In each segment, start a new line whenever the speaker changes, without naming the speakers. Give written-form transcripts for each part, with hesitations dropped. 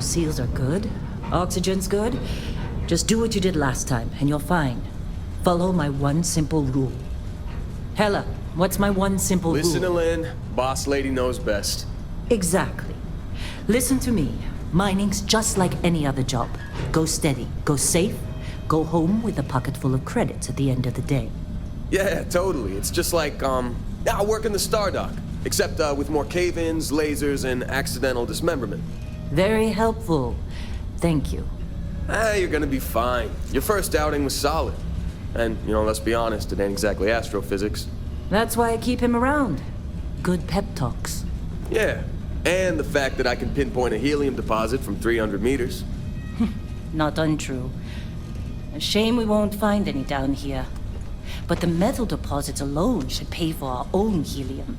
Seals are good. Oxygen's good. Just do what you did last time, and you're fine. Follow my one simple rule. Hella, what's my one simple rule?
Listen to Lynn. Boss lady knows best.
Exactly. Listen to me. Mining's just like any other job. Go steady, go safe, go home with a pocket full of credits at the end of the day.
Yeah, totally. It's just like, I work in the Star Dock. Except with more cave-ins, lasers, and accidental dismemberment.
Very helpful. Thank you.
You're gonna be fine. Your first outing was solid. And, let's be honest, it ain't exactly astrophysics.
That's why I keep him around. Good pep talks.
Yeah, and the fact that I can pinpoint a helium deposit from 300 meters.
Not untrue. A shame we won't find any down here. But the metal deposits alone should pay for our own helium.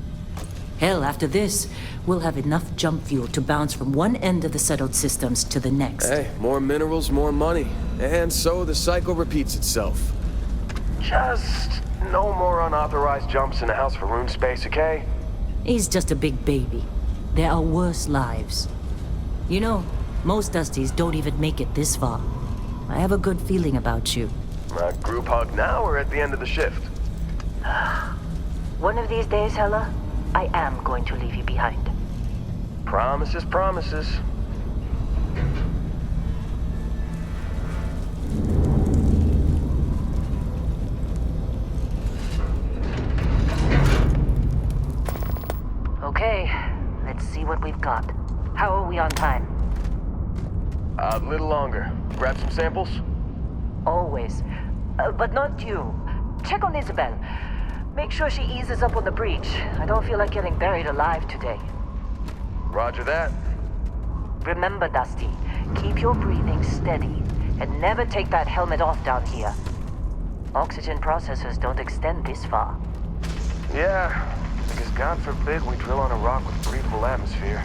Hell, after this, we'll have enough jump fuel to bounce from one end of the settled systems to the next.
Hey, more minerals, more money. And so the cycle repeats itself. Just no more unauthorized jumps in the house for rune space, okay?
He's just a big baby. There are worse lives. Most Dusties don't even make it this far. I have a good feeling about you.
Group hug now or at the end of the shift?
One of these days, Hella, I am going to leave you behind.
Promises, promises.
Okay, let's see what we've got. How are we on time?
A little longer. Grab some samples?
Always. But not you. Check on Isabel. Make sure she eases up on the breach. I don't feel like getting buried alive today.
Roger that.
Remember, Dusty, keep your breathing steady and never take that helmet off down here. Oxygen processors don't extend this far.
Yeah, because God forbid we drill on a rock with breathable atmosphere.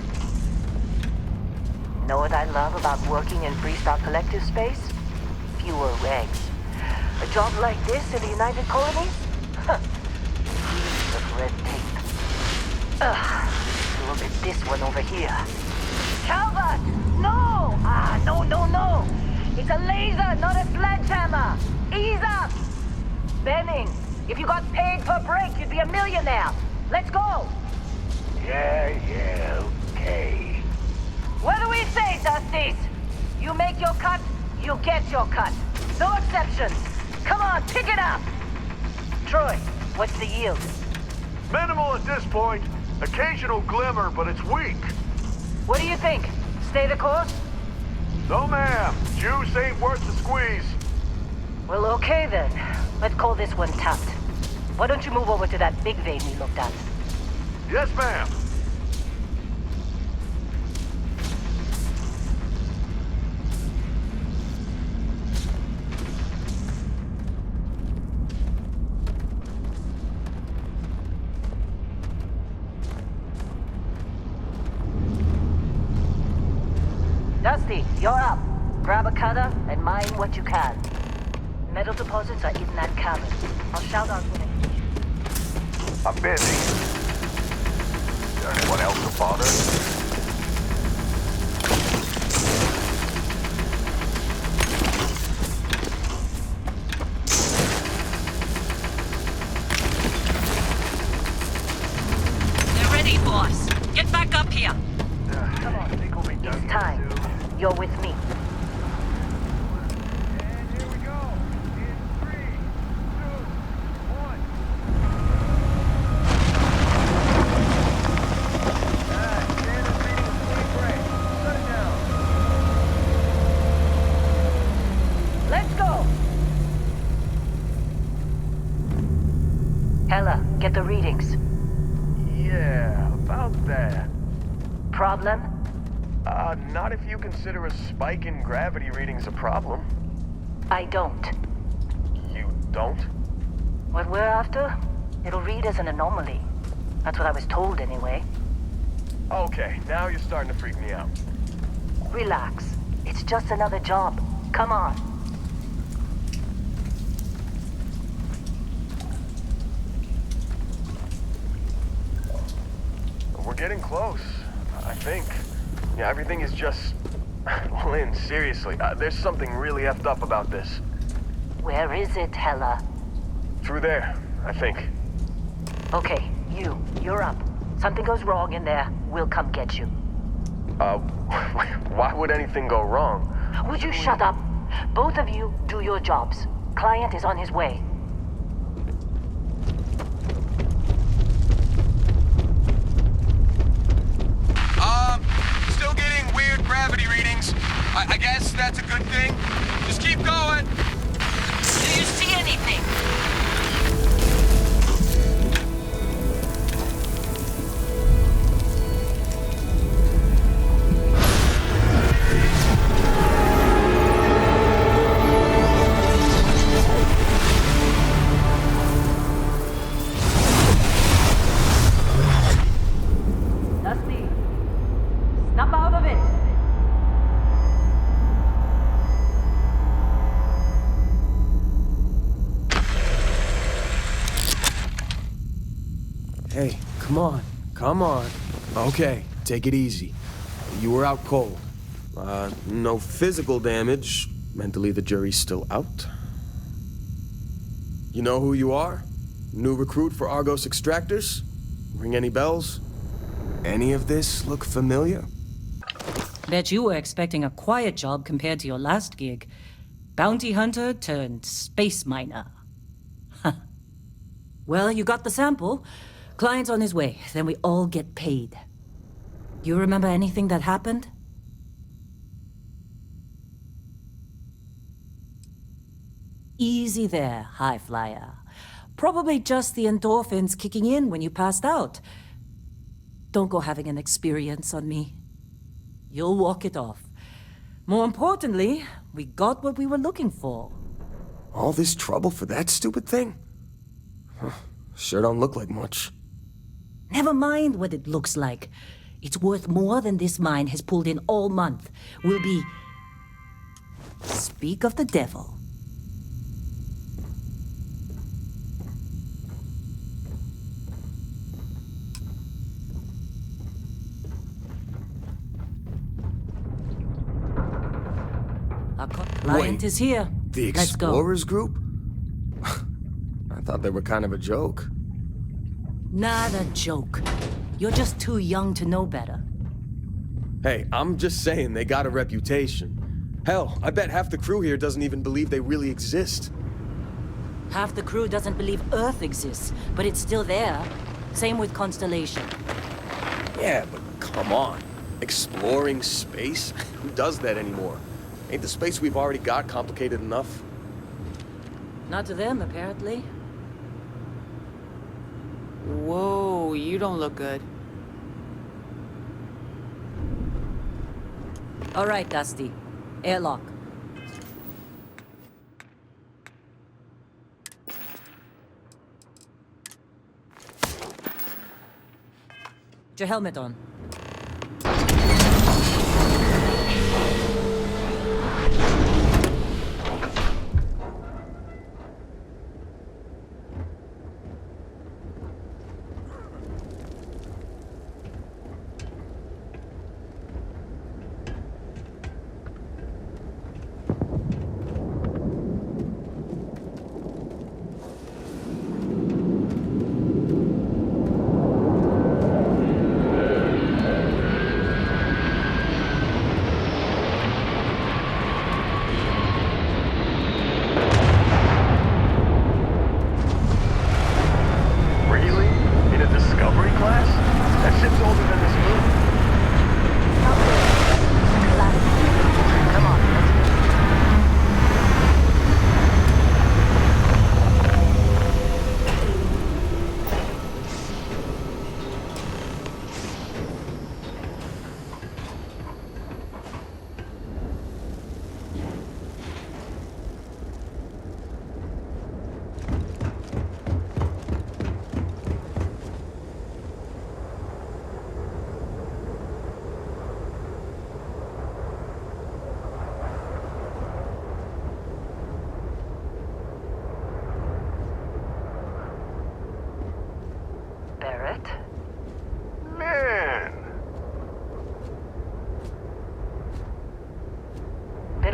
Know what I love about working in Freestar Collective space? Fewer regs. A job like this in the United Colonies? Huh. Years of red tape. Look at this one over here. Calvert! No! No. It's a laser, not a sledgehammer. Ease up! Benning, if you got paid per break, you'd be a millionaire. Let's go!
Yeah, okay.
What do we say, Dusties? You make your cut, you get your cut. No exceptions. Come on, pick it up! Troy, what's the yield?
Minimal at this point. Occasional glimmer, but it's weak.
What do you think? Stay the course?
No, ma'am. Juice ain't worth the squeeze.
Well, okay then. Let's call this one tapped. Why don't you move over to that big vein we looked at?
Yes, ma'am.
Dusty, you're up. Grab a cutter and mine what you can. Metal deposits are in that cabin. I'll shout out when
I'm busy. Is there anyone else to bother?
They're ready, boss. Get back up here.
Come on, think we'll be done.
It's time. You're with me.
And here we go. In 3, 2, 1. Standard reading of 20 break. Shut it down.
Let's go! Hella, get the readings.
Yeah, about that.
Problem?
Not if you consider a spike in gravity readings a problem.
I don't.
You don't?
What we're after? It'll read as an anomaly. That's what I was told anyway.
Okay, now you're starting to freak me out.
Relax. It's just another job. Come on.
We're getting close, I think. Yeah, everything is just Lynn, seriously, there's something really effed up about this.
Where is it, Hella?
Through there, I think.
Okay, you're up. Something goes wrong in there, we'll come get you.
Why would anything go wrong?
Would you shut up? Both of you do your jobs. Client is on his way.
Still getting weird gravity readings. I guess that's a good thing. Just keep going.
Do you see anything? Dusty, snap out of it.
Hey, come on. Okay, take it easy. You were out cold. No physical damage. Mentally, the jury's still out. You know who you are? New recruit for Argos Extractors? Ring any bells? Any of this look familiar?
Bet you were expecting a quiet job compared to your last gig. Bounty hunter turned space miner. Huh. Well, you got the sample. Client's on his way, then we all get paid. You remember anything that happened? Easy there, high flyer. Probably just the endorphins kicking in when you passed out. Don't go having an experience on me. You'll walk it off. More importantly, we got what we were looking for.
All this trouble for that stupid thing? Huh. Sure don't look like much.
Never mind what it looks like. It's worth more than this mine has pulled in all month. We'll be... Speak of the devil. Our client is here.
The
Let's go.
Explorers group? I thought they were kind of a joke.
Not a joke. You're just too young to know better.
Hey, I'm just saying they got a reputation. Hell, I bet half the crew here doesn't even believe they really exist.
Half the crew doesn't believe Earth exists, but it's still there. Same with Constellation.
Yeah, but come on. Exploring space? Who does that anymore? Ain't the space we've already got complicated enough?
Not to them, apparently.
Whoa, you don't look good.
All right, Dusty. Airlock. Put your helmet on.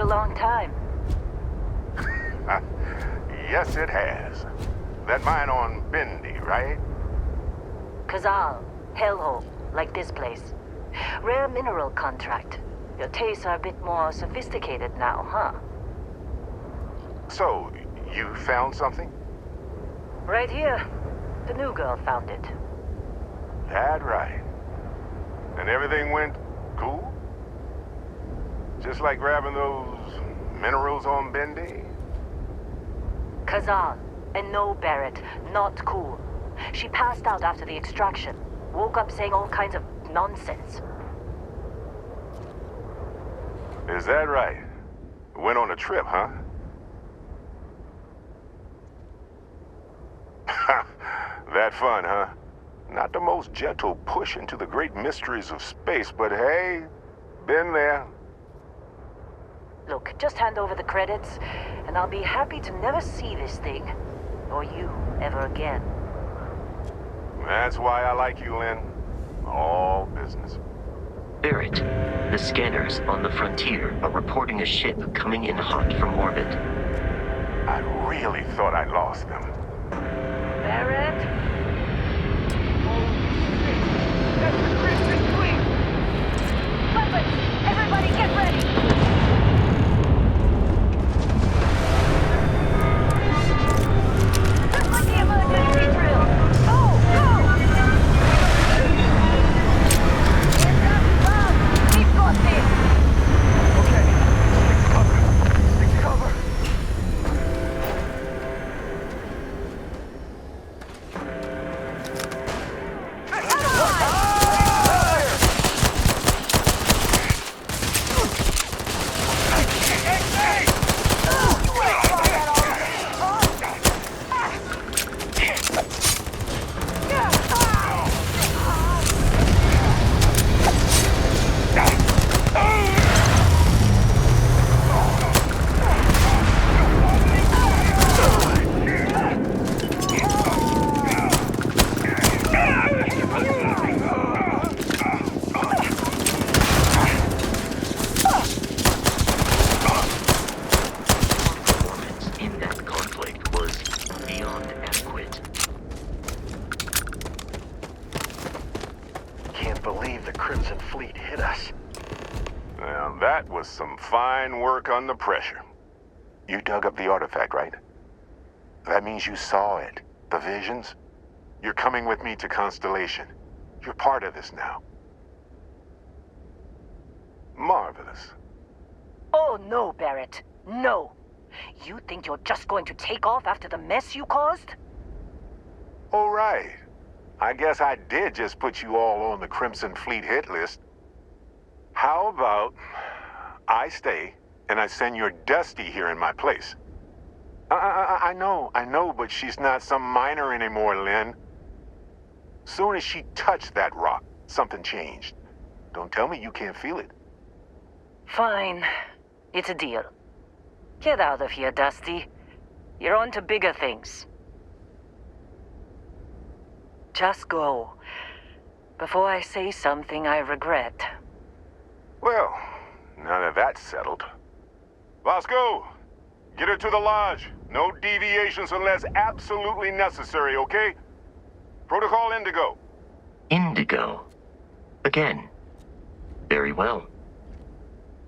a long time.
Yes, it has. That mine on Bendy, right?
Kazal, hellhole, like this place. Rare mineral contract. Your tastes are a bit more sophisticated now, huh?
So, you found something?
Right here. The new girl found it.
That right. And everything went cool? Just like grabbing those minerals on Bendy?
Kazal, and no Barrett, not cool. She passed out after the extraction. Woke up saying all kinds of nonsense.
Is that right? Went on a trip, huh? That fun, huh? Not the most gentle push into the great mysteries of space, but hey, been there.
Look, just hand over the credits, and I'll be happy to never see this thing, or you, ever again.
That's why I like you, Lynn. All business.
Barrett, the scanners on the frontier are reporting a ship coming in hot from orbit.
I really thought I lost them.
Barrett? Oh, shit. That's the Crimson Fleet! Weapons! Everybody get ready! Just like the emergency drill! Go! Go! Hands up, Bob! We've got this!
Okay, stick to cover. Stick to cover.
Some fine work under pressure. You dug up the artifact, right? That means you saw it. The visions? You're coming with me to Constellation. You're part of this now. Marvelous.
Oh, no, Barrett. No. You think you're just going to take off after the mess you caused?
All right. I guess I did just put you all on the Crimson Fleet hit list. How about I stay and I send your Dusty here in my place? I know, but she's not some miner anymore, Lynn. Soon as she touched that rock, something changed. Don't tell me you can't feel it.
Fine. It's a deal. Get out of here, Dusty. You're on to bigger things. Just go. Before I say something I regret.
Well, now that that's settled. Let's go. Get her to the lodge. No deviations unless absolutely necessary, okay? Protocol Indigo.
Indigo? Again. Very well.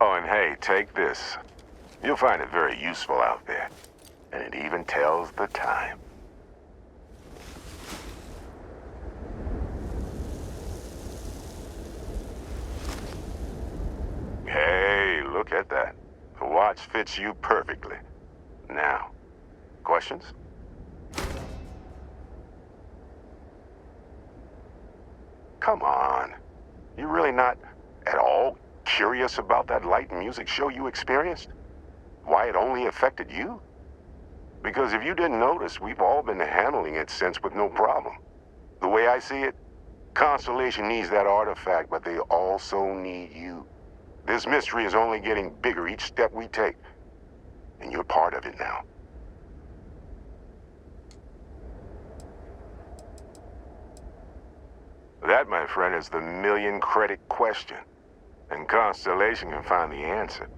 Oh, and hey, take this. You'll find it very useful out there. And it even tells the time. Hey, look at that. The watch fits you perfectly. Now, questions? Come on. You really not at all curious about that light and music show you experienced? Why it only affected you? Because if you didn't notice, we've all been handling it since with no problem. The way I see it, Constellation needs that artifact, but they also need you. This mystery is only getting bigger each step we take. And you're part of it now. That, my friend, is the million-credit question. And Constellation can find the answer.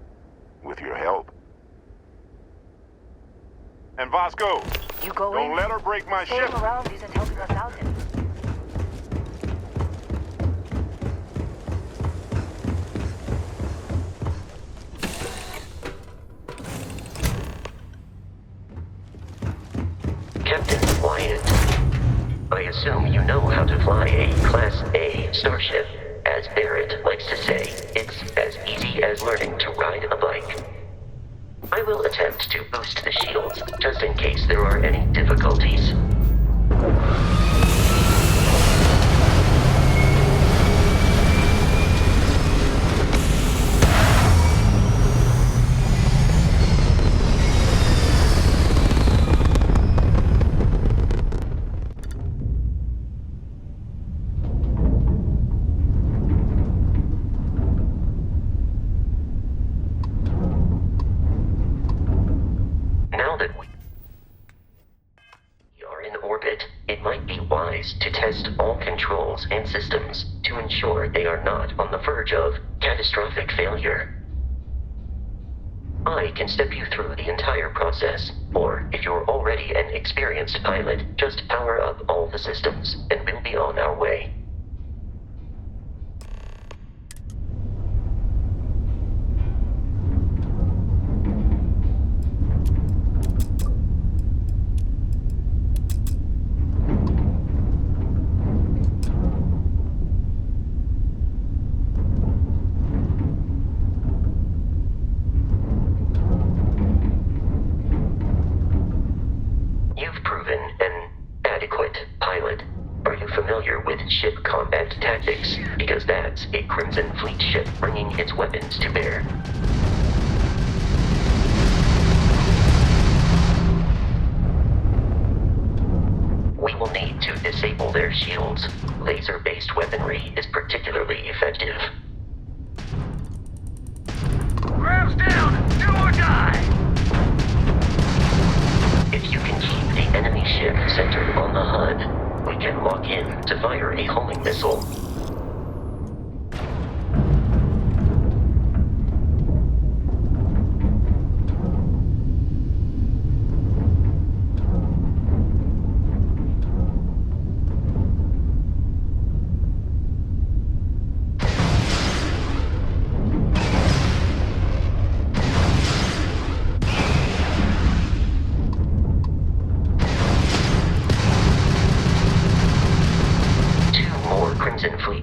with your help. And Vasco,
You go in.
don't let her break my
Staying
ship.
around isn't helping us out.
Captain Wyatt, I assume you know how to fly a Class A starship. As Barrett likes to say, it's as easy as learning to ride a bike. I will attempt to boost the shields, just in case there are any difficulties. To test all controls and systems to ensure they are not on the verge of catastrophic failure. I can step you through the entire process, or if you're already an experienced pilot, just power up all the systems and we'll be on our way. Ship combat tactics, because that's a Crimson Fleet ship bringing its weapons to bear. We will need to disable their shields. Laser-based weaponry is particularly effective.
Grabs down! Do or die!
If you can keep the enemy ship centered on the HUD, we can lock in to fire a homing missile.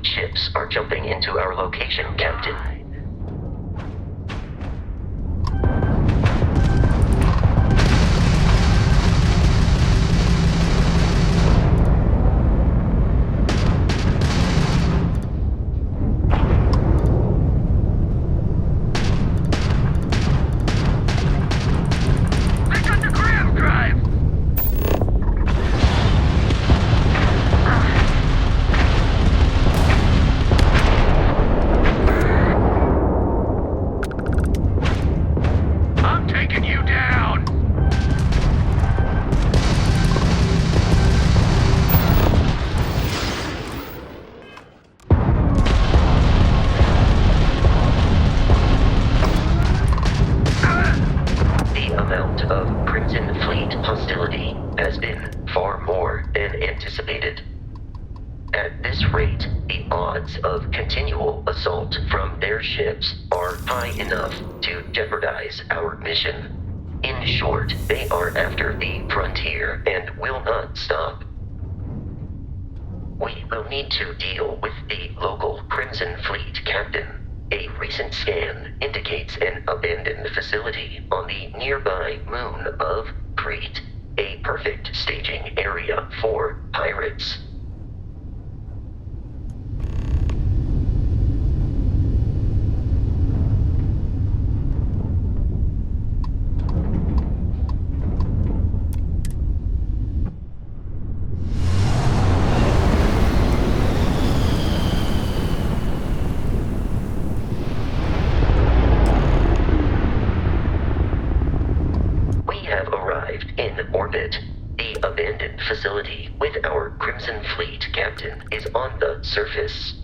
Ships are jumping into our location, Captain. Of continual assault from their ships are high enough to jeopardize our mission. In short, they are after the frontier and will not stop. We will need to deal with the local Crimson Fleet captain. A recent scan indicates an abandoned facility on the nearby moon of Kreet, a perfect staging area for pirates. The abandoned facility with our Crimson Fleet captain is on the surface.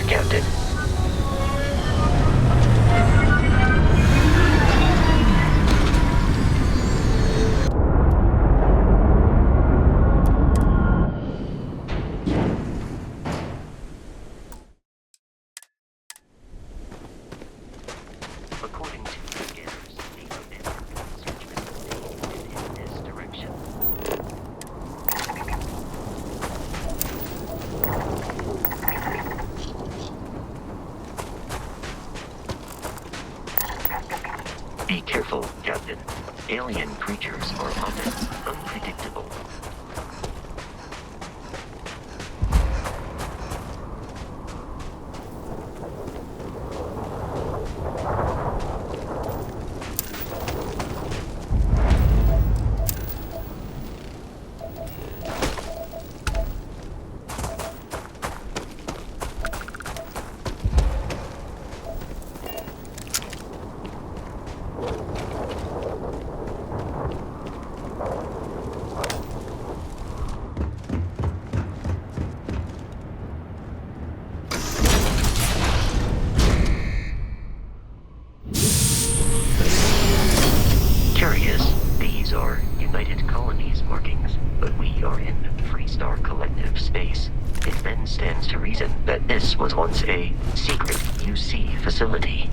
Captain. According to the scanners, the abandoned search facility is in this direction. Be careful, Captain. Alien creatures are often unpredictable. These are United Colonies markings, but we are in Freestar Collective space. It then stands to reason that this was once a secret UC facility.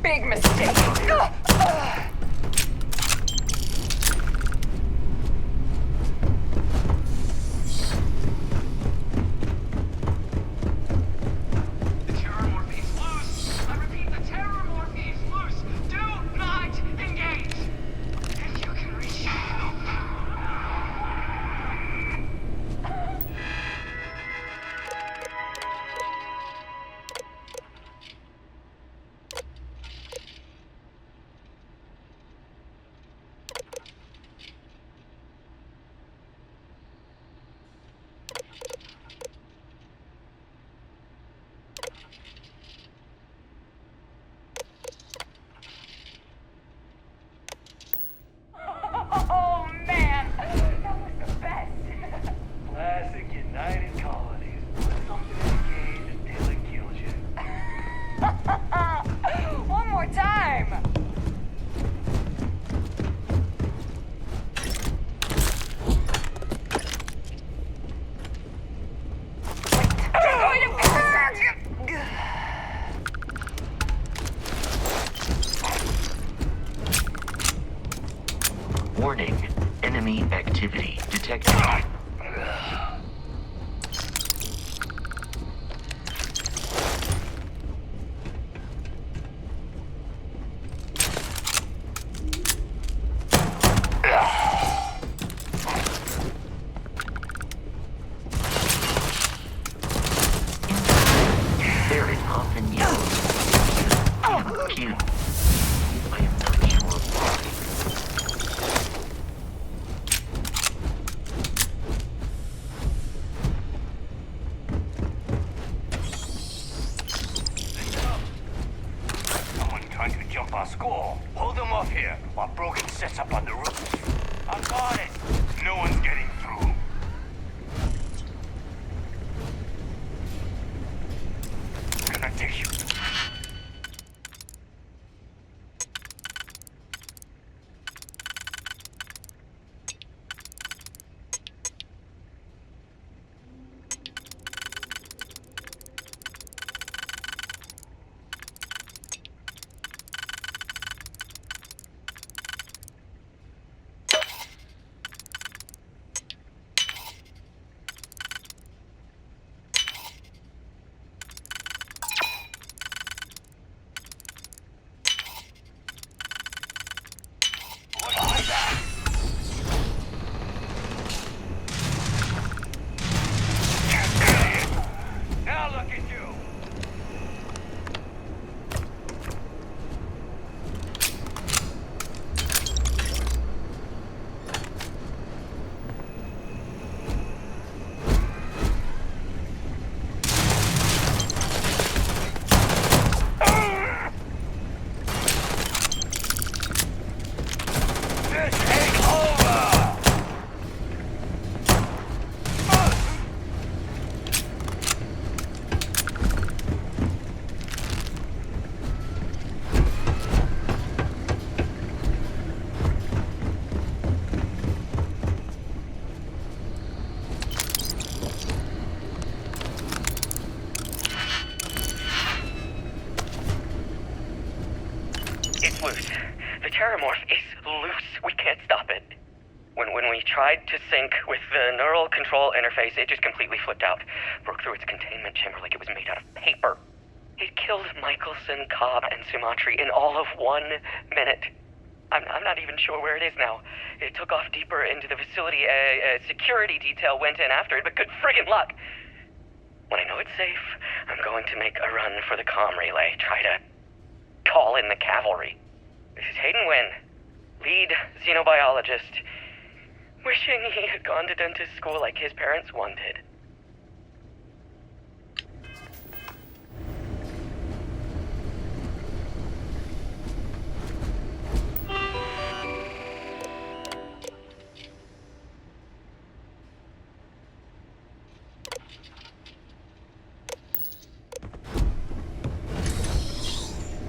Big mistake. Oh man, that was the best.
Classic United Colonies. Something in the cage until it kills you.
One more time.
Warning, enemy activity detected. Barrett often yells, "Pew, pew." I am not sure why.
Someone trying to jump our school. Hold them off here while Brogan sets up on the roof. I'm on it. No one's getting through. Can I take you?
loose. The Terramorph is loose. We can't stop it. When we tried to sync with the neural control interface, it just completely flipped out. Broke through its containment chamber like it was made out of paper. It killed Michelson, Cobb, and Sumatri in all of 1 minute. I'm not even sure where it is now. It took off deeper into the facility. A security detail went in after it, but good friggin' luck. When I know it's safe, I'm going to make a run for the comm relay. Try to call in the cavalry. This is Hayden Wynn, lead xenobiologist. Wishing he had gone to dentist school like his parents wanted.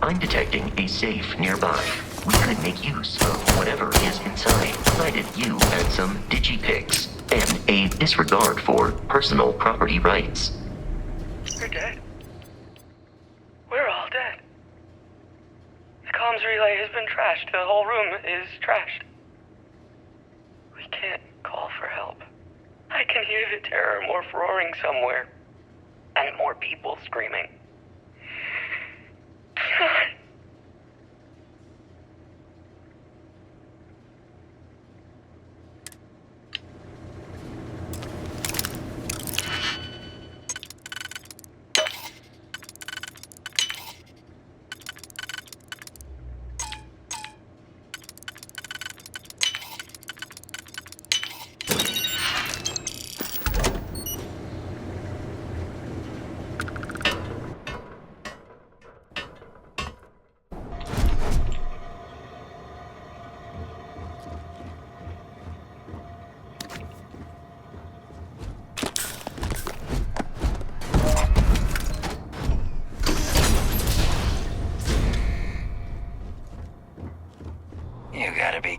I'm detecting a safe nearby. We could make use of whatever is inside, provided you had some digipics and a disregard for personal property rights.
You're dead. We're all dead. The comms relay has been trashed. The whole room is trashed. We can't call for help. I can hear the Terramorph roaring somewhere. And more people screaming. God.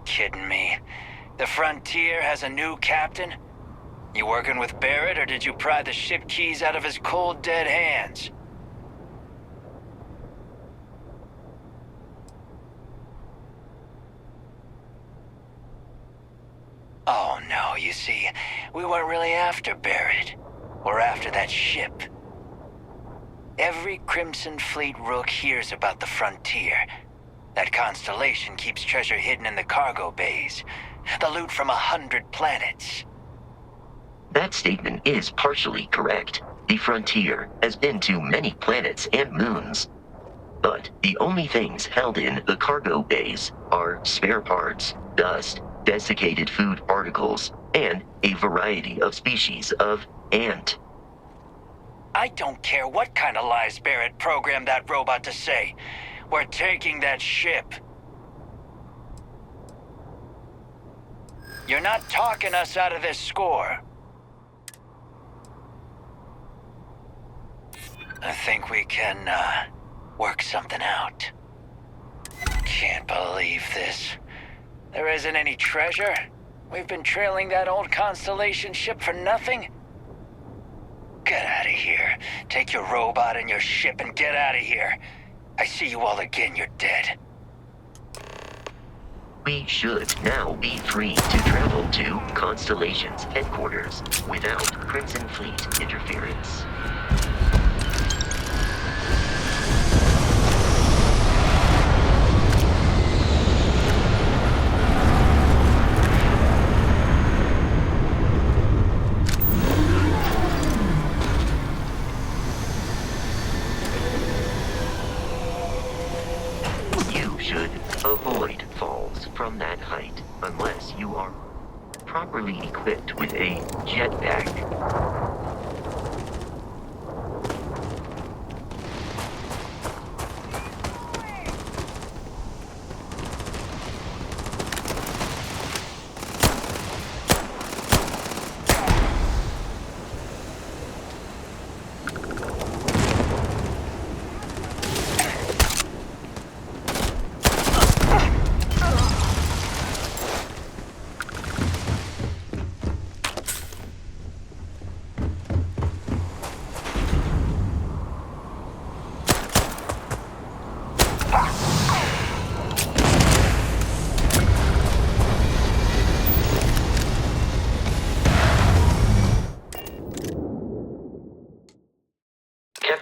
Kidding me? The Frontier has a new captain? You working with Barrett, or did you pry the ship keys out of his cold, dead hands? Oh no, you see, we weren't really after Barrett. We're after that ship. Every Crimson Fleet rook hears about the Frontier. That Constellation keeps treasure hidden in the cargo bays. The loot from 100 planets.
That statement is partially correct. The Frontier has been to many planets and moons. But the only things held in the cargo bays are spare parts, dust, desiccated food particles, and a variety of species of ant.
I don't care what kind of lies Barrett programmed that robot to say. We're taking that ship. You're not talking us out of this score. I think we can, work something out. Can't believe this. There isn't any treasure? We've been trailing that old Constellation ship for nothing? Get out of here. Take your robot and your ship and get out of here. I see you all again, you're dead.
We should now be free to travel to Constellation's headquarters without Crimson Fleet interference. Avoid falls from that height unless you are properly equipped with a jetpack.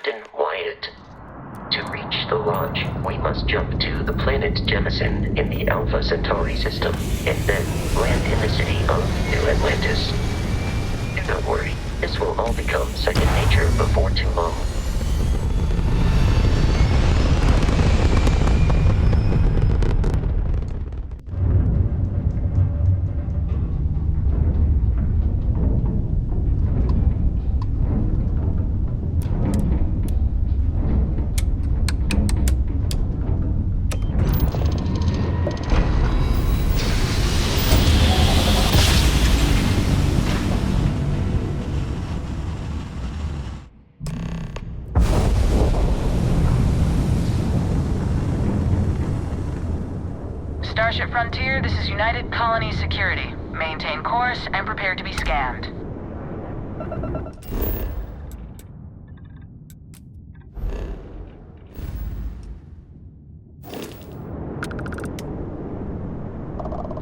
Captain Wyatt. To reach the lodge, we must jump to the planet Jemison in the Alpha Centauri system, and then land in the city of New Atlantis. Do not worry, this will all become second nature before too long.
Starship Frontier, this is United Colony Security. Maintain course and prepare to be scanned.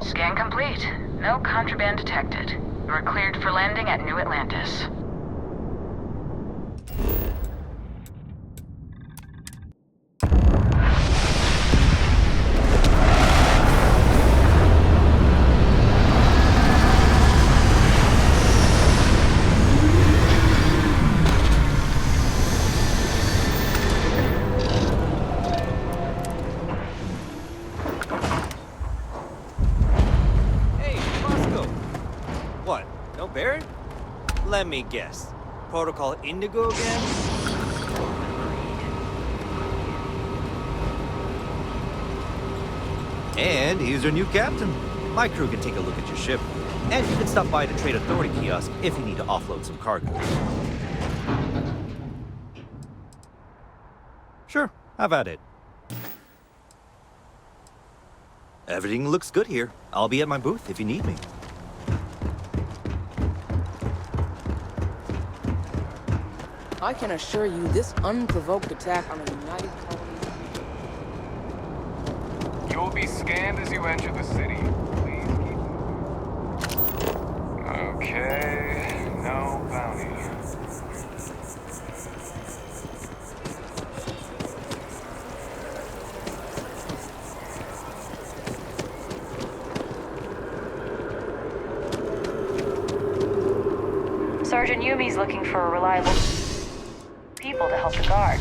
Scan complete. No contraband detected. You are cleared for landing at New Atlantis.
Barrett? Let me guess. Protocol Indigo again?
And he's your new captain. My crew can take a look at your ship. And you can stop by the Trade Authority kiosk if you need to offload some cargo. Sure, have at it. Everything looks good here. I'll be at my booth if you need me.
I can assure you this unprovoked attack on a United Colony...
You'll be scanned as you enter the city. Please keep moving. Okay, no bounty.
Sergeant Yumi's looking for a reliable... people to help the guard.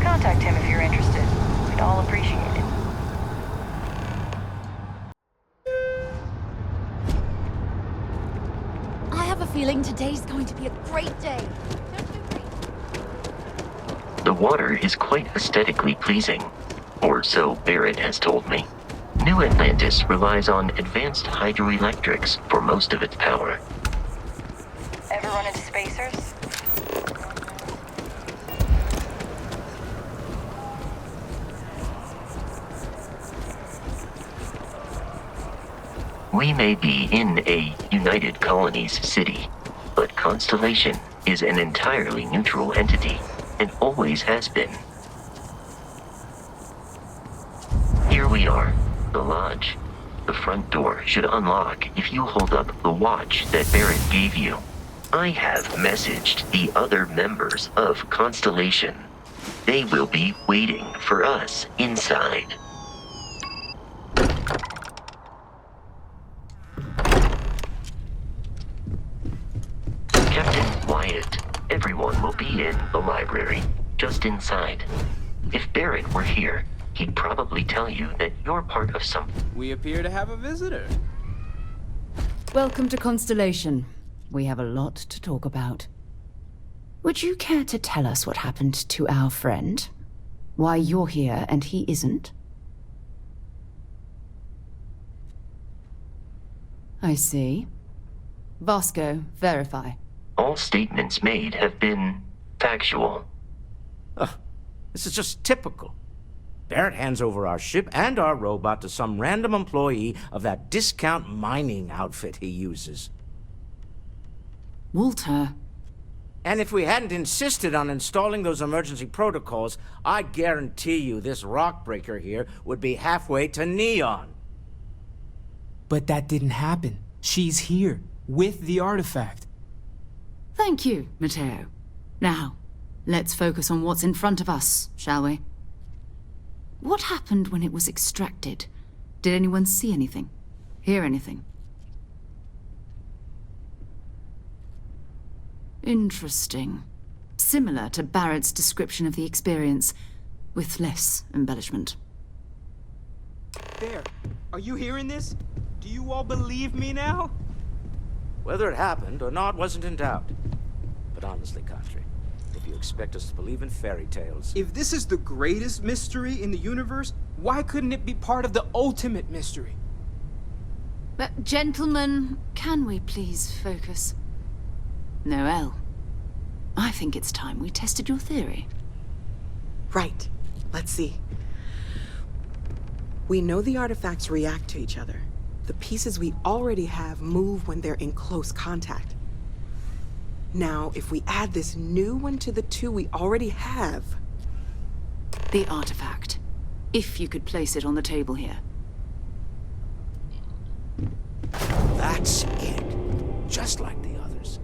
Contact him if you're interested. We'd all appreciate it.
I have a feeling today's going to be a great day.
The water is quite aesthetically pleasing, or so Barrett has told me. New Atlantis relies on advanced hydroelectrics for most of its power.
Ever run into spacers?
We may be in a United Colonies city, but Constellation is an entirely neutral entity, and always has been. Here we are, the lodge. The front door should unlock if you hold up the watch that Barrett gave you. I have messaged the other members of Constellation. They will be waiting for us inside. Captain Wyatt, everyone will be in the library, just inside. If Barrett were here, he'd probably tell you that you're part of something.
We appear to have a visitor.
Welcome to Constellation. We have a lot to talk about. Would you care to tell us what happened to our friend? Why you're here and he isn't? I see. Vasco, verify.
All statements made have been factual.
This is just typical. Barrett hands over our ship and our robot to some random employee of that discount mining outfit he uses.
Walter.
And if we hadn't insisted on installing those emergency protocols, I guarantee you this rock breaker here would be halfway to Neon.
But that didn't happen. She's here, with the artifact.
Thank you, Matteo. Now, let's focus on what's in front of us, shall we? What happened when it was extracted? Did anyone see anything? Hear anything? Interesting. Similar to Barrett's description of the experience, with less embellishment.
There. Are you hearing this? Do you all believe me now?
Whether it happened or not wasn't in doubt. But honestly, Country, if you expect us to believe in fairy tales...
If this is the greatest mystery in the universe, why couldn't it be part of the ultimate mystery?
But, gentlemen, can we please focus? Noelle, I think it's time we tested your theory.
Right. Let's see. We know the artifacts react to each other. The pieces we already have move when they're in close contact. Now, if we add this new one to the two we already have...
The artifact. If you could place it on the table here.
That's it. Just like the others.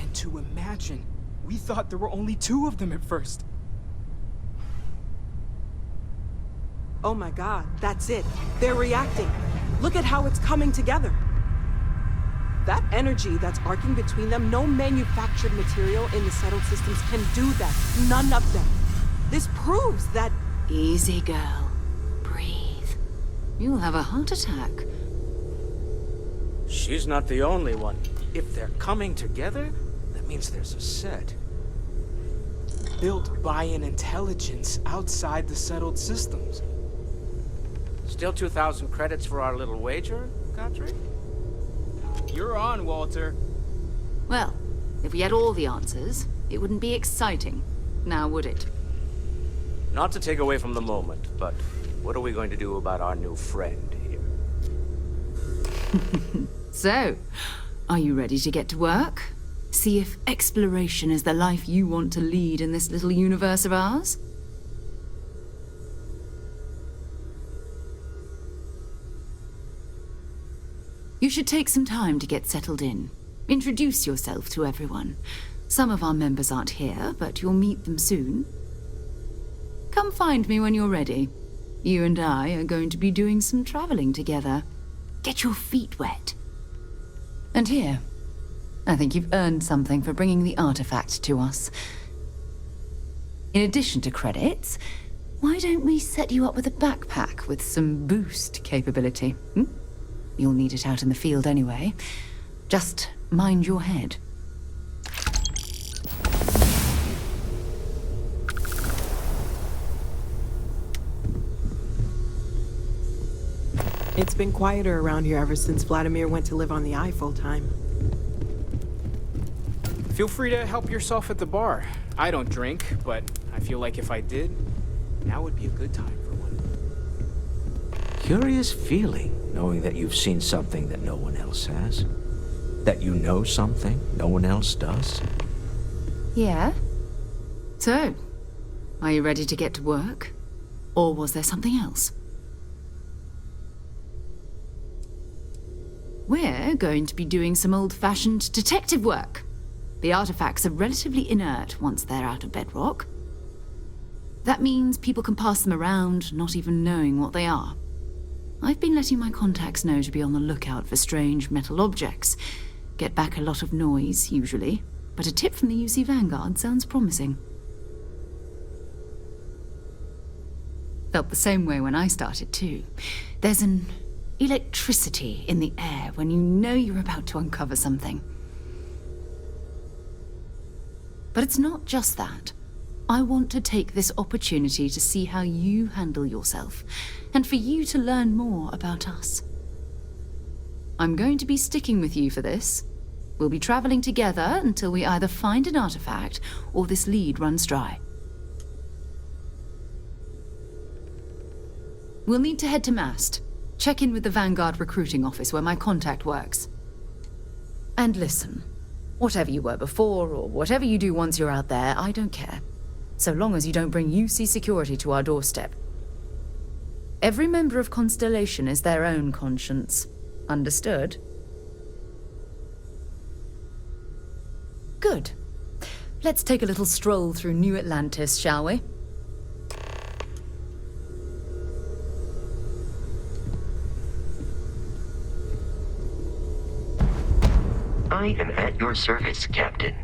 And to imagine, we thought there were only 2 of them at first.
Oh my god, that's it. They're reacting. Look at how it's coming together. That energy that's arcing between them, no manufactured material in the settled systems can do that. None of them. This proves that...
Easy, girl. Breathe. You'll have a heart attack.
She's not the only one. If they're coming together, that means there's a set.
Built by an intelligence outside the settled systems.
Still 2,000 credits for our little wager, Country?
You're on, Walter.
Well, if we had all the answers, it wouldn't be exciting. Now, would it?
Not to take away from the moment, but what are we going to do about our new friend here?
So, are you ready to get to work? See if exploration is the life you want to lead in this little universe of ours? You should take some time to get settled in. Introduce yourself to everyone. Some of our members aren't here, but you'll meet them soon. Come find me when you're ready. You and I are going to be doing some traveling together. Get your feet wet. And here, I think you've earned something for bringing the artifact to us. In addition to credits, why don't we set you up with a backpack with some boost capability? You'll need it out in the field anyway. Just mind your head.
It's been quieter around here ever since Vladimir went to live on the Eye full-time.
Feel free to help yourself at the bar. I don't drink, but I feel like if I did, now would be a good time for one.
Curious feeling, knowing that you've seen something that no one else has. That you know something no one else does.
Yeah? So, are you ready to get to work? Or was there something else? We're going to be doing some old-fashioned detective work. The artifacts are relatively inert once they're out of bedrock. That means people can pass them around, not even knowing what they are. I've been letting my contacts know to be on the lookout for strange metal objects. Get back a lot of noise, usually, but a tip from the UC Vanguard sounds promising. Felt the same way when I started, too. There's an electricity in the air when you know you're about to uncover something. But it's not just that. I want to take this opportunity to see how you handle yourself, and for you to learn more about us. I'm going to be sticking with you for this. We'll be traveling together until we either find an artifact or this lead runs dry. We'll need to head to Mast. Check in with the Vanguard recruiting office where my contact works. And listen, whatever you were before or whatever you do once you're out there, I don't care. So long as you don't bring UC security to our doorstep. Every member of Constellation is their own conscience. Understood? Good.
Let's take a little stroll through New Atlantis, shall we?
I am at your service, Captain.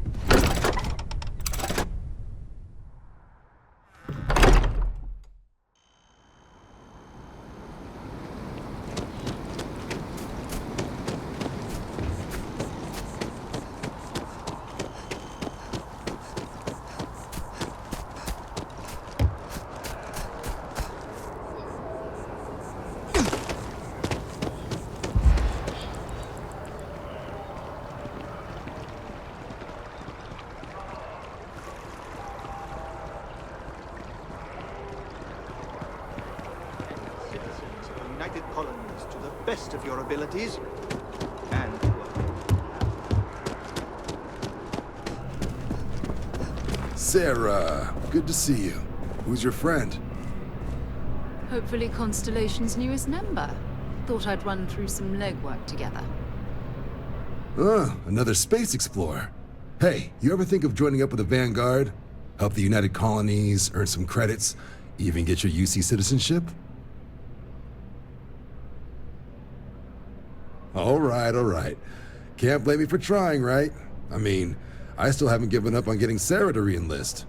Colonies to the best of your abilities, and
Sarah, good to see you. Who's your friend?
Hopefully Constellation's newest member. Thought I'd run through some legwork together.
Another space explorer. Hey, you ever think of joining up with the Vanguard? Help the United Colonies, earn some credits, even get your UC citizenship? All right. Can't blame me for trying, right? I mean, I still haven't given up on getting Sarah to re-enlist.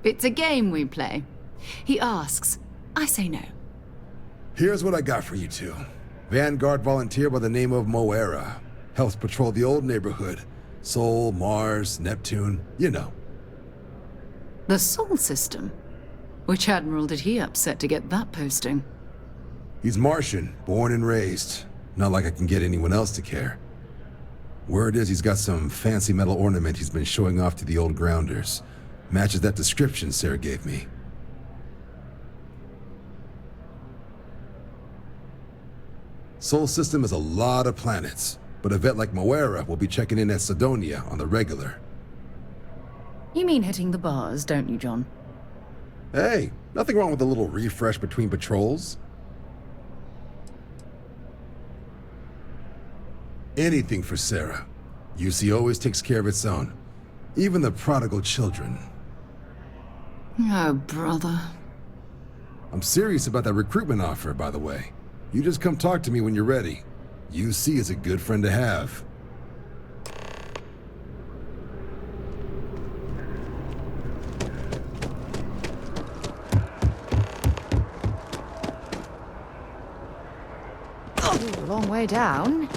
It's a game we play. He asks, I say no.
Here's what I got for you two. Vanguard volunteer by the name of Moara. Helps patrol the old neighborhood. Sol, Mars, Neptune, you know.
The Sol system? Which admiral did he upset to get that posting?
He's Martian, born and raised. Not like I can get anyone else to care. Word is he's got some fancy metal ornament he's been showing off to the old grounders. Matches that description Sarah gave me. Sol system has a lot of planets, but a vet like Moara will be checking in at Cydonia on the regular.
You mean hitting the bars, don't you, John?
Hey, nothing wrong with a little refresh between patrols. Anything for Sarah. UC always takes care of its own. Even the prodigal children.
Oh, brother.
I'm serious about that recruitment offer, by the way. You just come talk to me when you're ready. UC is a good friend to have.
Ooh, a long way down.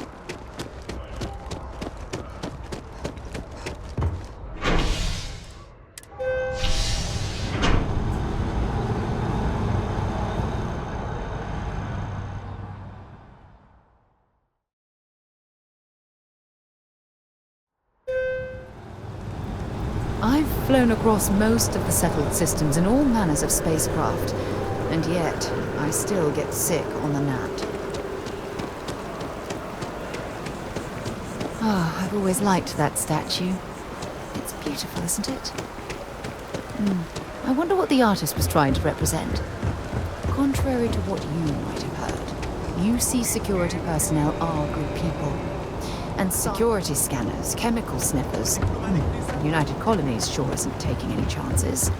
I've flown across most of the settled systems in all manners of spacecraft, and yet I still get sick on the gnat. I've always liked that statue. It's beautiful, isn't it? I wonder what the artist was trying to represent. Contrary to what you might have heard, UC security personnel are good people. And security scanners, chemical sniffers. United Colonies sure isn't taking any chances.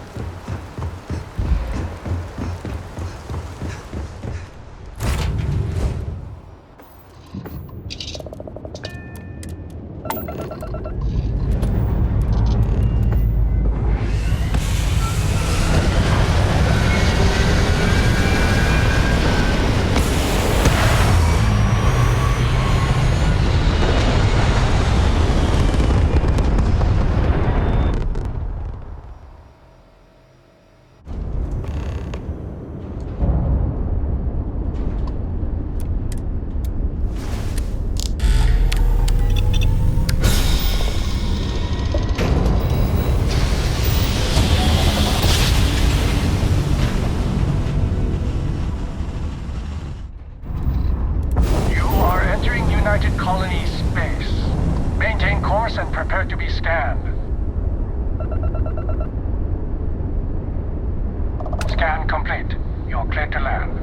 Scan complete. You're cleared to land.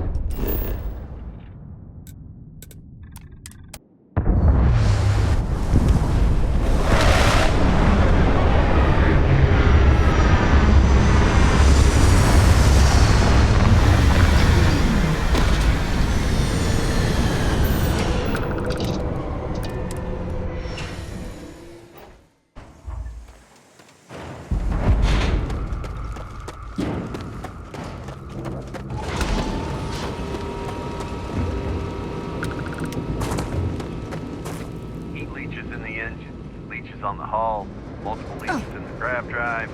Trap drive.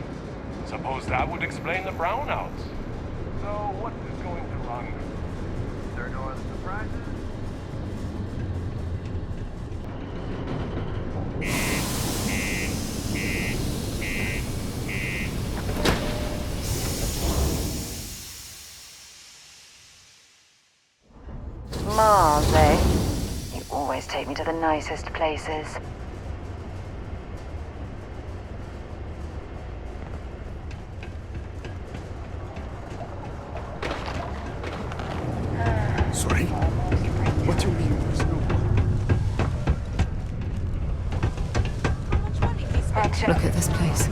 Suppose that would explain the brownouts. So what is going to run?
There are no other surprises?
Mars, eh? You always take me to the nicest places.
Sorry? What do you mean there's no
Look at this place.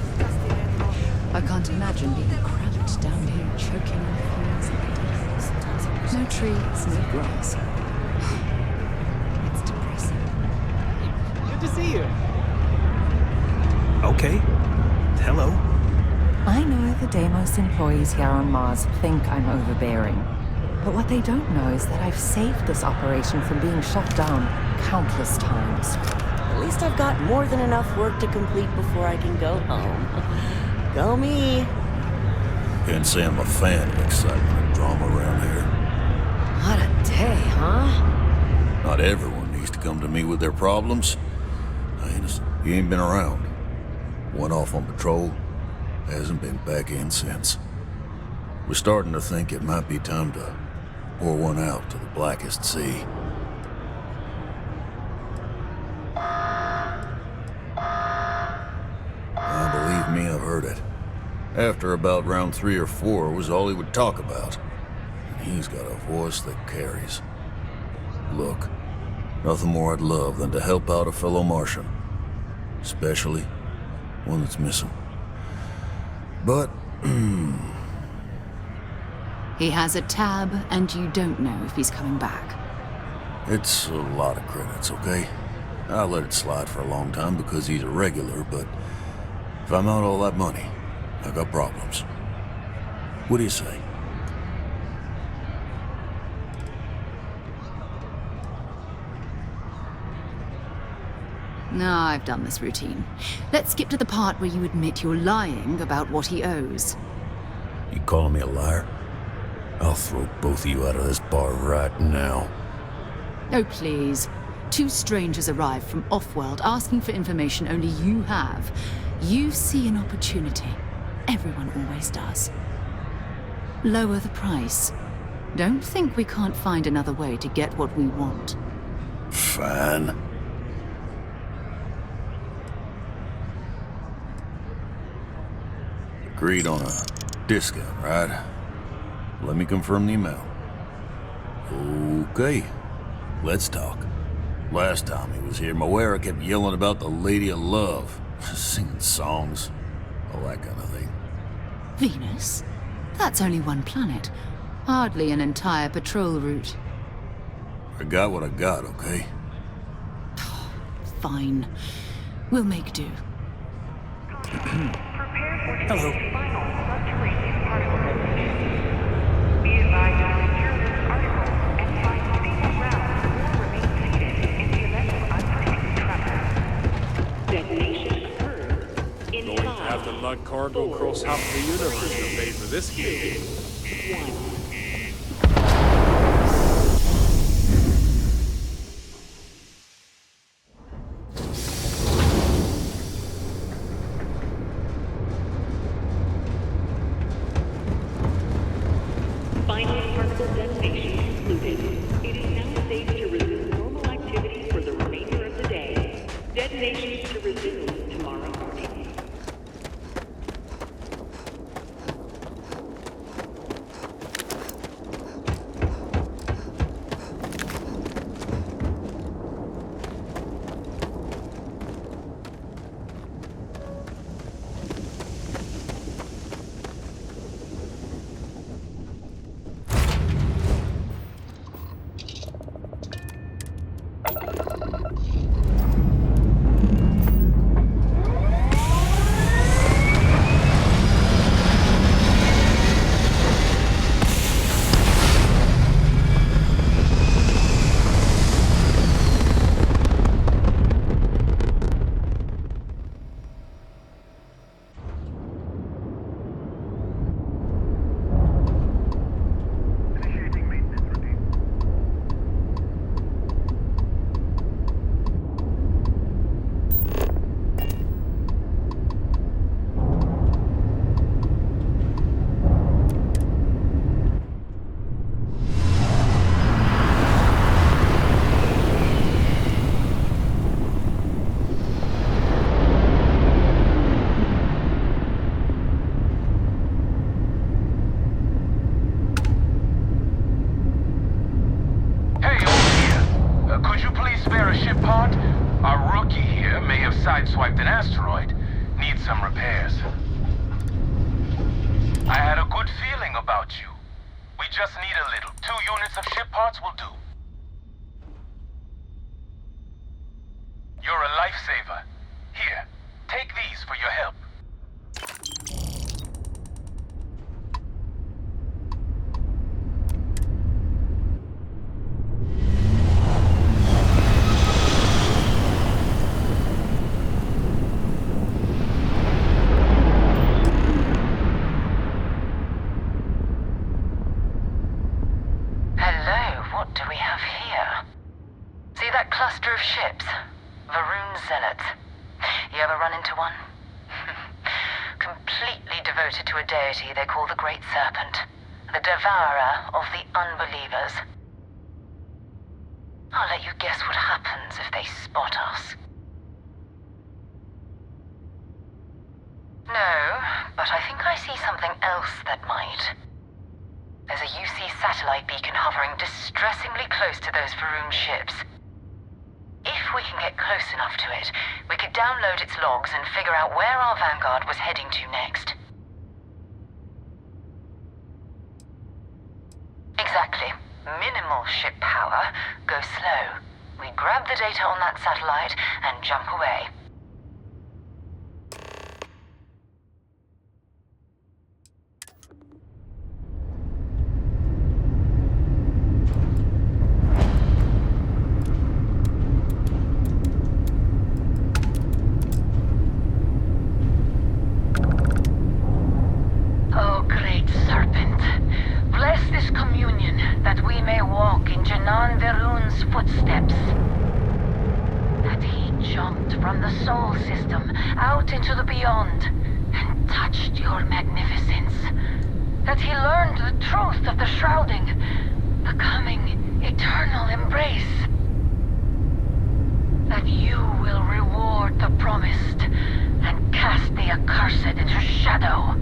I can't imagine being cramped down here, choking on fumes and dust. No trees, no grass. It's depressing.
Good to see you.
Okay. Hello.
I know the Deimos employees here on Mars think I'm overbearing. But what they don't know is that I've saved this operation from being shut down countless times.
At least I've got more than enough work to complete before I can go home. Go me.
Can't say I'm a fan of excitement and drama around here.
What a day, huh?
Not everyone needs to come to me with their problems. You ain't been around. Went off on patrol. Hasn't been back in since. We're starting to think it might be time to pour one out to the blackest sea. Believe me, I've heard it. After about round 3 or 4 was all he would talk about. And he's got a voice that carries. Look, nothing more I'd love than to help out a fellow Martian. Especially one that's missing. But,
He has a tab, and you don't know if he's coming back.
it's a lot of credits, okay? I let it slide for a long time because he's a regular, but if I'm out all that money, I got problems. What do you say?
No, I've done this routine. Let's skip to the part where you admit you're lying about what he owes.
You calling me a liar? I'll throw both of you out of this bar right now.
Oh, please. 2 strangers arrive from off-world asking for information only you have. You see an opportunity. Everyone always does. Lower the price. Don't think we can't find another way to get what we want.
Fine. Agreed on a discount, right? Let me confirm the amount. Okay, let's talk. Last time he was here, Moara kept yelling about the Lady of Love, singing songs, all that kind of thing.
Venus? That's only one planet. Hardly an entire patrol route.
I got what I got, okay?
Fine. We'll make do.
Hello.
Going to have to lug cargo across half the universe to pay for this gig.
Final particle detonation concluded. It is now safe to resume normal activity for the remainder of the day. Detonations to resume tomorrow morning.
about you. We just need a little. 2 units of ship parts will do. You're a lifesaver. Here, take these for your help.
Hello, what do we have here? See that cluster of ships? Varun Zealots. You ever run into one? Completely devoted to a deity they call the Great Serpent. The devourer of the unbelievers. I'll let you guess what happens if they spot us. No, but I think I see something else that might. There's a UC satellite beacon hovering distressingly close to those Varun ships. If we can get close enough to it, we could download its logs and figure out where our vanguard was heading to next. Exactly. Minimal ship power, go slow. We grab the data on that satellite and jump away. Oh, Great Serpent, bless this communion that we may walk in Janan Verun's footsteps. That he jumped from the Sol system out into the beyond and touched your magnificence. That he learned the truth of the shrouding, the coming eternal embrace. That you will reward the promised and cast the accursed into shadow.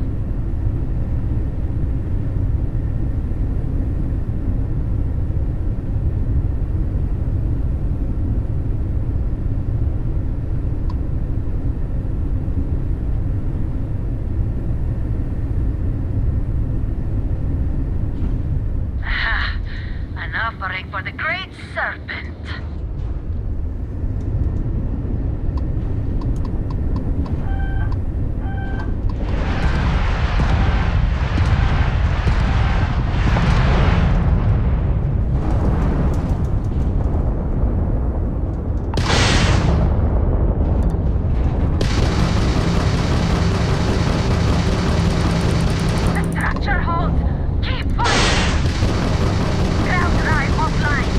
An offering for the Great Serpent. The structure holds. Keep fighting. Ground drive offline.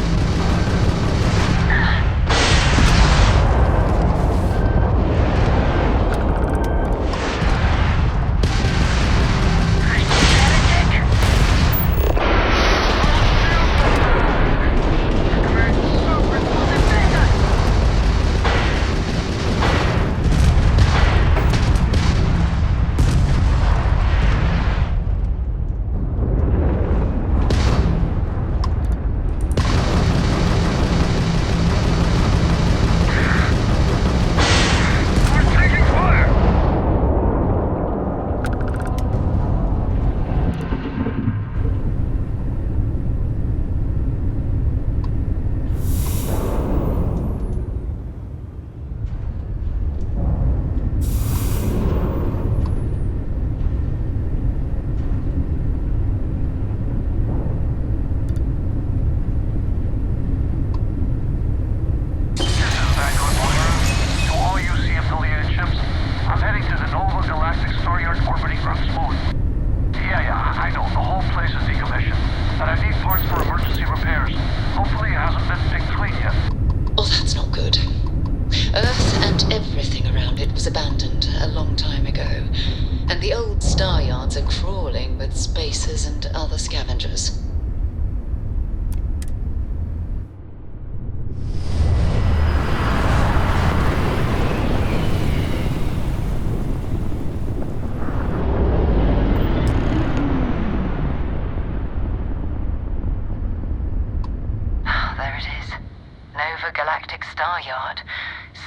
I'm heading to the Nova Staryard orbiting Earth's moon. Yeah, I know. The whole place is decommissioned. But I need parts for emergency repairs. Hopefully it hasn't been picked clean yet.
Oh, that's not good. Earth and everything around it was abandoned a long time ago. And the old star yards are crawling with spacers and other scavengers.
Staryard,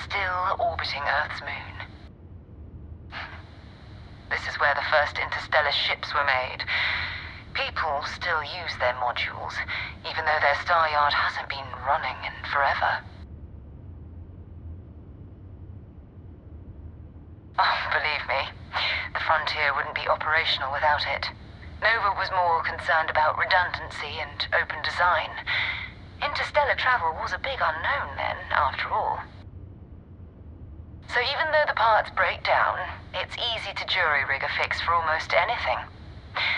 still orbiting Earth's moon. This is where the first interstellar ships were made.
People still use their modules, even though their Staryard hasn't been running in forever. Oh, believe me, the Frontier wouldn't be operational without it. Nova was more concerned about redundancy and open design. Interstellar travel was a big unknown then, after all. So even though the parts break down, it's easy to jury-rig a fix for almost anything.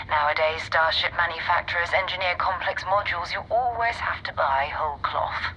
Nowadays, starship manufacturers engineer complex modules you always have to buy whole cloth.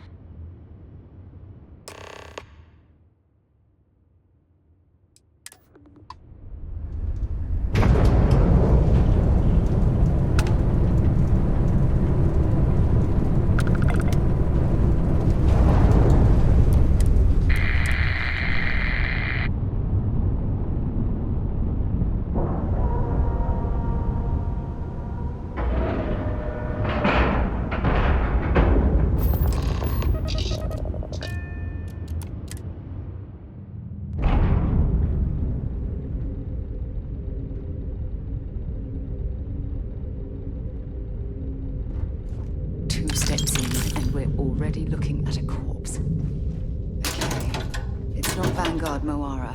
Already looking at a corpse. Okay, it's not Vanguard Moara.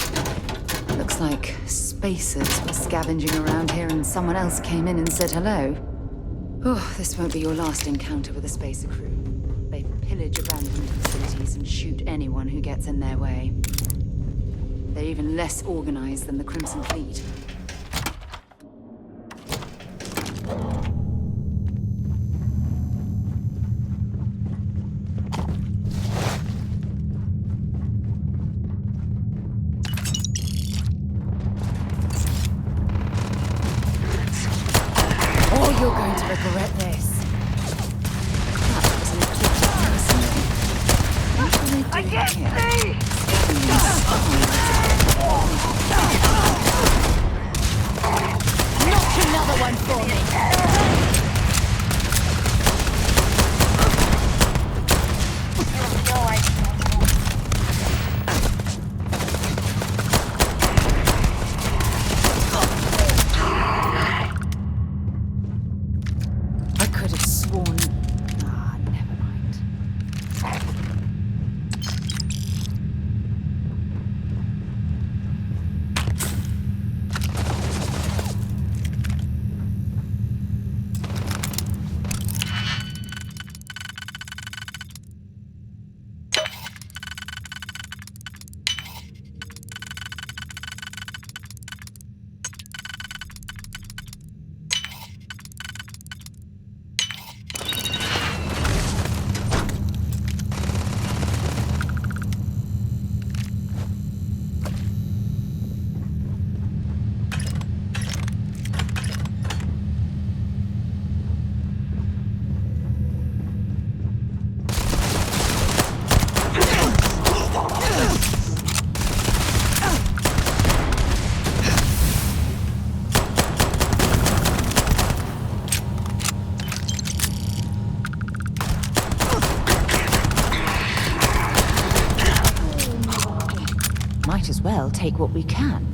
Looks like spacers were scavenging around here and someone else came in and said hello. Oh, this won't be your last encounter with a spacer crew. They pillage abandoned facilities and shoot anyone who gets in their way. They're even less organized than the Crimson Fleet. You're going to regret this. That was an afflicted mercenary. What are they doing here?
Knock another one for me!
Might as well take what we can.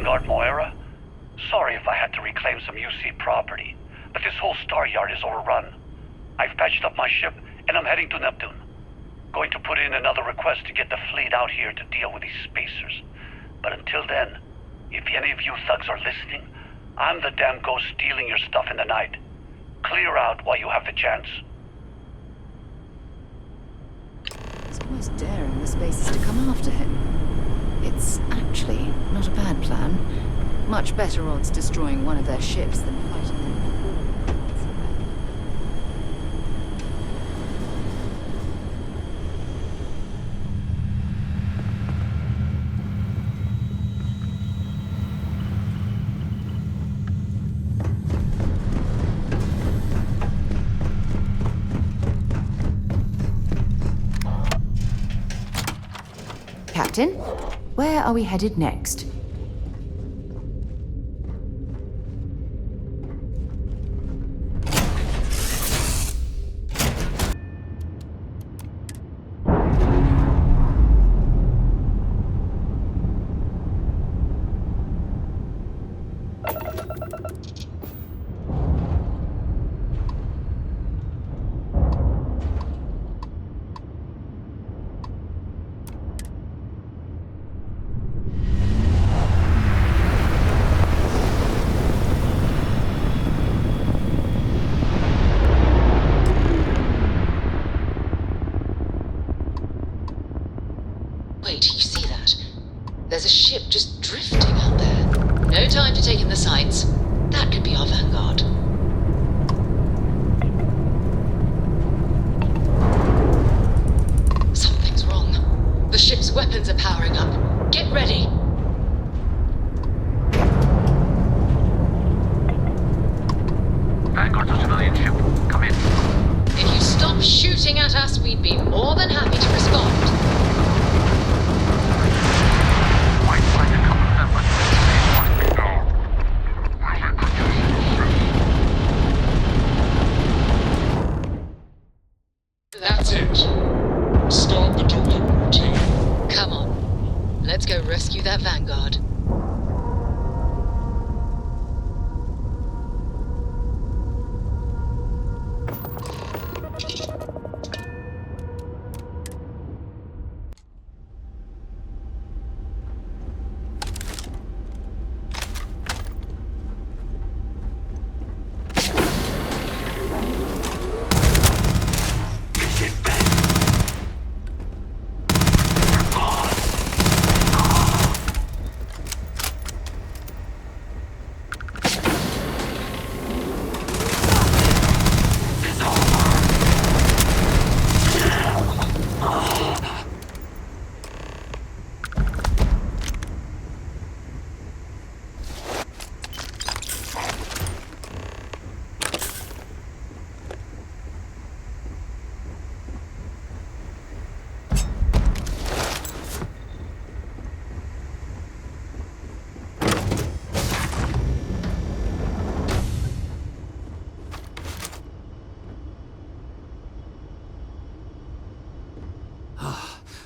Vanguard, Moara. Sorry if I had to reclaim some UC property, but this whole Staryard is overrun. I've patched up my ship, and I'm heading to Neptune. Going to put in another request to get the fleet out here to deal with these spacers. But until then, if any of you thugs are listening, I'm the damn ghost stealing your stuff in the night. Clear out while you have the chance.
It's almost daring the spacers to come after him. It's actually not a bad plan. Much better odds destroying one of their ships than fighting them. Captain, where are we headed next?
Wait, you see that? There's a ship just drifting out there. No time to take in the sights. That could be our vanguard. Something's wrong. The ship's weapons are powering up. Get ready.
Vanguard's a civilian ship. Come in.
If you stop shooting at us, we'd be more than happy to respond.
That's it. Start the docking routine.
Come on. Let's go rescue that vanguard.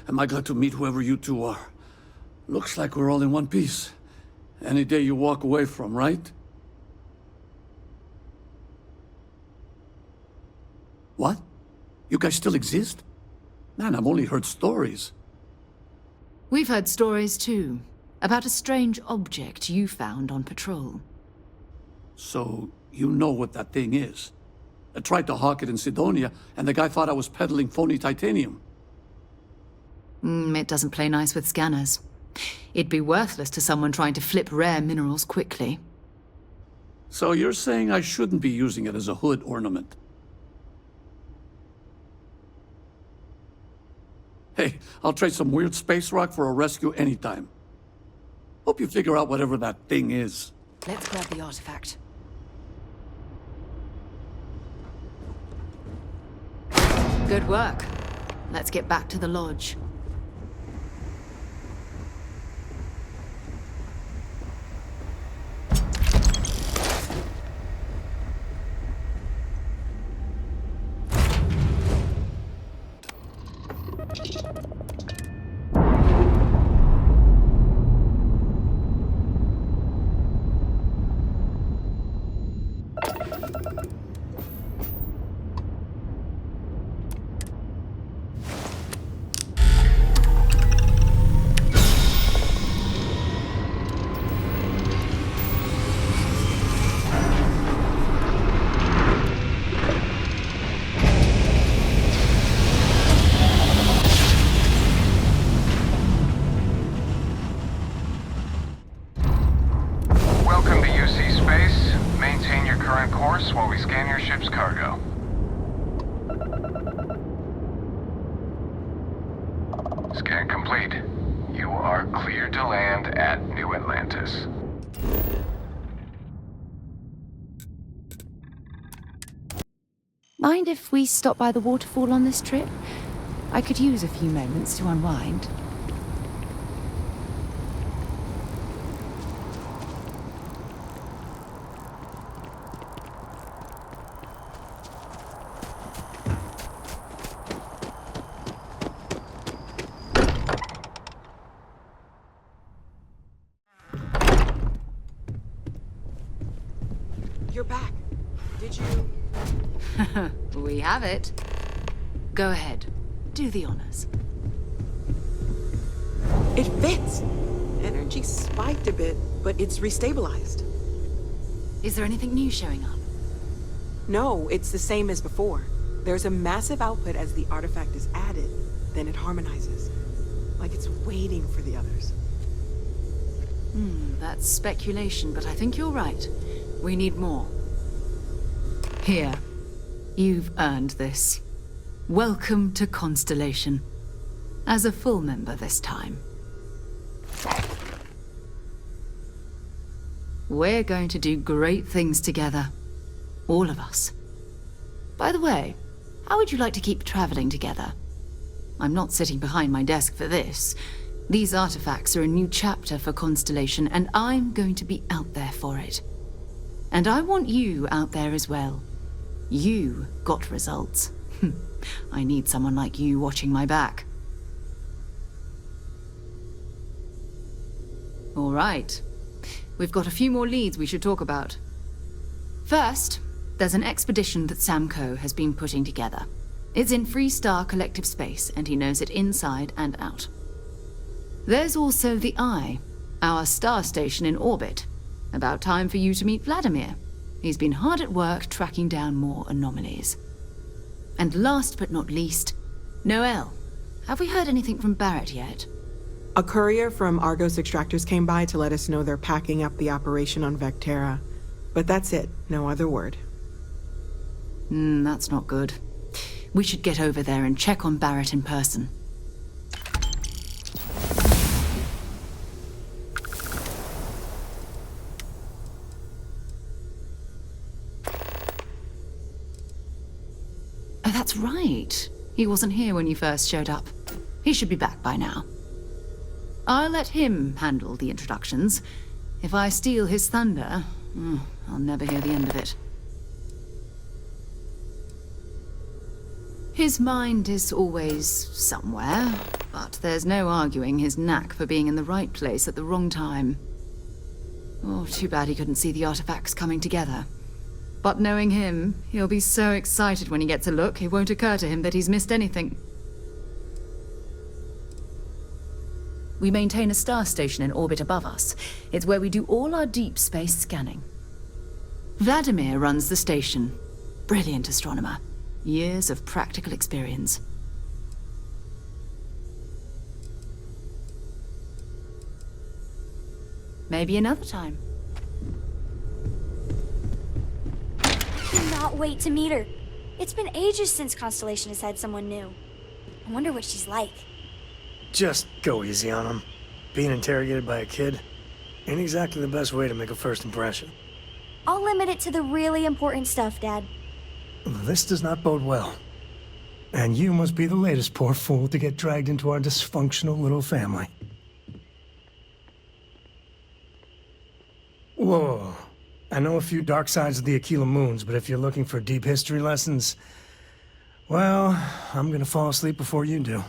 Am I glad to meet whoever you two are. Looks like we're all in one piece. Any day you walk away from, right? What? You guys still exist? Man, I've only heard stories.
We've heard stories too, about a strange object you found on patrol.
So, you know what that thing is? I tried to hawk it in Cydonia, and the guy thought I was peddling phony titanium.
It doesn't play nice with scanners. It'd be worthless to someone trying to flip rare minerals quickly.
So you're saying I shouldn't be using it as a hood ornament? Hey, I'll trade some weird space rock for a rescue anytime. Hope you figure out whatever that thing is.
Let's grab the artifact. Good work. Let's get back to the lodge.
Scan complete. You are cleared to land at New Atlantis.
Mind if we stop by the waterfall on this trip? I could use a few moments to unwind.
You're back. Did you...
We have it. Go ahead. Do the honors.
It fits! Energy spiked a bit, but it's restabilized.
Is there anything new showing up?
No, it's the same as before. There's a massive output as the artifact is added, then it harmonizes. Like it's waiting for the others.
That's speculation, but I think you're right. We need more. Here. You've earned this. Welcome to Constellation. As a full member this time. We're going to do great things together. All of us. By the way, how would you like to keep traveling together? I'm not sitting behind my desk for this. These artifacts are a new chapter for Constellation, and I'm going to be out there for it. And I want you out there as well. You got results. I need someone like you watching my back. All right. We've got a few more leads we should talk about. First, there's an expedition that Samco has been putting together. It's in Freestar Collective Space, and he knows it inside and out. There's also the Eye, our star station in orbit. About time for you to meet Vladimir. He's been hard at work tracking down more anomalies. And last but not least, Noel. Have we heard anything from Barrett yet?
A courier from Argos Extractors came by to let us know they're packing up the operation on Vectera. But that's it, no other word.
That's not good. We should get over there and check on Barrett in person. Oh, that's right. He wasn't here when you first showed up. He should be back by now. I'll let him handle the introductions. If I steal his thunder, I'll never hear the end of it. His mind is always somewhere, but there's no arguing his knack for being in the right place at the wrong time. Oh, too bad he couldn't see the artifacts coming together. But knowing him, he'll be so excited when he gets a look, it won't occur to him that he's missed anything. We maintain a star station in orbit above us. It's where we do all our deep space scanning. Vladimir runs the station. Brilliant astronomer. Years of practical experience. Maybe another time.
Cannot wait to meet her. It's been ages since Constellation has had someone new. I wonder what she's like.
Just go easy on him. Being interrogated by a kid ain't exactly the best way to make a first impression.
I'll limit it to the really important stuff, Dad.
This does not bode well. And you must be the latest poor fool to get dragged into our dysfunctional little family. Whoa. I know a few dark sides of the Akila moons, but if you're looking for deep history lessons, well, I'm gonna fall asleep before you do.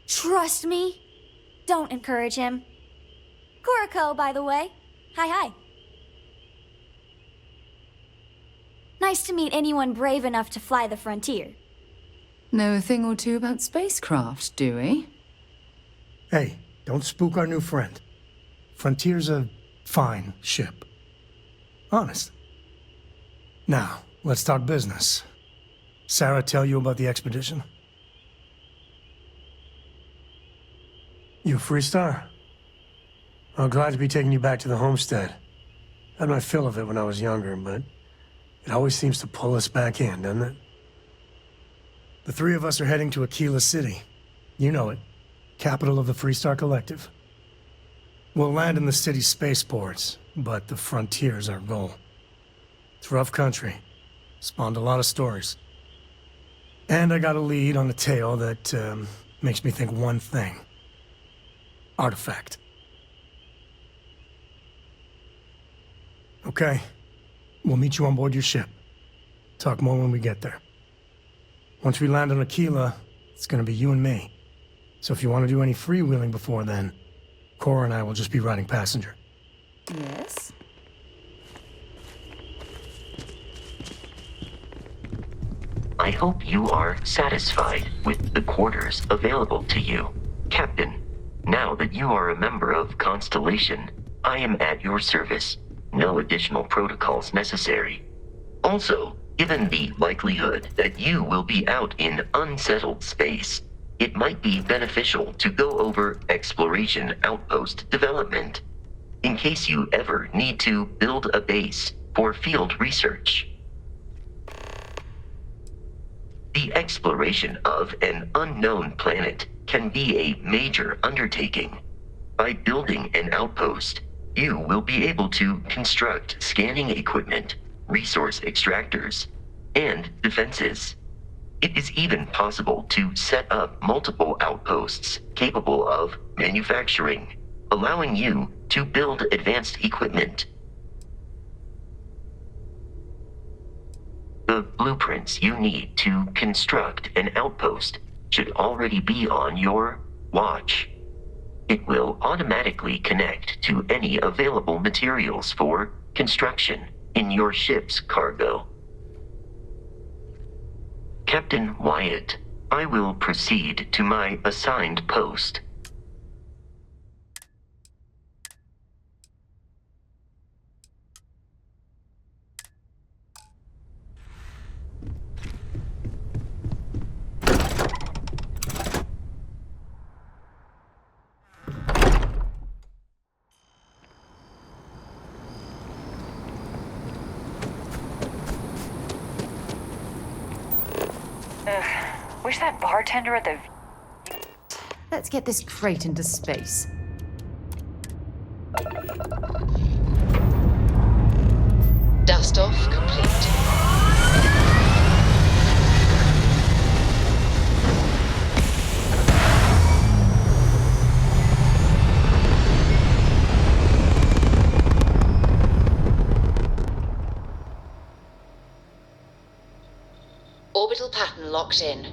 Trust me. Don't encourage him. Koriko, by the way. Hi. Nice to meet anyone brave enough to fly the frontier.
Know a thing or two about spacecraft, do we?
Hey, don't spook our new friend. Frontier's a fine ship. Honest. Now, let's talk business. Sarah tell you about the expedition? You a Freestar? I'm glad to be taking you back to the homestead. Had my fill of it when I was younger, but it always seems to pull us back in, doesn't it? The three of us are heading to Akila City. You know it. Capital of the Freestar Collective. We'll land in the city's spaceports, but the frontier's our goal. It's rough country. Spawned a lot of stories. And I got a lead on a tale that makes me think one thing. Artifact. Okay. We'll meet you on board your ship. Talk more when we get there. Once we land on Akila, it's gonna be you and me. So if you want to do any freewheeling before then, Cora and I will just be riding passenger.
Yes?
I hope you are satisfied with the quarters available to you, Captain. Now that you are a member of Constellation, I am at your service. No additional protocols necessary. Also, given the likelihood that you will be out in unsettled space, it might be beneficial to go over exploration outpost development, in case you ever need to build a base for field research. The exploration of an unknown planet can be a major undertaking. By building an outpost, you will be able to construct scanning equipment, resource extractors, and defenses. It is even possible to set up multiple outposts capable of manufacturing, allowing you to build advanced equipment. The blueprints you need to construct an outpost should already be on your watch. It will automatically connect to any available materials for construction in your ship's cargo. Captain Wyatt, I will proceed to my assigned post.
Wish that bartender at the...
Let's get this Kreet into space.
Dust off complete. Orbital pattern locked in.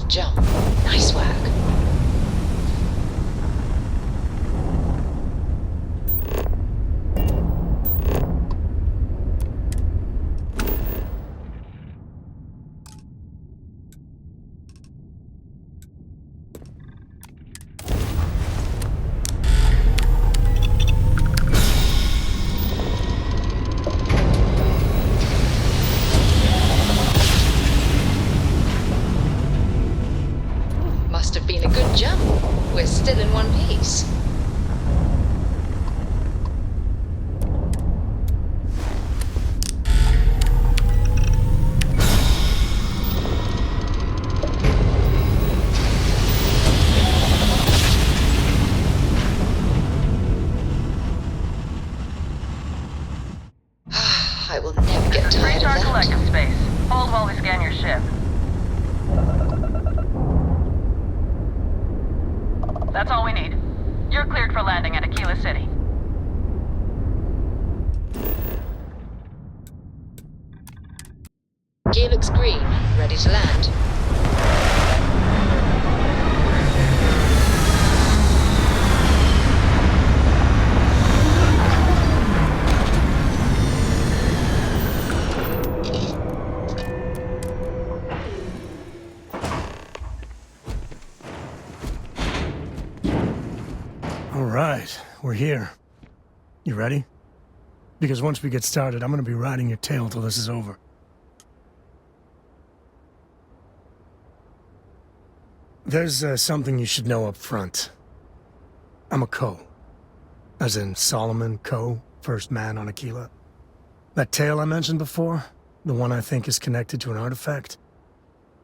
Jump. Nice work. Must have been a good jump. We're still in one piece. I will never get tired of that.
Collective space. Hold while we scan your ship. That's all we need. You're cleared for landing at Akila City.
Gear looks green. Ready to land.
we're here. You ready? Because once we get started, I'm gonna be riding your tail till this is over. There's something you should know up front. I'm a Co. As in Solomon Co., first man on Akila. That tale I mentioned before, the one I think is connected to an artifact,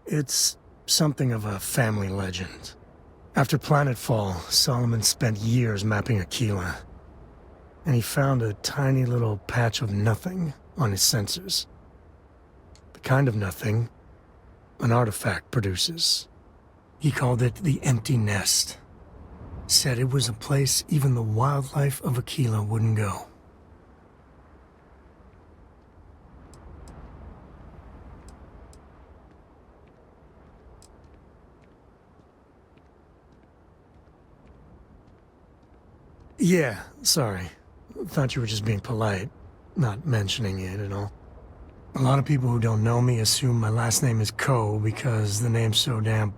it's something of a family legend. After Planetfall, Solomon spent years mapping Akila, and he found a tiny little patch of nothing on his sensors. The kind of nothing an artifact produces. He called it the Empty Nest. Said it was a place even the wildlife of Akila wouldn't go. Yeah, sorry. Thought you were just being polite, not mentioning it at all. A lot of people who don't know me assume my last name is Co because the name's so damn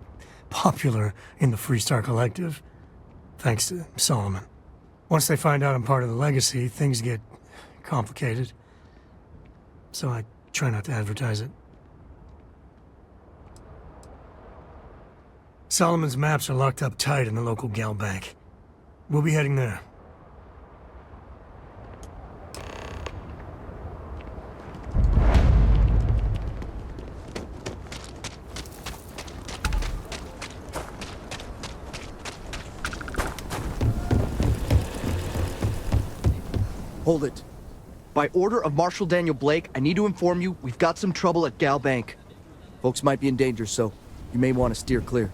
popular in the Freestar Collective, thanks to Solomon. Once they find out I'm part of the Legacy, things get complicated. So I try not to advertise it. Solomon's maps are locked up tight in the local gal bank. We'll be heading there.
Hold it. By order of Marshal Daniel Blake, I need to inform you we've got some trouble at Gal Bank. Folks might be in danger, so you may want to steer clear.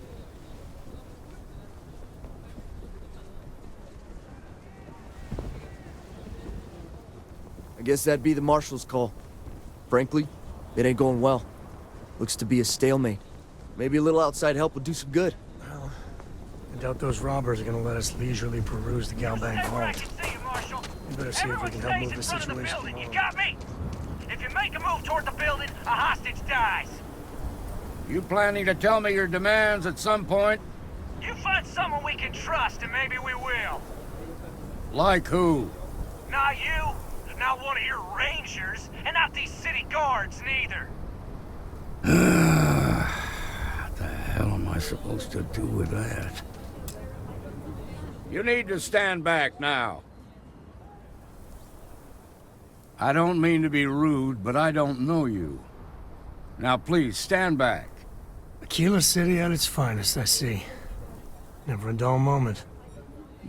I guess that'd be the Marshal's call. Frankly, it ain't going well. Looks to be a stalemate. Maybe a little outside help would do some good.
Well, I doubt those robbers are gonna let us leisurely peruse the Gal Bank vault. We better see if we can help move the situation along.
You got me? If you make a move toward the building, a hostage dies.
You planning to tell me your demands at some point?
You find someone we can trust, and maybe we will.
Like who?
Not you, not one of your rangers, and not these city guards, neither.
What the hell am I supposed to do with that? You need to stand back now. I don't mean to be rude, but I don't know you. Now please, stand back.
Akila City at its finest, I see. Never a dull moment.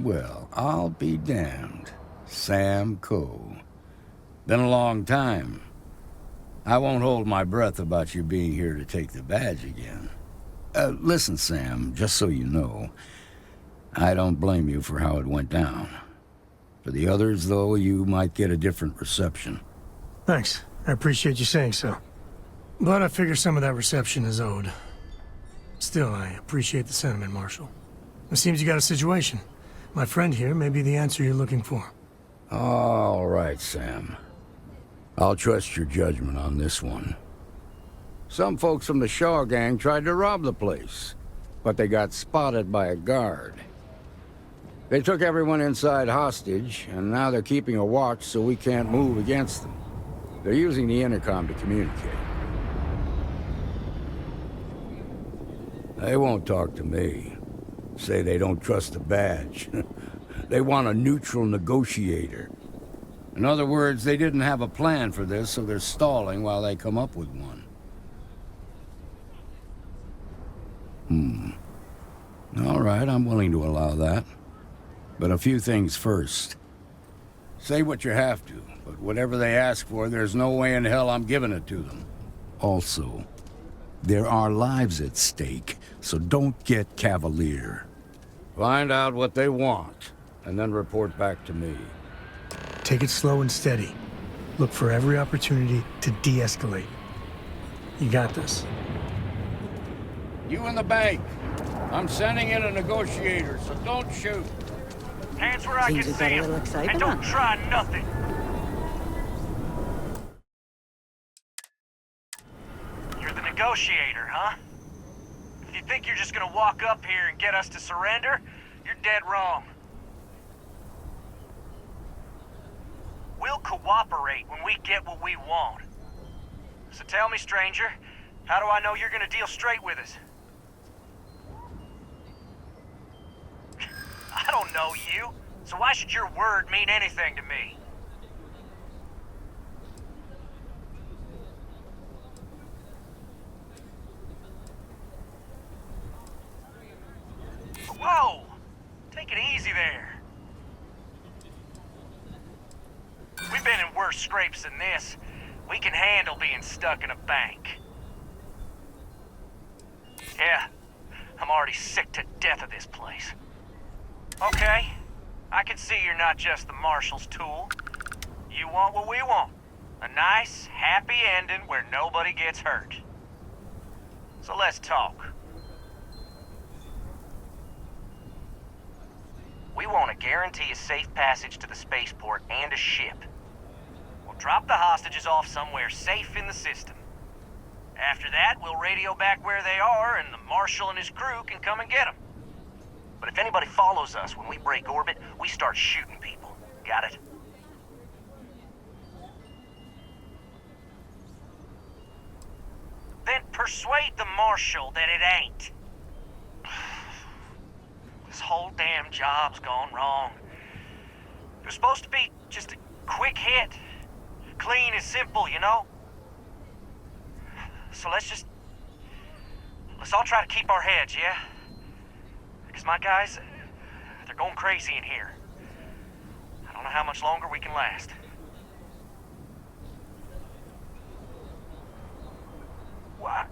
Well, I'll be damned. Sam Coe. Been a long time. I won't hold my breath about you being here to take the badge again. Listen, Sam, just so you know, I don't blame you for how it went down. For the others, though, you might get a different reception.
Thanks. I appreciate you saying so. But I figure some of that reception is owed. Still, I appreciate the sentiment, Marshal. It seems you got a situation. My friend here may be the answer you're looking for.
All right, Sam. I'll trust your judgment on this one. Some folks from the Shaw gang tried to rob the place, but they got spotted by a guard. They took everyone inside hostage, and now they're keeping a watch so we can't move against them. They're using the intercom to communicate. They won't talk to me. Say they don't trust the badge. They want a neutral negotiator. In other words, they didn't have a plan for this, so they're stalling while they come up with one. All right, I'm willing to allow that. But a few things first. Say what you have to, but whatever they ask for, there's no way in hell I'm giving it to them. Also, there are lives at stake, so don't get cavalier. Find out what they want, and then report back to me.
Take it slow and steady. Look for every opportunity to de-escalate. You got this.
You in the bank. I'm sending in a negotiator, so don't shoot.
Hands where I can see him, and don't try nothing. You're the negotiator, huh? If you think you're just gonna walk up here and get us to surrender, you're dead wrong. we'll cooperate when we get what we want. So tell me, stranger, how do I know you're gonna deal straight with us? I don't know you, so why should your word mean anything to me? Whoa! Take it easy there. We've been in worse scrapes than this. We can handle being stuck in a bank. Yeah, I'm already sick to death of this place. Okay, I can see you're not just the Marshal's tool. You want what we want. A nice, happy ending where nobody gets hurt. So let's talk. We want to guarantee a safe passage to the spaceport and a ship. We'll drop the hostages off somewhere safe in the system. After that, we'll radio back where they are, and the Marshal and his crew can come and get them. But if anybody follows us when we break orbit, we start shooting people. Got it? Then persuade the Marshal that it ain't. This whole damn job's gone wrong. It was supposed to be just a quick hit. Clean and simple, you know? So let's all try to keep our heads, yeah? Because my guys, they're going crazy in here. I don't know how much longer we can last. What?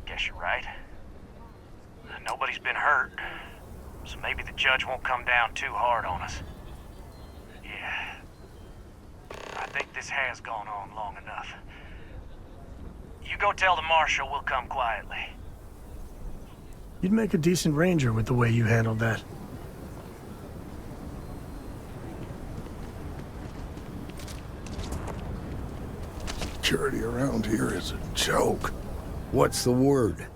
Guess you're right. Nobody's been hurt, so maybe the judge won't come down too hard on us. Yeah. I think this has gone on long enough. You go tell the Marshal we'll come quietly.
You'd make a decent ranger with the way you handled that.
Security around here is a joke.
What's the word?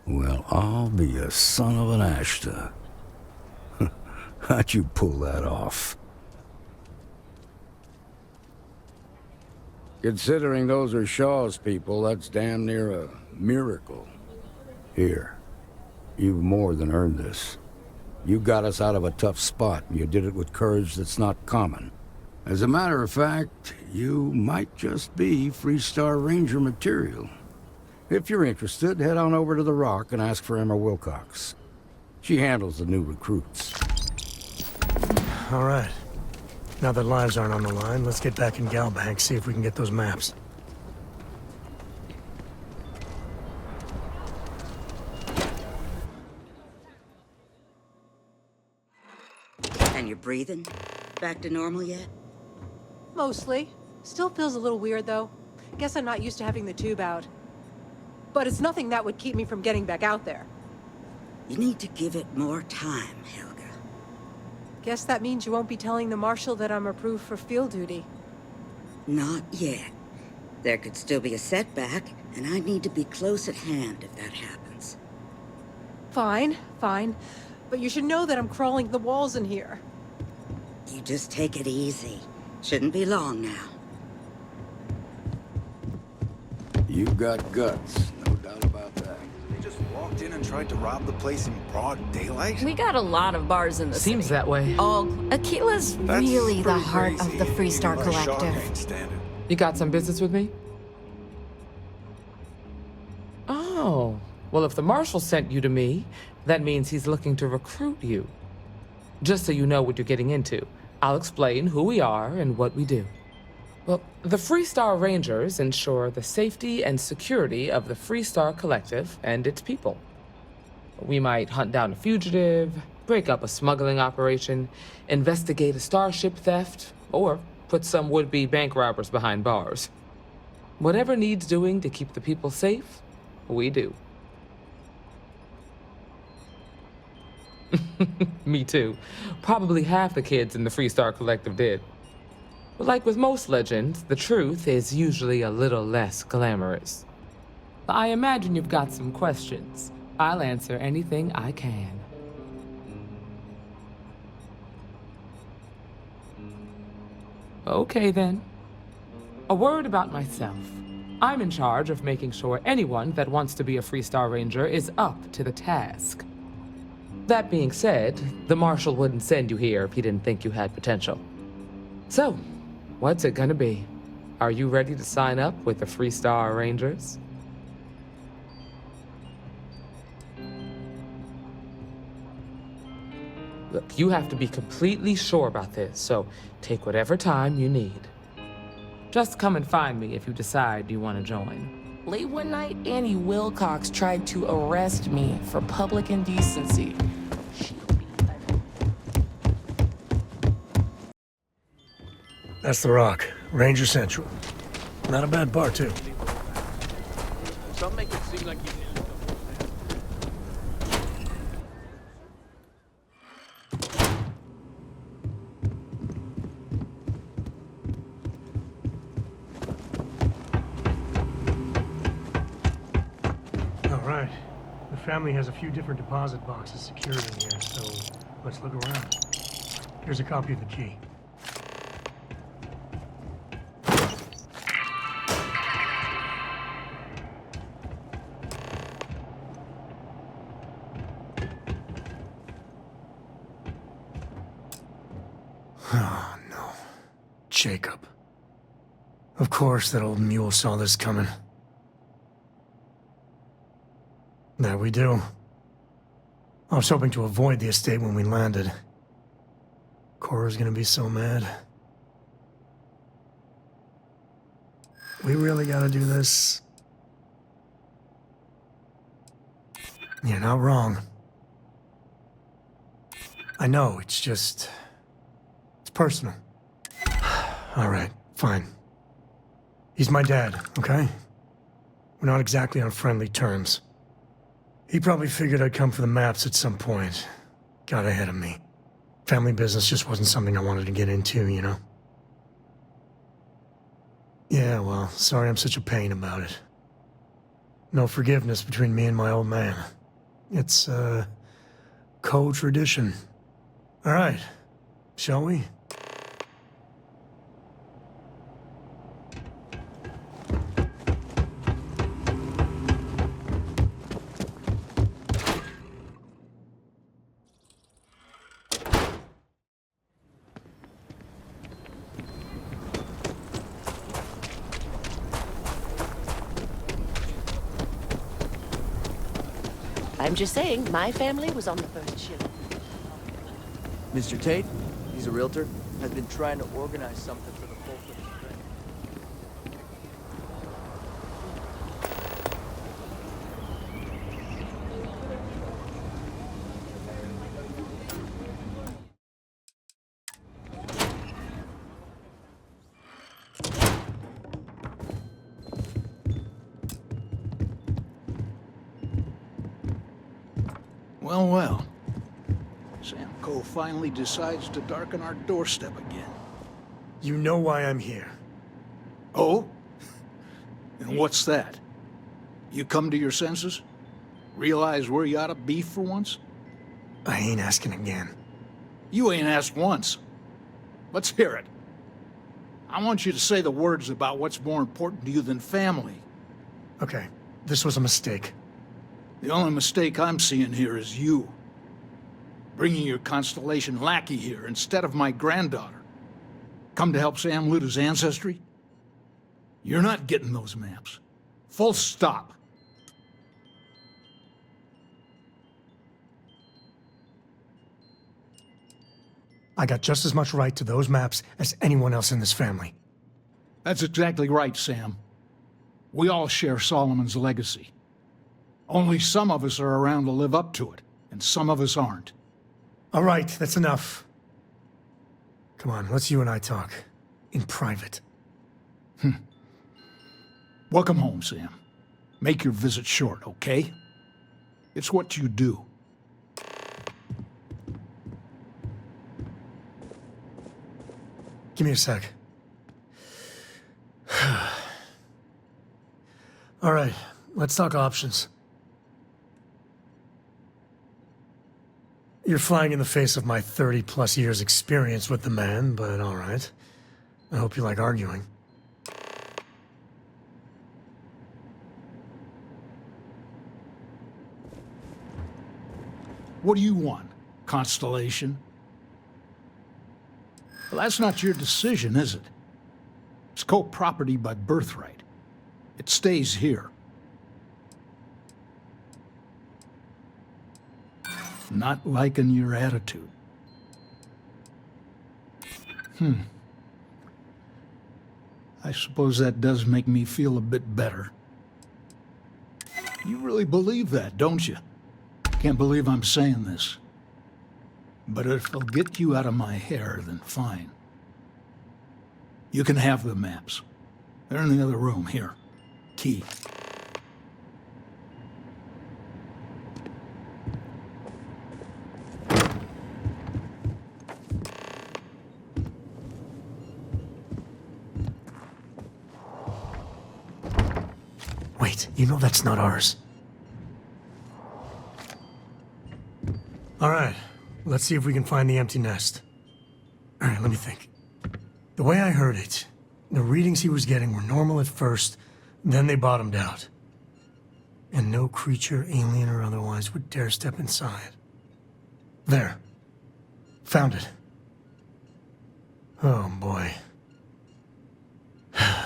Well, I'll be a son of an Ashta. How'd you pull that off? Considering those are Shaw's people, that's damn near a miracle. Here, you've more than earned this. You got us out of a tough spot, and you did it with courage that's not common. As a matter of fact, you might just be Freestar Ranger material. If you're interested, head on over to the Rock and ask for Emma Wilcox. She handles the new recruits.
All right. Now that lives aren't on the line, let's get back in Galbank, see if we can get those maps.
And you're breathing? Back to normal yet?
Mostly. Still feels a little weird, though. Guess I'm not used to having the tube out. But it's nothing that would keep me from getting back out there.
You need to give it more time, Helga.
Guess that means you won't be telling the Marshal that I'm approved for field duty.
Not yet. There could still be a setback, and I need to be close at hand if that happens.
Fine, fine. But you should know that I'm crawling the walls in here.
You just take it easy. Shouldn't be long now.
You've got guts, no doubt about that.
They just walked in and tried to rob the place in broad daylight?
We got a lot of bars in the city.
Seems that way.
Aquila's really the heart of the Freestar Collective.
You got some business with me? Oh, well, if the Marshal sent you to me, that means he's looking to recruit you. Just so you know what you're getting into, I'll explain who we are and what we do. Well, the Freestar Rangers ensure the safety and security of the Freestar Collective and its people. We might hunt down a fugitive, break up a smuggling operation, investigate a starship theft, or put some would-be bank robbers behind bars. Whatever needs doing to keep the people safe, we do. Me too. Probably half the kids in the Freestar Collective did. But like with most legends, the truth is usually a little less glamorous. I imagine you've got some questions. I'll answer anything I can. Okay then. A word about myself. I'm in charge of making sure anyone that wants to be a Freestar Ranger is up to the task. That being said, the Marshal wouldn't send you here if he didn't think you had potential. So, what's it gonna be? Are you ready to sign up with the Freestar Rangers? Look, you have to be completely sure about this, so take whatever time you need. Just come and find me if you decide you want to join.
Late one night, Annie Wilcox tried to arrest me for public indecency.
That's the Rock, Ranger Central. Not a bad bar, too.
Some make it seem like you...
The family has a few different deposit boxes secured in here, so let's look around. Here's a copy of the key. Oh, no. Jacob. Of course that old mule saw this coming. There we do. I was hoping to avoid the estate when we landed. Cora's gonna be so mad. We really gotta do this. You're not wrong. I know, it's just... it's personal. All right, fine. He's my dad, okay? We're not exactly on friendly terms. He probably figured I'd come for the maps at some point. Got ahead of me. Family business just wasn't something I wanted to get into, you know? Yeah, well, sorry I'm such a pain about it. No forgiveness between me and my old man. It's, co-tradition. All right, shall we?
I'm just saying, my family was on the first ship.
Mr. Tate, he's a realtor, has been trying to organize something for the folks of his friend.
Well, well. Sam Coe finally decides to darken our doorstep again.
You know why I'm here.
Oh? And what's that? You come to your senses? Realize where you ought to be for once?
I ain't asking again.
You ain't asked once. Let's hear it. I want you to say the words about what's more important to you than family.
Okay, this was a mistake.
The only mistake I'm seeing here is you. Bringing your Constellation lackey here instead of my granddaughter. Come to help Sam loot his ancestry? You're not getting those maps. Full stop.
I got just as much right to those maps as anyone else in this family.
That's exactly right, Sam. We all share Solomon's legacy. Only some of us are around to live up to it, and some of us aren't.
All right, that's enough. Come on, let's you and I talk. In private.
Welcome home, Sam. Make your visit short, okay? It's what you do.
Give me a sec. All right, let's talk options. You're flying in the face of my 30-plus years experience with the man, but all right. I hope you like arguing.
What do you want, Constellation? Well, that's not your decision, is it? It's co-property by birthright. It stays here. Not liking your attitude. I suppose that does make me feel a bit better. You really believe that, don't you? Can't believe I'm saying this. But if it'll get you out of my hair, then fine. You can have the maps. They're in the other room, here. Key.
Wait, you know that's not ours. All right, let's see if we can find the empty nest. All right, let me think. The way I heard it, the readings he was getting were normal at first, then they bottomed out. And no creature, alien or otherwise, would dare step inside. There. Found it. Oh, boy.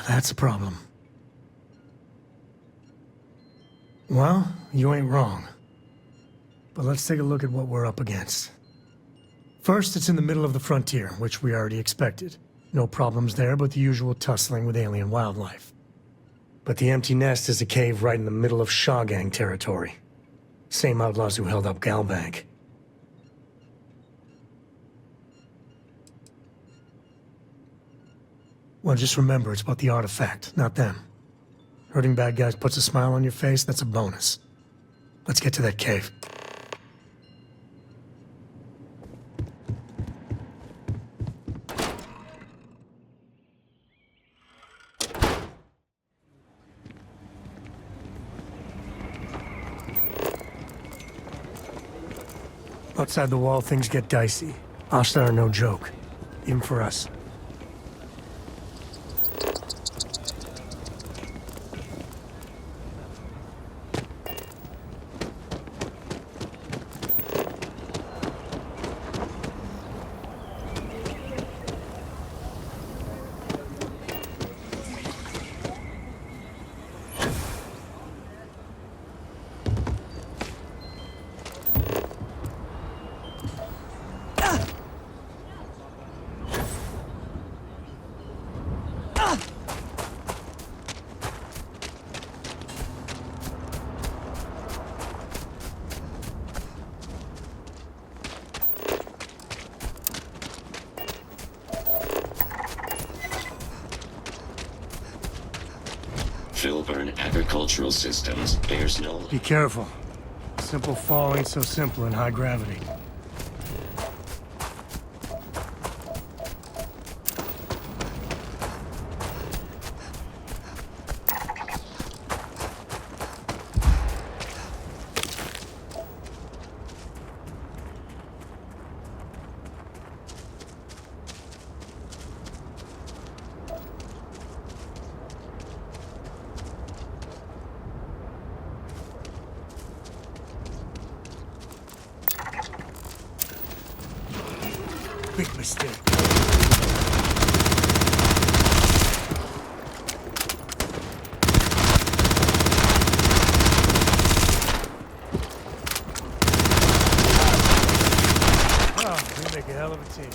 That's a problem. Well, you ain't wrong. But let's take a look at what we're up against. First, it's in the middle of the frontier, which we already expected. No problems there, but the usual tussling with alien wildlife. But the empty nest is a cave right in the middle of Shaw Gang territory. Same outlaws who held up Galbank. Well, just remember, it's about the artifact, not them. Hurting bad guys puts a smile on your face, that's a bonus. Let's get to that cave. Outside the wall, things get dicey. Ashtar are no joke, even for us.
Agricultural systems bears no...
Be careful. Simple fall ain't so simple in high gravity. Big mistake. Oh, we make a hell of a team.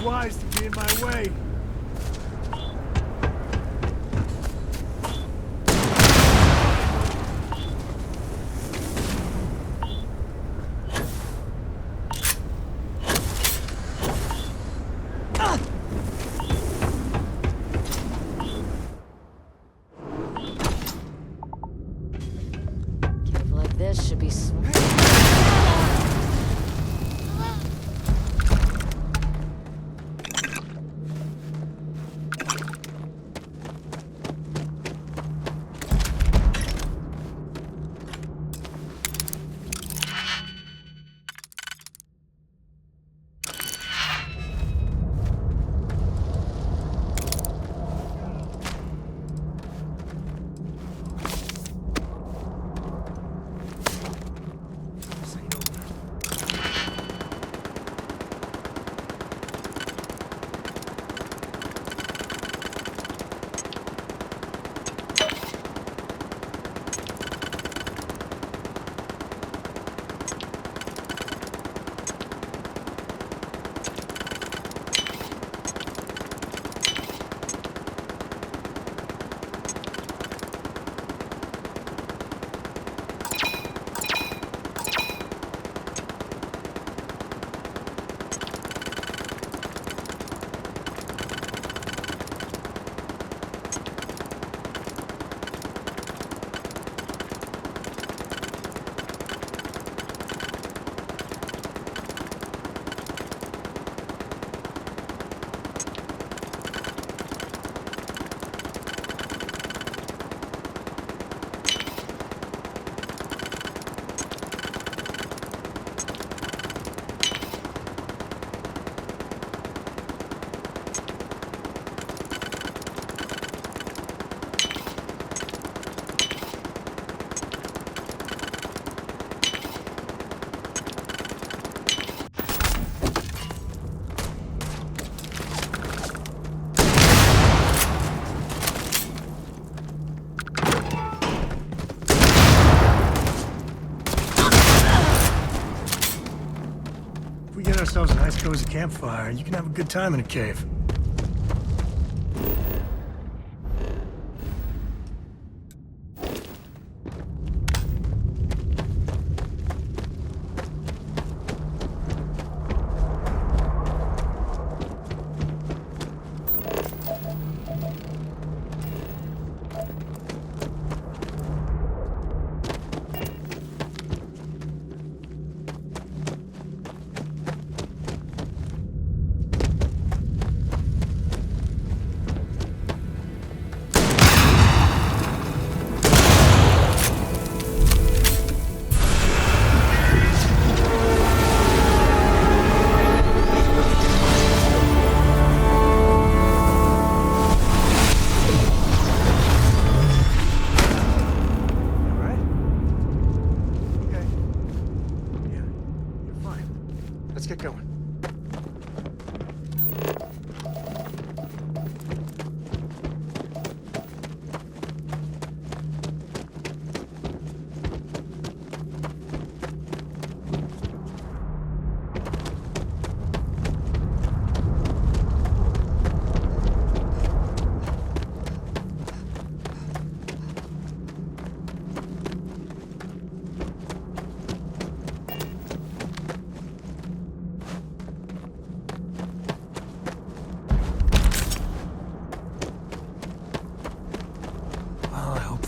wise to be in my way.
This should be smart.
Ourselves a nice cozy campfire, you can have a good time in a cave.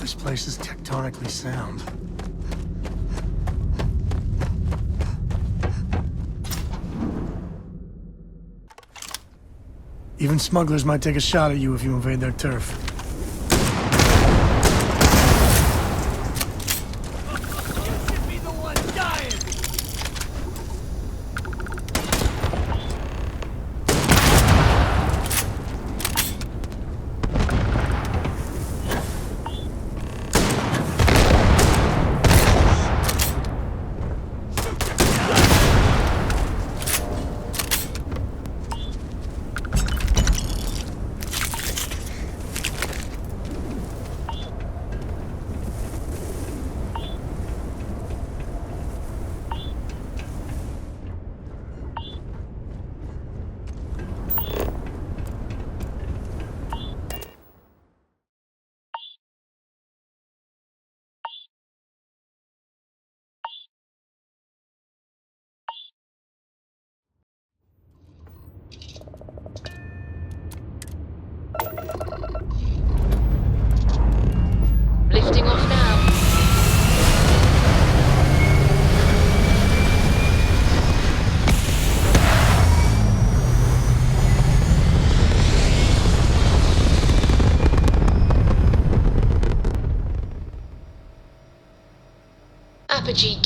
This place is tectonically sound. Even smugglers might take a shot at you if you invade their turf.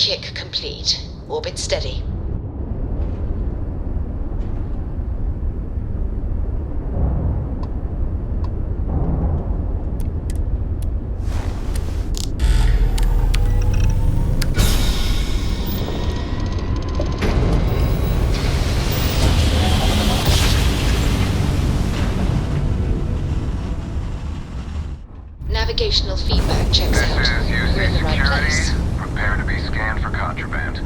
kick complete. Orbit steady. Navigational feedback checks out. We're in the right place.
Prepare to be scanned for contraband.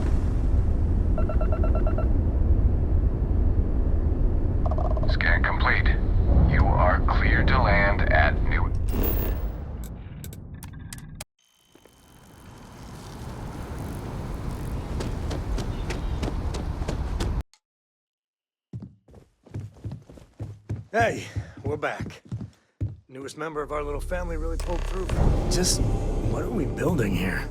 Scan complete. You are cleared to land at New...
Hey, we're back. Newest member of our little family really pulled through. Just, what are we building here?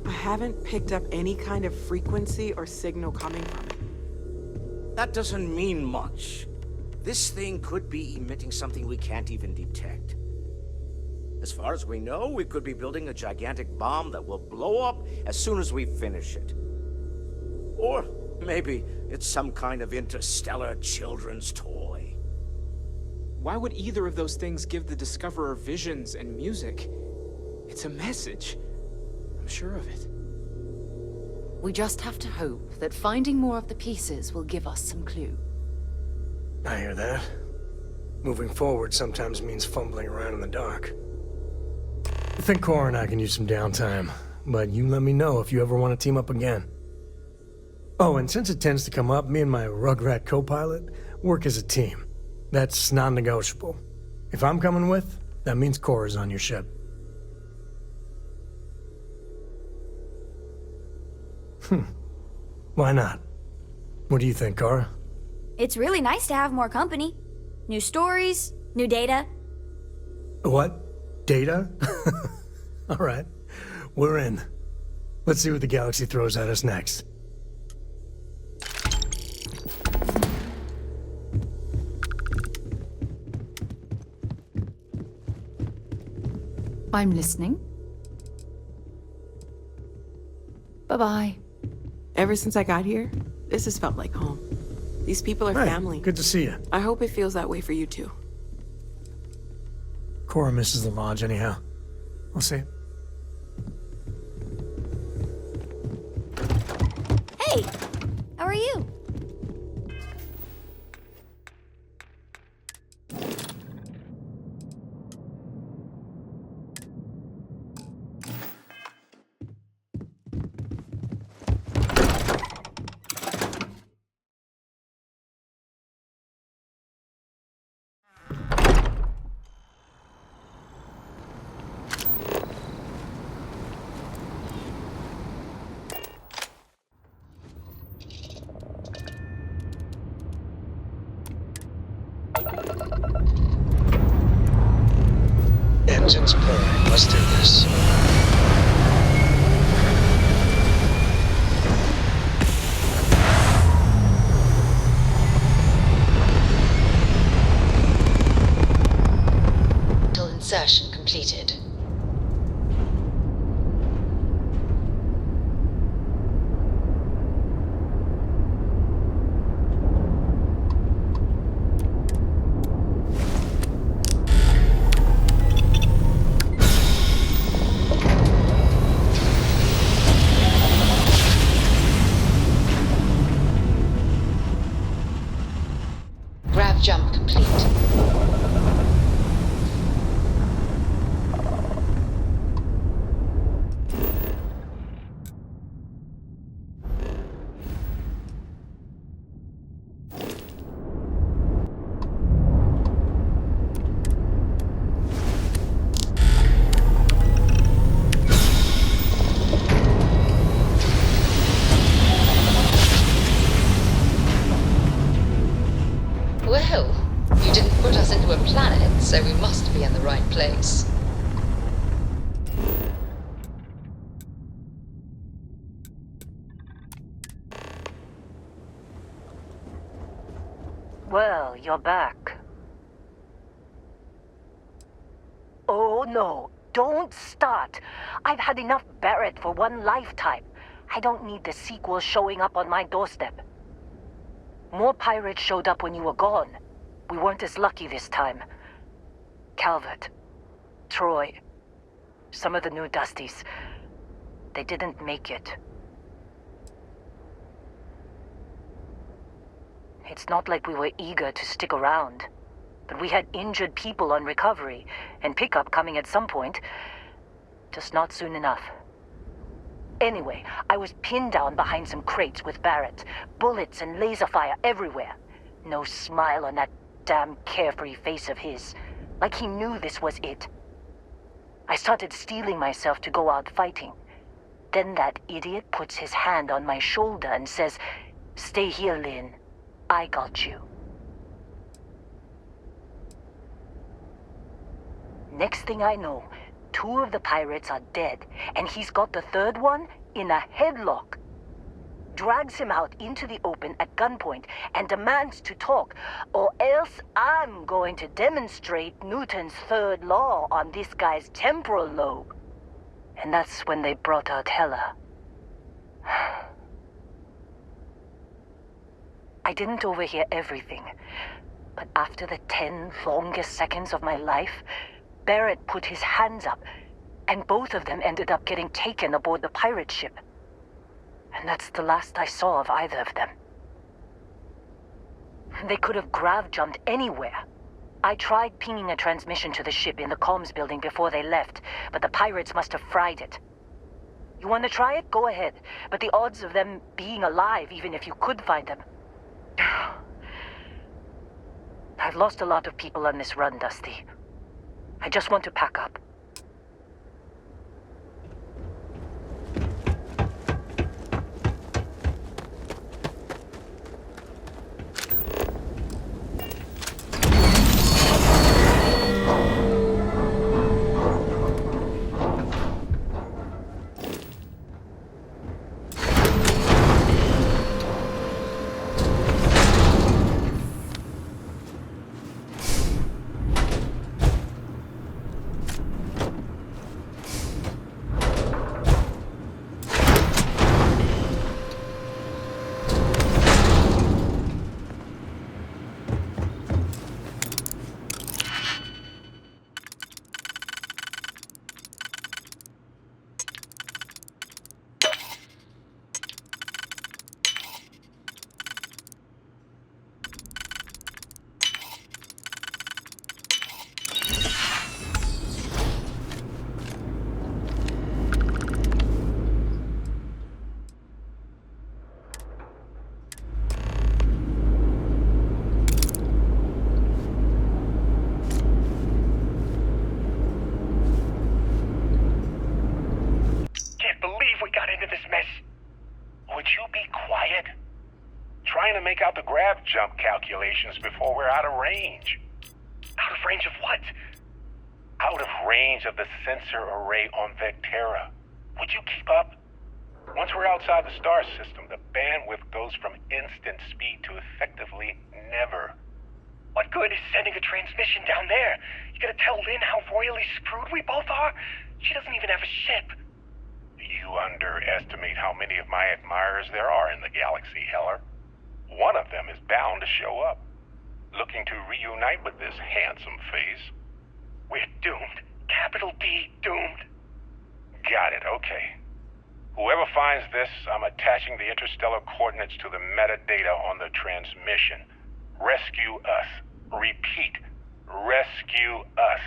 I haven't picked up any kind of frequency or signal coming from it.
That doesn't mean much. This thing could be emitting something we can't even detect. As far as we know, we could be building a gigantic bomb that will blow up as soon as we finish it. Or maybe it's some kind of interstellar children's toy.
Why would either of those things give the Discoverer visions and music? It's a message. I'm sure of it.
We just have to hope that finding more of the pieces will give us some clue.
I hear that. Moving forward sometimes means fumbling around in the dark. I think Cora and I can use some downtime, but you let me know if you ever want to team up again. Oh, and since it tends to come up, me and my Rugrat co-pilot work as a team. That's non-negotiable. If I'm coming with, that means Cora's on your ship. Why not? What do you think, Cora?
It's really nice to have more company. New stories, new data.
What? Data? All right. We're in. Let's see what the galaxy throws at us next.
I'm listening. Bye-bye.
Ever since I got here, this has felt like home. These people are
Hey,
family.
good to see you.
I hope it feels that way for you too.
Cora misses the lodge anyhow. We'll see.
Hey! How are you?
Engines purring. Let's do this.
Insertion completed. Grav jump complete. Well, you didn't put us into a planet, so we must be in the right place.
Well, you're back. Oh no, don't start. I've had enough Barrett for one lifetime. I don't need the sequel showing up on my doorstep. More pirates showed up when you were gone. We weren't as lucky this time. Calvert, Troy, some of the new Dusties, they didn't make it. It's not like we were eager to stick around, but we had injured people on recovery, and pickup coming at some point, just not soon enough. Anyway, I was pinned down behind some crates with Barrett, bullets and laser fire everywhere. No smile on that damn carefree face of his, like he knew this was it. I started steeling myself to go out fighting. Then that idiot puts his hand on my shoulder and says, "Stay here, Lynn. I got you." Next thing I know, 2 of the pirates are dead, and he's got the 3rd one in a headlock. Drags him out into the open at gunpoint and demands to talk, or else I'm going to demonstrate Newton's 3rd law on this guy's temporal lobe. And that's when they brought out Hela. I didn't overhear everything, but after the 10 longest seconds of my life, Barrett put his hands up, and both of them ended up getting taken aboard the pirate ship. And that's the last I saw of either of them. They could have grav-jumped anywhere. I tried pinging a transmission to the ship in the comms building before they left, but the pirates must have fried it. You want to try it? Go ahead. But the odds of them being alive, even if you could find them... I've lost a lot of people on this run, Dusty. I just want to pack up.
Out the grav jump calculations before we're out of range. Out of range of what? Out of range of the sensor array on Vectera. Would you keep up? Once we're outside the star system, the bandwidth goes from instant speed to effectively never. What good is sending a transmission down there? You gonna tell Lynn how royally screwed we both are? She doesn't even have a ship. You underestimate how many of my admirers there are in the galaxy, Heller. One of them is bound to show up, looking to reunite with this handsome face. We're doomed. Capital D, doomed. Got it, okay. Whoever finds this, I'm attaching the interstellar coordinates to the metadata on the transmission. Rescue us. Repeat, rescue us.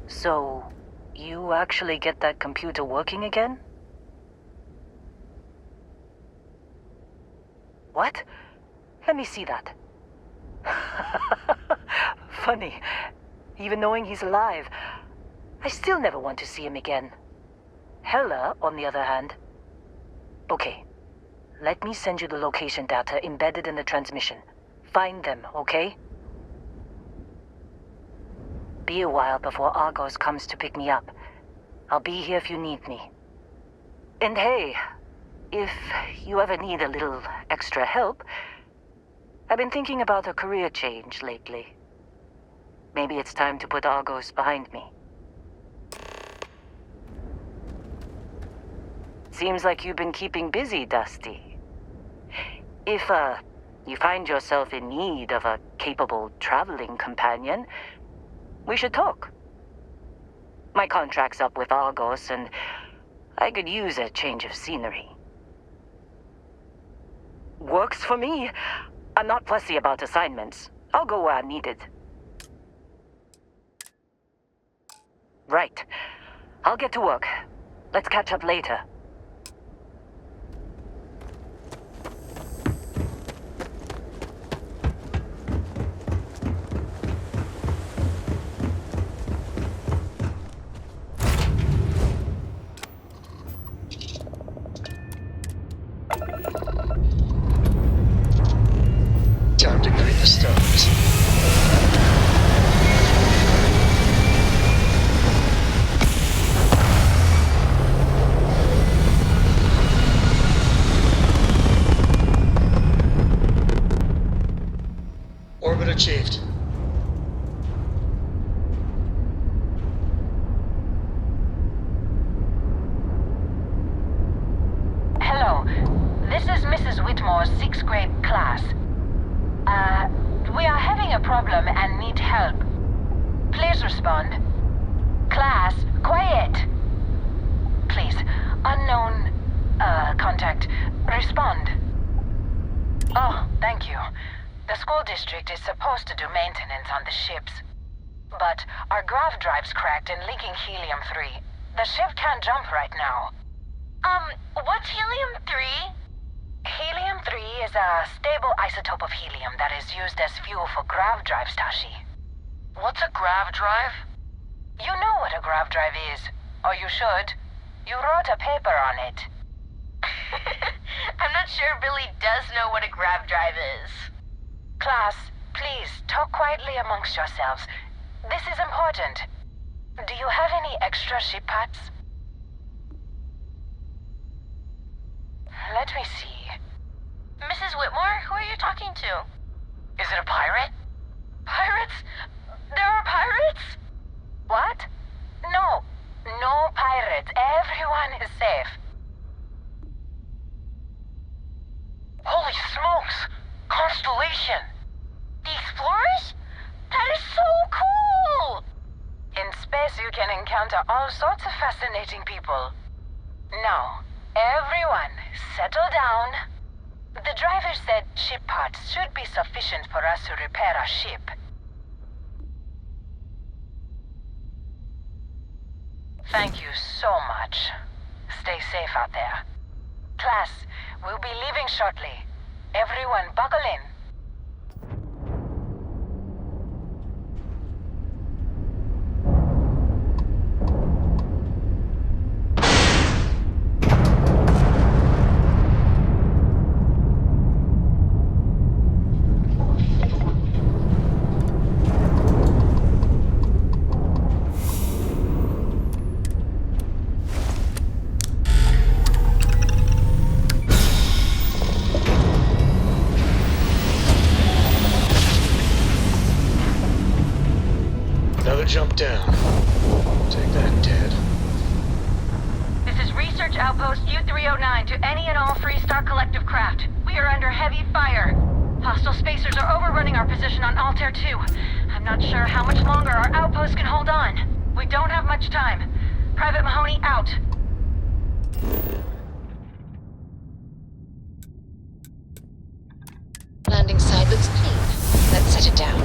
So, you actually get that computer working again? What? Let me see that. Funny. Even knowing he's alive, I still never want to see him again. Hela, on the other hand... Okay, let me send you the location data embedded in the transmission. Find them, okay? Be a while before Argos comes to pick me up. I'll be here if you need me. And hey, if you ever need a little extra help, I've been thinking about a career change lately. Maybe it's time to put Argos behind me. Seems like you've been keeping busy, Dusty. If, you find yourself in need of a capable traveling companion, we should talk. My contract's up with Argos, and I could use a change of scenery. Works for me. I'm not fussy about assignments. I'll go where I'm needed. Right. I'll get to work. Let's catch up later.
Time to greet the stars. Orbit achieved.
Hello. This is Mrs. Whitmore's 6th grade class. We are having a problem and need help. Please respond. Class, quiet! Please, unknown, contact, respond. Oh, thank you. The school district is supposed to do maintenance on the ships. But our grav drive's cracked and leaking helium-3. The ship can't jump right now. What's helium-3? Helium-3 is a stable isotope of helium that is used as fuel for grav drives, Tashi. What's a grav drive? You know what a grav drive is. Or you should. You wrote a paper on it. I'm not sure Billy does know what a grav drive is. Class, please, talk quietly amongst yourselves. This is important. Do you have any extra ship parts? Let me see. Mrs. Whitmore, who are you talking to? Is it a pirate? Pirates? There are pirates? What? No. No pirates. Everyone is safe. Holy smokes! Constellation! The Explorers? That is so cool! In space you can encounter all sorts of fascinating people. Now, everyone, settle down. The driver said ship parts should be sufficient for us to repair our ship. Thank you so much. Stay safe out there. Class, we'll be leaving shortly. Everyone buckle in.
Jump down. Take that, Ted.
This is Research Outpost U-309 to any and all Freestar Collective craft. We are under heavy fire. Hostile spacers are overrunning our position on Altair 2. I'm not sure how much longer our outpost can hold on. We don't have much time. Private Mahoney out.
Landing site looks clean. Let's set it down.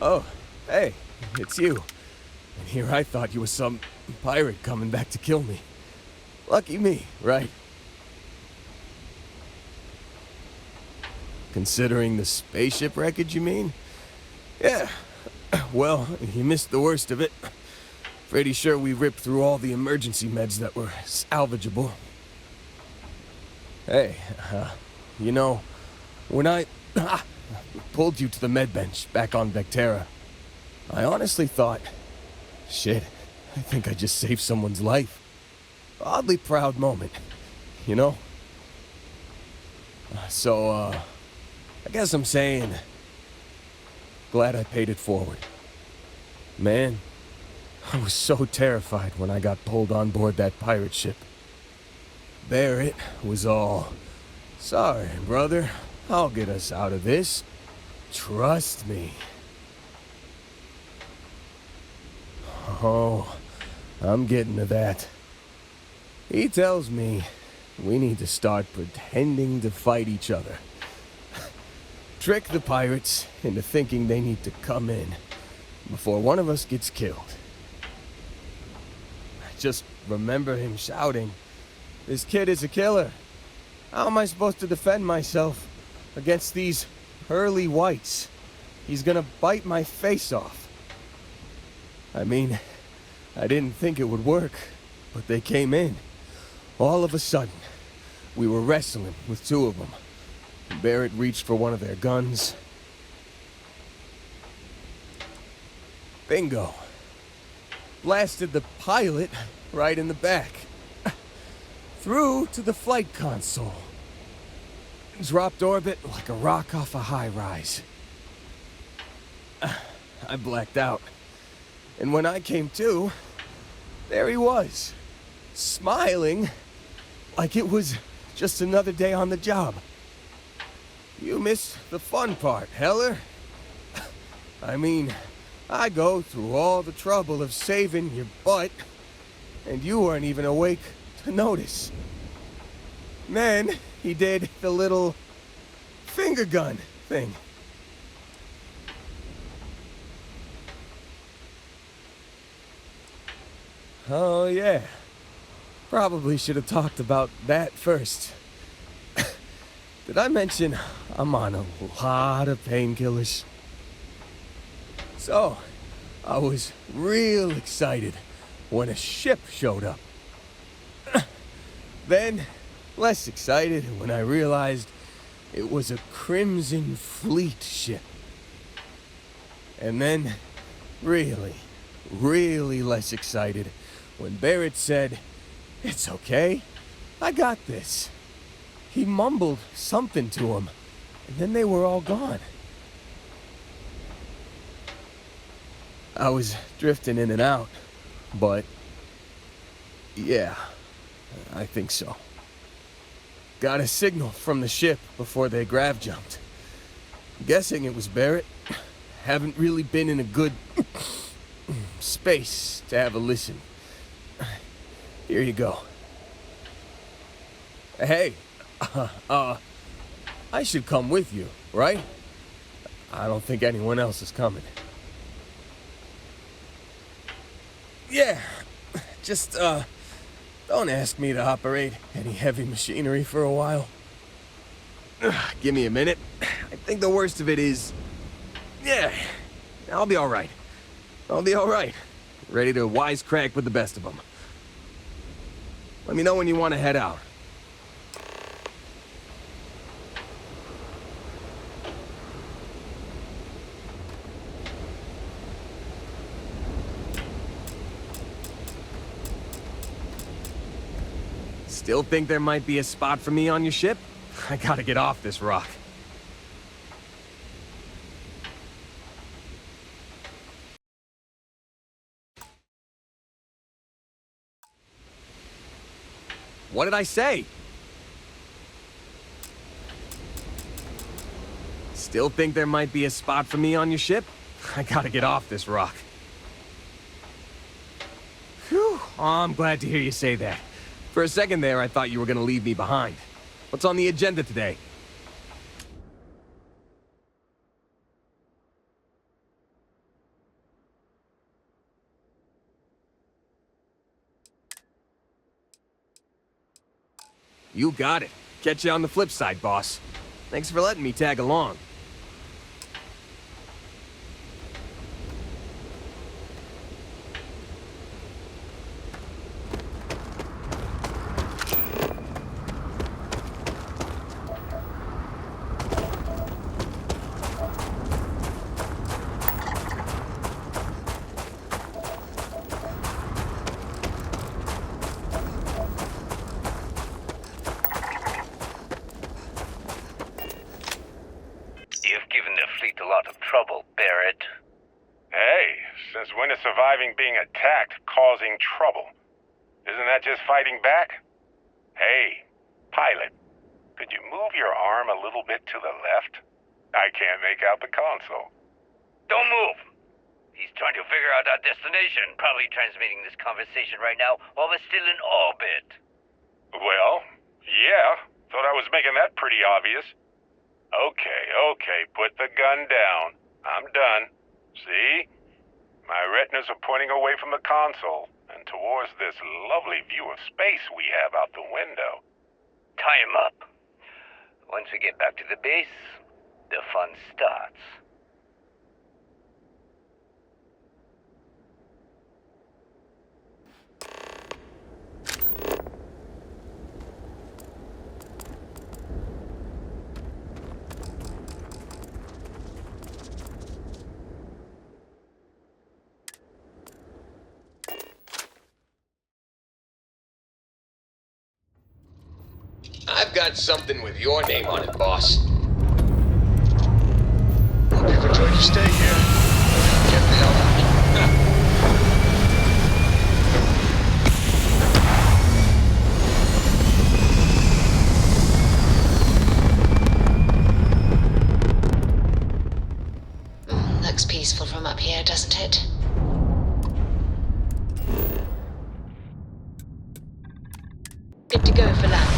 Oh, hey, it's you. And here I thought you were some pirate coming back to kill me. Lucky me, right? Considering the spaceship wreckage, you mean? Yeah. Well, you missed the worst of it. Pretty sure we ripped through all the emergency meds that were salvageable. Hey, you know, when I pulled you to the med bench back on Vectera, I honestly thought, shit, I think I just saved someone's life. Oddly proud moment, you know? So, I guess I'm saying, glad I paid it forward. Man, I was so terrified when I got pulled on board that pirate ship. Barrett was all, sorry, brother, I'll get us out of this. Trust me. Oh, I'm getting to that. He tells me we need to start pretending to fight each other. Trick the pirates into thinking they need to come in before one of us gets killed. I just remember him shouting, "This kid is a killer. How am I supposed to defend myself against these early whites? He's gonna bite my face off." I mean, I didn't think it would work, but they came in. All of a sudden, we were wrestling with two of them. Barrett reached for one of their guns. Bingo. Blasted the pilot right in the back. Through to the flight console. Dropped orbit like a rock off a high-rise. I blacked out. And when I came to, there he was, smiling like it was just another day on the job. You missed the fun part, Heller. I mean, I go through all the trouble of saving your butt, and you weren't even awake to notice. Then he did the little finger gun thing. Oh yeah, probably should have talked about that first. Did I mention I'm on a lot of painkillers? So, I was real excited when a ship showed up. Then, less excited when I realized it was a Crimson Fleet ship. And then, really less excited when Barrett said, "It's okay, I got this." He mumbled something to him, and then they were all gone. I was drifting in and out, but yeah, I think so. Got a signal from the ship before they grav jumped. Guessing it was Barrett. Haven't really been in a good space to have a listen. Here you go. Hey, I should come with you, right? I don't think anyone else is coming. Yeah, just, don't ask me to operate any heavy machinery for a while. Give me a minute. I think the worst of it is... Yeah, I'll be alright. I'll be alright. Ready to wisecrack with the best of them. Let me know when you want to head out. Still think there might be a spot for me on your ship? I gotta get off this rock. What did I say? Still think there might be a spot for me on your ship? I gotta get off this rock. Whew, oh, I'm glad to hear you say that. For a second there, I thought you were gonna leave me behind. What's on the agenda today? You got it. Catch you on the flip side, boss. Thanks for letting me tag along.
You've given the fleet a lot of trouble, Barrett. Hey, since when is surviving being attacked causing trouble? Isn't that just fighting back? Hey, pilot, could you move your arm a little bit to the left? I can't make out the console.
Don't move! He's trying to figure out our destination, probably transmitting this conversation right now while we're still in orbit.
Well, yeah, thought I was making that pretty obvious. Okay, put the gun down. I'm done. See? My retinas are pointing away from the console and towards this lovely view of space we have out the window.
Tie him up. Once we get back to the base, the fun starts.
I've got something with your name on it, boss.
Hope you've enjoyed your stay here. Get the hell out.
Looks peaceful from up here, doesn't it? Good to go for landing.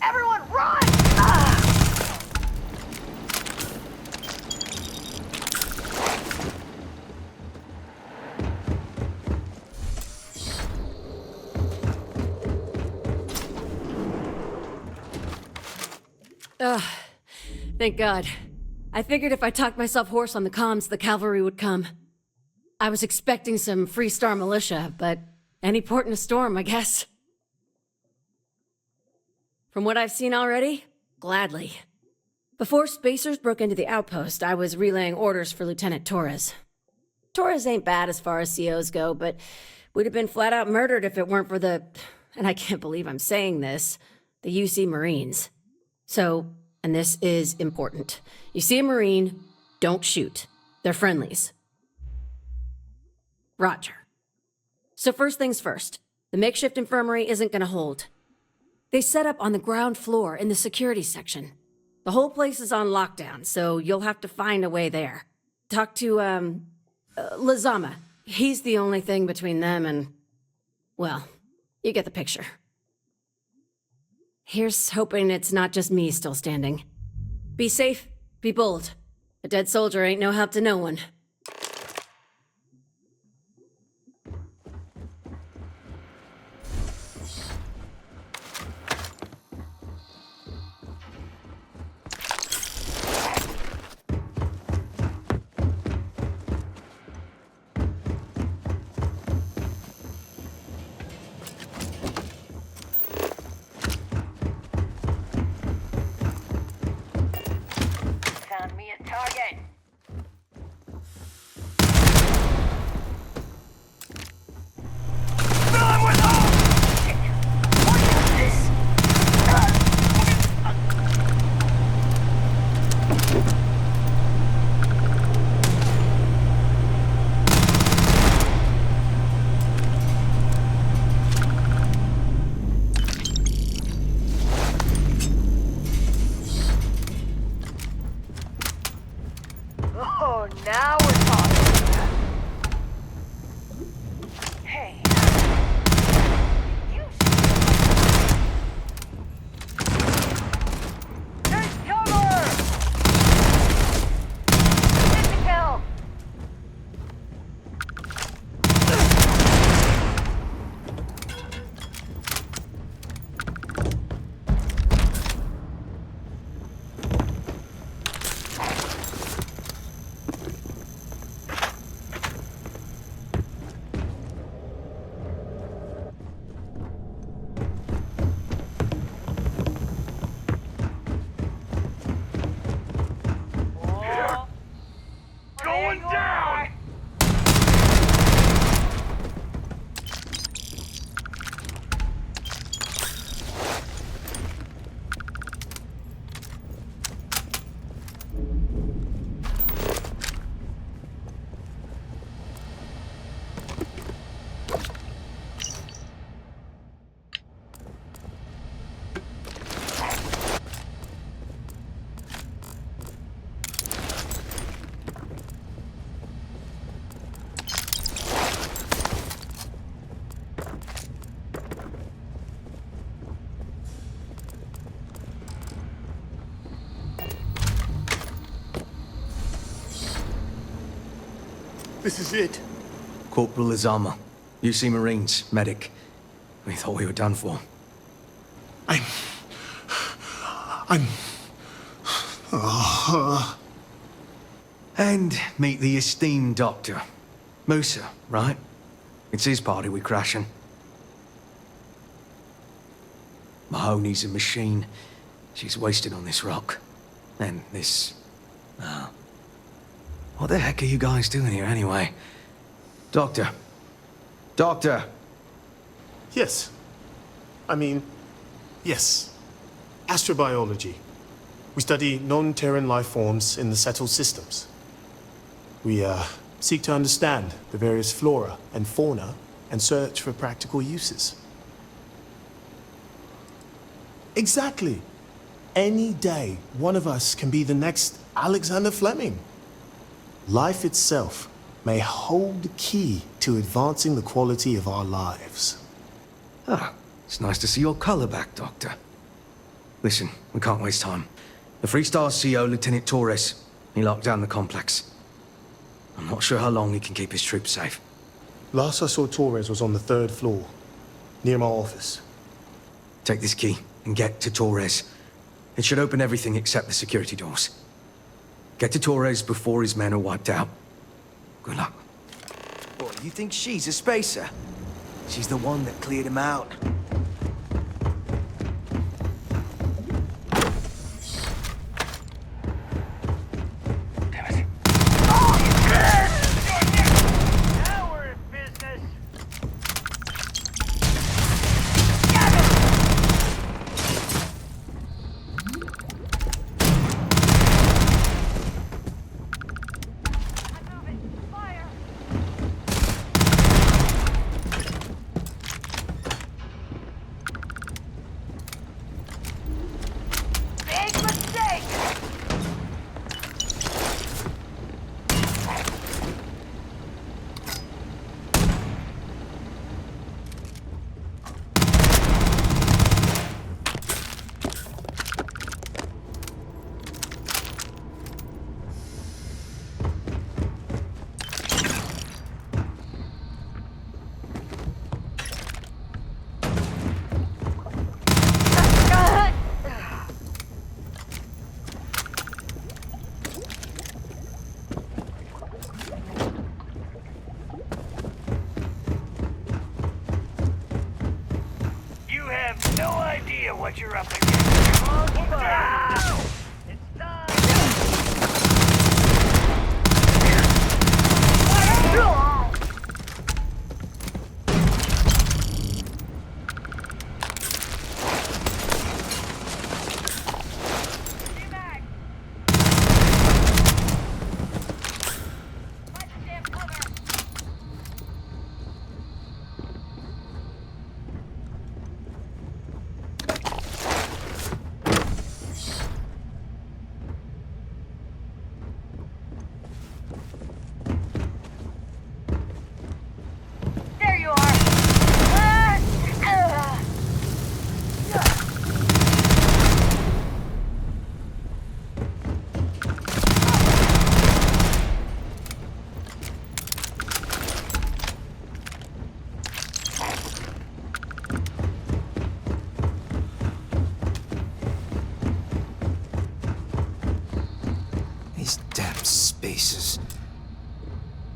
Everyone run!
Ugh. Thank God. I figured if I talked myself hoarse on the comms, the cavalry would come. I was expecting some Free Star militia, but any port in a storm, I guess. From what I've seen already, gladly. Before Spacers broke into the outpost, I was relaying orders for Lieutenant Torres. Torres ain't bad as far as COs go, but we'd have been flat out murdered if it weren't for the, and I can't believe I'm saying this, the UC Marines. So, and this is important. You see a Marine, don't shoot. They're friendlies. Roger. So first things first, the makeshift infirmary isn't gonna hold. They set up on the ground floor in the security section. The whole place is on lockdown, so you'll have to find a way there. Talk to, Lazama. He's the only thing between them and... well, you get the picture. Here's hoping it's not just me still standing. Be safe, be bold. A dead soldier ain't no help to no one.
Found me a target. Oh, now we're talking. Hey. Take cover! Hit the kill!
Going down!
This is it. Corporal Lazama, UC Marines, medic. We thought we were done for. And meet the esteemed doctor. Musa, right? It's his party we're crashing. Mahoney's a machine. She's wasted on this rock. And this... what the heck are you guys doing here anyway? Doctor. Doctor!
Yes. Yes. Astrobiology. We study non-Terran life forms in the settled systems. We, seek to understand the various flora and fauna and search for practical uses. Exactly. Any day, one of us can be the next Alexander Fleming. Life itself may hold the key to advancing the quality of our lives.
Ah, it's nice to see your color back, Doctor. Listen, we can't waste time. The Freestar CO, Lieutenant Torres, he locked down the complex. I'm not sure how long he can keep his troops safe.
Last I saw Torres was on the 3rd floor, near my office.
Take this key and get to Torres. It should open everything except the security doors. Get to Torres before his men are wiped out. Good luck. Boy, you think she's a spacer? She's the one that cleared him out.
Now we're in business.
have no idea what you're up against. Come on, it's time!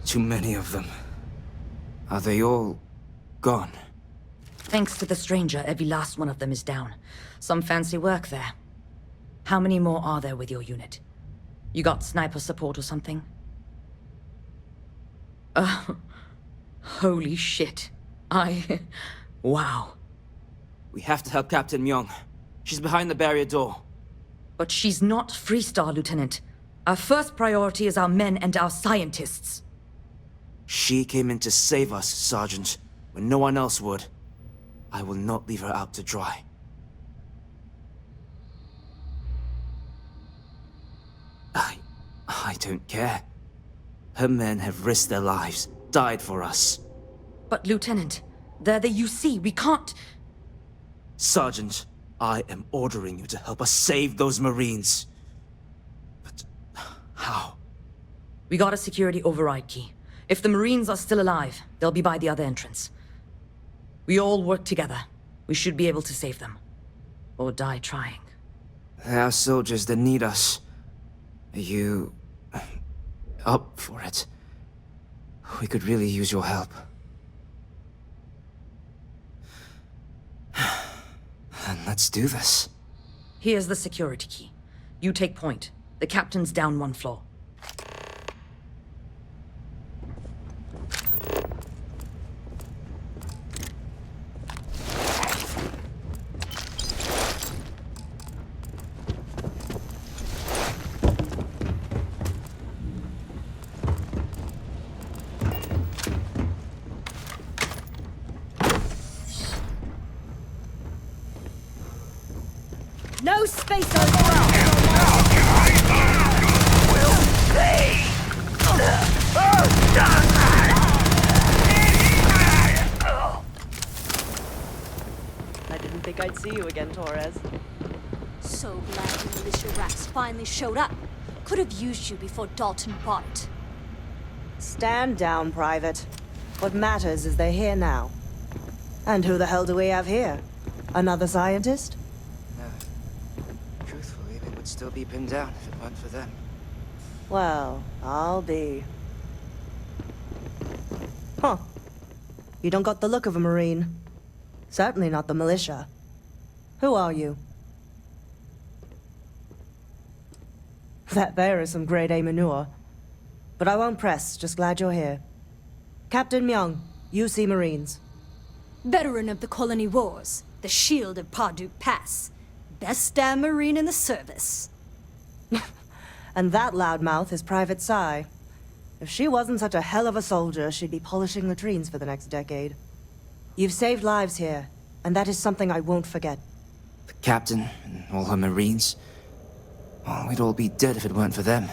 Too many of them. Are they all gone?
Thanks to the stranger, every last one of them is down. Some fancy work there. How many more are there with your unit? You got sniper support or something? Holy shit. Wow.
We have to help Captain Myung. She's behind the barrier door.
But she's not Freestar, Lieutenant. Our first priority is our men and our scientists.
She came in to save us, Sergeant, when no one else would. I will not leave her out to dry. I don't care. Her men have risked their lives, died for us.
But Lieutenant, they're the UC, we can't...
Sergeant, I am ordering you to help us save those Marines. But how?
We got a security override key. If the Marines are still alive, they'll be by the other entrance. We all work together. We should be able to save them. Or die trying.
There are soldiers that need us. Are you... up for it? We could really use your help. And let's do this.
Here's the security key. You take point. The captain's down one floor.
No space
I didn't think I'd see you again, Torres.
So glad the militia rats finally showed up. Could have used you before Dalton bought it.
Stand down, Private. What matters is they're here now. And who the hell do we have here? Another scientist?
Truthfully, they would still be pinned down if it weren't for them.
Well, I'll be. Huh. You don't got the look of a Marine. Certainly not the militia. Who are you? That there is some grade A manure. But I won't press, just glad you're here. Captain Myung, UC Marines.
Veteran of the Colony Wars, the shield of Parduk Pass. Best damn Marine in the service.
And that loudmouth is Private Psy. If she wasn't such a hell of a soldier, she'd be polishing latrines for the next decade. You've saved lives here, and that is something I won't forget.
The captain and all her Marines. Well, we'd all be dead if it weren't for them.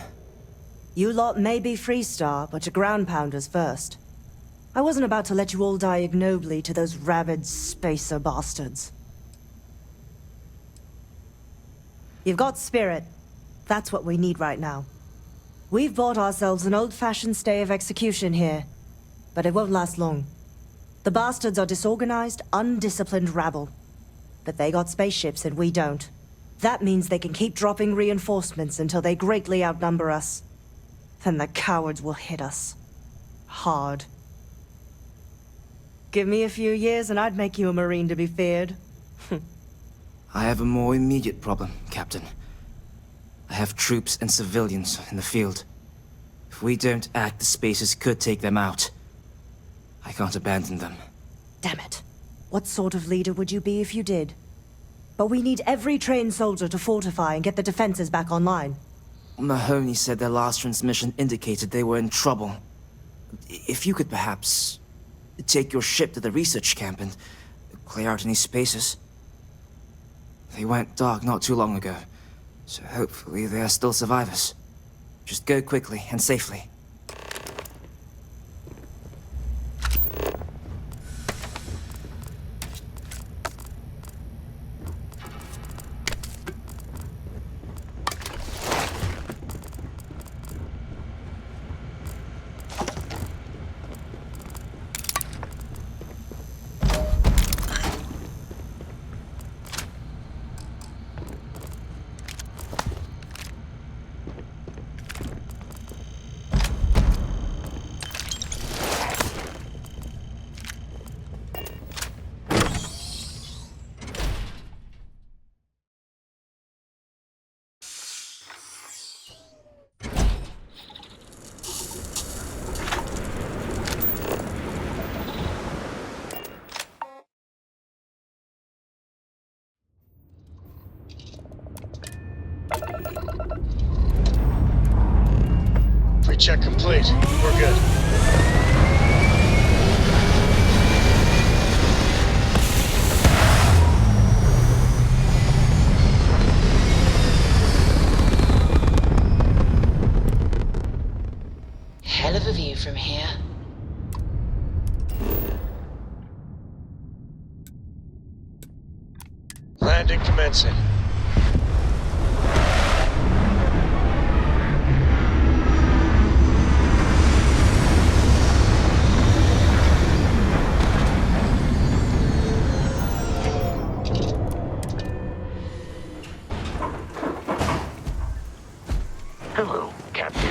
You lot may be Freestar, but you're ground pounders first. I wasn't about to let you all die ignobly to those rabid spacer bastards. You've got spirit. That's what we need right now. We've bought ourselves an old-fashioned stay of execution here, but it won't last long. The bastards are disorganized, undisciplined rabble. But they got spaceships and we don't. That means they can keep dropping reinforcements until they greatly outnumber us. Then the cowards will hit us. Hard. Give me a few years and I'd make you a Marine to be feared.
I have a more immediate problem, Captain. I have troops and civilians in the field. If we don't act, the Spacers could take them out. I can't abandon them.
Damn it. What sort of leader would you be if you did? But we need every trained soldier to fortify and get the defenses back online.
Mahoney said their last transmission indicated they were in trouble. If you could perhaps take your ship to the research camp and clear out any spaces. They went dark not too long ago, so hopefully they are still survivors. Just go quickly and safely.
Pre-check complete. We're good.
Hell of a view from here.
Landing commencing.
Hello, Captain.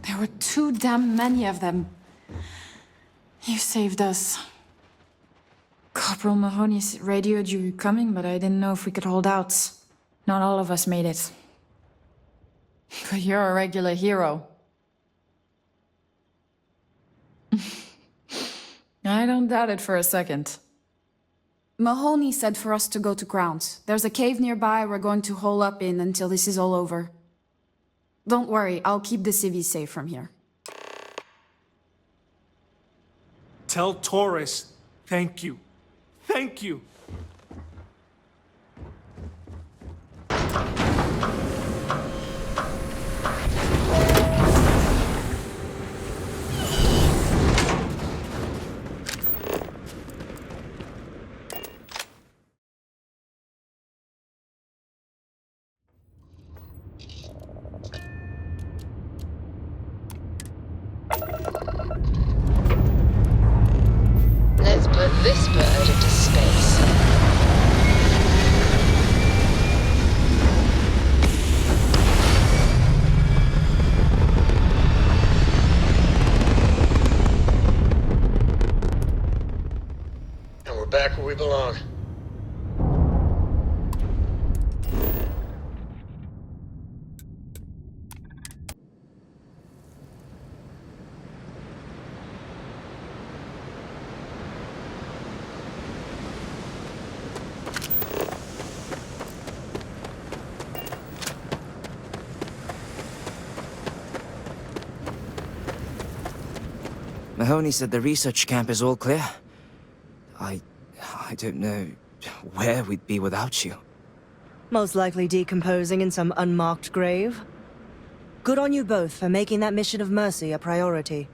There were too damn many of them. You saved us. Corporal Mahoney radioed you coming, but I didn't know if we could hold out. Not all of us made it. But you're a regular hero. I don't doubt it for a second. Mahoney said for us to go to ground. There's a cave nearby we're going to hole up in until this is all over. Don't worry, I'll keep the civvies safe from here.
Tell Torres, thank you. Thank you.
Let's put this bird into space.
And we're back where we belong.
Mahoney said the research camp is all clear. I don't know where we'd be without you.
Most likely decomposing in some unmarked grave. Good on you both for making that mission of mercy a priority.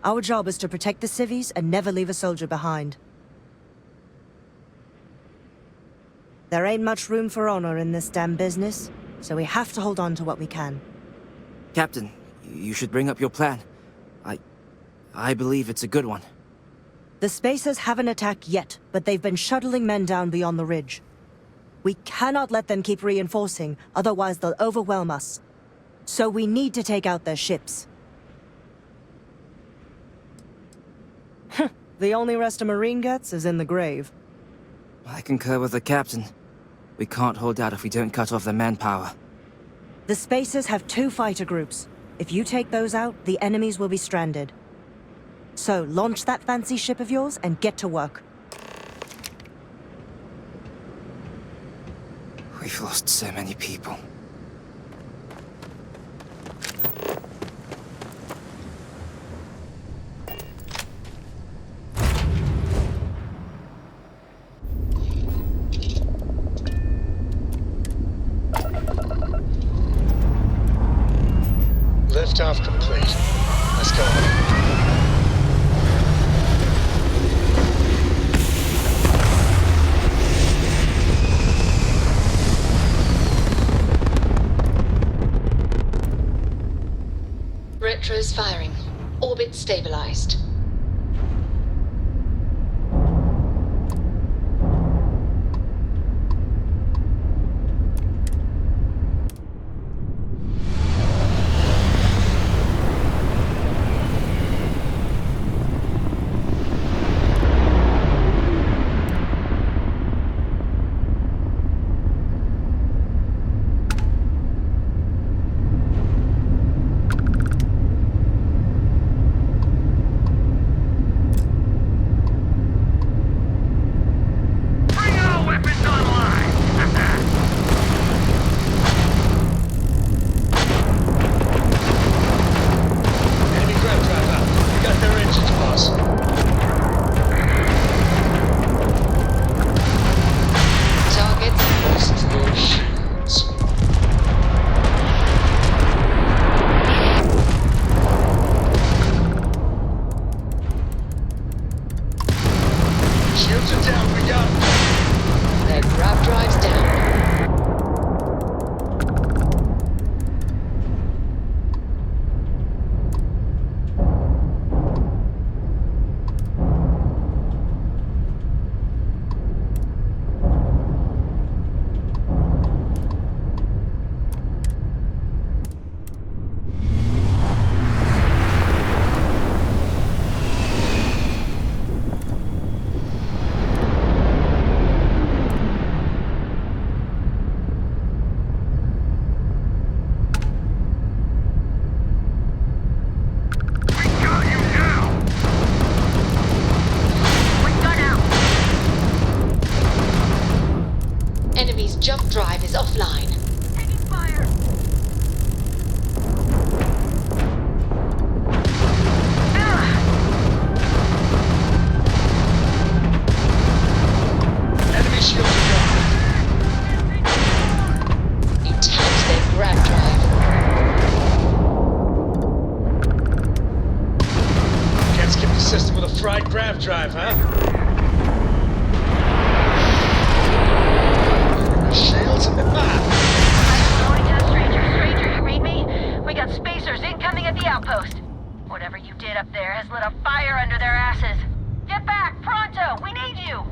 Our job is to protect the civvies and never leave a soldier behind. There ain't much room for honor in this damn business, so we have to hold on to what we can.
Captain, you should bring up your plan. I believe it's a good one.
The Spacers haven't attacked yet, but they've been shuttling men down beyond the ridge. We cannot let them keep reinforcing, otherwise they'll overwhelm us. So we need to take out their ships. The only rest a Marine gets is in the grave.
I concur with the captain. We can't hold out if we don't cut off their manpower.
The Spacers have 2 fighter groups. If you take those out, the enemies will be stranded. So, launch that fancy ship of yours and get to work.
We've lost so many people.
Liftoff complete. Let's go.
Retros firing. Orbit stabilized. jump drive is offline.
Taking fire!
Enemy shields are down.
You tapped their grav drive.
Can't skip the system with a fried grav drive, huh? Shields?
Cydonia, stranger, you read me? We got spacers incoming at the outpost. Whatever you did up there has lit a fire under their asses. Get back, pronto! We need you!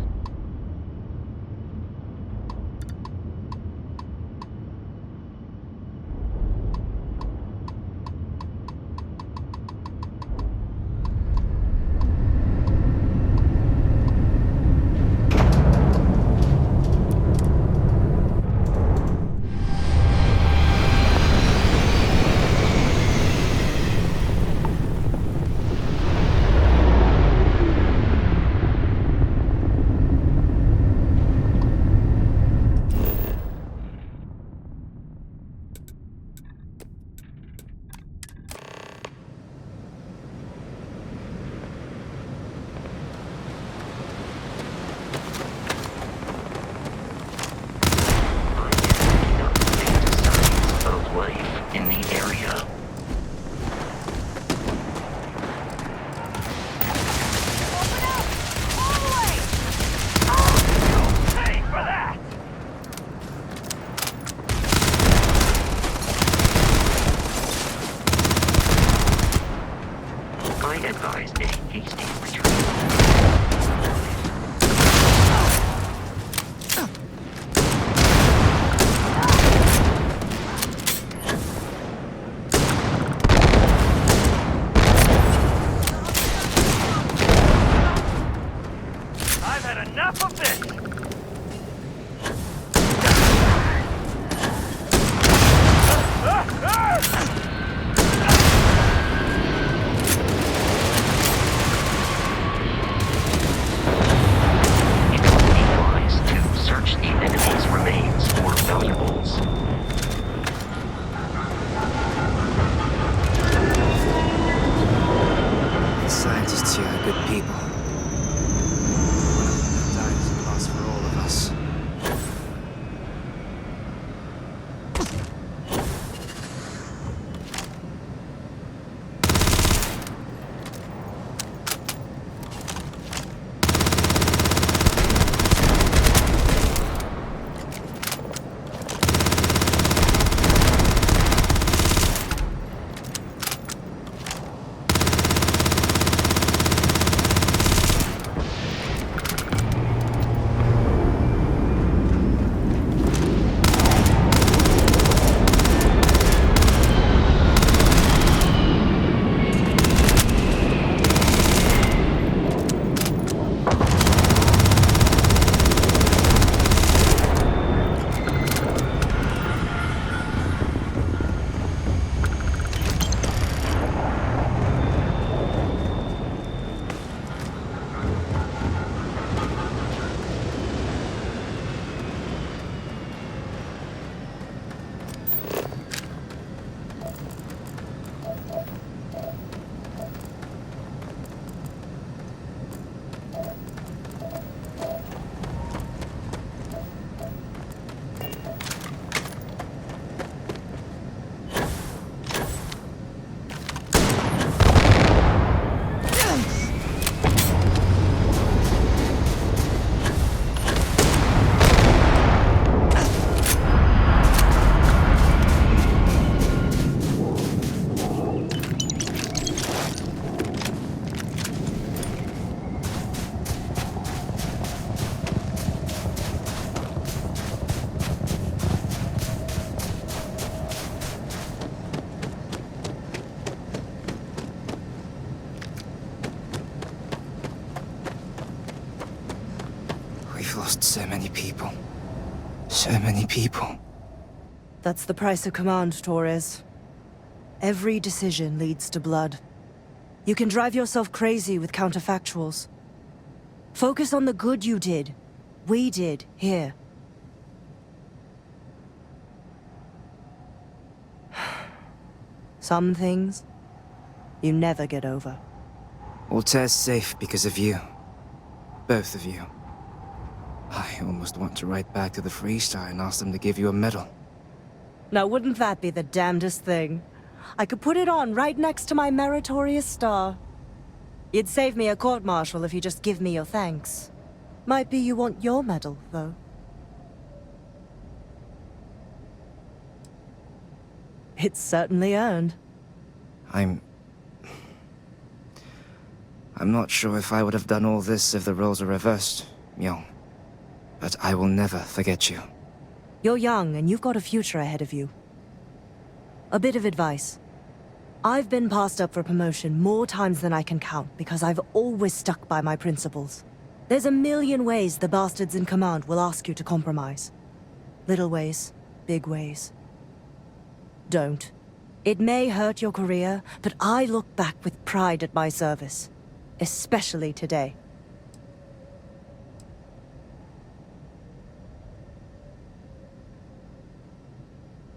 lost so many people. So many people.
That's the price of command, Torres. Every decision leads to blood. You can drive yourself crazy with counterfactuals. Focus on the good you did. We did, here. Some things, you never get over.
Altair's safe because of you. Both of you. I almost want to write back to the Freestar and ask them to give you a medal.
Now, wouldn't that be the damnedest thing? I could put it on right next to my meritorious star. You'd save me a court-martial if you just give me your thanks. Might be you want your medal, though. It's certainly earned.
I'm not sure if I would have done all this if the roles were reversed, Myung. But I will never forget you.
You're young, and you've got a future ahead of you. A bit of advice. I've been passed up for promotion more times than I can count because I've always stuck by my principles. There's a million ways the bastards in command will ask you to compromise. Little ways, big ways. Don't. It may hurt your career, but I look back with pride at my service. Especially today.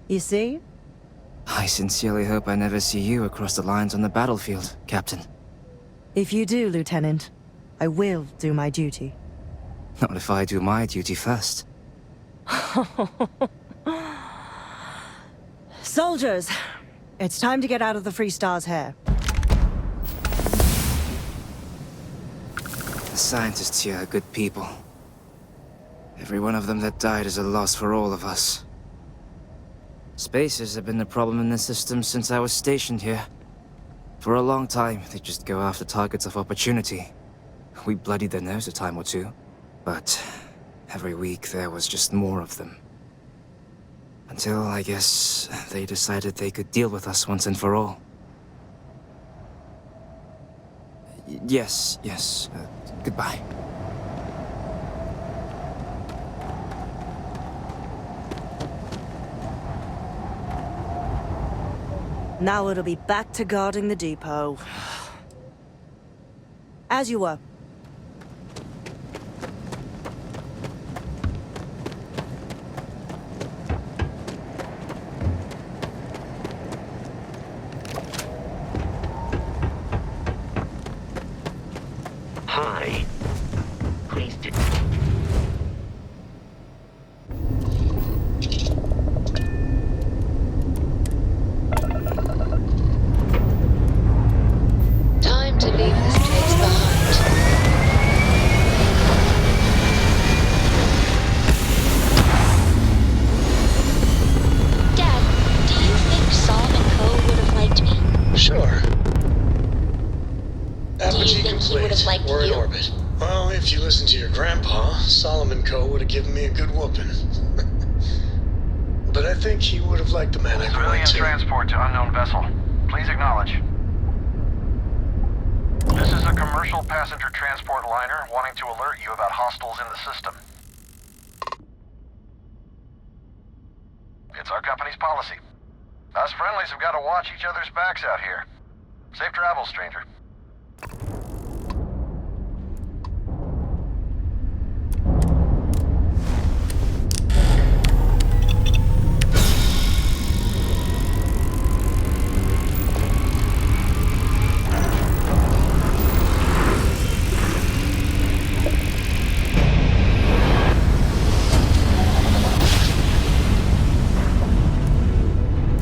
You see?
I sincerely hope I never see you across the lines on the battlefield, Captain.
If you do, Lieutenant, I will do my duty.
Not if I do my duty first.
Soldiers, it's time to get out of the Freestar's hair.
The scientists here are good people. Every one of them that died is a loss for all of us. Spacers have been the problem in the system since I was stationed here. For a long time, they just go after targets of opportunity. We bloodied their nose a time or two, but every week there was just more of them. Until, I guess, they decided they could deal with us once and for all. Yes. Goodbye.
Now it'll be back to guarding the depot. As you were.
Hi. Please do.
Time to leave this place behind.
Dad, do you think Solomon Coe would have liked me?
Sure.
Do you
Apogee
think he would
complete.
have liked
We're in
you?
orbit. Well, if you listen to your grandpa, Solomon Coe would have given me a good whooping. But I think he would have liked the man I grew
Civilian
into.
transport to unknown vessel. Please acknowledge. This is a commercial passenger transport liner wanting to alert you about hostiles in the system. It's our company's policy. Us friendlies have got to watch each other's backs out here. Safe travels, stranger.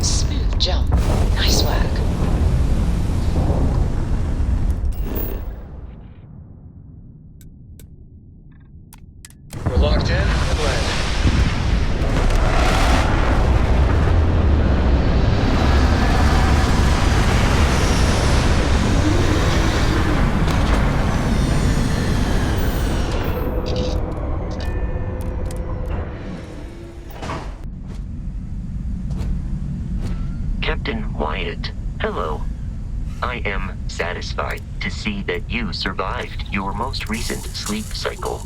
Smooth jump. Nice work.
We're locked in and landing.
Captain Wyatt, hello. I am satisfied to see that you survived your most recent sleep cycle.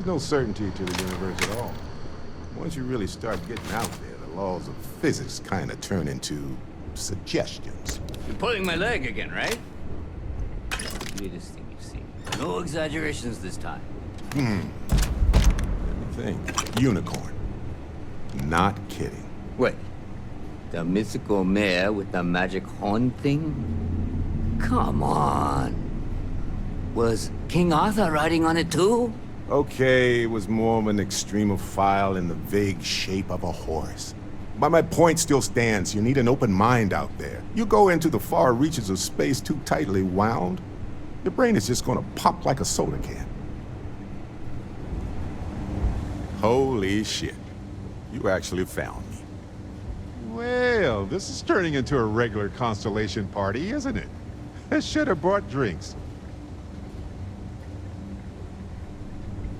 There's no certainty to the universe at all. Once you really start getting out there, the laws of physics kind of turn into suggestions.
You're pulling my leg again, right? Weirdest thing you've seen. No exaggerations this time.
Let me think. Unicorn. Not kidding.
Wait. The mythical mare with the magic horn thing? Come on. Was King Arthur riding on it too?
Okay, it was more of an extremophile in the vague shape of a horse. But my point still stands. You need an open mind out there. You go into the far reaches of space too tightly wound, your brain is just gonna pop like a soda can. Holy shit. You actually found me.
Well, this is turning into a regular Constellation party, isn't it? I should have brought drinks.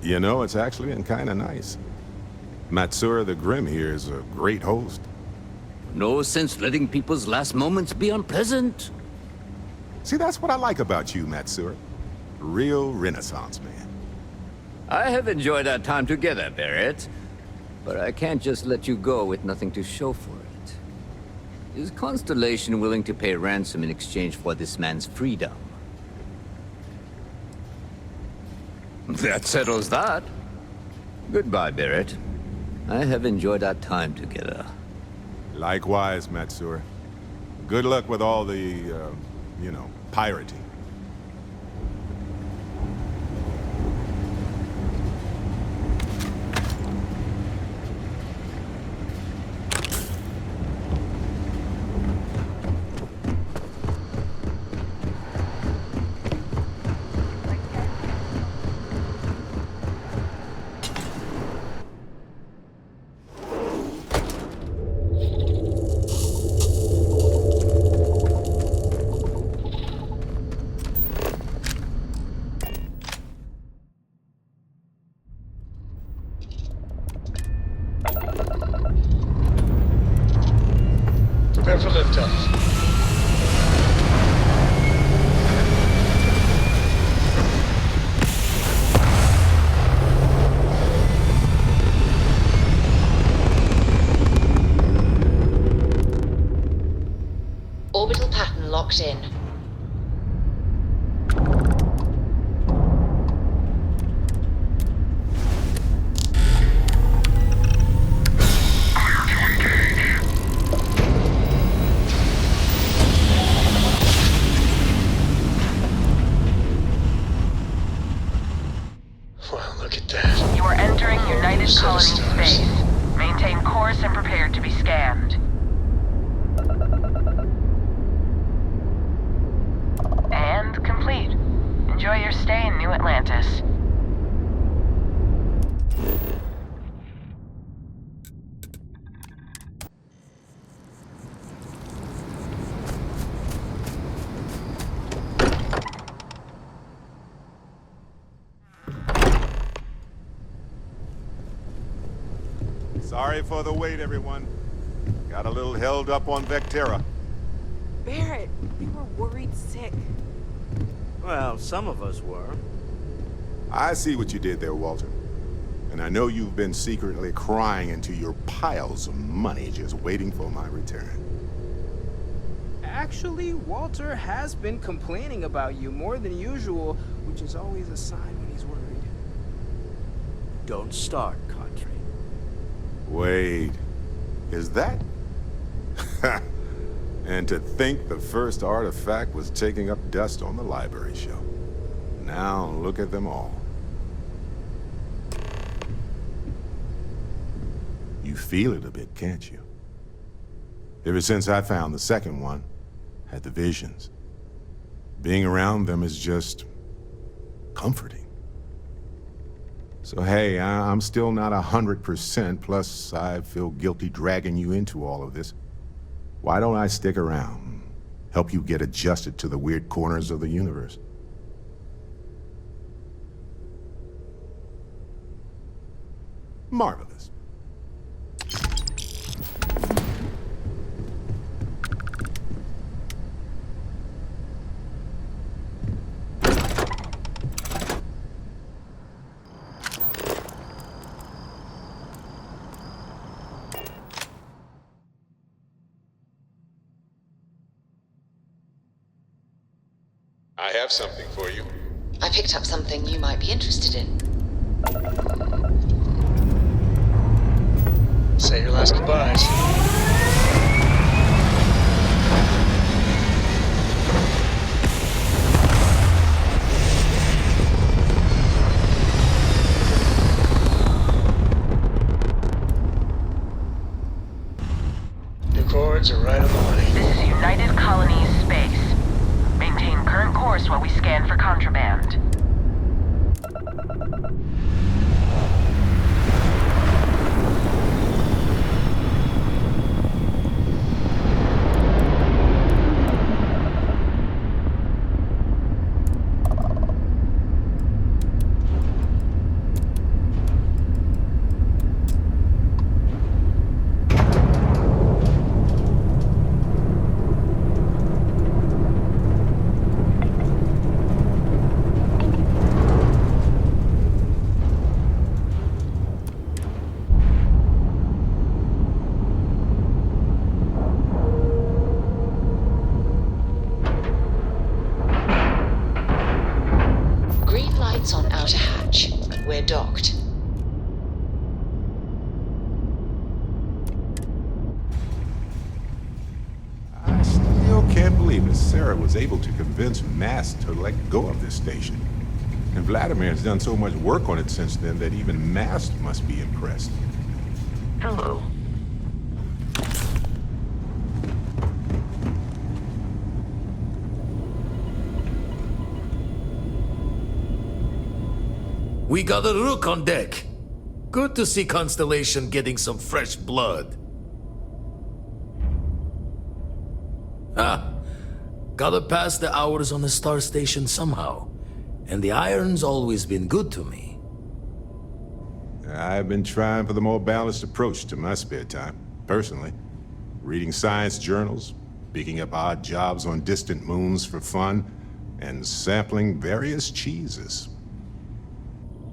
You know, it's actually been kind of nice. Matsura the Grim here is a great host.
No sense letting people's last moments be unpleasant.
See, that's what I like about you, Matsura. Real Renaissance man.
I have enjoyed our time together, Barrett. But I can't just let you go with nothing to show for it. Is Constellation willing to pay ransom in exchange for this man's freedom? That settles that. Goodbye, Barrett. I have enjoyed our time together.
Likewise, Matsura. Good luck with all the, you know, pirating.
Prepare for liftoff.
Orbital pattern locked in.
Wow, look at that.
You are entering United
Set of
Colony
stars.
space. Maintain course and prepare to be scanned. And complete. Enjoy your stay in New Atlantis.
Sorry for the wait, everyone. Got a little held up on Vectera.
Barrett, we were worried sick.
Well, some of us were.
I see what you did there, Walter. And I know you've been secretly crying into your piles of money just waiting for my return.
Actually, Walter has been complaining about you more than usual, which is always a sign when he's worried.
Don't start, Country.
Wait, is that? And to think the first artifact was taking up dust on the library shelf. Now look at them all. You feel it a bit, can't you? Ever since I found the second one, had the visions. Being around them is just comforting. So hey, I'm still not 100%, plus I feel guilty dragging you into all of this. Why don't I stick around, help you get adjusted to the weird corners of the universe? Marvelous. I have something for you.
I picked up something you might be interested in.
Say your last goodbyes. Your cords are right on the money.
This is United Colonies Space. Maintain current course while we scan for contraband.
On outer hatch. We're docked.
I still can't believe that Sarah was able to convince Mast to let go of this station. And Vladimir has done so much work on it since then that even Mast must be impressed.
Hello.
We got a rook on deck. Good to see Constellation getting some fresh blood. Gotta pass the hours on the star station somehow. And the iron's always been good to me.
I've been trying for the more balanced approach to my spare time, personally. Reading science journals, picking up odd jobs on distant moons for fun, and sampling various cheeses.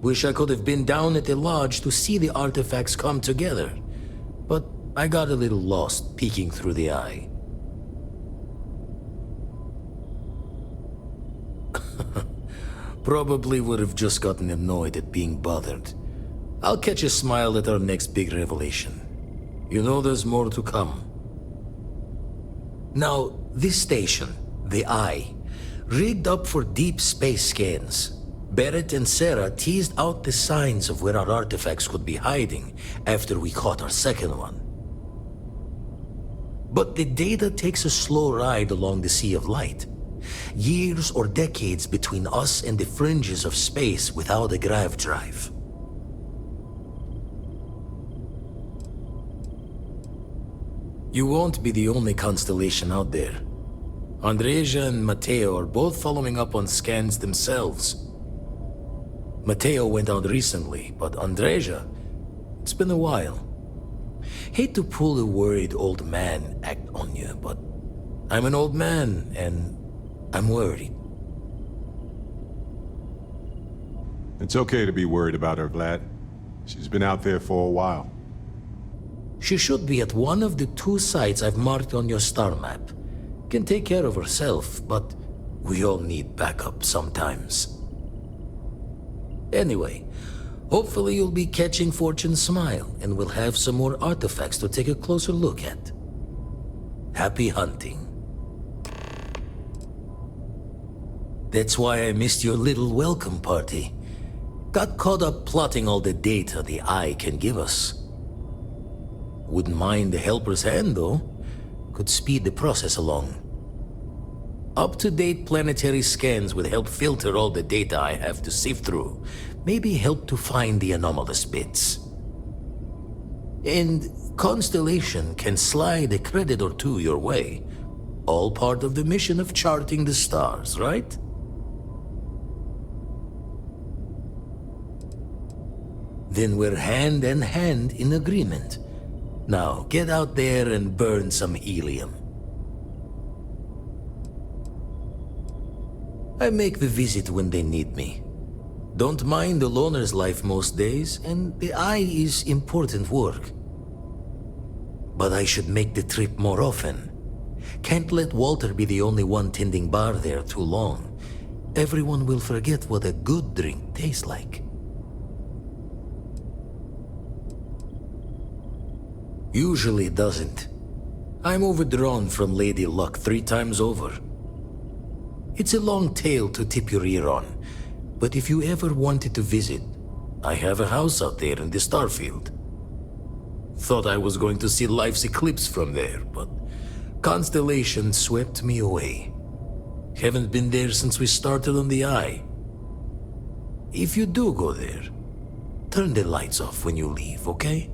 Wish I could have been down at the lodge to see the artifacts come together. But I got a little lost peeking through the eye. Probably would have just gotten annoyed at being bothered. I'll catch a smile at our next big revelation. You know there's more to come. Now, this station, the Eye, rigged up for deep space scans. Barrett and Sarah teased out the signs of where our artifacts could be hiding after we caught our second one. But the data takes a slow ride along the Sea of Light. Years or decades between us and the fringes of space without a grav drive. You won't be the only constellation out there. Andreia and Matteo are both following up on scans themselves. Matteo went out recently, but Andreia, it's been a while. Hate to pull a worried old man act on you, but I'm an old man and I'm worried.
It's okay to be worried about her, Vlad. She's been out there for a while.
She should be at one of the 2 sites I've marked on your star map. Can take care of herself, but we all need backup sometimes. Anyway, hopefully you'll be catching Fortune's smile, and we'll have some more artifacts to take a closer look at. Happy hunting. That's why I missed your little welcome party. Got caught up plotting all the data the Eye can give us. Wouldn't mind the helper's hand, though. Could speed the process along. Up-to-date planetary scans would help filter all the data I have to sift through. Maybe help to find the anomalous bits. And Constellation can slide a credit or 2 your way. All part of the mission of charting the stars, right? Then we're hand in hand in agreement. Now, get out there and burn some helium. I make the visit when they need me. Don't mind the loner's life most days, and the Eye is important work. But I should make the trip more often. Can't let Walter be the only one tending bar there too long. everyone will forget what a good drink tastes like. Usually it doesn't. I'm overdrawn from Lady Luck 3 times over. It's a long tale to tip your ear on, but if you ever wanted to visit, I have a house out there in the Starfield. Thought I was going to see life's eclipse from there, but Constellation swept me away. Haven't been there since we started on the Eye. If you do go there, turn the lights off when you leave, okay?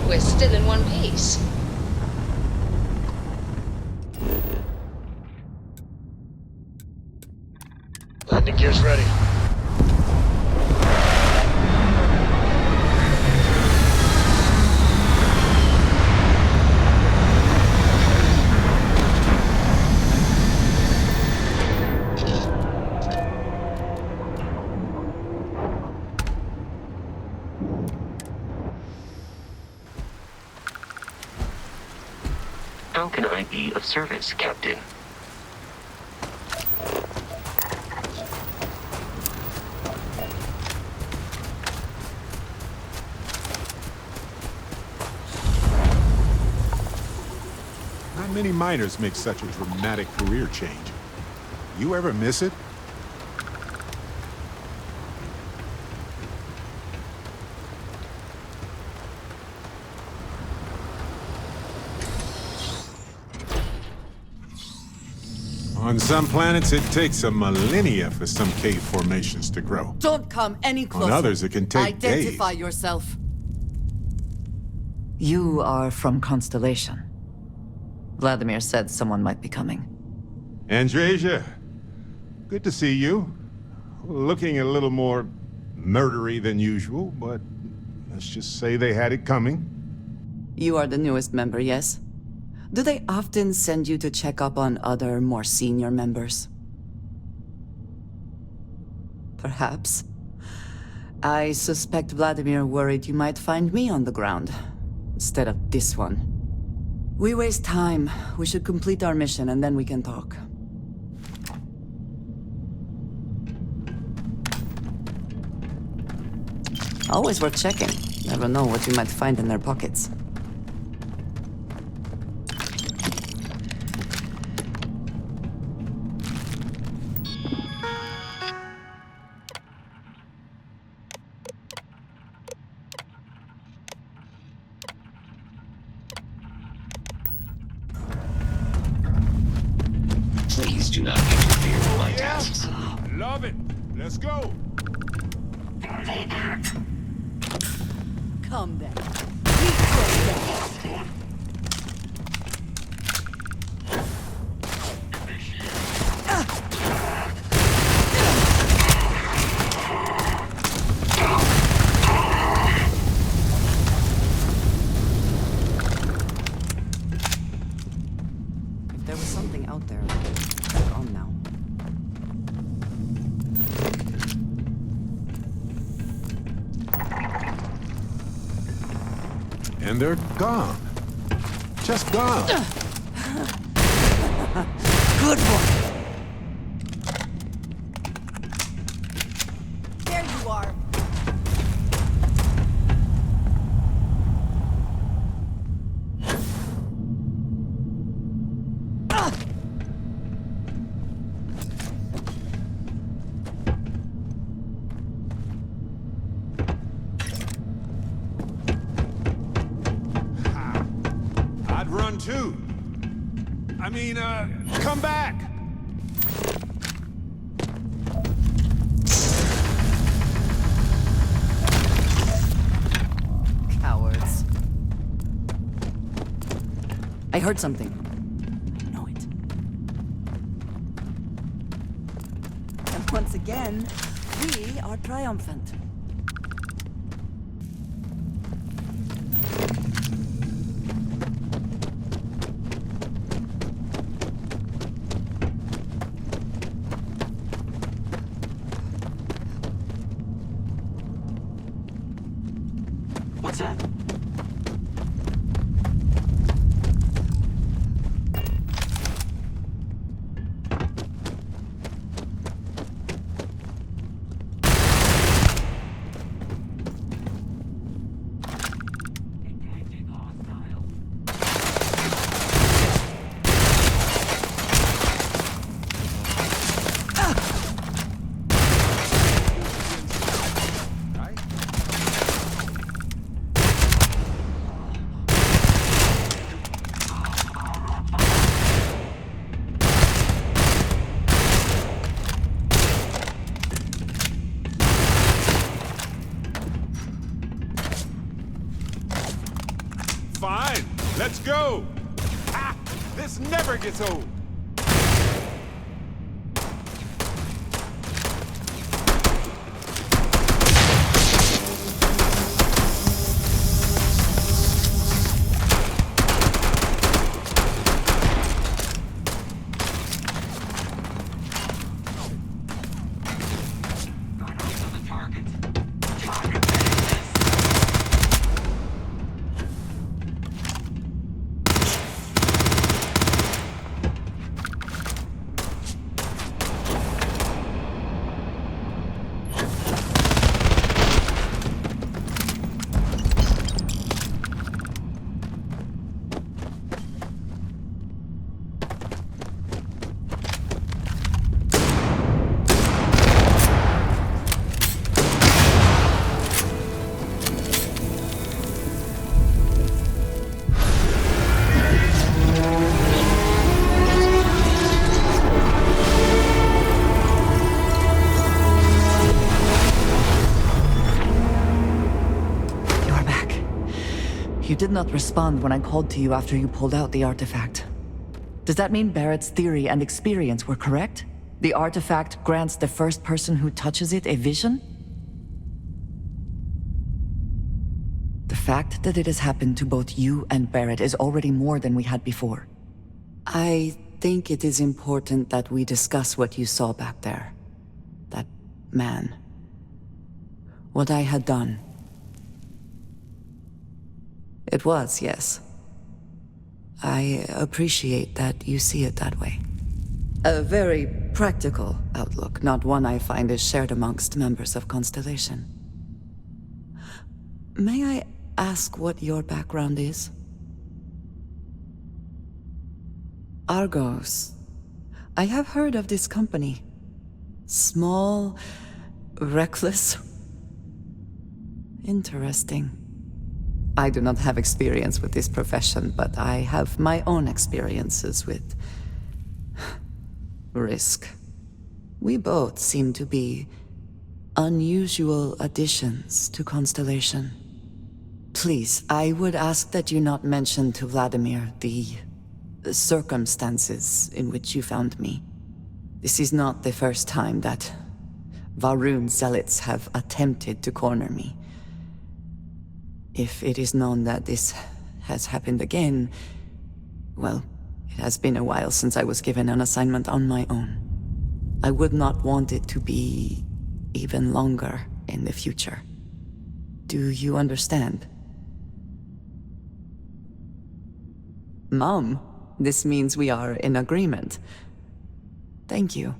We're still in one piece.
Landing gear's ready.
How can I be of service, Captain?
Not many miners make such a dramatic career change. You ever miss it? On some planets, it takes a millennia for some cave formations to grow.
Don't come any closer.
On others, it can take days.
Identify yourself. You are from Constellation. Vladimir said someone might be coming.
Andreia, good to see you. Looking a little more murdery than usual, but let's just say they had it coming.
You are the newest member, yes? Do they often send you to check up on other, more senior members? Perhaps. I suspect Vladimir worried you might find me on the ground, instead of this one. We waste time. We should complete our mission and then we can talk. Always worth checking. Never know what you might find in their pockets.
Please do not interfere with my tasks.
Love it. Let's go.
Come then. If there was something out there, it's gone now.
And they're gone. Just gone.
Good one.
There you are.
gone too. I mean, come back!
Cowards. I heard something. I know it. And once again, we are triumphant.
What's that?
Fine, let's go! Ah, this never gets old!
You did not respond when I called to you after you pulled out the artifact. Does that mean Barrett's theory and experience were correct? The artifact grants the first person who touches it a vision? The fact that it has happened to both you and Barrett is already more than we had before. I think it is important that we discuss what you saw back there. That man. What I had done. It was, yes. I appreciate that you see it that way. A very practical outlook, not one I find is shared amongst members of Constellation. May I ask what your background is? Argos. I have heard of this company. Small, reckless. Interesting. I do not have experience with this profession, but I have my own experiences with risk. We both seem to be unusual additions to Constellation. Please, I would ask that you not mention to Vladimir the circumstances in which you found me. This is not the first time that Va'ruun zealots have attempted to corner me. If it is known that this has happened again, well, it has been a while since I was given an assignment on my own. I would not want it to be even longer in the future. Do you understand? Mom, this means we are in agreement. Thank you.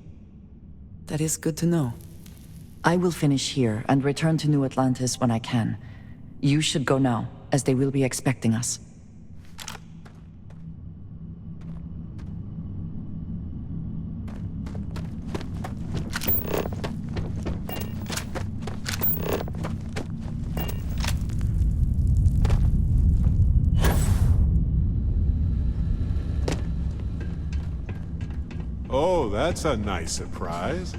That is good to know. I will finish here and return to New Atlantis when I can. You should go now, as they will be expecting us.
Oh, that's a nice surprise.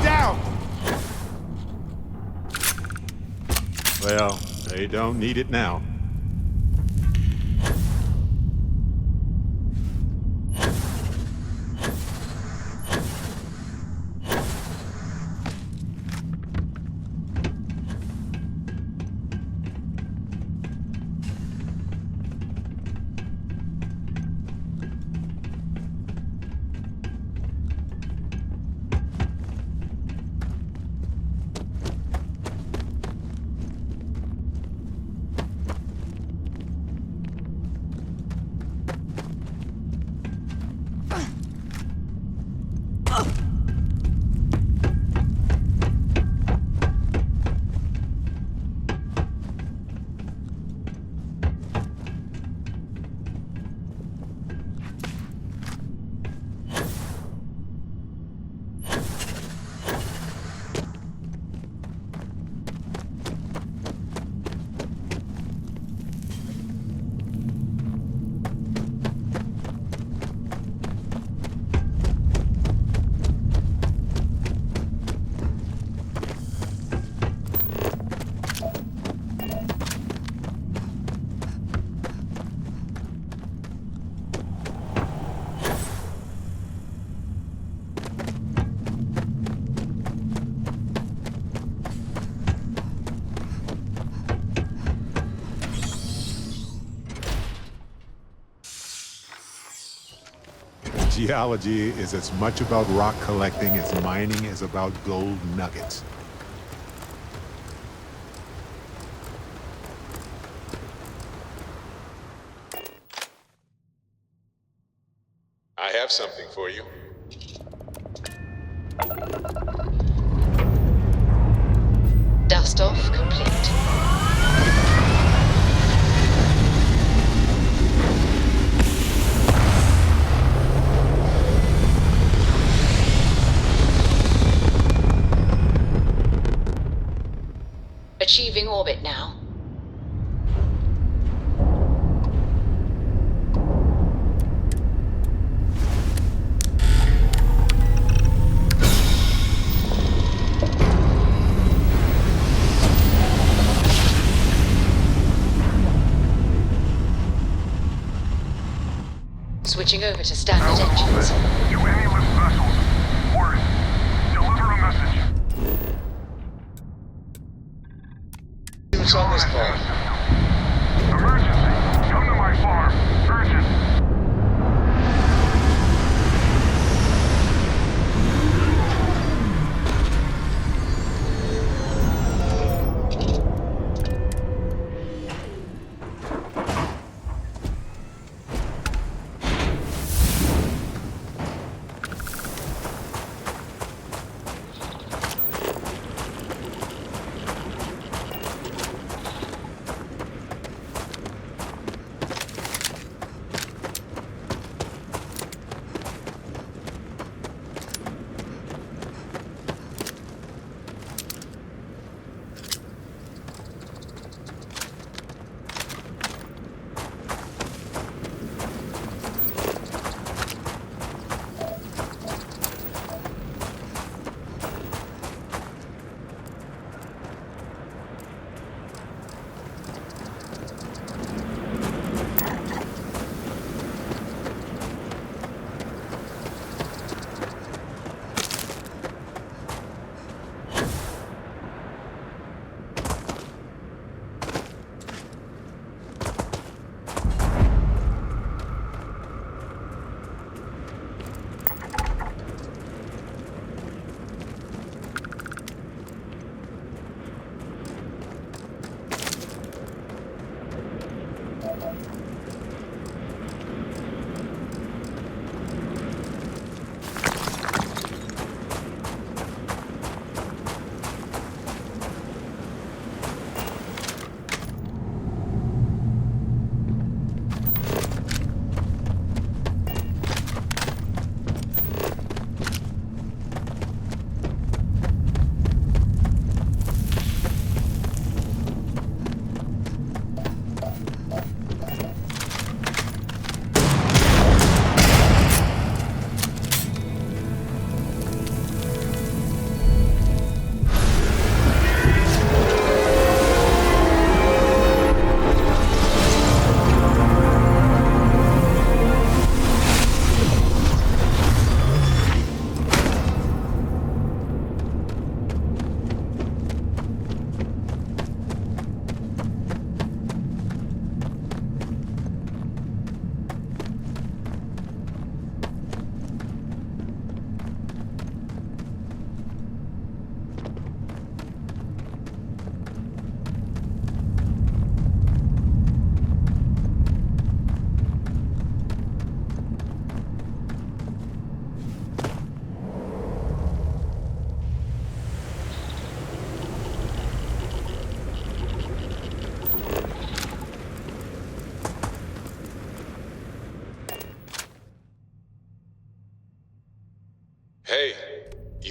Down! Well, they don't need it now. Geology is as much about rock collecting as mining is about gold nuggets. I have something for you.
Dust off complete. Achieving orbit now. Switching over to standard engines.
You aimless vessels. Word. Deliver a message.
What's on this part?
Emergency! Come to my farm. Urgent!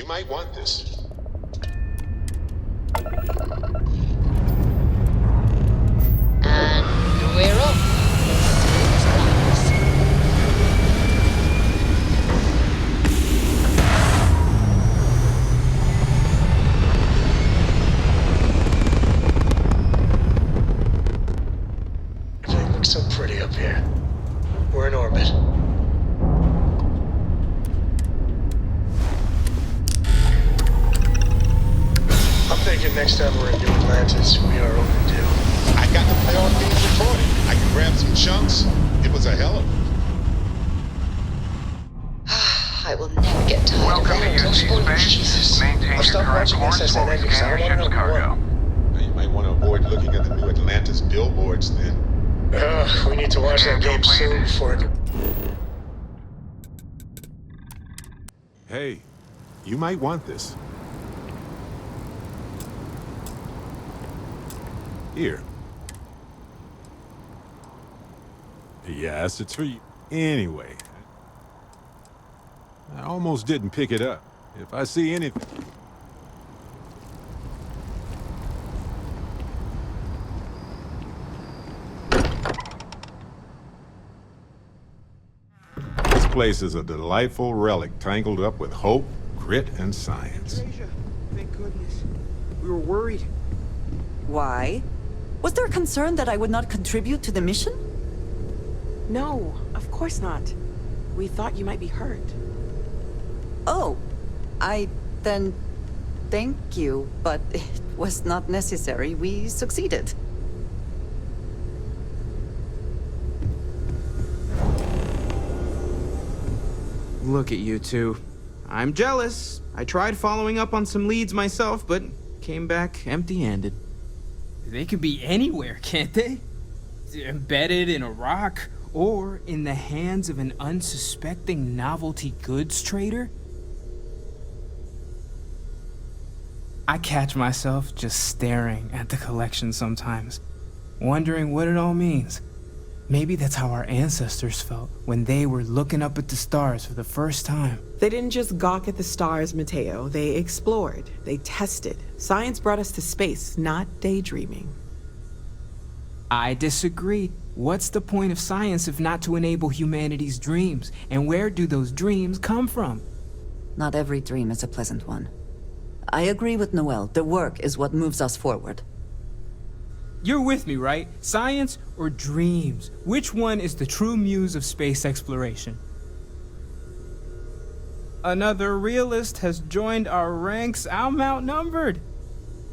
you might want this.
And we're off.
Everything looks so pretty up here. We're in orbit. I'm thinking next time we're in New Atlantis, we are overdue.
I got the playoff games recorded. I can grab some chunks. It was a hell of it.
I will never get tired
Welcome
of
to
that.
UT Space. Maintain your correct course before we scan your ship's cargo.
Now, you might want to avoid looking at the New Atlantis billboards then.
We need to watch that game soon before it...
Hey, you might want this. Here. Yes, it's for you. Anyway, I almost didn't pick it up. If I see anything... This place is a delightful relic tangled up with hope, grit, and science.
Andreia, thank goodness. We were worried.
Why? Was there a concern that I would not contribute to the mission?
No, of course not. We thought you might be hurt.
Oh, then thank you, but it was not necessary. We succeeded.
Look at you two. I'm jealous. I tried following up on some leads myself, but came back empty-handed.
They could be anywhere, can't they? Embedded in a rock, or in the hands of an unsuspecting novelty goods trader? I catch myself just staring at the collection sometimes, wondering what it all means. Maybe that's how our ancestors felt when they were looking up at the stars for the first time.
They didn't just gawk at the stars, Mateo. They explored. They tested. Science brought us to space, not daydreaming.
I disagree. What's the point of science if not to enable humanity's dreams? And where do those dreams come from?
Not every dream is a pleasant one. I agree with Noel. The work is what moves us forward.
You're with me, right? Science or dreams? Which one is the true muse of space exploration? Another realist has joined our ranks. I'm outnumbered.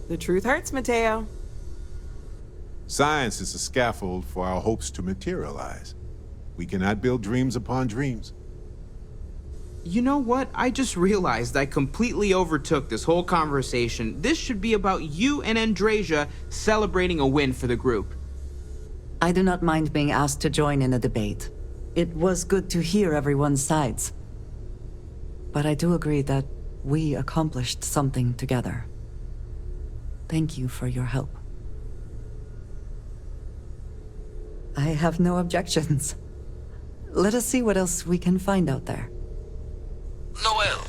The truth hurts, Mateo.
Science is a scaffold for our hopes to materialize. We cannot build dreams upon dreams.
You know what? I just realized I completely overtook this whole conversation. This should be about you and Andreia celebrating a win for the group.
I do not mind being asked to join in a debate. It was good to hear everyone's sides. But I do agree that we accomplished something together. Thank you for your help. I have no objections. Let us see what else we can find out there.
Noel,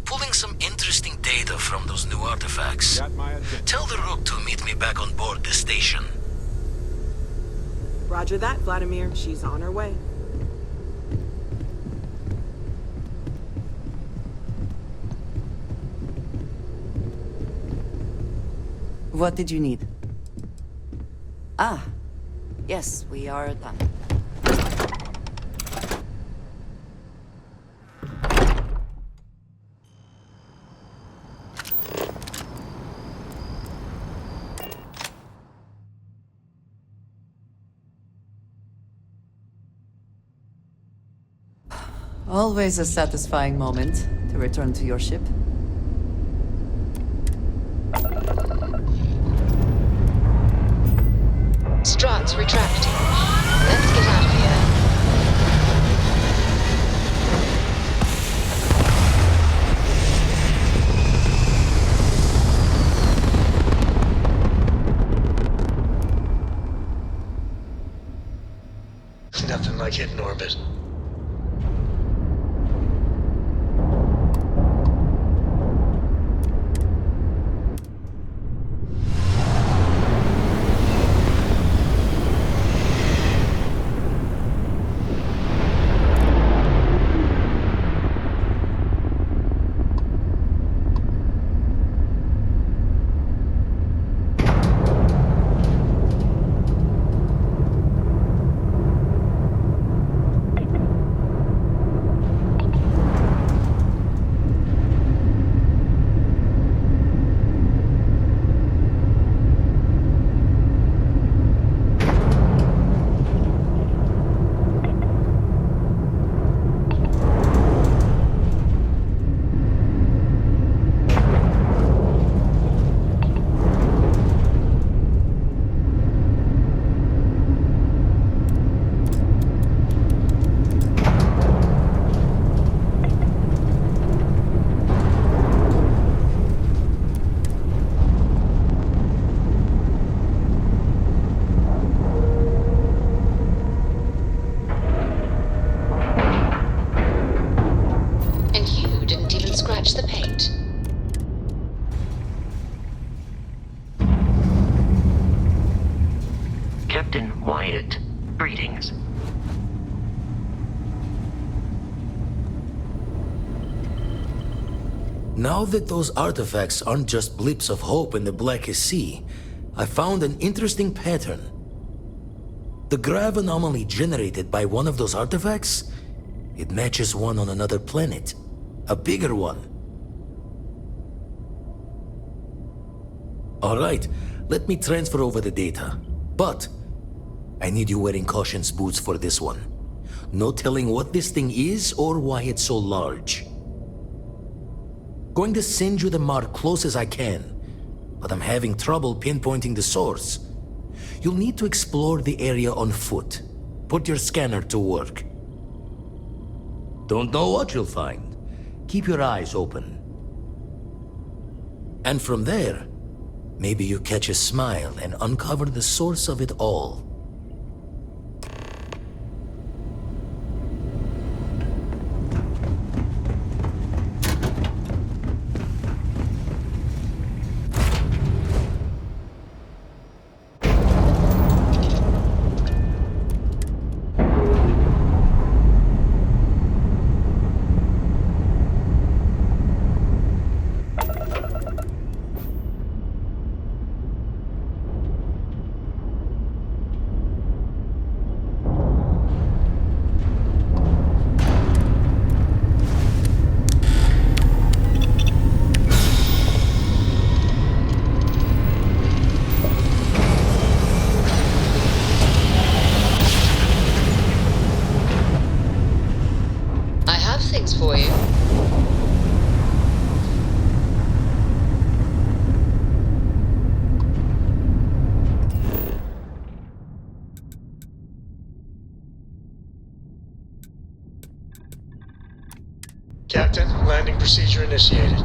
pulling some interesting data from those new artifacts. Tell the Rook to meet me back on board the station.
Roger that, Vladimir. She's on her way.
What did you need? Ah, yes, we are done. Always a satisfying moment to return to your ship.
Struts retracting. Let's get out of here.
Nothing like hitting orbit.
Wyatt, greetings.
Now that those artifacts aren't just blips of hope in the Blackest Sea, I found an interesting pattern. The grav anomaly generated by one of those artifacts, it matches one on another planet. A bigger one. Alright, let me transfer over the data. But I need you wearing caution's boots for this one. No telling what this thing is or why it's so large. Going to send you the mark close as I can, but I'm having trouble pinpointing the source. You'll need to explore the area on foot. Put your scanner to work. Don't know what you'll find. Keep your eyes open. And from there, maybe you catch a smile and uncover the source of it all.
For you.
Captain, landing procedure initiated.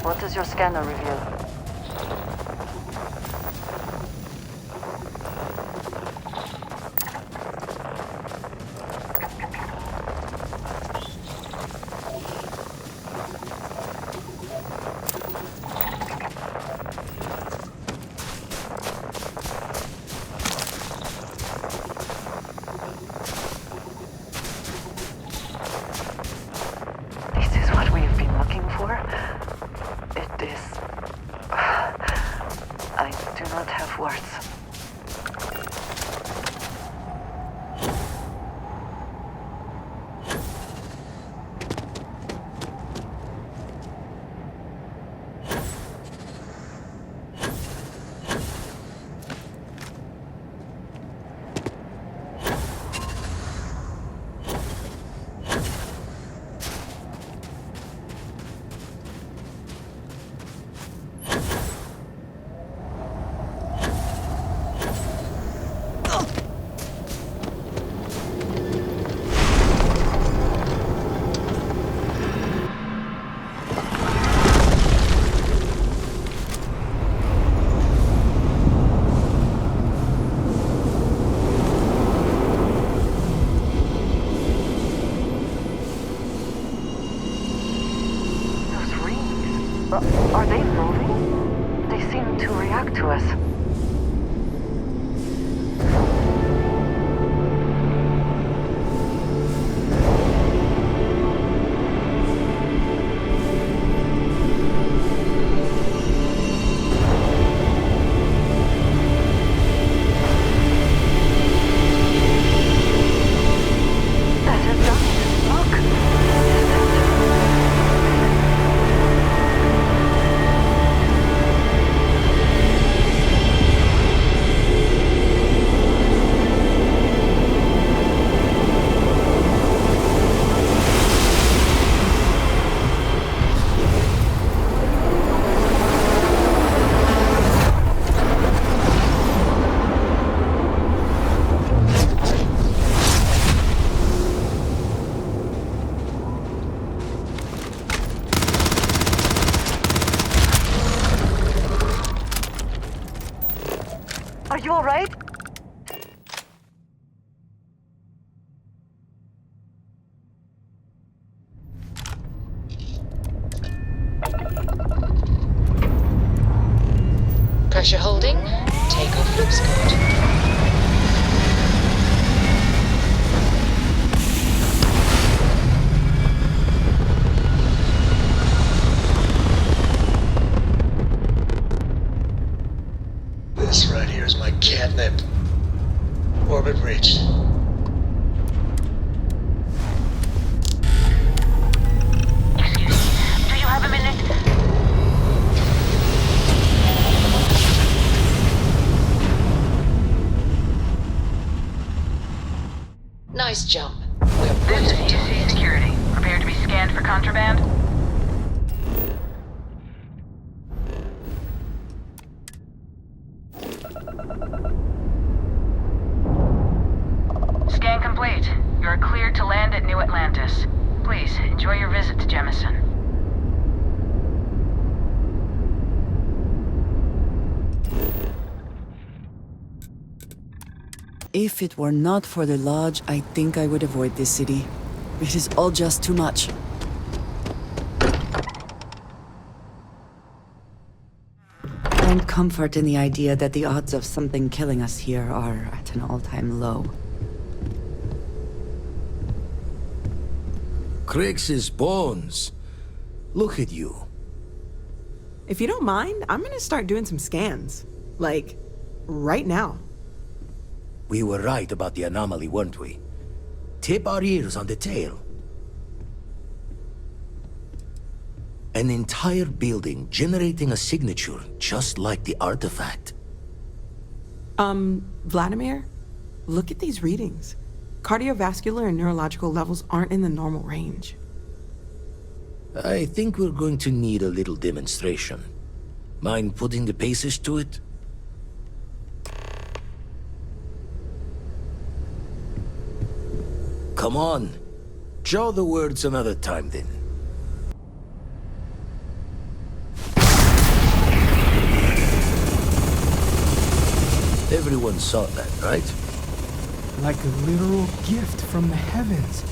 What does your scanner reveal?
talk to us.
Are you all right?
Pressure holding. Takeoff looks good.
This right here is my catnip. Orbit reached.
Excuse me. Do you have a minute?
Nice jump. We're right
This
on
is
target.
UC security. Prepare to be scanned for contraband. Scan complete. You're cleared to land at New Atlantis. Please, enjoy your visit to Jemison.
If it were not for the lodge, I think I would avoid this city. It is all just too much. Find comfort in the idea that the odds of something killing us here are at an all-time low.
Krix's bones. Look at you.
If you don't mind, I'm gonna start doing some scans. Like, right now.
We were right about the anomaly, weren't we? Tip our ears on the tail. An entire building generating a signature just like the artifact.
Vladimir, look at these readings. Cardiovascular and neurological levels aren't in the normal range.
I think we're going to need a little demonstration. Mind putting the paces to it? Come on. Draw the words another time, then. Everyone saw that, right?
Like a literal gift from the heavens.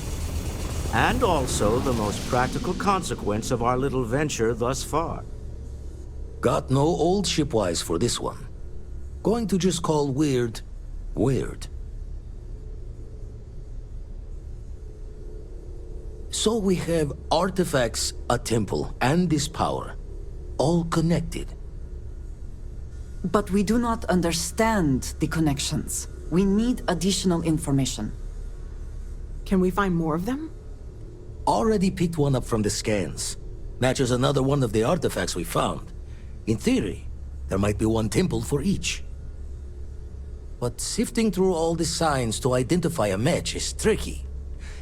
And also the most practical consequence of our little venture thus far.
Got no old shipwise for this one. Going to just call weird, weird. So we have artifacts, a temple, and this power, all connected.
But we do not understand the connections. We need additional information.
Can we find more of them?
Already picked one up from the scans. Matches another one of the artifacts we found. In theory, there might be one temple for each. But sifting through all the signs to identify a match is tricky.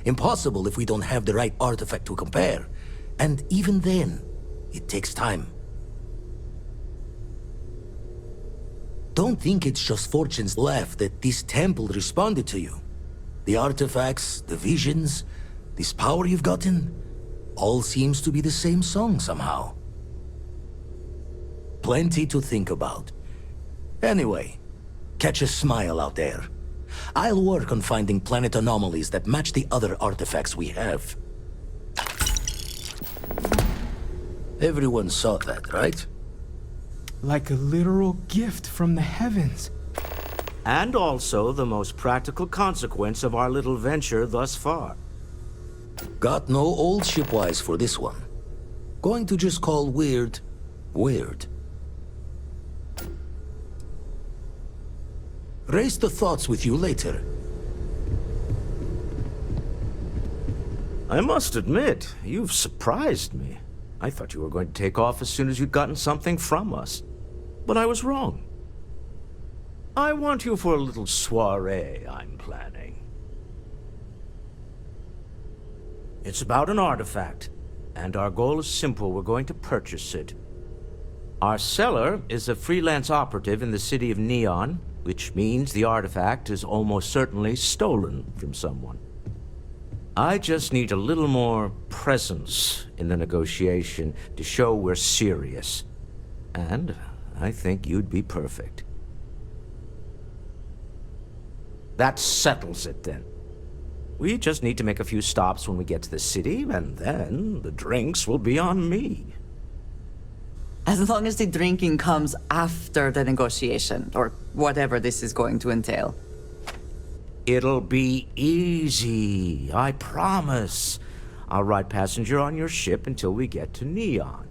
Impossible if we don't have the right artifact to compare. And even then, it takes time. Don't think it's just fortune's left that this temple responded to you. The artifacts, the visions, this power you've gotten, all seems to be the same song somehow. Plenty to think about. Anyway, catch a smile out there. I'll work on finding planet anomalies that match the other artifacts we have. Everyone saw that, right?
Like a literal gift from the heavens.
And also the most practical consequence of our little venture thus far.
Got no old shipwise for this one. Going to just call weird, weird. Raise the thoughts with you later.
I must admit, you've surprised me. I thought you were going to take off as soon as you'd gotten something from us. But I was wrong. I want you for a little soiree I'm planning. It's about an artifact, and our goal is simple. We're going to purchase it. Our seller is a freelance operative in the city of Neon, which means the artifact is almost certainly stolen from someone. I just need a little more presence in the negotiation to show we're serious. And I think you'd be perfect. That settles it then. We just need to make a few stops when we get to the city, and then the drinks will be on me.
As long as the drinking comes after the negotiation, or whatever this is going to entail.
It'll be easy, I promise. I'll ride passenger on your ship until we get to Neon.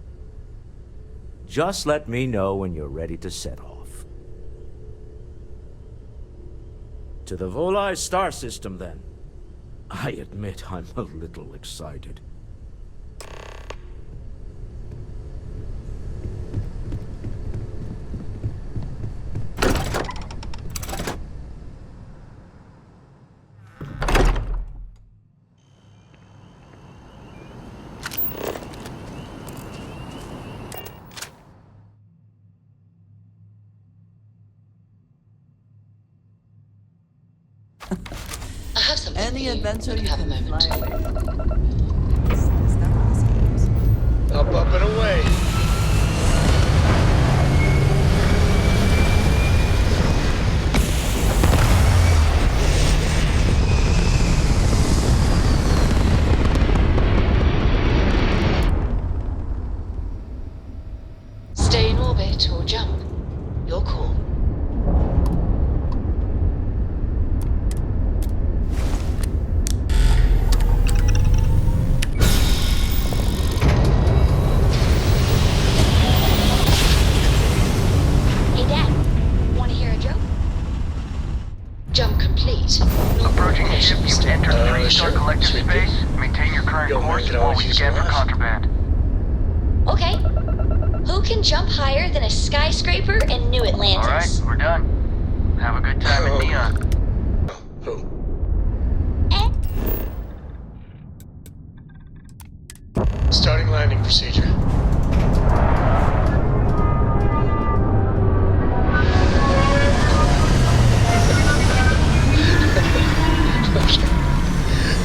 Just let me know when you're ready to set off. To the Volai star system, then. I admit I'm a little excited.
I have something
Any
for you.
adventure
Would you have a moment?
Up and away.
Stay in orbit or jump. Your call.
Hey, Dad. Want to hear a joke?
Jump complete.
Approaching the ship, you've entered 3-star
sure.
collective
Sweet
space. Maintain your current
Yo, man,
course
can
while
always
we
use
scan for
some laughs.
contraband.
Okay. Who can jump higher than a skyscraper in New Atlantis?
Alright, we're done. Have a good time in Neon.
Who? Starting landing procedure.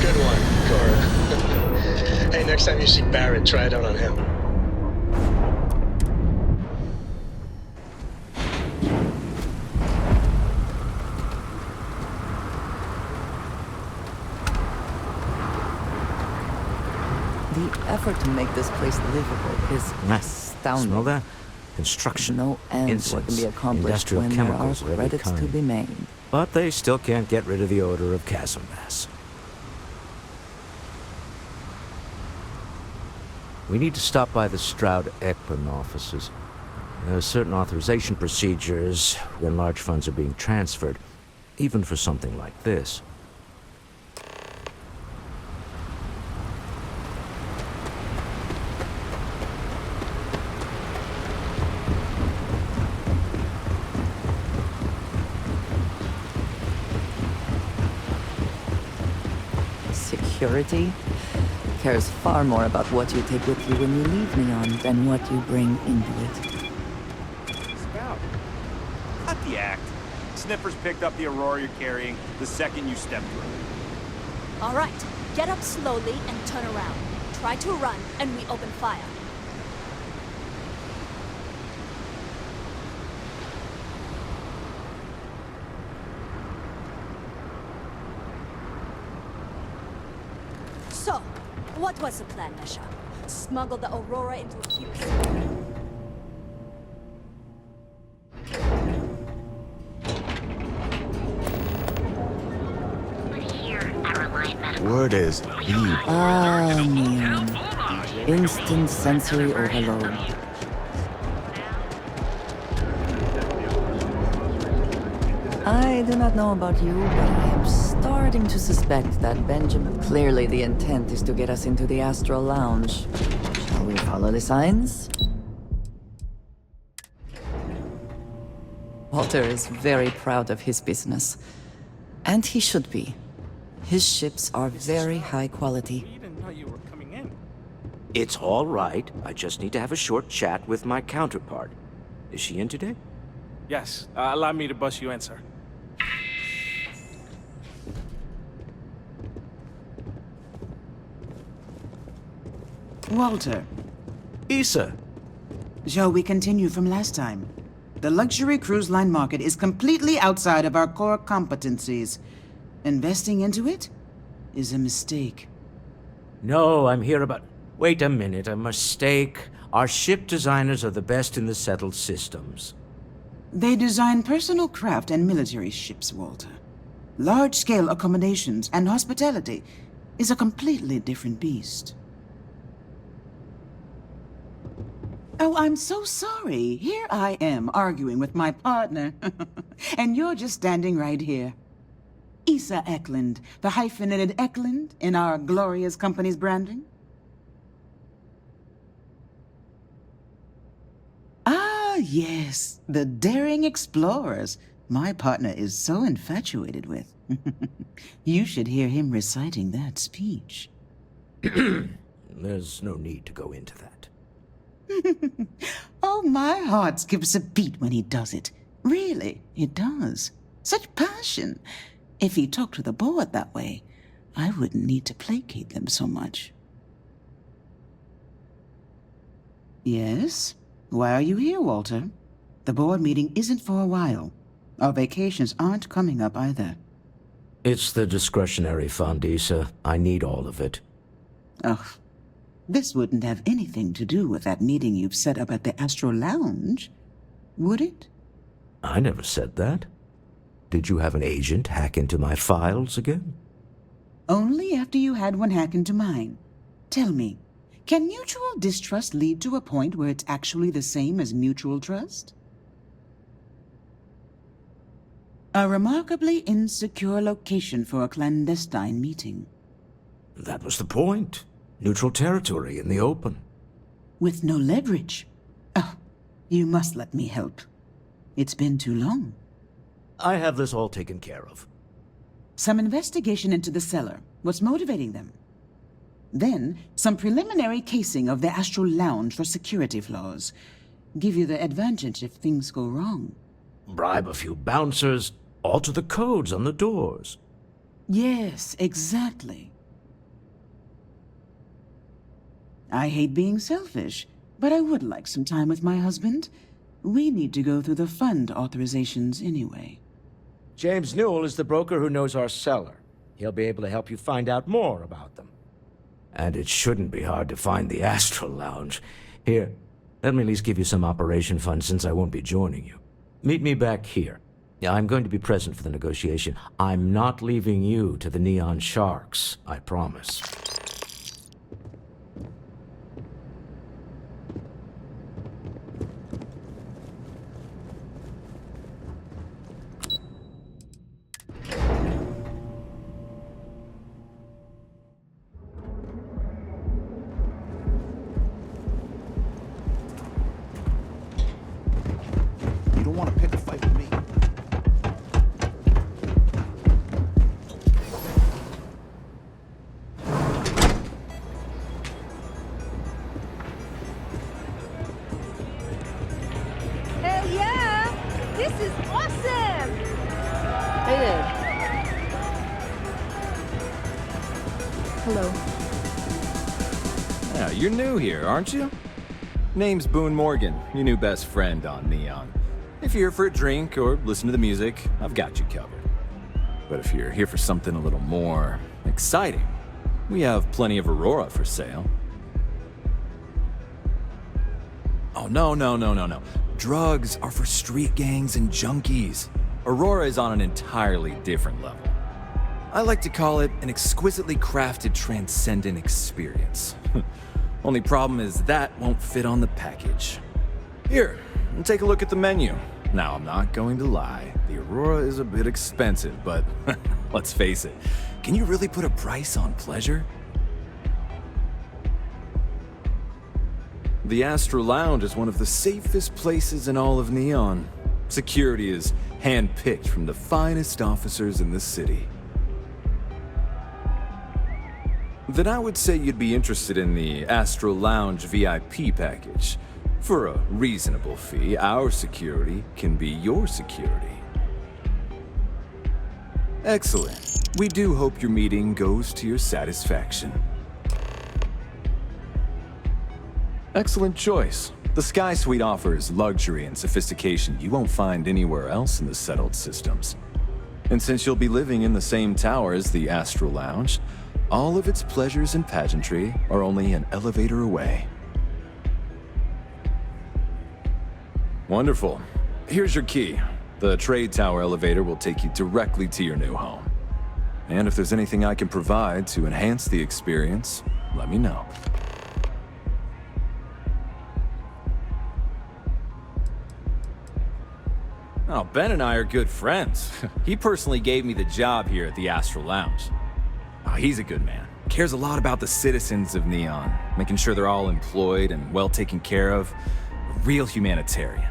Good one, Cora. Hey, next time you see Barrett, try it out on him.
The effort to make this place livable is astounding.
Smell that? Construction,
No end
incense,
what can be accomplished
industrial
when
chemicals of
there are
every
credits to
kind.
be made.
But they still can't get rid of the odor of chasm mass. We need to stop by the Stroud-Ekman offices. There are certain authorization procedures when large funds are being transferred, even for something like this.
Security cares far more about what you take with you when you leave Neon than what you bring into it.
Scout, cut the act. Sniffers picked up the Aurora you're carrying the second you stepped through.
All right, get up slowly and turn around. Try to run, and we open fire. So, what was the plan, Mesha? Smuggle the Aurora into a cube.
word is leave.
Ah, Neon. Instant sensory overload. I do not know about you, but I am starting to suspect that Benjamin... Clearly the intent is to get us into the Astral Lounge. Shall we follow the signs? Walter is very proud of his business. And he should be. His ships are very high quality.
It's all right. I just need to have a short chat with my counterpart. Is she in today?
Yes. Allow me to bust you in, sir.
Walter.
Issa.
Shall we continue from last time? The luxury cruise line market is completely outside of our core competencies. Investing into it is a mistake.
No, I'm here about... Wait a minute, a mistake. Our ship designers are the best in the settled systems.
They design personal craft and military ships, Walter. Large-scale accommodations and hospitality is a completely different beast. Oh, I'm so sorry. Here I am arguing with my partner. And you're just standing right here. Issa Eklund, the hyphenated Eklund in our glorious company's branding. Ah, yes, the daring explorers my partner is so infatuated with. You should hear him reciting that speech.
There's no need to go into that.
Oh, my heart skips a beat when he does it. Really, it does. Such passion. If he talked to the board that way, I wouldn't need to placate them so much. Yes? Why are you here, Walter? The board meeting isn't for a while. Our vacations aren't coming up either.
It's the discretionary fund, Issa. I need all of it.
Ugh. This wouldn't have anything to do with that meeting you've set up at the Astral Lounge, would it?
I never said that. Did you have an agent hack into my files again?
Only after you had one hack into mine. Tell me, can mutual distrust lead to a point where it's actually the same as mutual trust? A remarkably insecure location for a clandestine meeting.
That was the point. Neutral territory in the open.
With no leverage. Oh, you must let me help. It's been too long.
I have this all taken care of.
Some investigation into the cellar. What's motivating them? Then, some preliminary casing of the Astral Lounge for security flaws. Give you the advantage if things go wrong.
Bribe a few bouncers, alter the codes on the doors.
Yes, exactly. I hate being selfish, but I would like some time with my husband. We need to go through the fund authorizations anyway.
James Newell is the broker who knows our cellar. He'll be able to help you find out more about them. And it shouldn't be hard to find the Astral Lounge. Here, let me at least give you some operation funds since I won't be joining you. Meet me back here. I'm going to be present for the negotiation. I'm not leaving you to the Neon Sharks, I promise.
You're new here, aren't you? Name's Boone Morgan, your new best friend on Neon. If you're here for a drink or listen to the music, I've got you covered. But if you're here for something a little more exciting, we have plenty of Aurora for sale. Oh, no. Drugs are for street gangs and junkies. Aurora is on an entirely different level. I like to call it an exquisitely crafted transcendent experience. Only problem is that won't fit on the package. Here, take a look at the menu. Now, I'm not going to lie. The Aurora is a bit expensive, but let's face it. Can you really put a price on pleasure? The Astral Lounge is one of the safest places in all of Neon. Security is hand-picked from the finest officers in the city. Then I would say you'd be interested in the Astral Lounge VIP package. For a reasonable fee, our security can be your security. Excellent. We do hope your meeting goes to your satisfaction. Excellent choice. The Sky Suite offers luxury and sophistication you won't find anywhere else in the settled systems. And since you'll be living in the same tower as the Astral Lounge, all of its pleasures and pageantry are only an elevator away. Wonderful. Here's your key. The trade tower elevator will take you directly to your new home. And if there's anything I can provide to enhance the experience, let me know. Oh, Ben and I are good friends. He personally gave me the job here at the Astral Lounge. Oh, he's a good man. Cares a lot about the citizens of Neon, making sure they're all employed and well taken care of. A real humanitarian.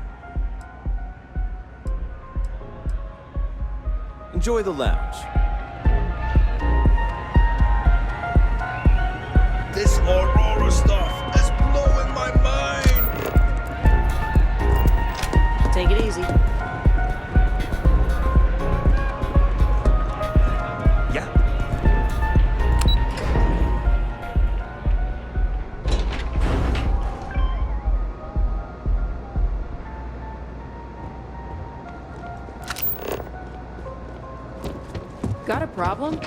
Enjoy the lounge.
This Aurora stuff is blowing my mind!
Take it easy. Got a problem?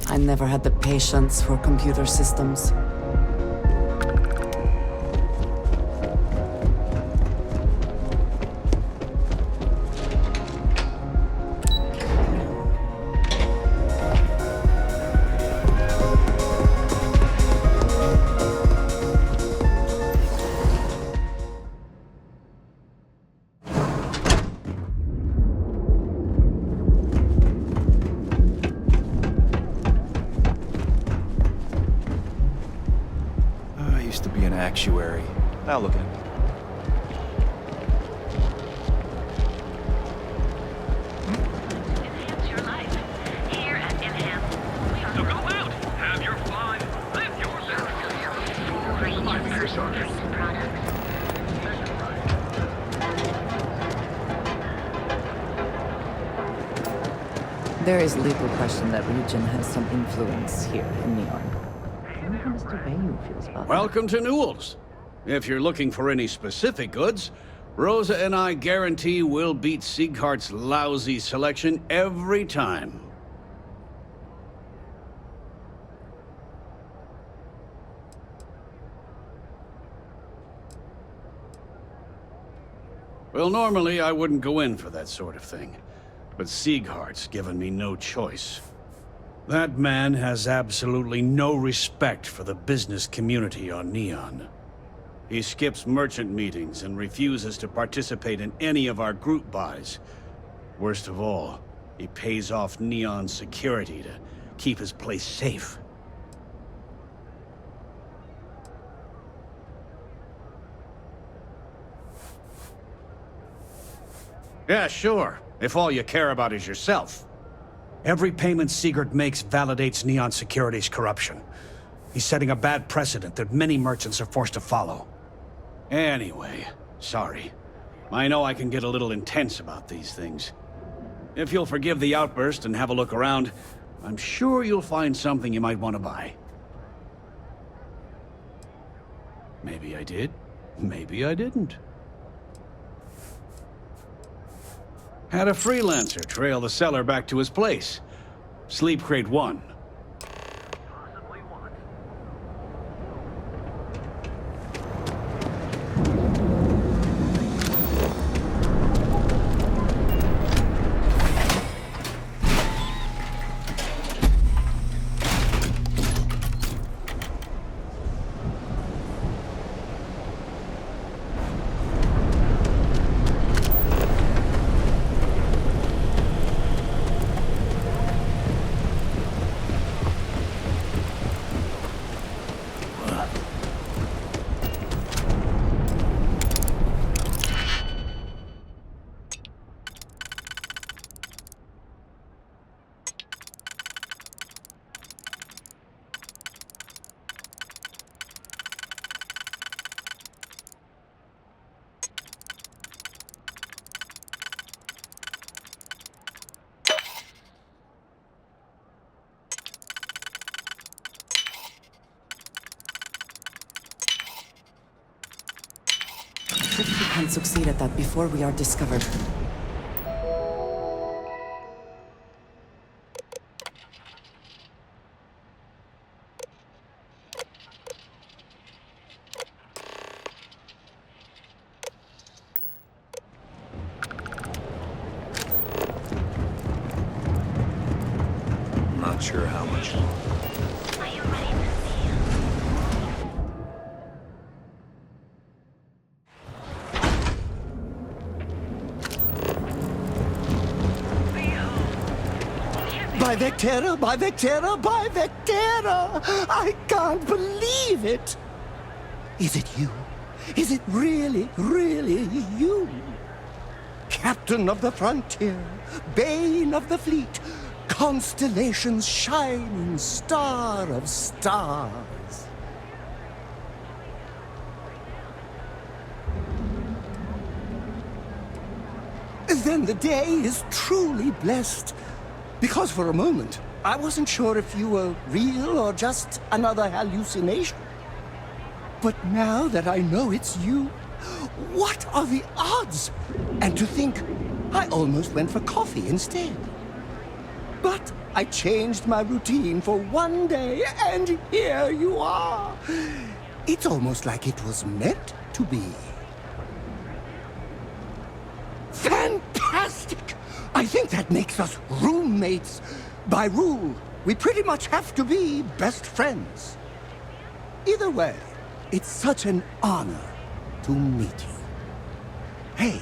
I never had the patience for computer systems.
Actuary. Now look at it.
Enhance your life. Here at Enhance. So go out, have your fun, live your
There is little question that region has some influence here in Neon. Mr. Bayou feels about
Welcome to Newell's. If you're looking for any specific goods, Rosa and I guarantee we'll beat Sieghart's lousy selection every time. Well, normally I wouldn't go in for that sort of thing, but Sieghart's given me no choice. That man has absolutely no respect for the business community on Neon. He skips merchant meetings and refuses to participate in any of our group buys. Worst of all, he pays off Neon security to keep his place safe. Yeah, sure, if all you care about is yourself. Every payment Siegert makes validates Neon Security's corruption. He's setting a bad precedent that many merchants are forced to follow. Anyway, sorry. I know I can get a little intense about these things. If you'll forgive the outburst and have a look around, I'm sure you'll find something you might want to buy. Maybe I did. Maybe I didn't. Had a freelancer trail the seller back to his place. Sleep Crate 1.
If we can succeed at that before we are discovered.
Not sure how much.
By Vectera, by Vectera, by Vectera! I can't believe it! Is it you? Is it really, really you? Captain of the frontier, bane of the fleet, Constellation's shining star of stars. Then the day is truly blessed. Because for a moment, I wasn't sure if you were real or just another hallucination. But now that I know it's you, what are the odds? And to think, I almost went for coffee instead. But I changed my routine for one day, and here you are. It's almost like it was meant to be. Fantastic! I think that makes us roommates. By rule, we pretty much have to be best friends. Either way, it's such an honor to meet you. Hey,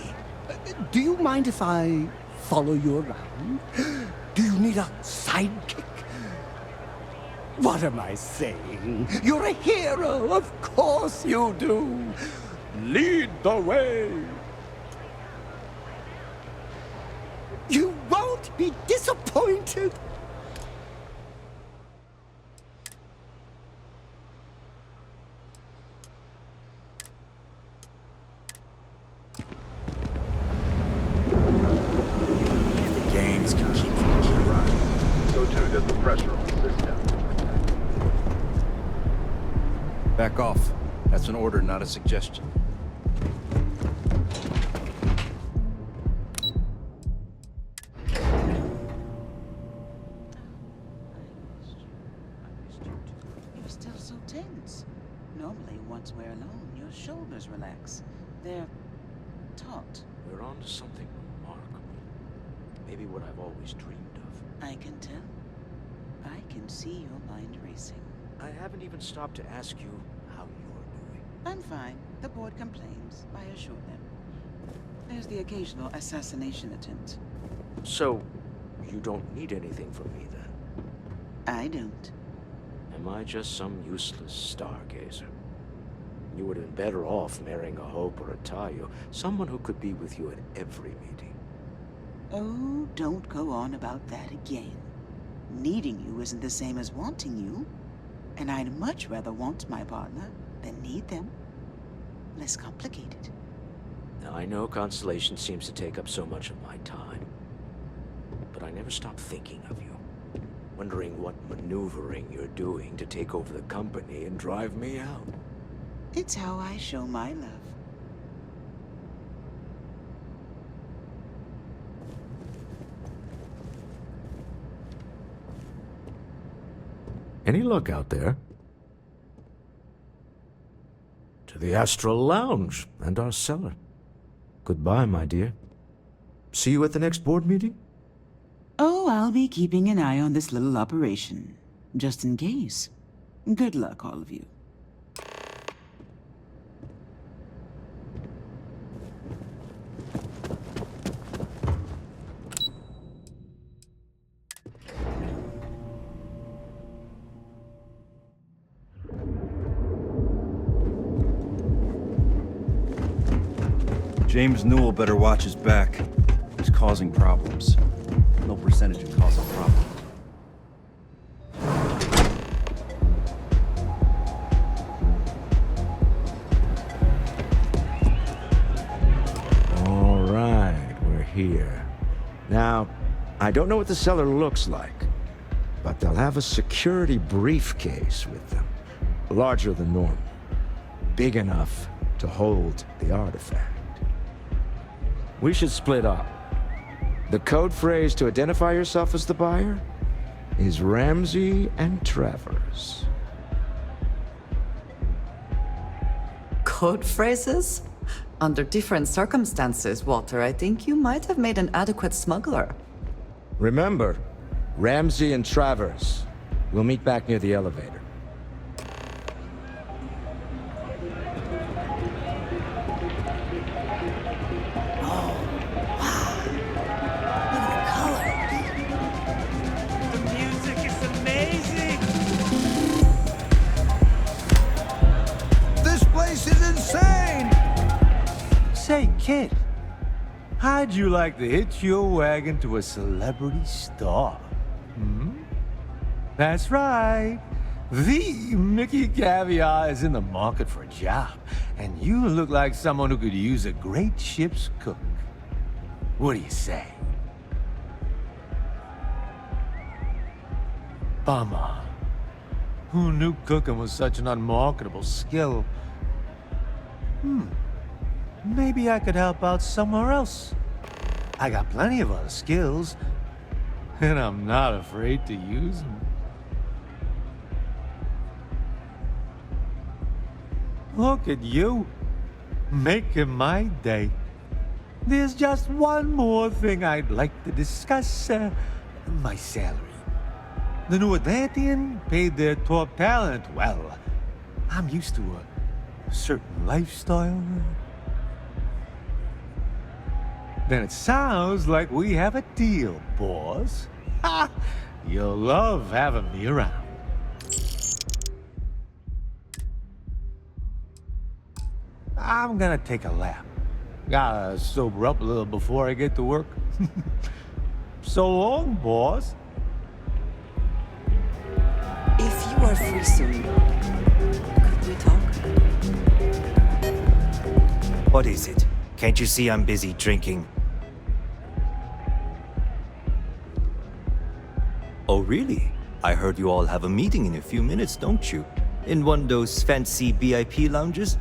do you mind if I follow you around? Do you need a sidekick? What am I saying? You're a hero, of course you do. Lead the way. You won't be disappointed.
The games can keep running. So too does the pressure on the system.
Back off. That's an order, not a suggestion.
You're still so tense. Normally, once we're alone, your shoulders relax. They're taut.
We're on to something remarkable. Maybe what I've always dreamed of.
I can tell. I can see your mind racing.
I haven't even stopped to ask you how you're doing.
I'm fine. The board complains. I assure them. There's the occasional assassination attempt.
So, you don't need anything from me then?
I don't.
Am I just some useless stargazer? You would have been better off marrying a Hope or a Tayo, someone who could be with you at every meeting.
Oh, don't go on about that again. Needing you isn't the same as wanting you. And I'd much rather want my partner than need them. Less complicated.
Now, I know Constellation seems to take up so much of my time, but I never stop thinking of you. wondering what maneuvering you're doing to take over the company and drive me out.
It's how I show my love.
Any luck out there? To the Astral Lounge and our cellar. Goodbye, my dear. See you at the next board meeting?
Oh, I'll be keeping an eye on this little operation, just in case. Good luck, all of you.
James Newell better watch his back. He's causing problems. No percentage of causing problems.
All right, we're here. Now, I don't know what the cellar looks like, but they'll have a security briefcase with them. Larger than normal. Big enough to hold the artifact. We should split up. The code phrase to identify yourself as the buyer is Ramsey and Travers.
Code phrases? Under different circumstances, Walter, I think you might have made an adequate smuggler.
Remember, Ramsey and Travers. We'll meet back near the elevator.
Say, kid, how'd you like to hitch your wagon to a celebrity star? Hmm? That's right. The Mickey Caviar is in the market for a job, and you look like someone who could use a great ship's cook. What do you say? Bummer. Who knew cooking was such an unmarketable skill? Maybe I could help out somewhere else. I got plenty of other skills, and I'm not afraid to use them. Look at you, making my day. There's just one more thing I'd like to discuss, my salary. The New Atlantean paid their top talent well. I'm used to a certain lifestyle. Then it sounds like we have a deal, boss. Ha! You'll love having me around. I'm gonna take a lap. Gotta sober up a little before I get to work. So long, boss.
If you are free soon, could we talk?
What is it? Can't you see I'm busy drinking? Oh, really? I heard you all have a meeting in a few minutes, don't you? In one of those fancy VIP lounges?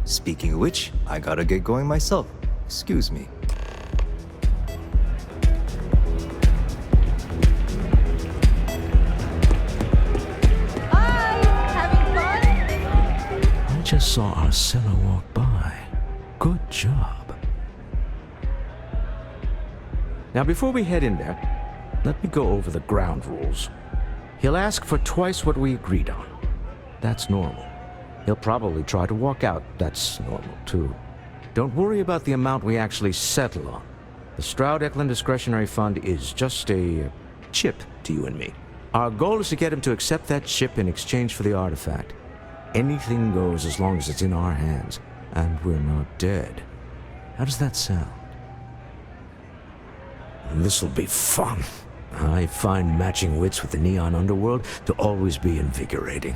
Speaking of which, I gotta get going myself. Excuse me.
I just saw our cellar walk by. Good job. Now, before we head in there, let me go over the ground rules. He'll ask for twice what we agreed on. That's normal. He'll probably try to walk out. That's normal, too. Don't worry about the amount we actually settle on. The Stroud-Eklund Discretionary Fund is just a chip to you and me. Our goal is to get him to accept that chip in exchange for the artifact. Anything goes as long as it's in our hands, and we're not dead. How does that sound? This'll be fun. I find matching wits with the neon underworld to always be invigorating.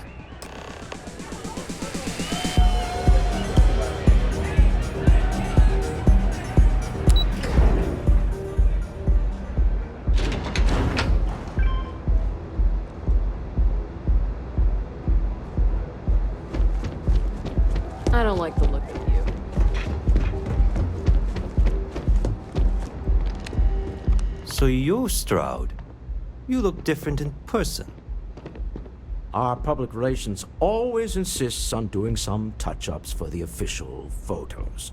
don't like the look of you.
So you're Stroud. You look different in person.
Our public relations always insists on doing some touch-ups for the official photos.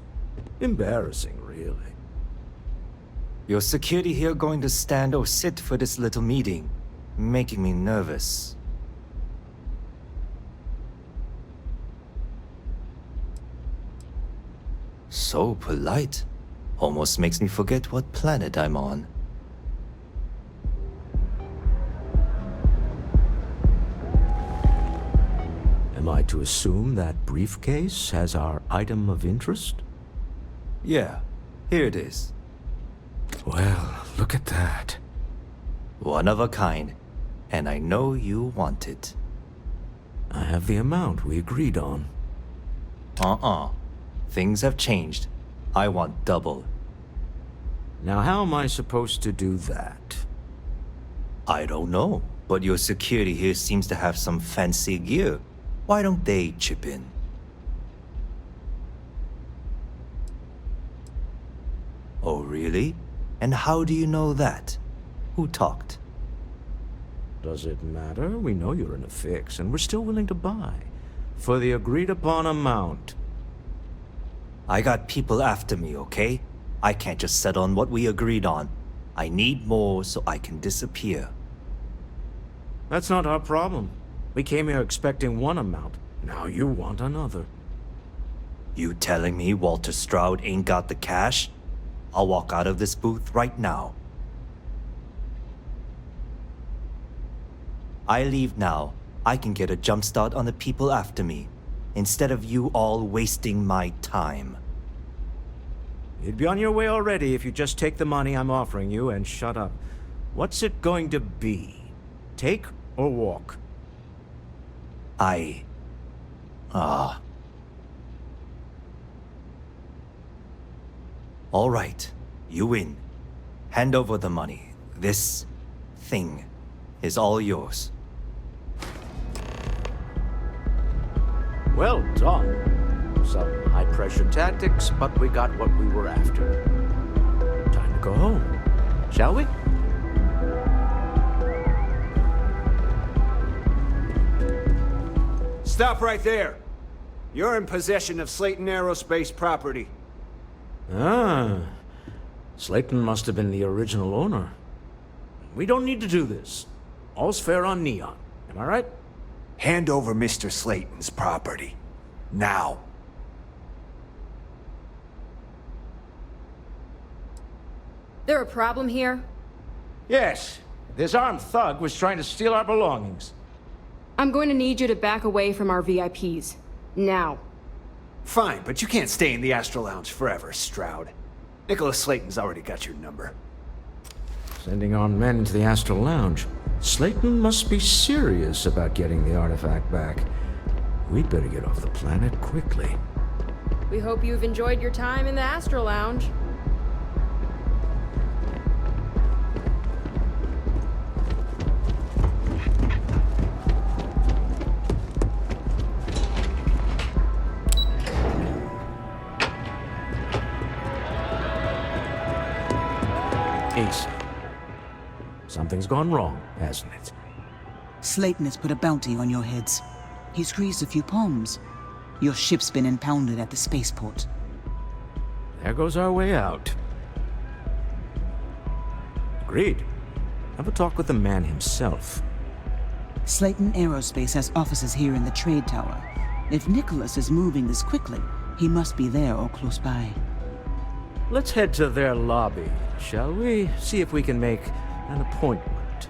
Embarrassing, really.
Your security here going to stand or sit for this little meeting, making me nervous. So polite. Almost makes me forget what planet I'm on.
Am I to assume that briefcase has our item of interest?
Yeah, here it is.
Well, look at that.
One of a kind. And I know you want it.
I have the amount we agreed on.
Things have changed. I want double.
Now, how am I supposed to do that?
I don't know, but your security here seems to have some fancy gear. Why don't they chip in? Oh, really? And how do you know that? Who talked?
Does it matter? We know you're in a fix, and we're still willing to buy. For the agreed-upon amount.
I got people after me, okay? I can't just settle on what we agreed on. I need more so I can disappear.
That's not our problem. We came here expecting one amount. Now you want another.
You telling me Walter Stroud ain't got the cash? I'll walk out of this booth right now. I leave now. I can get a jump start on the people after me, instead of you all wasting my time.
You'd be on your way already if you just take the money I'm offering you and shut up. What's it going to be? Take or walk?
All right, you win. Hand over the money. This thing is all yours.
Well done. Some high-pressure tactics, but we got what we were after. Time to go home, shall we?
Stop right there. You're in possession of Slayton Aerospace property.
Ah. Slayton must have been the original owner. We don't need to do this. All's fair on Neon. Am I right?
Hand over Mr. Slayton's property. Now.
There a problem here?
Yes. This armed thug was trying to steal our belongings.
I'm going to need you to back away from our VIPs. Now.
Fine, but you can't stay in the Astral Lounge forever, Stroud. Nicholas Slayton's already got your number.
Sending armed men into the Astral Lounge. Slayton must be serious about getting the artifact back. We'd better get off the planet quickly.
We hope you've enjoyed your time in the Astral Lounge.
Ace. Something's gone wrong, hasn't it?
Slayton has put a bounty on your heads. He's greased a few palms. Your ship's been impounded at the spaceport.
There goes our way out. Agreed. Have a talk with the man himself.
Slayton Aerospace has offices here in the trade tower. If Nicholas is moving this quickly, he must be there or close by.
Let's head to their lobby, shall we? See if we can make an appointment.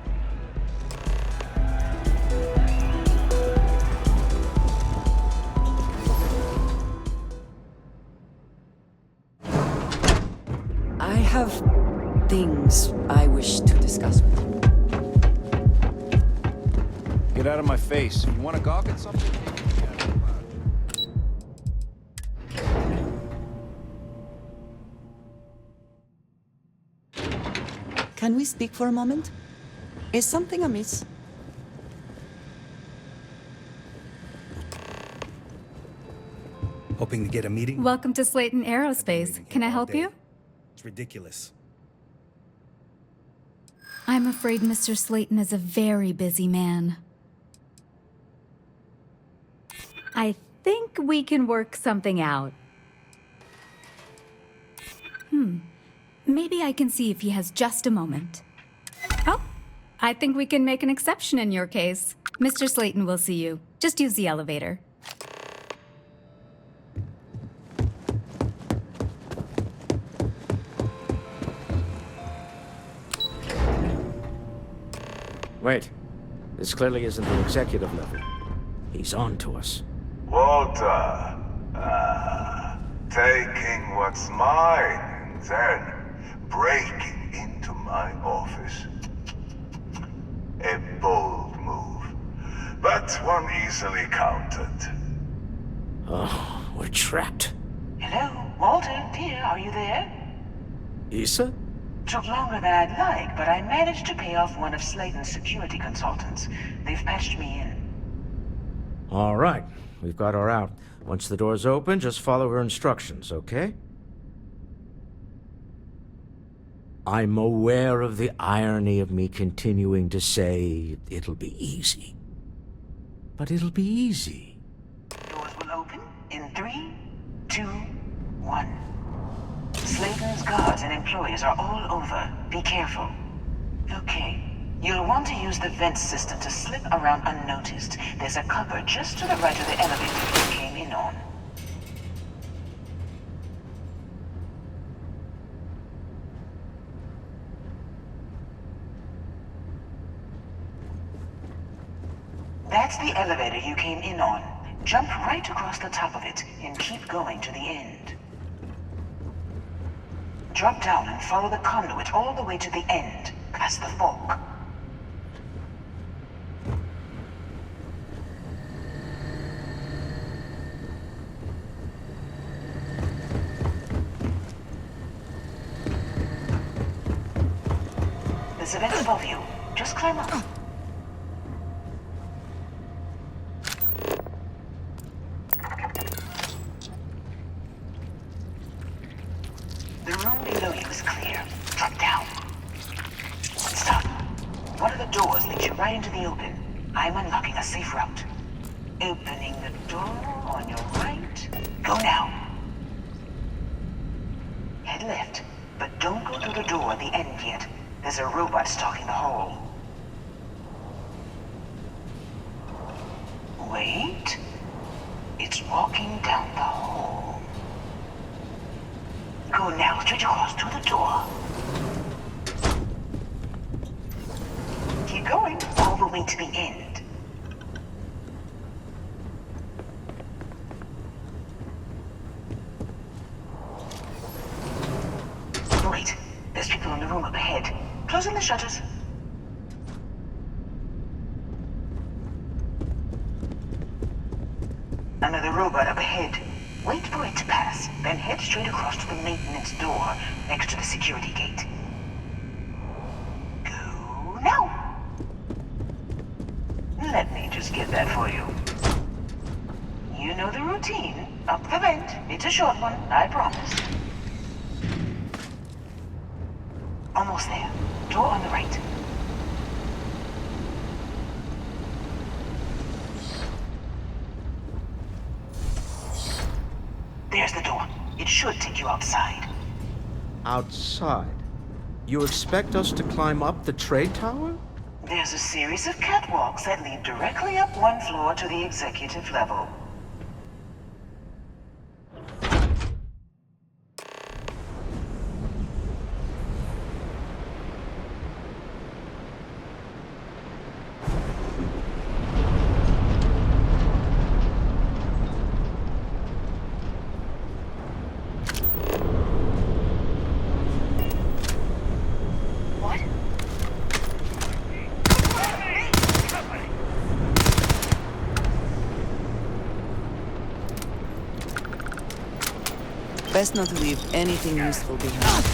I have things I wish to discuss with you.
Get out of my face. You want to gawk at something?
Can we speak for a moment? Is something amiss?
Hoping to get a meeting?
Welcome to Slayton Aerospace. Can I help you?
It's ridiculous.
I'm afraid Mr. Slayton is a very busy man. I think we can work something out. Maybe I can see if he has just a moment. Oh, I think we can make an exception in your case. Mr. Slayton will see you. Just use the elevator.
Wait. This clearly isn't the executive level. He's on to us.
Walter. Taking what's mine, then breaking into my office. A bold move, but one easily countered.
Oh, we're trapped.
Hello, Walter, dear, are you there?
Issa?
Took longer than I'd like, but I managed to pay off one of Slayton's security consultants. They've patched me in.
All right. We've got her out. Once the door's open, just follow her instructions, okay? I'm aware of the irony of me continuing to say it'll be easy. But it'll be easy.
Doors will open in 3, 2, 1. Slayton's guards and employees are all over. Be careful. Okay. You'll want to use the vent system to slip around unnoticed. There's a cupboard just to the right of the elevator you came in on. That's the elevator you came in on. Jump right across the top of it and keep going to the end. Drop down and follow the conduit all the way to the end, past the fork. There's a vent above you. Just climb up. The room below you is clear. Drop down. Stop. One of the doors leads you right into the open. I'm unlocking a safe route. Opening the door on your right. Go now. Head left, but don't go through the door at the end yet. There's a robot stalking the hall. Wait. It's walking down the hall. Go now, straight across to the door. Keep going, all the way to the end. Wait, there's people in the room up ahead. Closing the shutters. Another robot up ahead. Wait for it to pass, then head straight across to the maintenance door next to the security gate. Go now! Let me just get that for you. You know the routine. Up the vent. It's a short one, I promise. Almost there. Door on the right. There's the door. It should take you outside.
Outside? You expect us to climb up the trade tower?
There's a series of catwalks that lead directly up one floor to the executive level.
Best not to leave anything useful behind.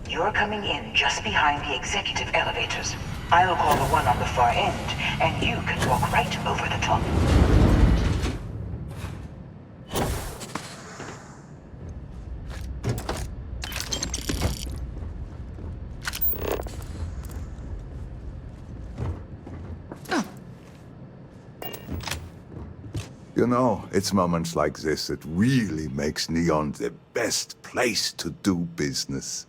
You're coming in just behind the executive elevators. I'll call the one on the far end, and you can walk right over the top.
You know, it's moments like this that really makes Neon the best place to do business.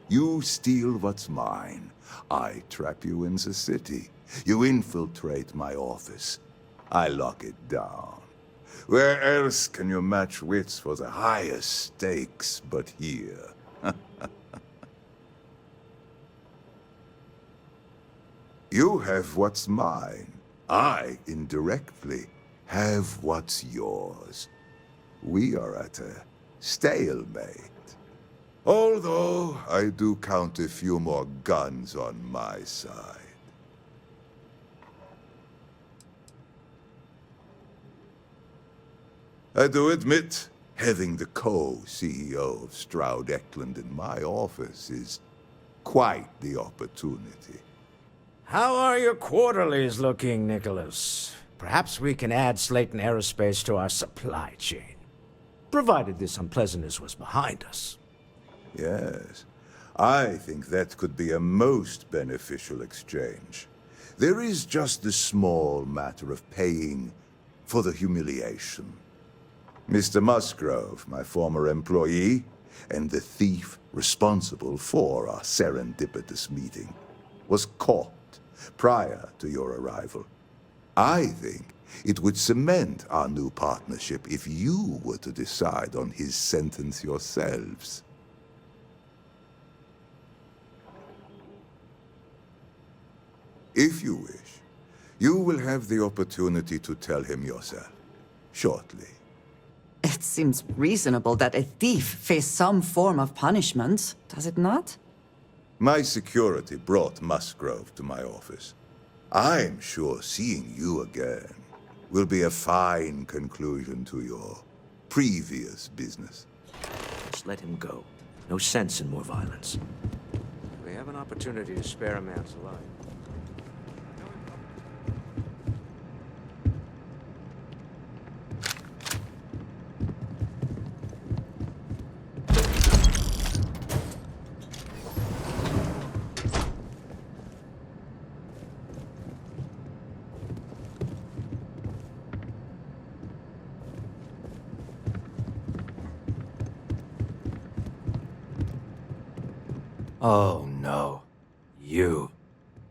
You steal what's mine. I trap you in the city. You infiltrate my office. I lock it down. Where else can you match wits for the highest stakes but here? You have what's mine. I, indirectly, have what's yours. We are at a stalemate. Although, I do count a few more guns on my side. I do admit, having the co-CEO of Stroud Eklund in my office is quite the opportunity.
How are your quarterlies looking, Nicholas? Perhaps we can add Slayton Aerospace to our supply chain, provided this unpleasantness was behind us.
Yes, I think that could be a most beneficial exchange. There is just the small matter of paying for the humiliation. Mr. Musgrove, my former employee, and the thief responsible for our serendipitous meeting, was caught prior to your arrival. I think it would cement our new partnership if you were to decide on his sentence yourselves. If you wish, you will have the opportunity to tell him yourself, shortly.
It seems reasonable that a thief face some form of punishment, does it not?
My security brought Musgrove to my office. I'm sure seeing you again will be a fine conclusion to your previous business.
Just let him go. No sense in more violence. We have an opportunity to spare a man's life.
Oh no. You.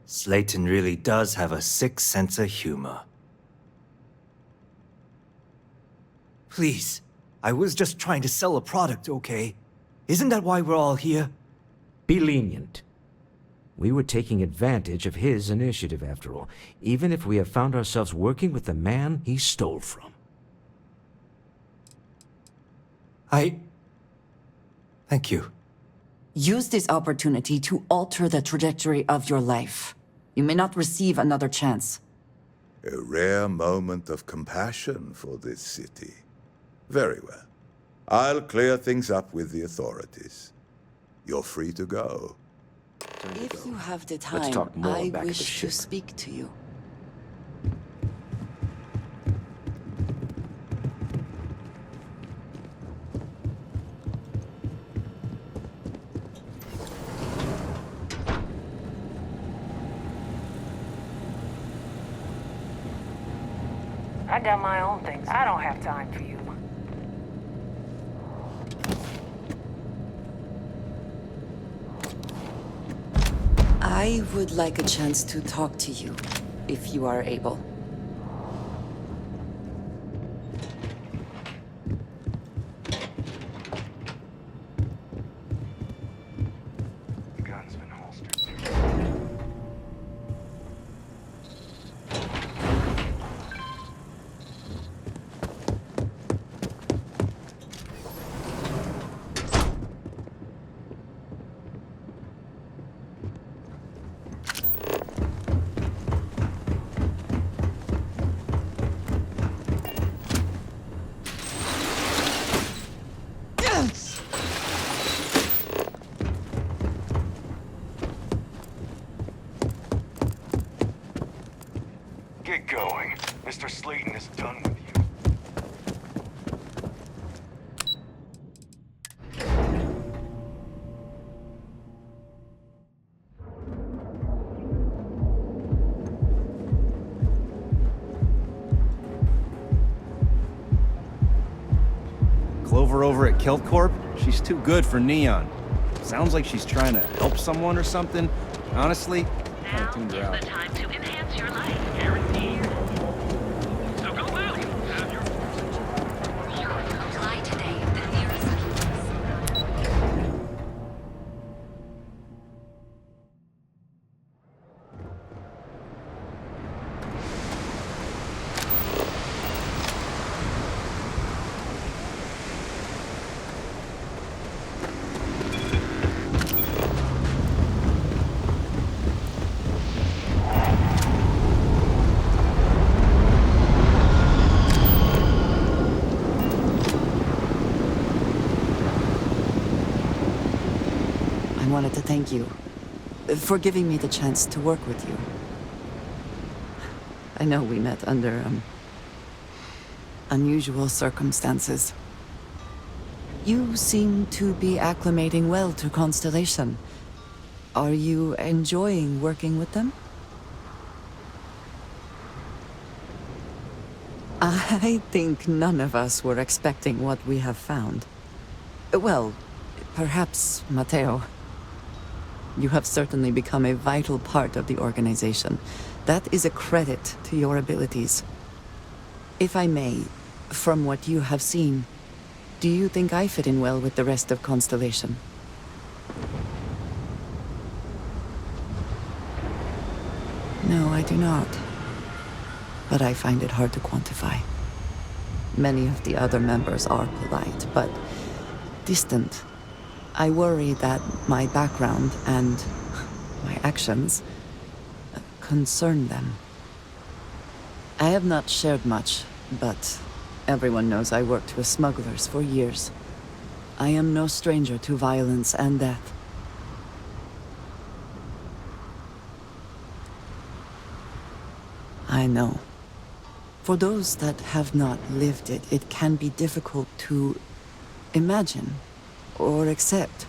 Slayton really does have a sick sense of humor. Please, I was just trying to sell a product, okay? Isn't that why we're all here?
Be lenient. We were taking advantage of his initiative, after all, even if we have found ourselves working with the man he stole from.
Thank you.
Use this opportunity to alter the trajectory of your life. You may not receive another chance.
A rare moment of compassion for this city. Very well. I'll clear things up with the authorities. You're free to go.
If you have the
Let's
time,
talk more
I
back at the
wish to
ship.
speak to you.
I got my own things. I don't have time for you.
I would like a chance to talk to you, if you are able.
Get going. Mr. Slayton is done with you.
Clover over at Kilt Corp? She's too good for Neon. Sounds like she's trying to help someone or something. Honestly, I tuned her out.
Time to enhance your life, guaranteed. So go out. Have your... You will fly today the nearest.
I wanted to thank you for giving me the chance to work with you. I know we met under, unusual circumstances. You seem to be acclimating well to Constellation. Are you enjoying working with them? I think none of us were expecting what we have found. Well, perhaps Matteo. You have certainly become a vital part of the organization. That is a credit to your abilities. If I may, from what you have seen, do you think I fit in well with the rest of Constellation? No, I do not. But I find it hard to quantify. Many of the other members are polite, but distant. I worry that my background and my actions concern them. I have not shared much, but everyone knows I worked with smugglers for years. I am no stranger to violence and death. I know. For those that have not lived it, it can be difficult to imagine or accept.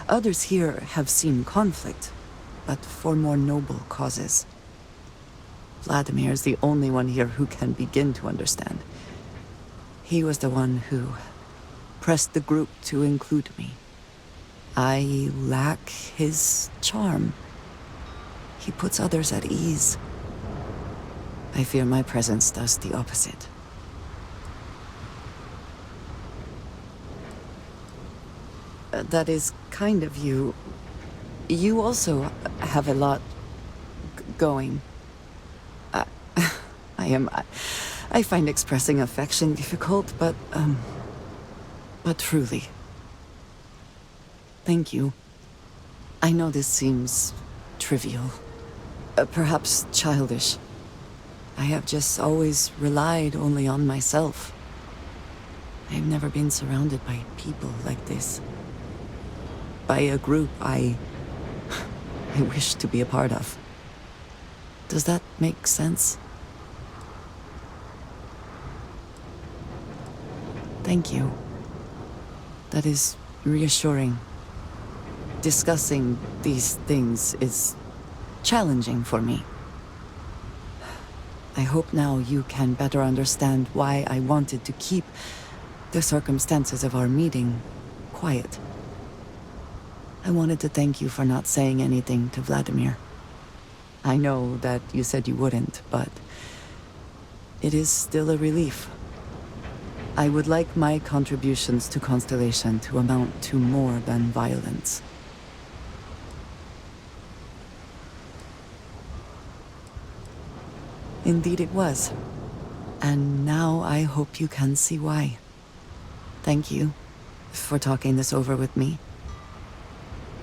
Others here have seen conflict, but for more noble causes. Vladimir is the only one here who can begin to understand. He was the one who pressed the group to include me. I lack his charm. He puts others at ease. I fear my presence does the opposite. That is kind of you. You also have a lot going. I find expressing affection difficult, but truly. Thank you. I know this seems trivial, perhaps childish. I have just always relied only on myself. I've never been surrounded by people like this. By a group I wish to be a part of. Does that make sense? Thank you. That is reassuring. Discussing these things is challenging for me. I hope now you can better understand why I wanted to keep the circumstances of our meeting quiet. I wanted to thank you for not saying anything to Vladimir. I know that you said you wouldn't, but it is still a relief. I would like my contributions to Constellation to amount to more than violence. Indeed it was. And now I hope you can see why. Thank you for talking this over with me.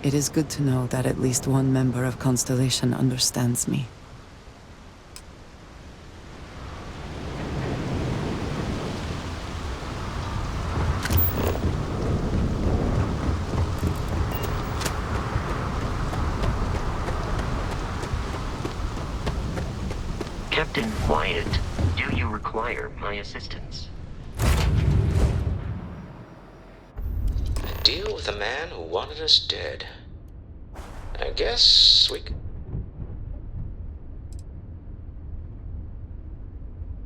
It is good to know that at least one member of Constellation understands me.
Captain Wyatt, do you require my assistance?
A deal with a man who wanted us dead. I guess we could...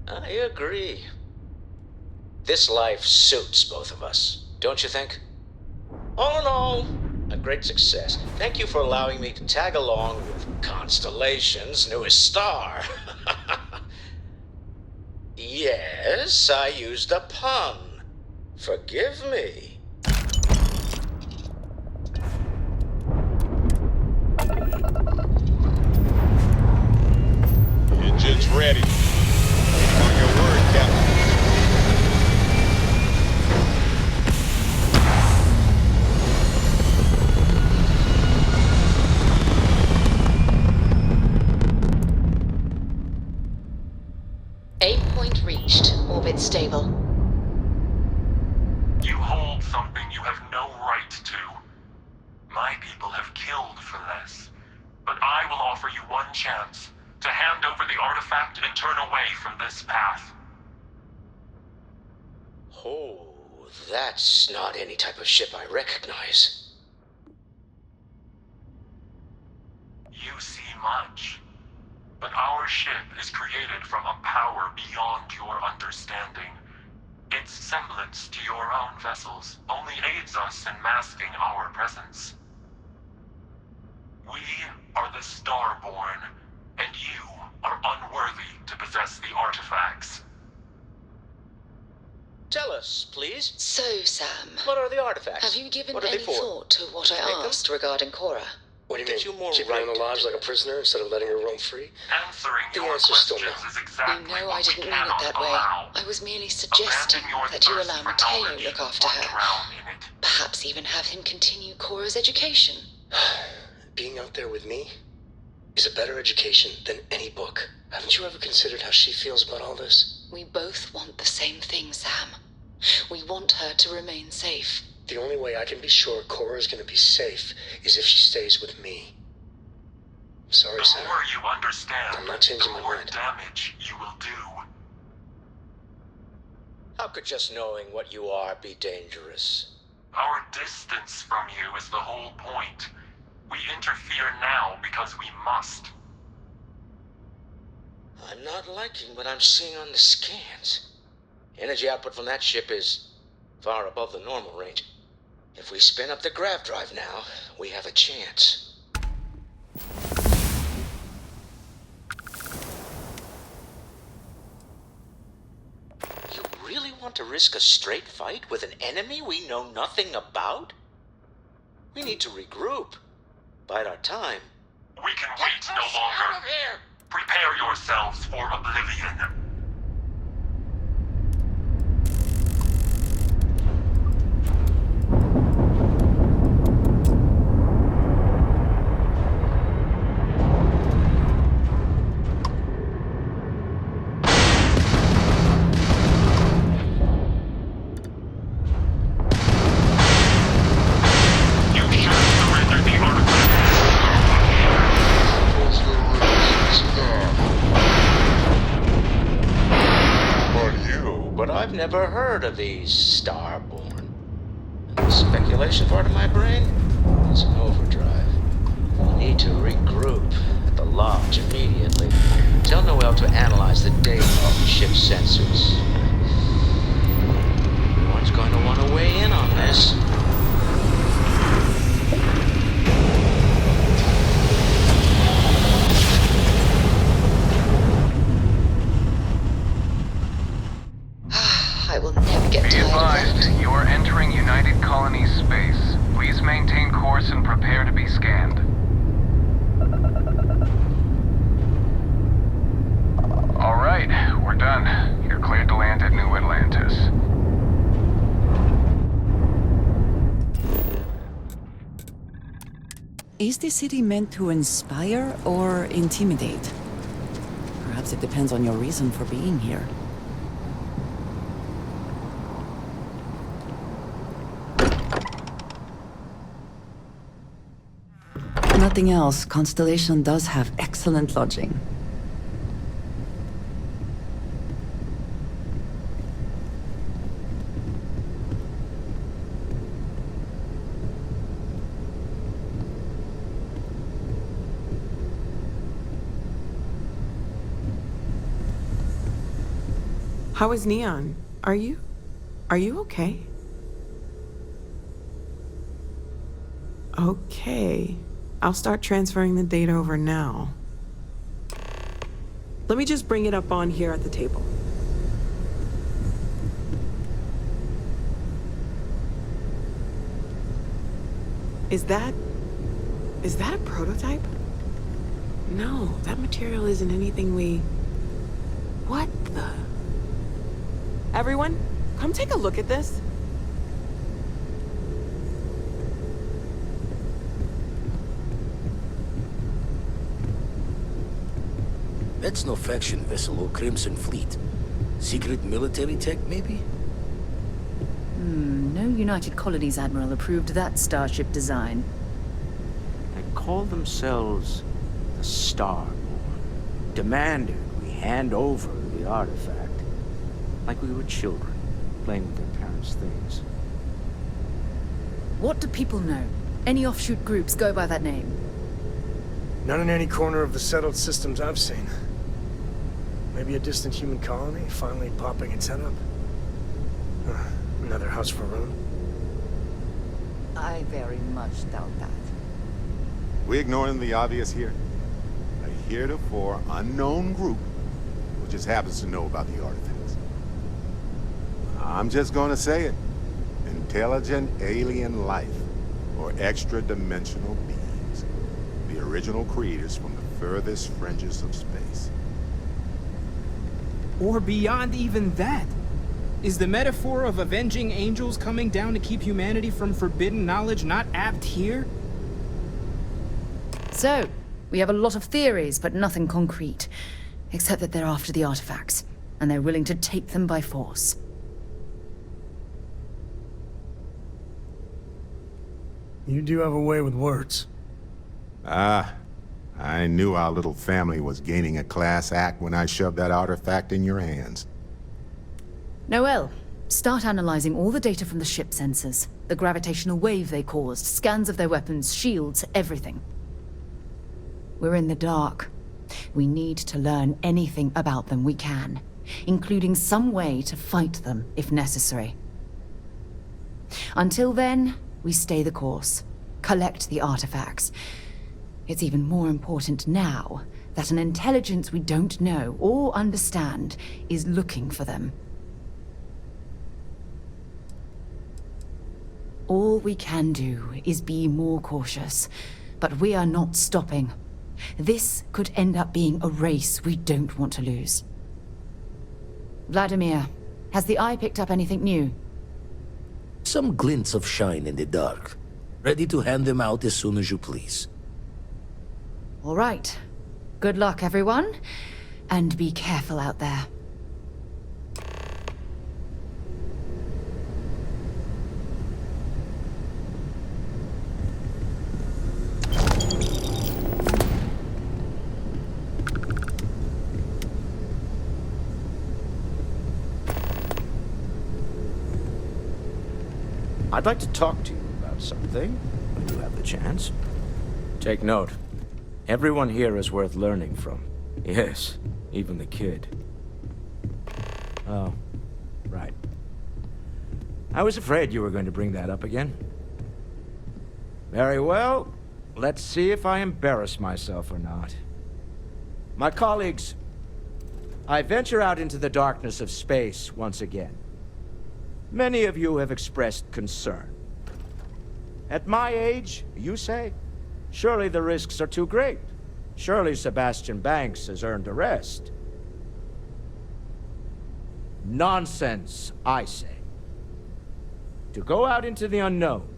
I agree. This life suits both of us, don't you think? All in all, a great success. Thank you for allowing me to tag along with Constellation's newest star. Yes, I used a pun. Forgive me.
Engine's ready. On your word, Captain.
Aim point reached. Orbit stable.
You hold something you have no right to. My people have killed for less. But I will offer you one chance to hand over the artifact and turn away from this path.
Oh, that's not any type of ship I recognize.
You see much. But our ship is created from a power beyond your understanding. Its semblance to your own vessels only aids us in masking our presence. We are the Starborn, and you are unworthy to possess the artifacts.
Tell us, please.
So, Sam.
What are the artifacts?
Have you given
What are they
any
for?
thought to what I asked regarding Cora?
What do you mean?
You more
Keeping her in the lodge like a prisoner instead of letting her roam free?
Answering
The
your
answer's still
questions
no.
is exactly
You know
what
I didn't
we
mean it
cannot
that way.
allow.
I was merely suggesting that you allow Mateo look after her. Perhaps even have him continue Cora's education.
Being out there with me is a better education than any book. Haven't you ever considered how she feels about all this?
We both want the same thing, Sam. We want her to remain safe.
The only way I can be sure Cora is going to be safe is if she stays with me. Sorry, Sam.
The more you understand,
I'm not changing
the
my
more
mind.
damage you will do.
How could just knowing what you are be dangerous?
Our distance from you is the whole point. We interfere now because we must.
I'm not liking what I'm seeing on the scans. Energy output from that ship is far above the normal range. If we spin up the grav drive now, we have a chance. You really want to risk a straight fight with an enemy we know nothing about? We need to regroup. Bide our time.
We can wait no longer.
Out of here!
Prepare yourselves for oblivion.
I've never heard of these Starborn. The speculation part of my brain is in overdrive. We need to regroup at the lodge immediately. Tell Noel to analyze the data off the ship's sensors. Everyone's going to want to weigh in on this.
I will never get tired of that.
You are entering United Colonies space. Please maintain course and prepare to be scanned. All right, we're done. You're cleared to land at New Atlantis.
Is the city meant to inspire or intimidate? Perhaps it depends on your reason for being here. Nothing else, Constellation does have excellent lodging.
How is Neon? Are you okay? Okay. I'll start transferring the data over now. Let me just bring it up on here at the table. Is that a prototype? No, that material isn't anything we... What the... Everyone, come take a look at this.
That's no faction vessel or Crimson Fleet. Secret military tech, maybe?
No United Colonies Admiral approved that starship design.
They call themselves the Starborn. Demanded we hand over the artifact. Like we were children, playing with their parents' things.
What do people know? Any offshoot groups go by that name?
Not in any corner of the settled systems I've seen. Maybe a distant human colony finally popping its head up. Another house for Rune.
I very much doubt that.
We ignoring the obvious here? A heretofore unknown group who just happens to know about the artifacts. I'm just gonna say it. Intelligent alien life, or extra-dimensional beings. The original creators from the furthest fringes of space.
Or beyond even that. Is the metaphor of avenging angels coming down to keep humanity from forbidden knowledge not apt here?
So, we have a lot of theories, but nothing concrete. Except that they're after the artifacts, and they're willing to take them by force.
You do have a way with words.
I knew our little family was gaining a class act when I shoved that artifact in your hands.
Noel, start analyzing all the data from the ship sensors. The gravitational wave they caused, scans of their weapons, shields, everything. We're in the dark. We need to learn anything about them we can, including some way to fight them if necessary. Until then, we stay the course, collect the artifacts. It's even more important now that an intelligence we don't know or understand is looking for them. All we can do is be more cautious, but we are not stopping. This could end up being a race we don't want to lose. Vladimir, has the Eye picked up anything new?
Some glints of shine in the dark. Ready to hand them out as soon as you please.
All right. Good luck, everyone. And be careful out there.
I'd like to talk to you about something, when you have the chance. Take note. Everyone here is worth learning from. Yes, even the kid. Oh, right. I was afraid you were going to bring that up again. Very well. Let's see if I embarrass myself or not. My colleagues, I venture out into the darkness of space once again. Many of you have expressed concern. At my age, you say, surely the risks are too great. Surely Sebastian Banks has earned a rest. Nonsense, I say. To go out into the unknown,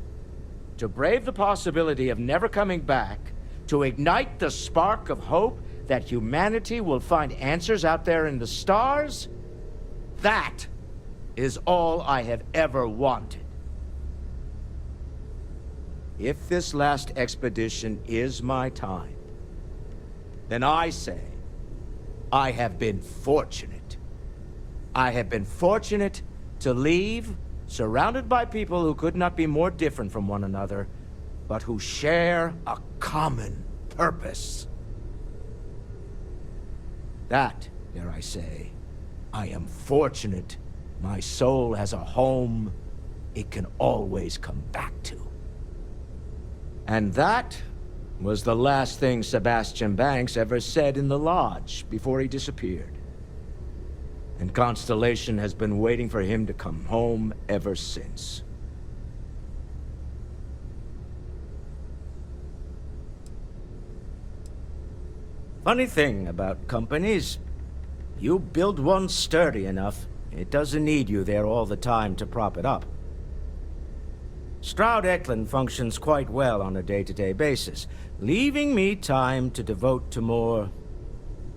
to brave the possibility of never coming back, to ignite the spark of hope that humanity will find answers out there in the stars, that is all I have ever wanted. If this last expedition is my time, then I say, I have been fortunate. I have been fortunate to leave, surrounded by people who could not be more different from one another, but who share a common purpose. That, dare I say, I am fortunate. My soul has a home it can always come back to. And that was the last thing Sebastian Banks ever said in the lodge before he disappeared. And Constellation has been waiting for him to come home ever since. Funny thing about companies, you build one sturdy enough, it doesn't need you there all the time to prop it up. Stroud Eklund functions quite well on a day-to-day basis, leaving me time to devote to more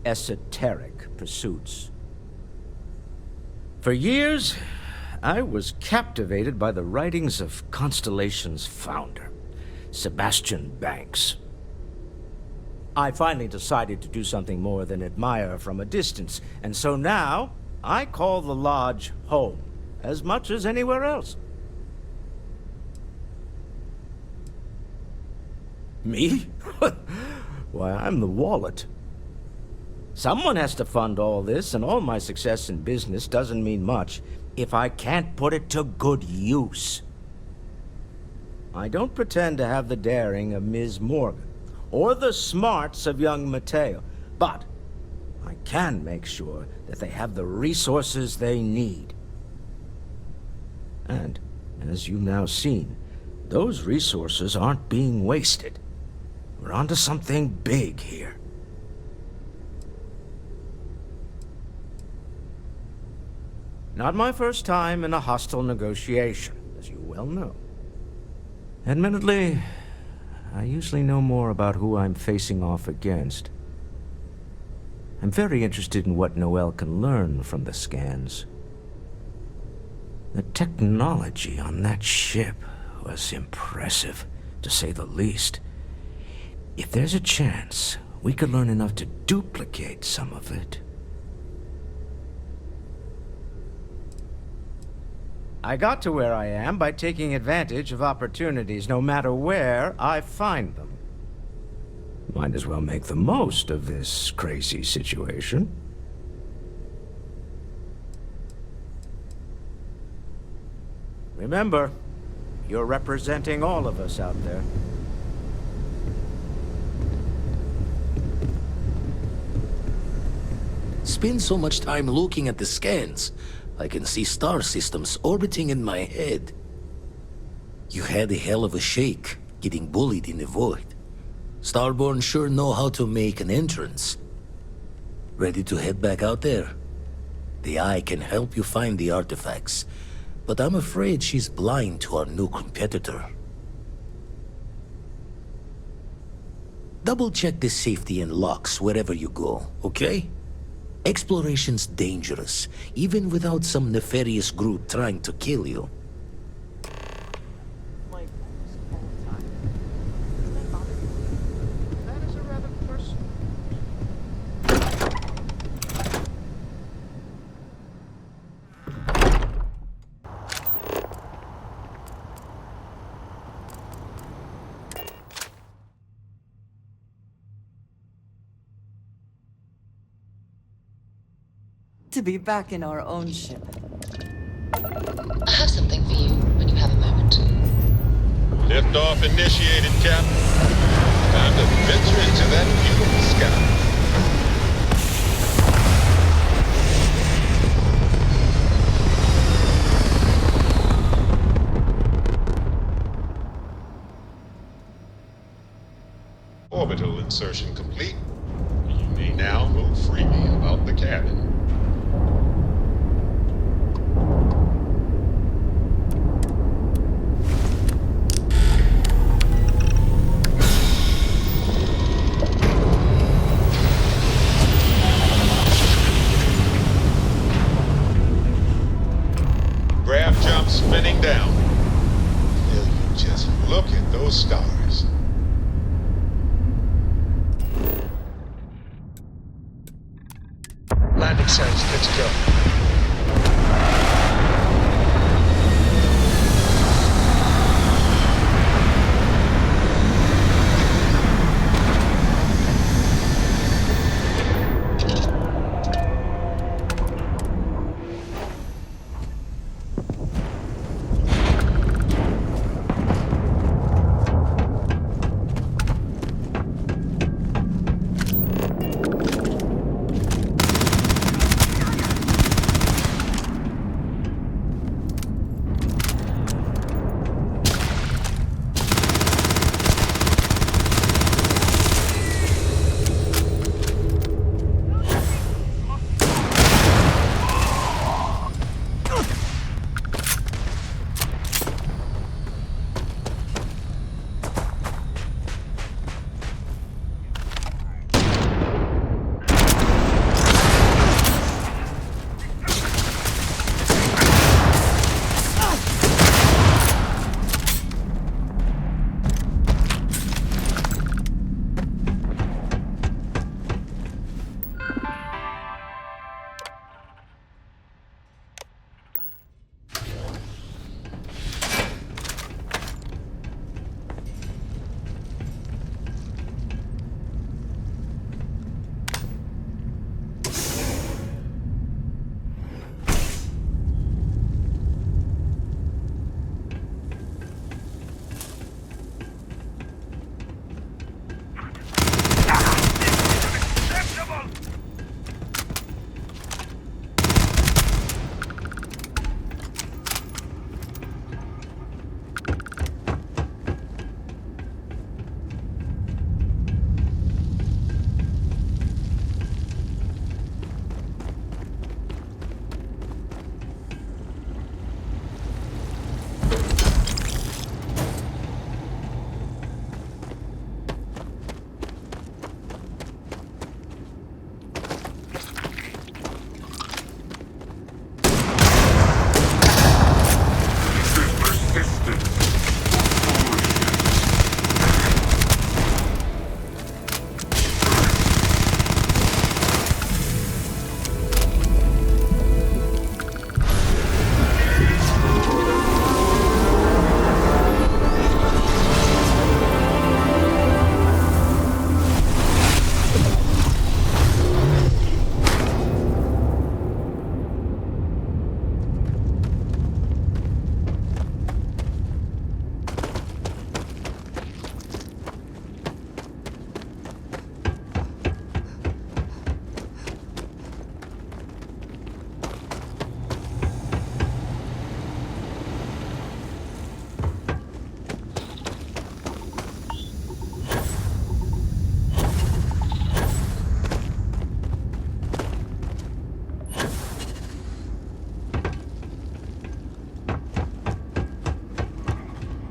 esoteric pursuits. For years, I was captivated by the writings of Constellation's founder, Sebastian Banks. I finally decided to do something more than admire from a distance, and so now I call the lodge home as much as anywhere else. Me? Why, I'm the wallet. Someone has to fund all this, and all my success in business doesn't mean much if I can't put it to good use. I don't pretend to have the daring of Ms. Morgan, or the smarts of young Matteo, but I can make sure that they have the resources they need. And, as you've now seen, those resources aren't being wasted. We're onto something big here. Not my first time in a hostile negotiation, as you well know. Admittedly, I usually know more about who I'm facing off against. I'm very interested in what Noel can learn from the scans. The technology on that ship was impressive, to say the least. If there's a chance, we could learn enough to duplicate some of it. I got to where I am by taking advantage of opportunities, no matter where I find them. Might as well make the most of this crazy situation. Remember, you're representing all of us out there.
Spend so much time looking at the scans, I can see star systems orbiting in my head. You had a hell of a shake, getting bullied in the void. Starborn sure know how to make an entrance. Ready to head back out there? The Eye can help you find the artifacts, but I'm afraid she's blind to our new competitor. Double-check the safety and locks wherever you go, okay? Exploration's dangerous, even without some nefarious group trying to kill you.
To be back in our own ship.
I have something for you when you have a moment.
Liftoff initiated, Captain. Time to venture into that beautiful sky. Orbital insertion complete. You may now move freely about the cabin. Grav jump spinning down. Will you just look at those stars?
Landing signs good to go.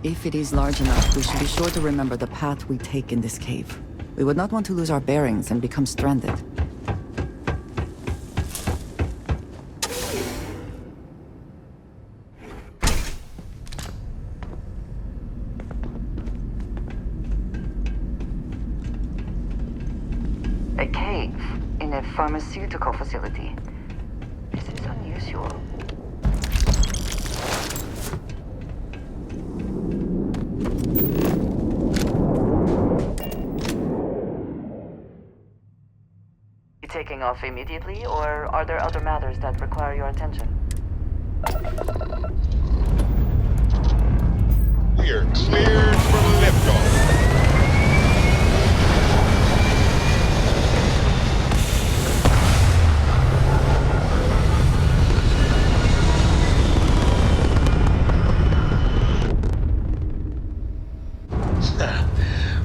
If it is large enough, we should be sure to remember the path we take in this cave. We would not want to lose our bearings and become stranded.
A cave in a pharmaceutical facility. This is unusual. You taking off immediately, or are there other matters that require your attention?
We are cleared for liftoff.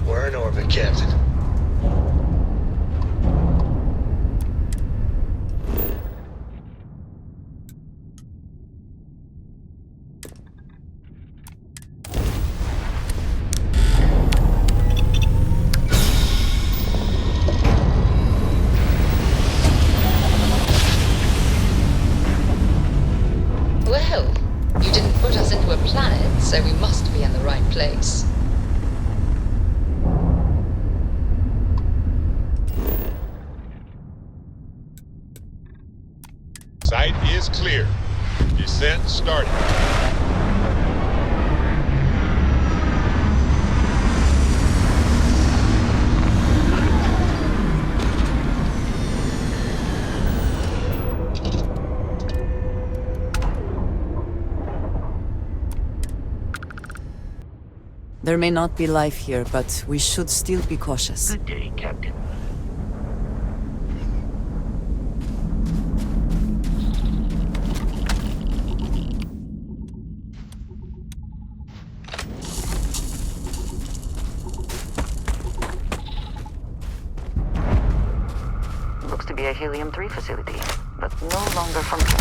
We're in orbit, Captain.
Well, you didn't put us into a planet, so we must be in the right place.
Site is clear. Descent starting.
There may not be life here, but we should still be cautious.
Good day, Captain.
Looks to be a helium-3 facility, but no longer functional.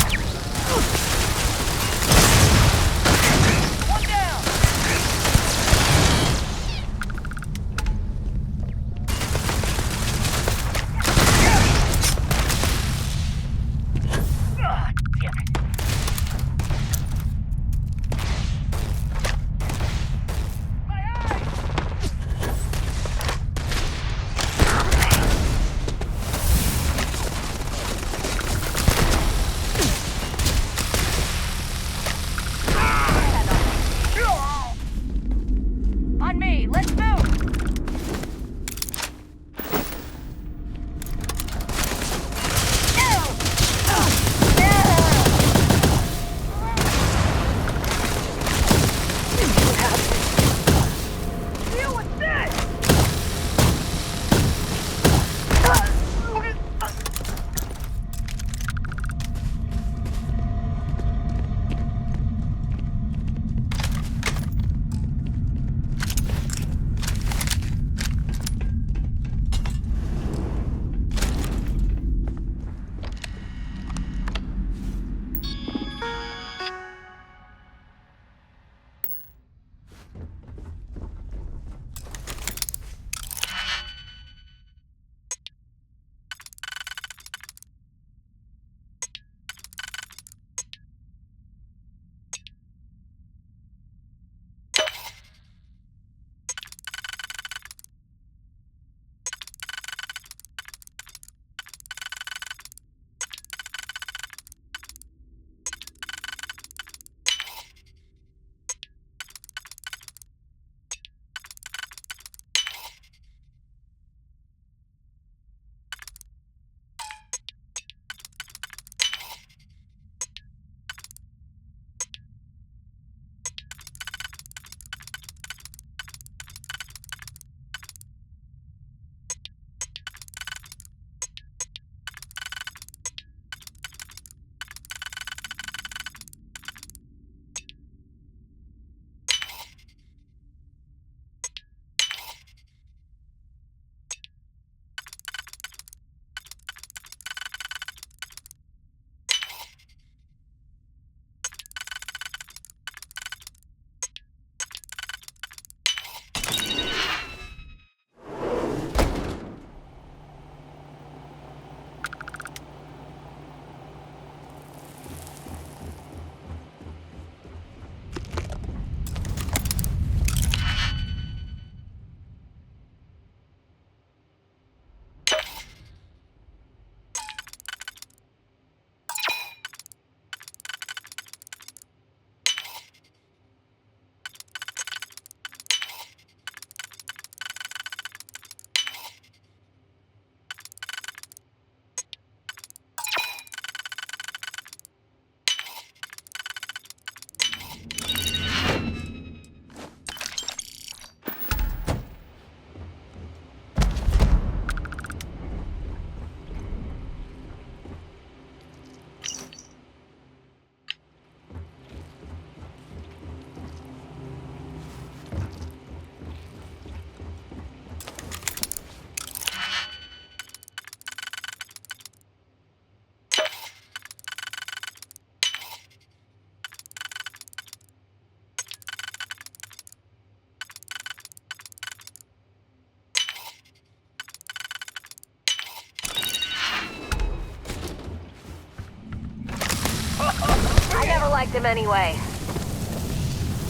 I never liked him anyway.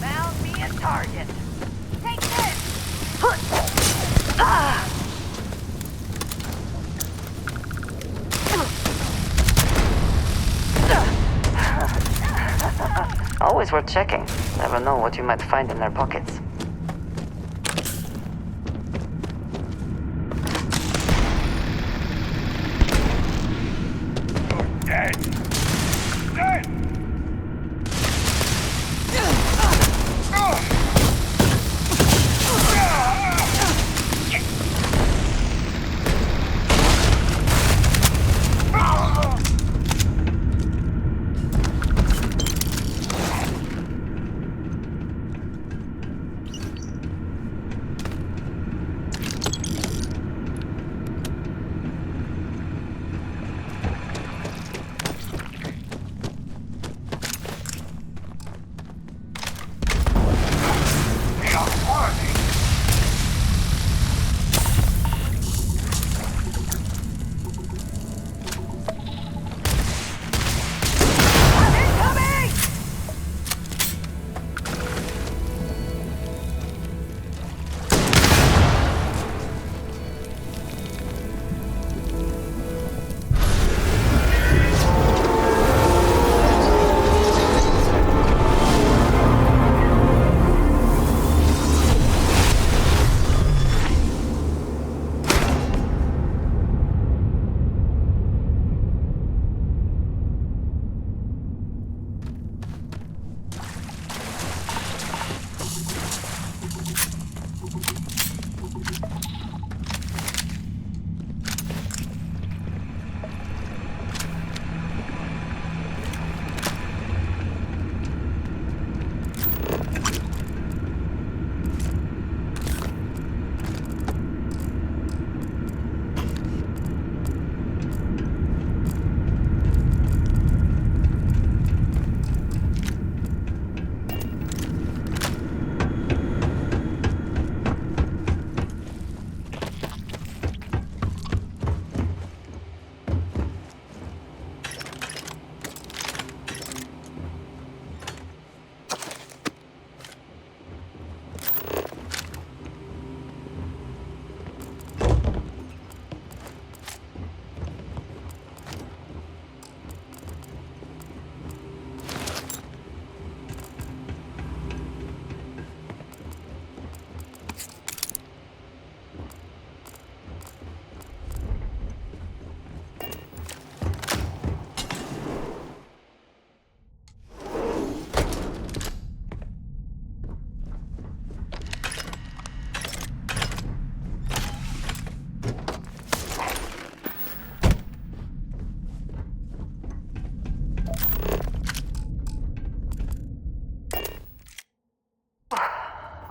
Found me a target. Take this! Always worth checking. Never know what you might find in their pockets.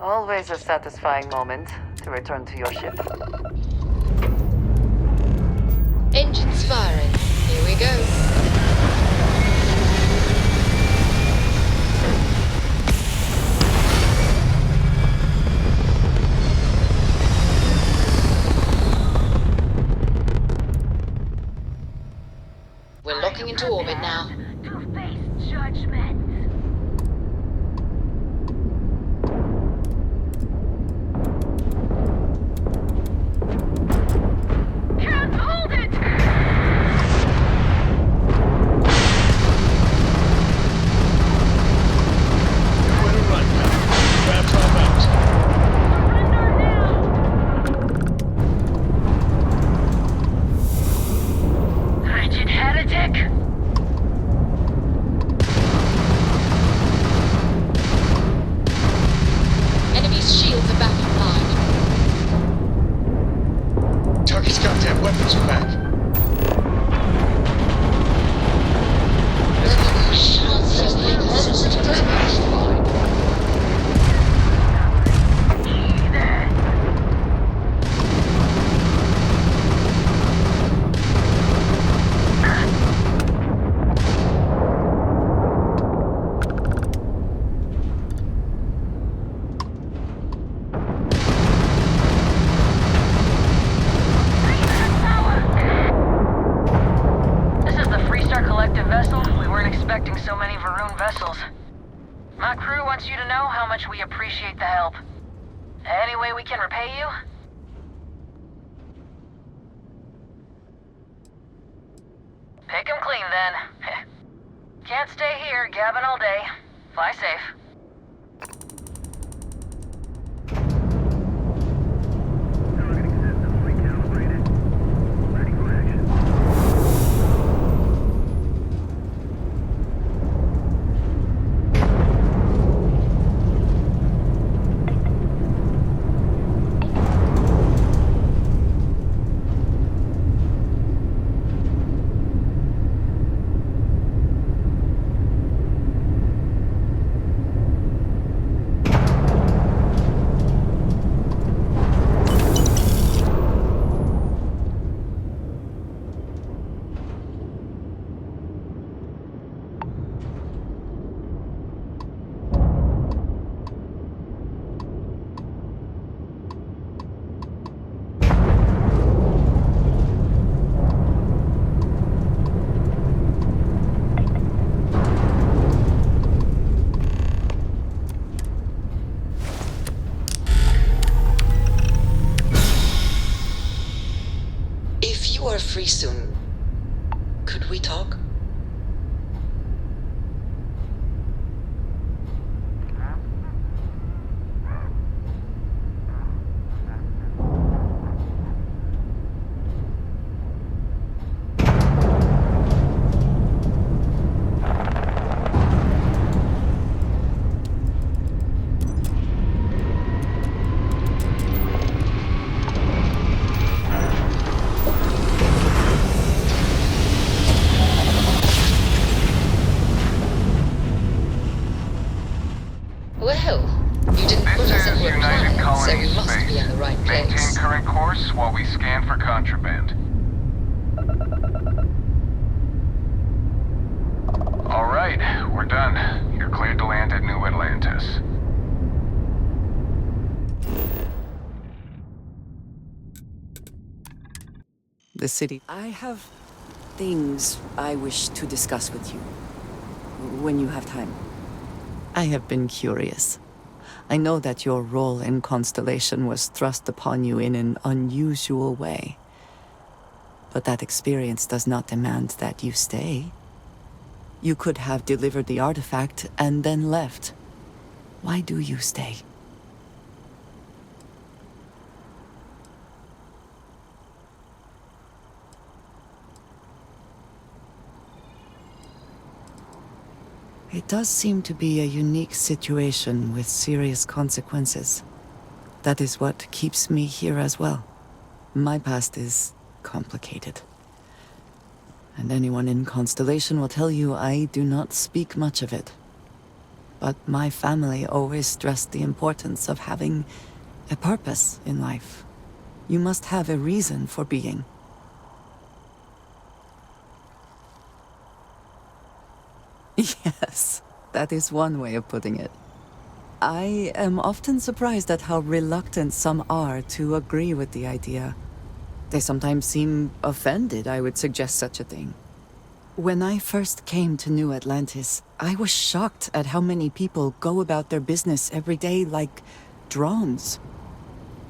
Always a satisfying moment to return to your ship.
Engines firing. Here we go. We're locking into orbit now.
To face judgment. Can't hold it!
Way to run, Captain. Grabs our mounts.
Wretched heretic! vessel, we weren't expecting so many Varun vessels. My crew wants you to know how much we appreciate the help. Any way we can repay you? Pick 'em clean, then. Can't stay here gabbing all day. Fly safe.
Free soon. Could we talk? The city. I have things I wish to discuss with you. When you have time. I have been curious. I know that your role in Constellation was thrust upon you in an unusual way. But that experience does not demand that you stay. You could have delivered the artifact and then left. Why do you stay? It does seem to be a unique situation with serious consequences. That is what keeps me here as well. My past is complicated. And anyone in Constellation will tell you I do not speak much of it. But my family always stressed the importance of having a purpose in life. You must have a reason for being. Yes, that is one way of putting it. I am often surprised at how reluctant some are to agree with the idea. They sometimes seem offended I would suggest such a thing. When I first came to New Atlantis, I was shocked at how many people go about their business every day like drones.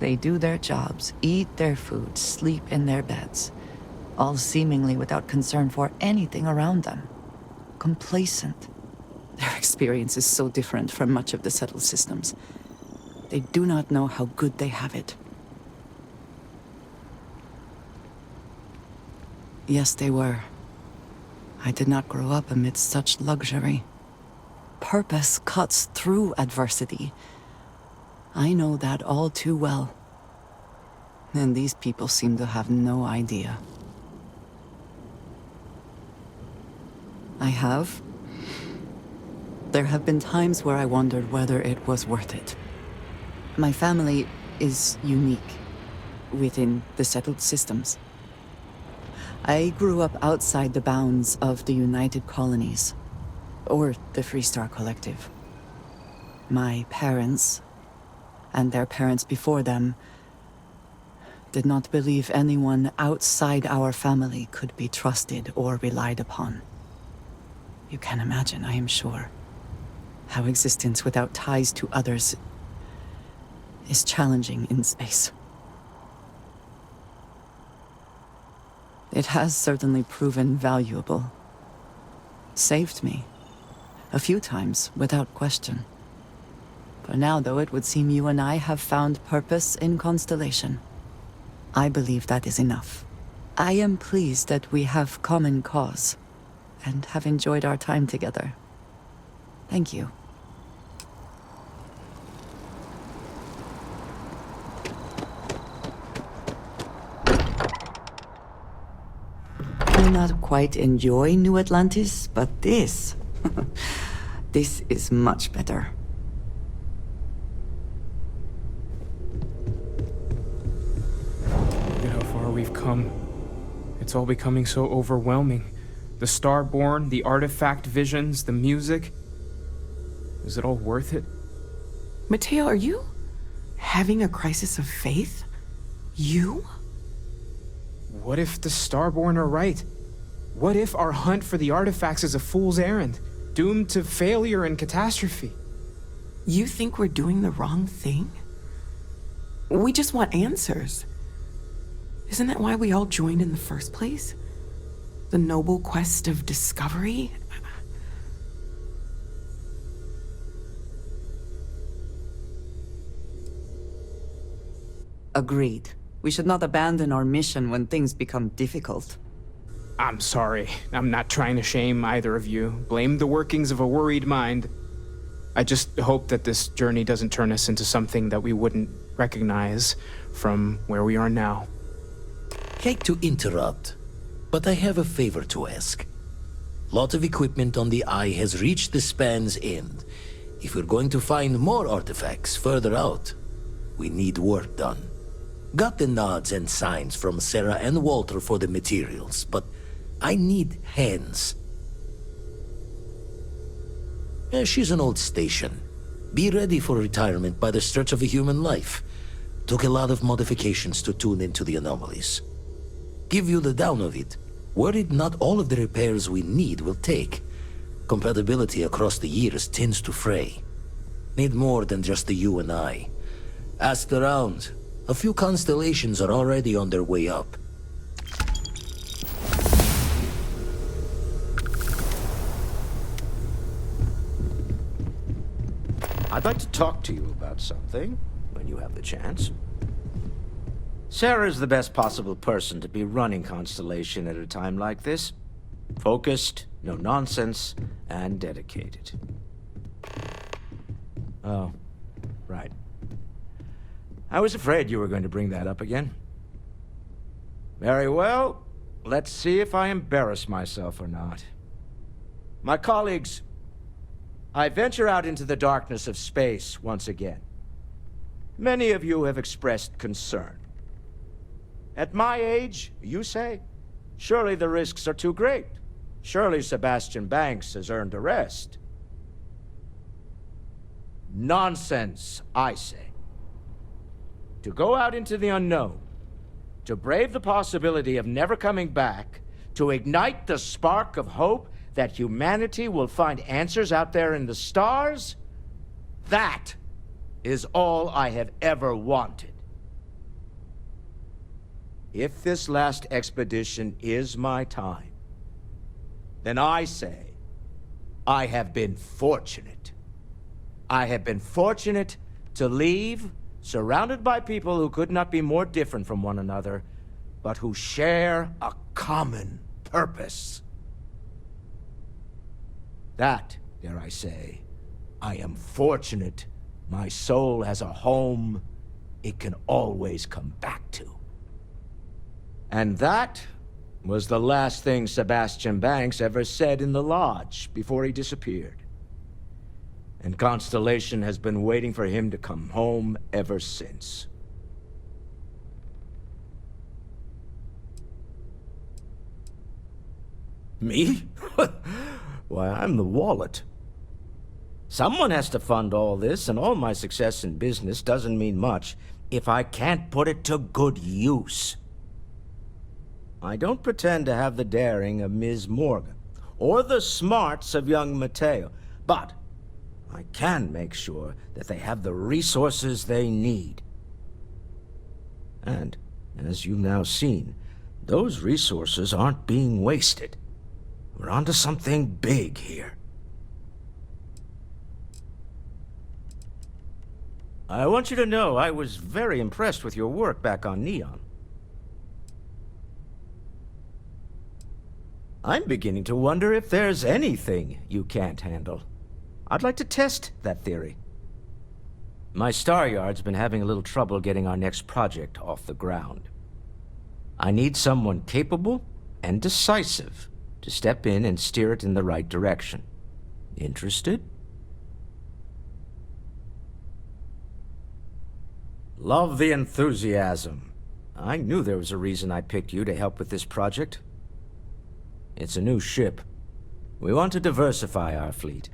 They do their jobs, eat their food, sleep in their beds, all seemingly without concern for anything around them. Complacent. Their experience is so different from much of the settled systems. They do not know how good they have it. Yes, they were. I did not grow up amidst such luxury. Purpose cuts through adversity. I know that all too well. And these people seem to have no idea. I have. There have been times where I wondered whether it was worth it. My family is unique within the settled systems. I grew up outside the bounds of the United Colonies, or the Freestar Collective. My parents, and their parents before them, did not believe anyone outside our family could be trusted or relied upon. You can imagine, I am sure, how existence without ties to others is challenging in space. It has certainly proven valuable. Saved me. A few times, without question. For now, though, it would seem you and I have found purpose in Constellation. I believe that is enough. I am pleased that we have common cause, and have enjoyed our time together. Thank you. I may not quite enjoy New Atlantis, but this... this is much better.
Look at how far we've come. It's all becoming so overwhelming. The Starborn, the artifact visions, the music. Is it all worth it?
Mateo, are you having a crisis of faith? You?
What if the Starborn are right? What if our hunt for the artifacts is a fool's errand, doomed to failure and catastrophe?
You think we're doing the wrong thing? We just want answers. Isn't that why we all joined in the first place? The noble quest of discovery?
Agreed. We should not abandon our mission when things become difficult.
I'm sorry. I'm not trying to shame either of you. Blame the workings of a worried mind. I just hope that this journey doesn't turn us into something that we wouldn't recognize from where we are now.
Hate to interrupt, but I have a favor to ask. Lot of equipment on the Eye has reached the span's end. If we're going to find more artifacts further out, we need work done. Got the nods and signs from Sarah and Walter for the materials, but I need hands. She's an old station. Be ready for retirement by the stretch of a human life. Took a lot of modifications to tune into the anomalies. Give you the down of it. Worried not all of the repairs we need will take. Compatibility across the years tends to fray. Need more than just the you and I. Asked around. A few constellations are already on their way up.
I'd like to talk to you about something, when you have the chance. Sarah's the best possible person to be running Constellation at a time like this. Focused, no nonsense, and dedicated. Oh, right. I was afraid you were going to bring that up again. Very well. Let's see if I embarrass myself or not. My colleagues, I venture out into the darkness of space once again. Many of you have expressed concern. At my age, you say, surely the risks are too great. Surely Sebastian Banks has earned a rest. Nonsense, I say. To go out into the unknown, to brave the possibility of never coming back, to ignite the spark of hope that humanity will find answers out there in the stars, that is all I have ever wanted. If this last expedition is my time, then I say, I have been fortunate. I have been fortunate to leave surrounded by people who could not be more different from one another, but who share a common purpose. That, dare I say, I am fortunate my soul has a home it can always come back to. And that was the last thing Sebastian Banks ever said in the lodge before he disappeared. And Constellation has been waiting for him to come home ever since. Me? Why, I'm the wallet. Someone has to fund all this, and all my success in business doesn't mean much if I can't put it to good use. I don't pretend to have the daring of Ms. Morgan, or the smarts of young Mateo. But I can make sure that they have the resources they need. And, as you've now seen, those resources aren't being wasted. We're onto something big here. I want you to know I was very impressed with your work back on Neon. I'm beginning to wonder if there's anything you can't handle. I'd like to test that theory. My Staryard's been having a little trouble getting our next project off the ground. I need someone capable and decisive to step in and steer it in the right direction. Interested? Love the enthusiasm. I knew there was a reason I picked you to help with this project. It's a new ship. We want to diversify our fleet.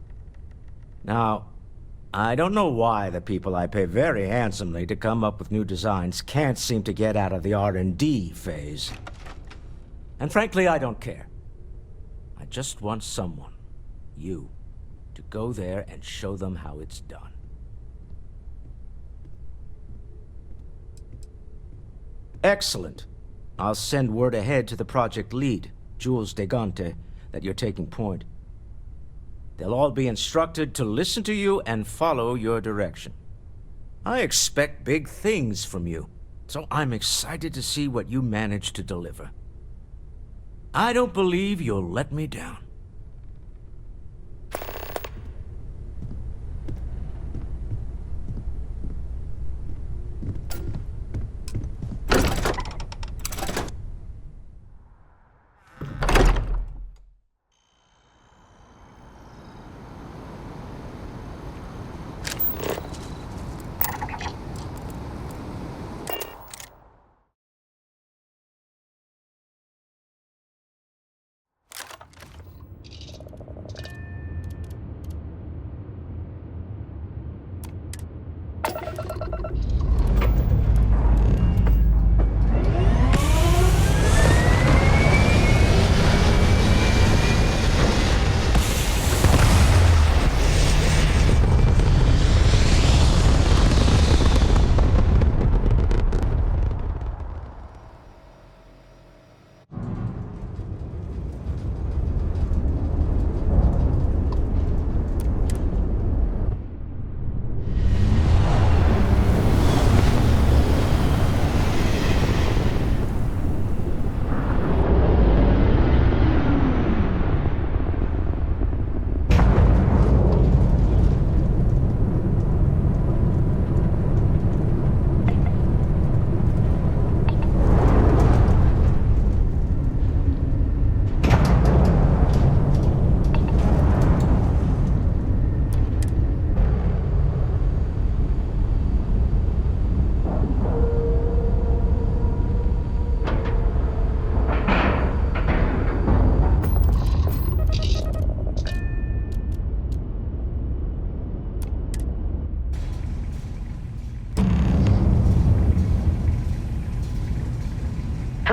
Now, I don't know why the people I pay very handsomely to come up with new designs can't seem to get out of the R&D phase. And frankly, I don't care. I just want someone, you, to go there and show them how it's done. Excellent. I'll send word ahead to the project lead, Jules Degante, that you're taking point. They'll all be instructed to listen to you and follow your direction. I expect big things from you, so I'm excited to see what you manage to deliver. I don't believe you'll let me down.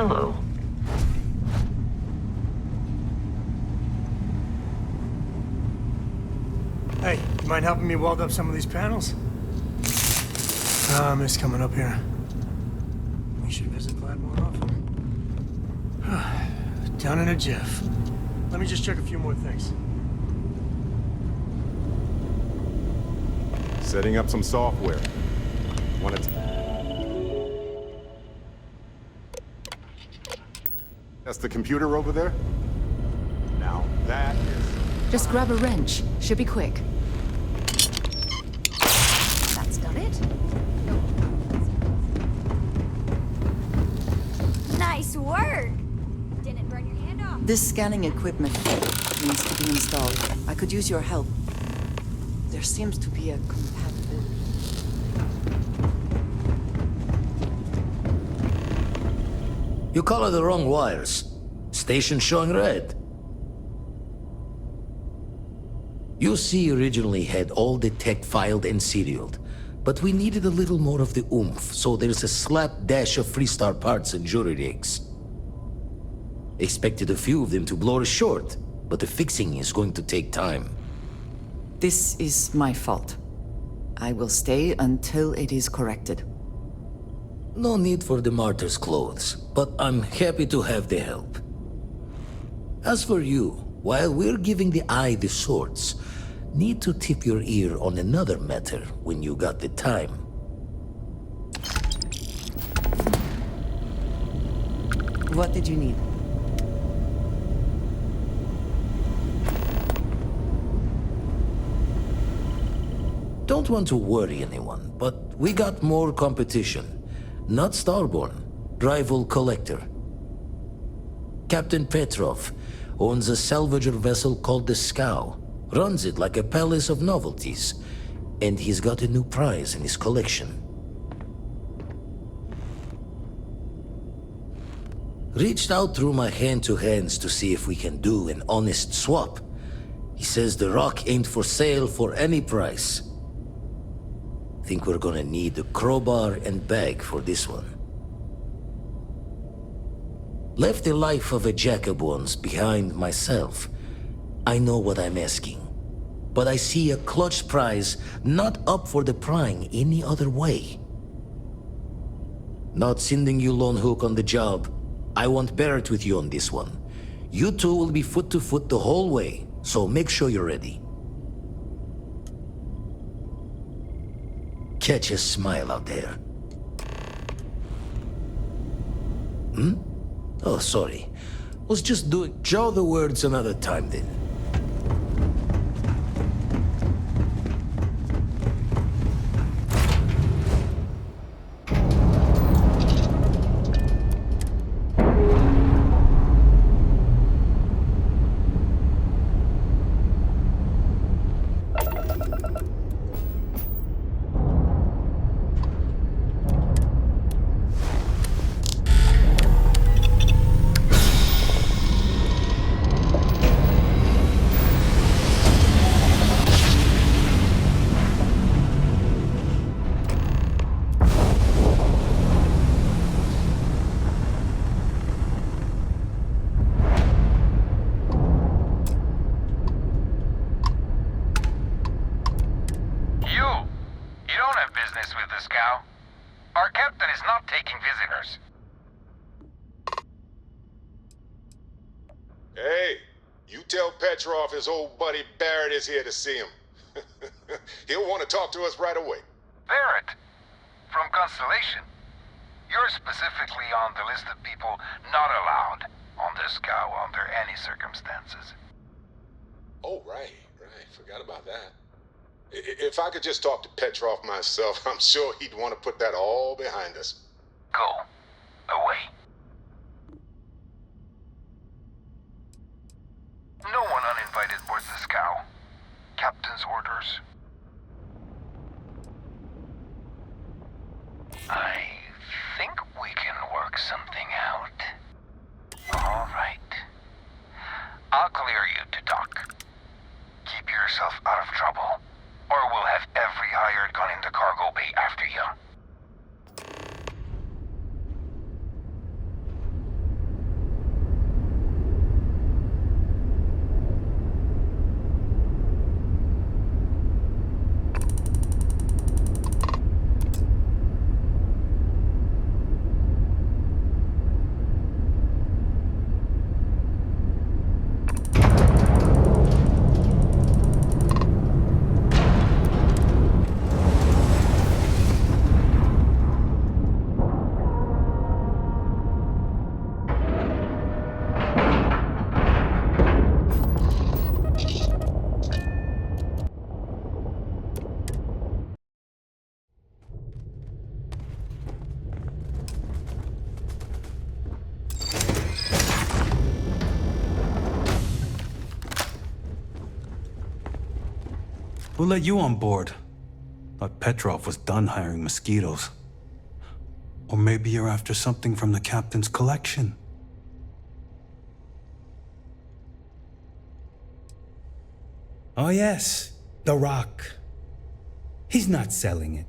Hello.
Hey, you mind helping me weld up some of these panels? I miss coming up here. We should visit Vlad more often. Down in a jiff. Let me just check a few more things.
Setting up some software. Want to that's the computer over there? Now that is...
Just grab a wrench. Should be quick. That's done it.
Nice work! Didn't burn your hand off.
This scanning equipment needs to be installed. I could use your help. There seems to be a compatibility.
You color the wrong wires. Station showing red. UC originally had all the tech filed and serialed, but we needed a little more of the oomph, so there's a slapdash of Freestar parts and jury rigs. Expected a few of them to blow us short, but the fixing is going to take time.
This is my fault. I will stay until it is corrected.
No need for the martyr's clothes, but I'm happy to have the help. As for you, while we're giving the eye the swords, need to tip your ear on another matter when you got the time.
What did you need?
Don't want to worry anyone, but we got more competition. Not Starborn, rival collector. Captain Petrov owns a salvager vessel called the Scow. Runs it like a palace of novelties. And he's got a new prize in his collection. Reached out through my hand-to-hands to see if we can do an honest swap. He says the rock ain't for sale for any price. Think we're gonna need a crowbar and bag for this one. Left the life of a Jacobons behind myself. I know what I'm asking. But I see a clutch prize not up for the prying any other way. Not sending you lone hook on the job. I want Barrett with you on this one. You two will be foot to foot the whole way, so make sure you're ready. Catch a smile out there. Oh, sorry. Was just doing... Draw the words another time then.
His old buddy Barrett is here to see him. He'll want to talk to us right away.
Barrett, from Constellation. You're specifically on the list of people not allowed on this Scow under any circumstances.
Oh, right. Forgot about that. If I could just talk to Petrov myself, I'm sure he'd want to put that all behind us.
Go. Away. No one uninvited boards the Scow. Captain's orders. I think we can work something out. All right. I'll clear you to dock. Keep yourself out of trouble, or we'll have every hired gun in the cargo bay after you.
Who let you on board? Thought Petrov was done hiring mosquitoes. Or maybe you're after something from the captain's collection.
Oh yes, the rock. He's not selling it.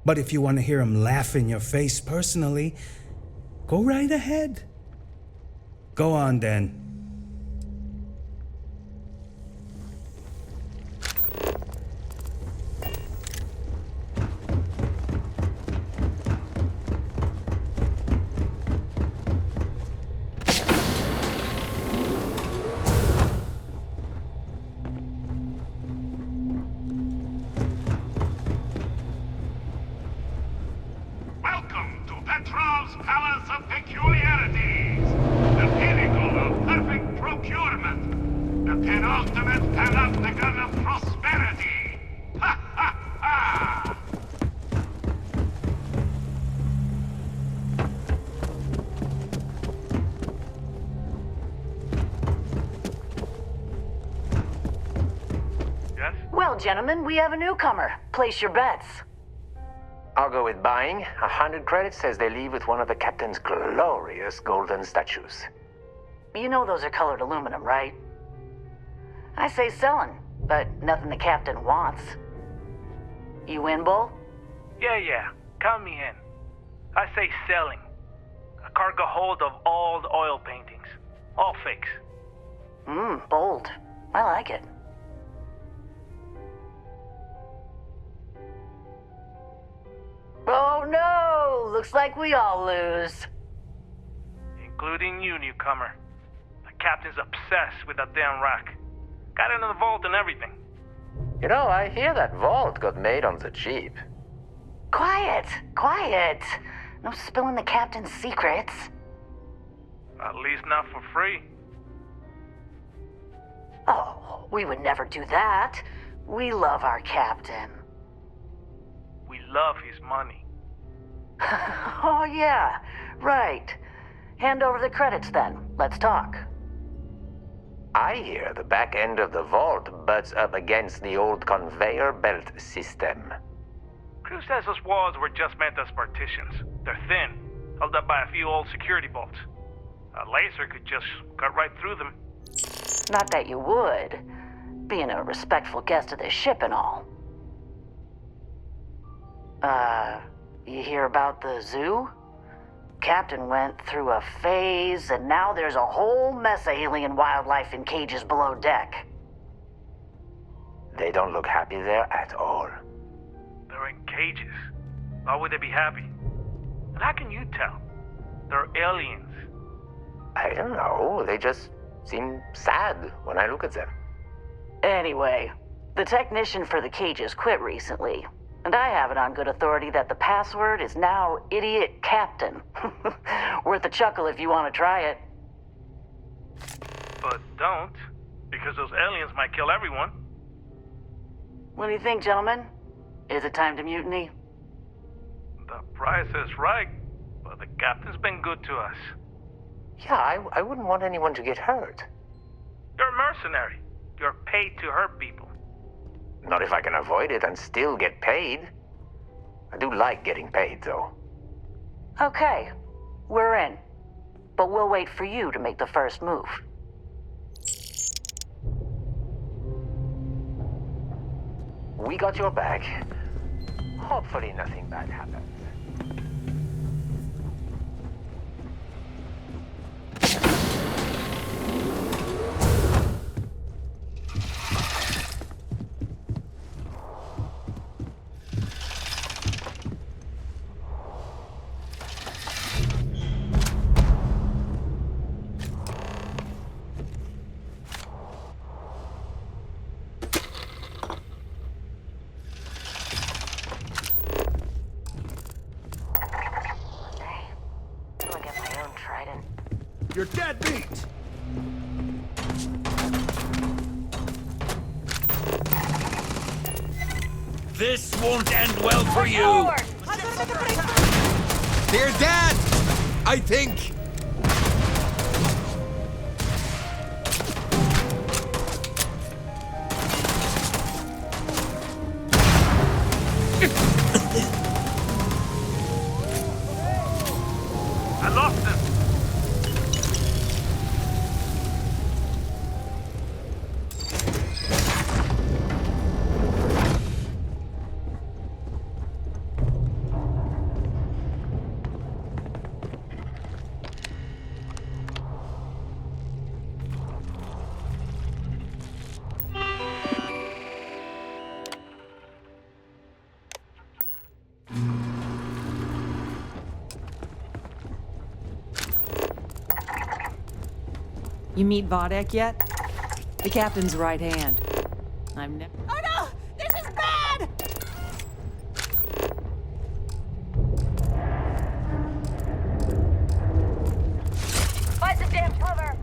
But if you want to hear him laugh in your face personally, go right ahead. Go on then.
Penultimate panopticon of prosperity! Ha ha ha!
Yes?
Well, gentlemen, we have a newcomer. Place your bets.
I'll go with buying. 100 credits says they leave with one of the captain's glorious golden statues.
You know those are colored aluminum, right? I say selling, but nothing the captain wants. You in, Bull?
Yeah. Count me in. I say selling. A cargo hold of all the oil paintings. All fakes.
Bold. I like it. Oh no! Looks like we all lose.
Including you, newcomer. The captain's obsessed with that damn rack. Got it in the vault and everything.
You know, I hear that vault got made on the cheap.
Quiet! No spilling the captain's secrets.
At least not for free.
Oh, we would never do that. We love our captain.
We love his money.
Oh yeah, right. Hand over the credits then. Let's talk.
I hear the back end of the vault butts up against the old conveyor belt system.
Crew says those walls were just meant as partitions. They're thin, held up by a few old security bolts. A laser could just cut right through them.
Not that you would, being a respectful guest of this ship and all. You hear about the zoo? Captain went through a phase, and now there's a whole mess of alien wildlife in cages below deck.
They don't look happy there at all.
They're in cages. Why would they be happy? And how can you tell? They're aliens.
I don't know. They just seem sad when I look at them.
Anyway, the technician for the cages quit recently. And I have it on good authority that the password is now Idiot Captain. Worth a chuckle if you want to try it.
But don't, because those aliens might kill everyone.
What do you think, gentlemen? Is it time to mutiny?
The price is right, but the captain's been good to us.
Yeah, I wouldn't want anyone to get hurt.
You're a mercenary. You're paid to hurt people.
Not if I can avoid it and still get paid. I do like getting paid, though.
Okay, we're in. But we'll wait for you to make the first move.
We got your back. Hopefully nothing bad happens.
You're dead beat!
This won't end well for you!
They're dead! I think!
I lost him!
You meet Vodek yet? The captain's right hand. I'm never.
Oh no! This is bad! Find the damn cover!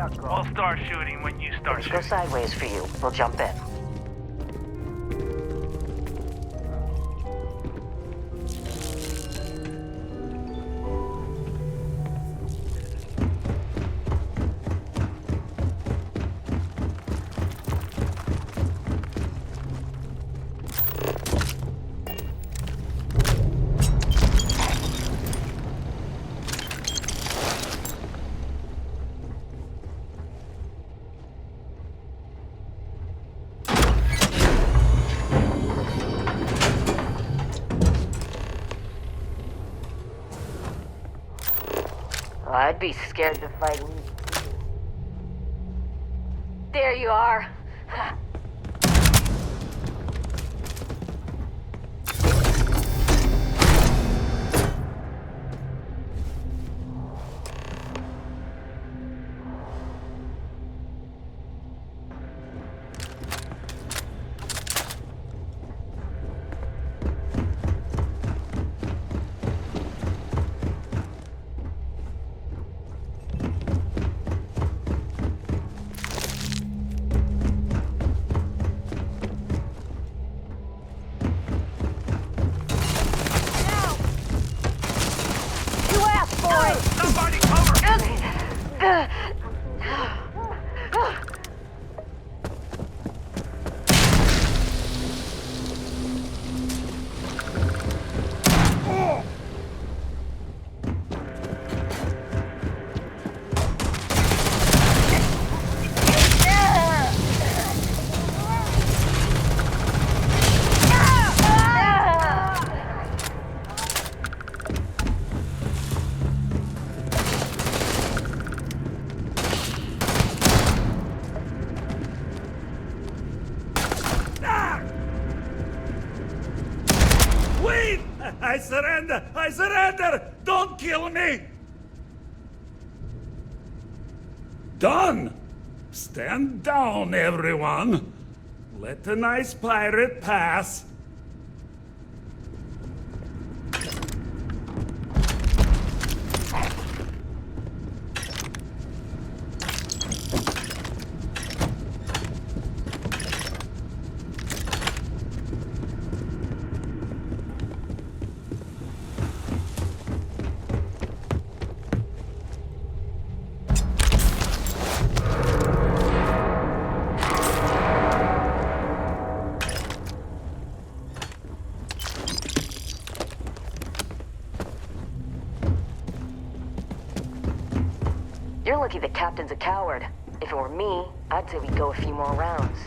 I'll start shooting when you start
Things go sideways for you. We'll jump in. I'd be scared to fight.
There you are.
I surrender! I surrender! Don't kill me! Done! Stand down, everyone! Let the nice pirate pass!
You're lucky the captain's a coward. If it were me, I'd say we'd go a few more rounds.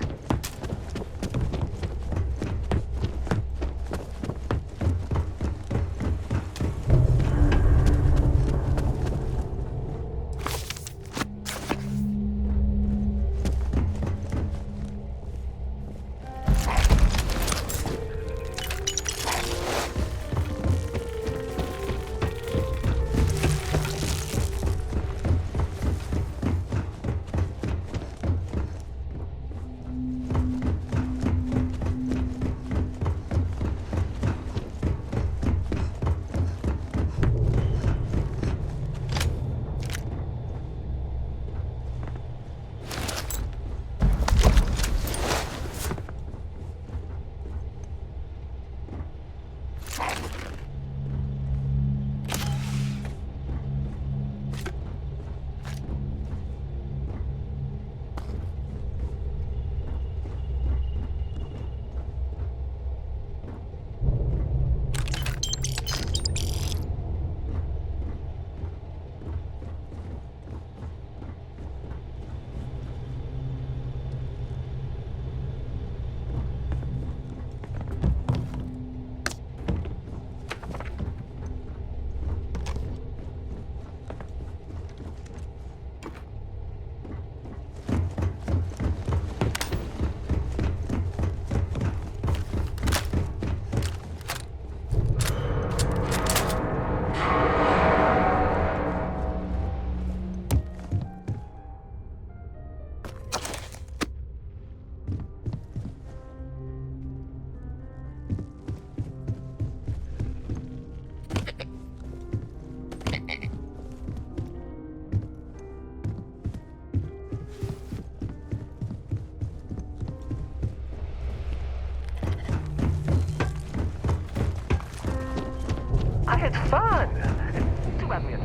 Too bad we had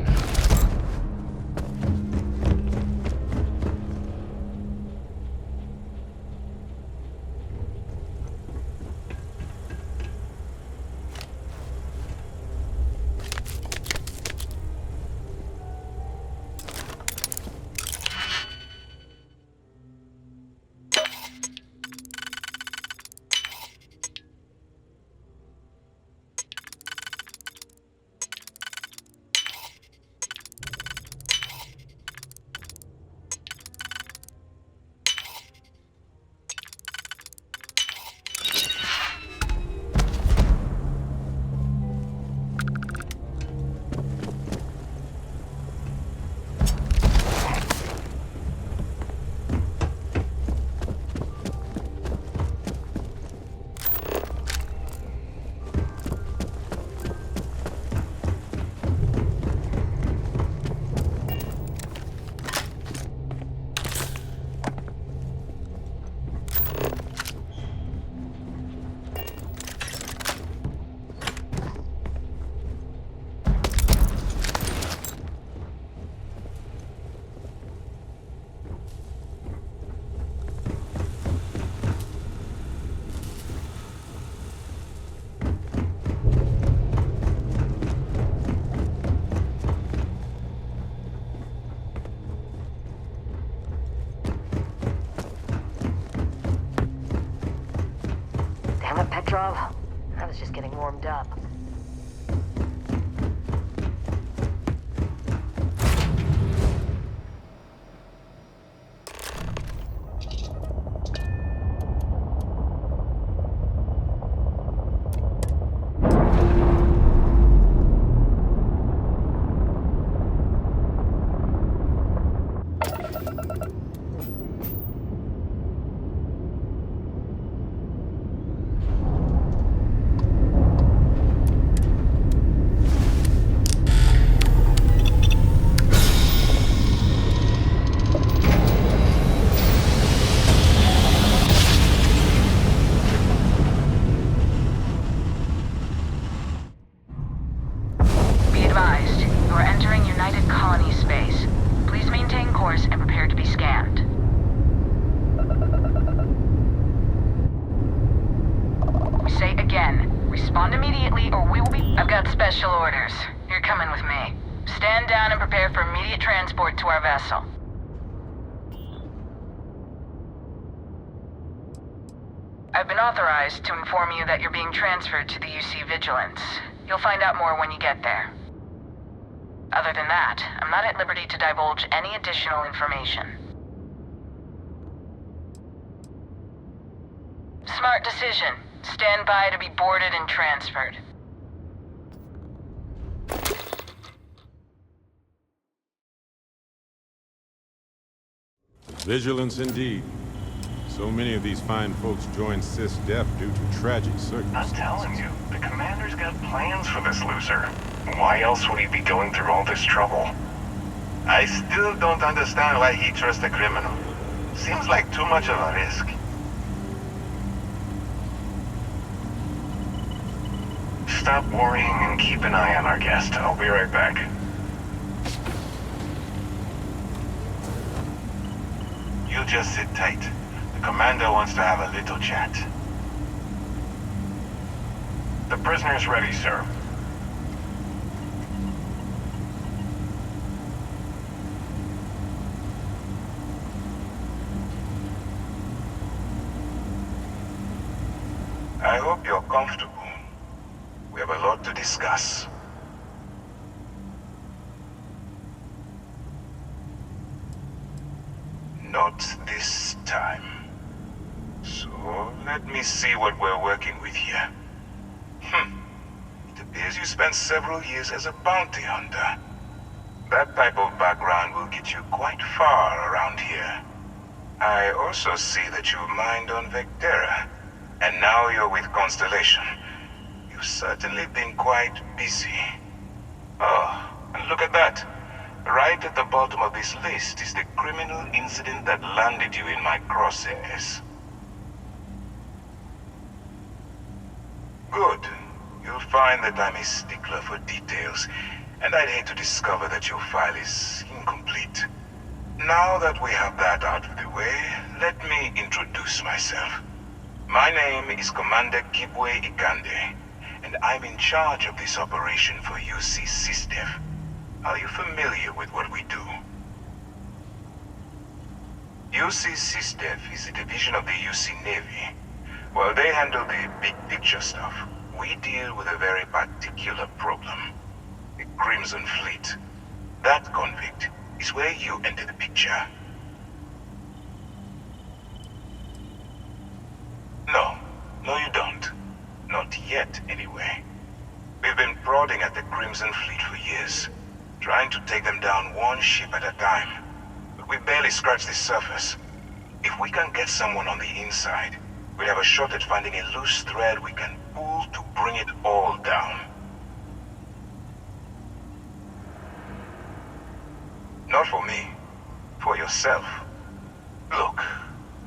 Petrov. I was just getting warmed up.
I've been authorized to inform you that you're being transferred to the UC Vigilance. You'll find out more when you get there. Other than that, I'm not at liberty to divulge any additional information. Smart decision. Stand by to be boarded and transferred.
Vigilance indeed. So many of these fine folks joined SysDef due to tragic circumstances.
I'm telling you, the commander's got plans for this loser. Why else would he be going through all this trouble? I still don't understand why he trusts a criminal. Seems like too much of a risk. Stop worrying and keep an eye on our guest. I'll be right back. You just sit tight. The commander wants to have a little chat. The prisoner's ready, sir. I hope you're comfortable. We have a lot to discuss. Not this time. So, let me see what we're working with here. It appears you spent several years as a bounty hunter. That type of background will get you quite far around here. I also see that you mined on Vectera, and now you're with Constellation. You've certainly been quite busy. Oh, and look at that. Right at the bottom of this list is the criminal incident that landed you in my crosshairs. Good. You'll find that I'm a stickler for details, and I'd hate to discover that your file is incomplete. Now that we have that out of the way, let me introduce myself. My name is Commander Kibwe Ikande, and I'm in charge of this operation for UC SysDef. Are you familiar with what we do? UC SysDef is a division of the UC Navy. While they handle the big picture stuff, we deal with a very particular problem. The Crimson Fleet. That convict is where you enter the picture. No, you don't. Not yet, anyway. We've been prodding at the Crimson Fleet for years, trying to take them down one ship at a time. But we barely scratched the surface. If we can get someone on the inside, we'll have a shot at finding a loose thread we can pull to bring it all down. Not for me. For yourself. Look,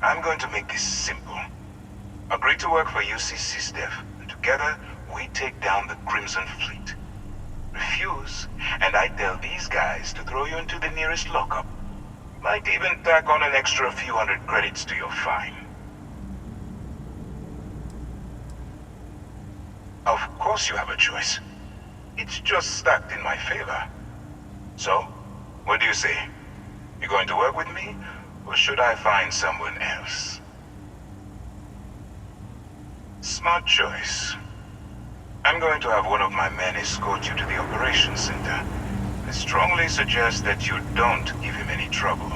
I'm going to make this simple. Agree to work for UC SysDef, and together we take down the Crimson Fleet. Refuse, and I tell these guys to throw you into the nearest lockup. Might even tack on an extra few hundred credits to your fine. Of course you have a choice. It's just stacked in my favor. So, what do you say? You going to work with me, or should I find someone else? Smart choice. I'm going to have one of my men escort you to the operations center. I strongly suggest that you don't give him any trouble.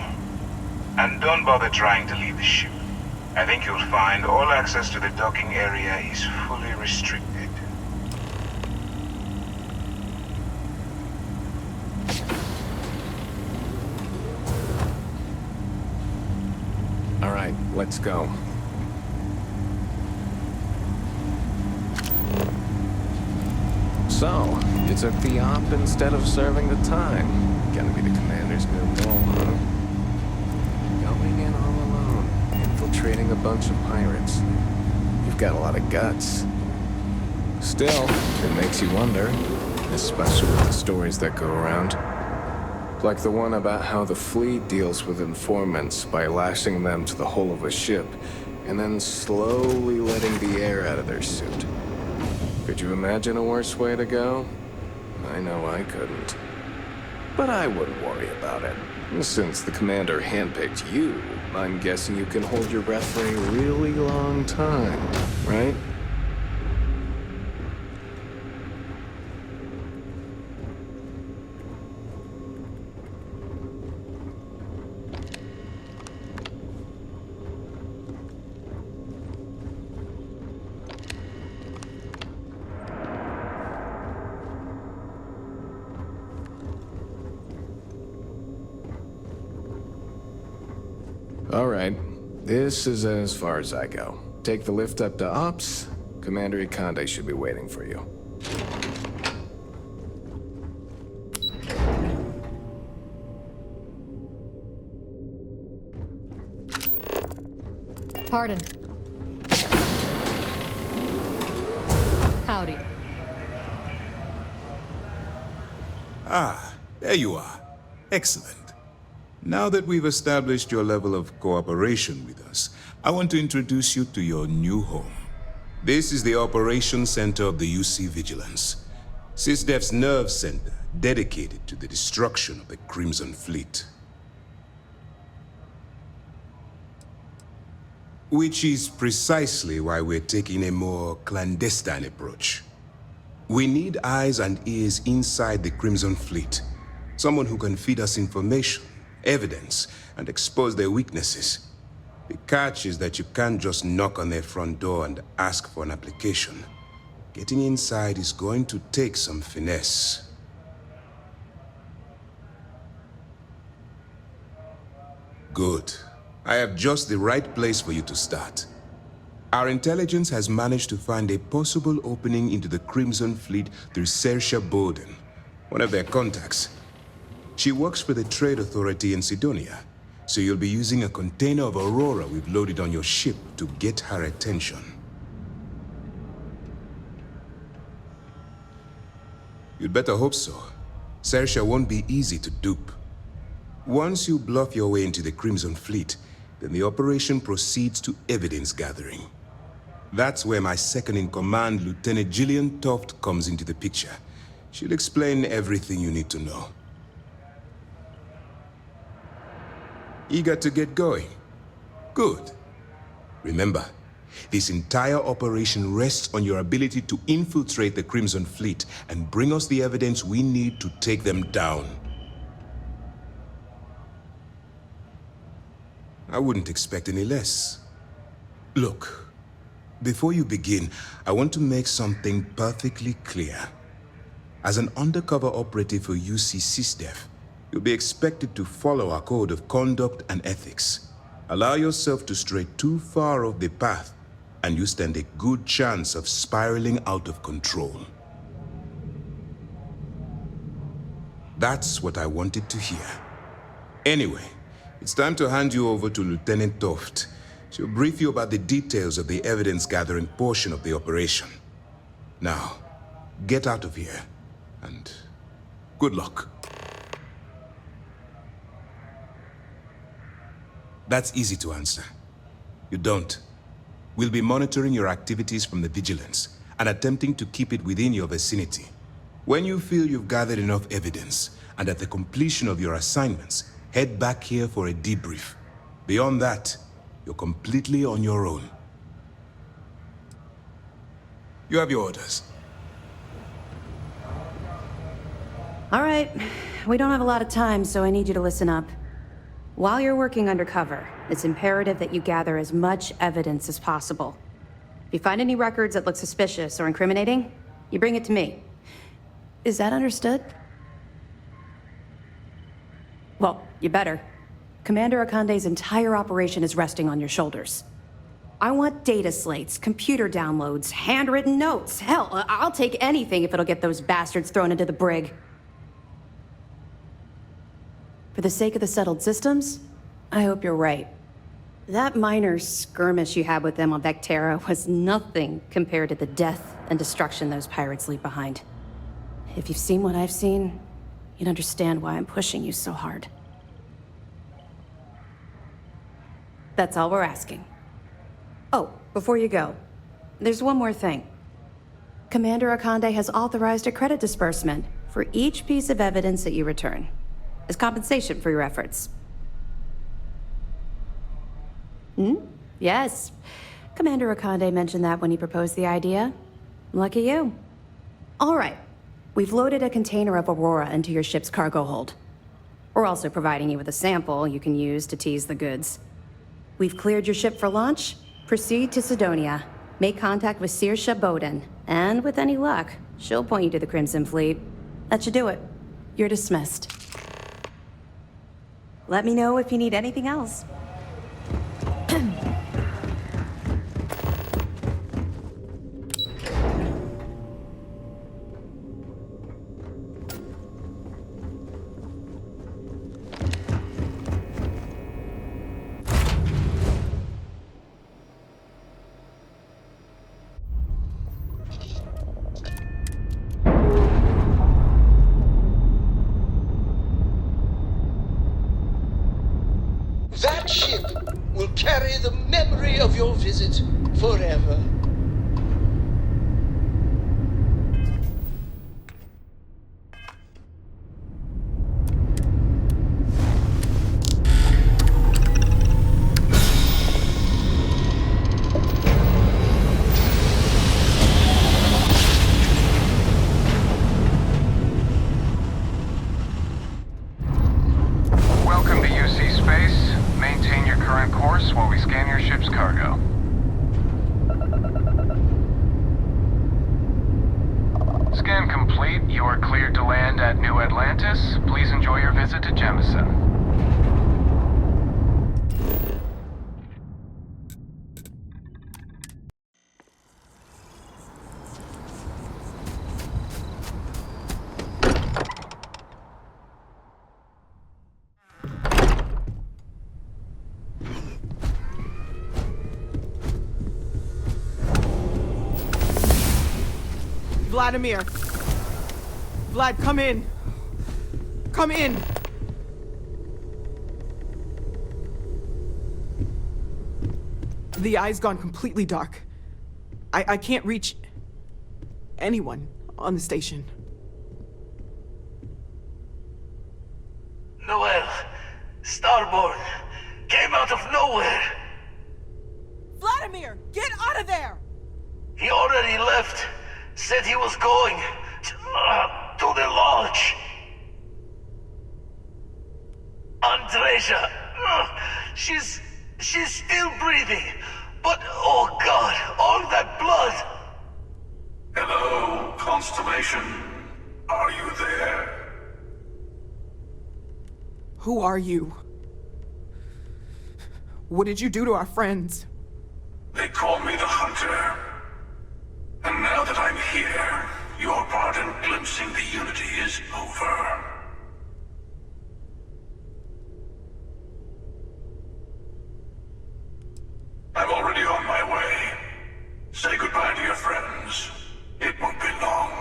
And don't bother trying to leave the ship. I think you'll find all access to the docking area is fully restricted.
All right, let's go. So, you took the op instead of serving the time. Gonna be the commander's new role, huh? Going in all alone, infiltrating a bunch of pirates. You've got a lot of guts. Still, it makes you wonder, especially with the stories that go around. Like the one about how the fleet deals with informants by lashing them to the hull of a ship, and then slowly letting the air out of their suit. Could you imagine a worse way to go? I know I couldn't. But I wouldn't worry about it. Since the commander handpicked you, I'm guessing you can hold your breath for a really long time, right? All right, this is as far as I go. Take the lift up to Ops. Commander Ikande should be waiting for you.
Pardon. Howdy.
Ah, there you are. Excellent. Now that we've established your level of cooperation with us, I want to introduce you to your new home. This is the Operations Center of the UC Vigilance, SysDef's nerve center dedicated to the destruction of the Crimson Fleet. Which is precisely why we're taking a more clandestine approach. We need eyes and ears inside the Crimson Fleet. Someone who can feed us information, evidence, and expose their weaknesses. The catch is that you can't just knock on their front door and ask for an application. Getting inside is going to take some finesse. Good. I have just the right place for you to start. Our intelligence has managed to find a possible opening into the Crimson Fleet through Saoirse Bowden, one of their contacts. She works for the Trade Authority in Cydonia, so you'll be using a container of Aurora we've loaded on your ship to get her attention. You'd better hope so. Sersha won't be easy to dupe. Once you bluff your way into the Crimson Fleet, then the operation proceeds to evidence gathering. That's where my second-in-command, Lieutenant Gillian Toft, comes into the picture. She'll explain everything you need to know. Eager to get going? Good. Remember, this entire operation rests on your ability to infiltrate the Crimson Fleet and bring us the evidence we need to take them down. I wouldn't expect any less. Look, before you begin, I want to make something perfectly clear. As an undercover operative for UC SysDef, you'll be expected to follow our code of conduct and ethics. Allow yourself to stray too far off the path, and you stand a good chance of spiraling out of control. That's what I wanted to hear. Anyway, it's time to hand you over to Lieutenant Toft. She'll brief you about the details of the evidence-gathering portion of the operation. Now, get out of here, and good luck. That's easy to answer. You don't. We'll be monitoring your activities from the Vigilance and attempting to keep it within your vicinity. When you feel you've gathered enough evidence, and at the completion of your assignments, head back here for a debrief. Beyond that, you're completely on your own. You have your orders.
All right. We don't have a lot of time, so I need you to listen up. While you're working undercover, it's imperative that you gather as much evidence as possible. If you find any records that look suspicious or incriminating, you bring it to me. Is that understood? Well, you better. Commander Akande's entire operation is resting on your shoulders. I want data slates, computer downloads, handwritten notes. Hell, I'll take anything if it'll get those bastards thrown into the brig. For the sake of the settled systems, I hope you're right. That minor skirmish you had with them on Vectera was nothing compared to the death and destruction those pirates leave behind. If you've seen what I've seen, you'd understand why I'm pushing you so hard. That's all we're asking. Oh, before you go, there's one more thing. Commander Akande has authorized a credit disbursement for each piece of evidence that you return, as compensation for your efforts. Yes. Commander Akande mentioned that when he proposed the idea. Lucky you. All right. We've loaded a container of Aurora into your ship's cargo hold. We're also providing you with a sample you can use to tease the goods. We've cleared your ship for launch. Proceed to Cydonia. Make contact with Saoirse Bowden. And with any luck, she'll point you to the Crimson Fleet. That should do it. You're dismissed. Let me know if you need anything else.
That ship will carry the memory of your visit forever.
Welcome to UC Space. Maintain your current course while we scan your ship's cargo. Scan complete. You are cleared to land at New Atlantis. Please enjoy your visit to Jemison.
Vlad, come in. Come in. The eye's gone completely dark. I can't reach anyone on the station.
Noel, Starborn, came out of nowhere.
Vladimir, get out of there!
He already left. Said he was going to the lodge. Andreia, she's still breathing. But, oh God, all that blood!
Hello, Constellation. Are you there?
Who are you? What did you do to our friends?
They call me the Hunter. And now that I'm here, your part in glimpsing the Unity is over. I'm already on my way. Say goodbye to your friends. It won't be long.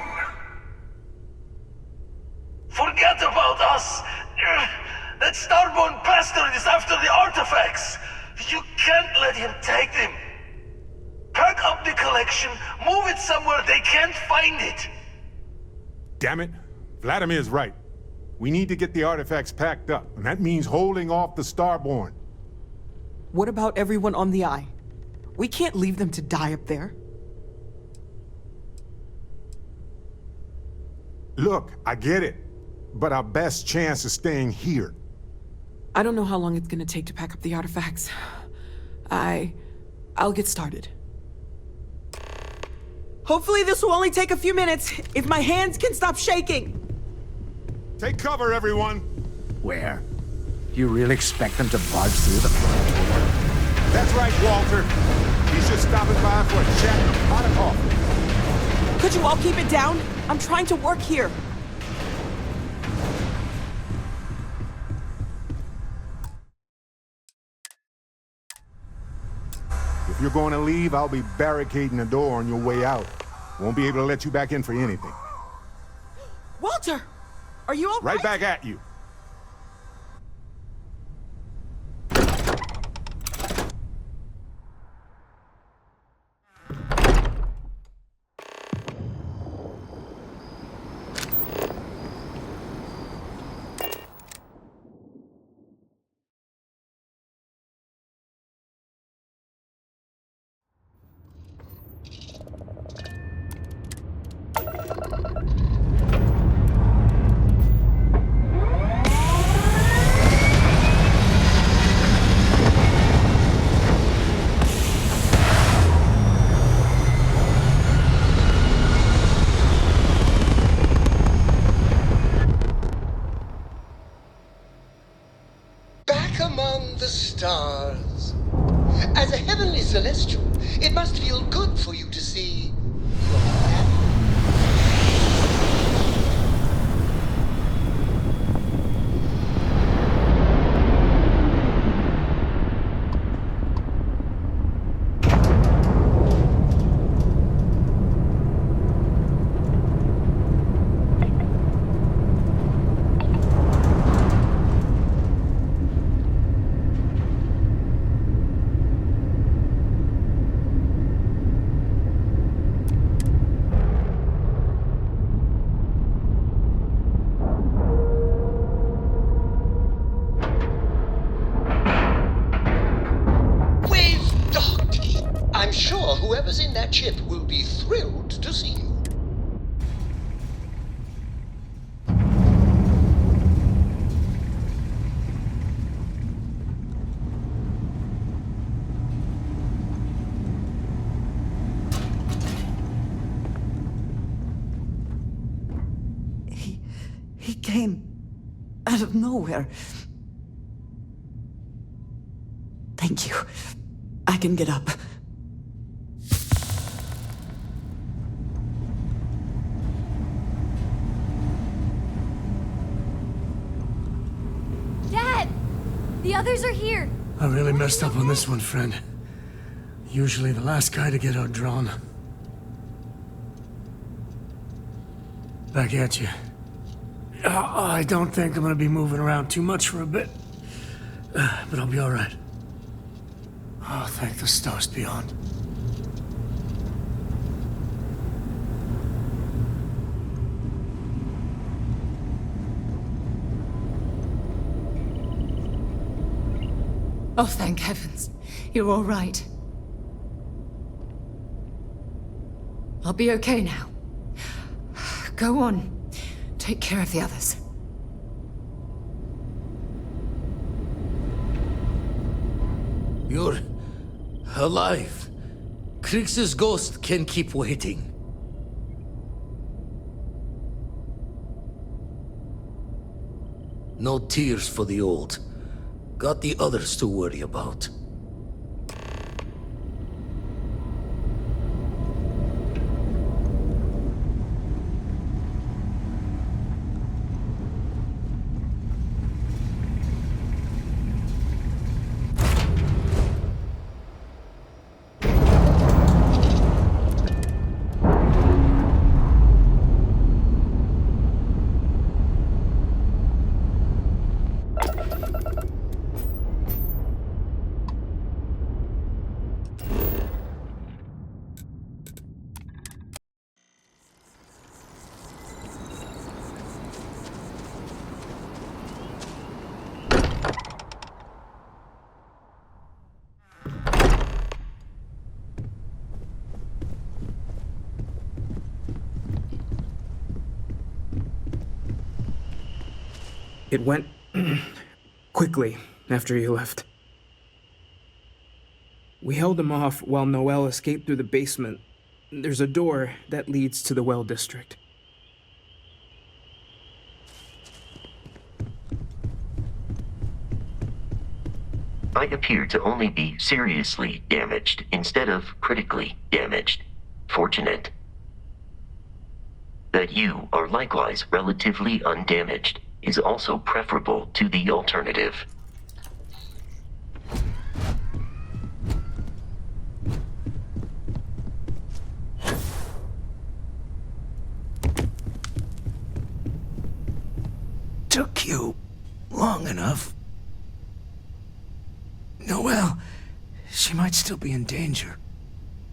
Forget about us! That Starborn bastard is after the artifacts! You can't let him take them! Pack up the collection, move it somewhere they can't find it!
Damn it. Vladimir's right. We need to get the artifacts packed up, and that means holding off the Starborn.
What about everyone on the Eye? We can't leave them to die up there.
Look, I get it, but our best chance is staying here.
I don't know how long it's gonna take to pack up the artifacts. I'll get started. Hopefully this will only take a few minutes, if my hands can stop shaking!
Take cover, everyone!
Where? You really expect them to barge through the front door?
That's right, Walter. He's just stopping by for a chat and a pot of coffee.
Could you all keep it down? I'm trying to work here.
If you're going to leave, I'll be barricading the door on your way out. Won't be able to let you back in for anything.
Walter! Are you all right?
Right back at you.
Stars. As a heavenly celestial, it must feel good for you to see your family. I'm sure whoever's in that ship will be thrilled to see you.
He came out of nowhere. Thank you. I can get up.
Dad! The others are here.
I really messed up on this one, friend. Usually the last guy to get outdrawn. Back at you. I don't think I'm gonna be moving around too much for a bit. But I'll be alright. Oh, thank the stars beyond.
Oh, thank heavens. You're all right. I'll be okay now. Go on. Take care of the others.
You're alive. Kreet's ghost can keep waiting. No tears for the old. Got the others to worry about.
It went quickly after you left. We held him off while Noel escaped through the basement. There's a door that leads to the well district.
I appear to only be seriously damaged instead of critically damaged. Fortunate. That you are likewise relatively undamaged is also preferable to the alternative.
Took you long enough. Noelle, she might still be in danger.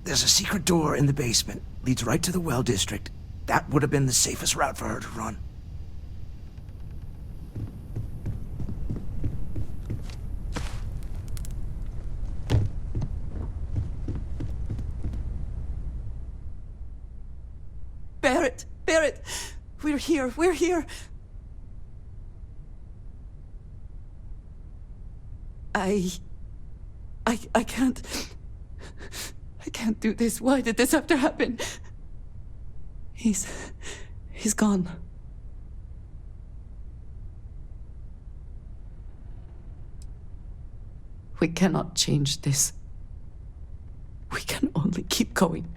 There's a secret door in the basement, leads right to the well district. That would have been the safest route for her to run.
Barrett! Barrett! We're here! We're here! I can't... I can't do this. Why did this have to happen? He's gone. We cannot change this. We can only keep going.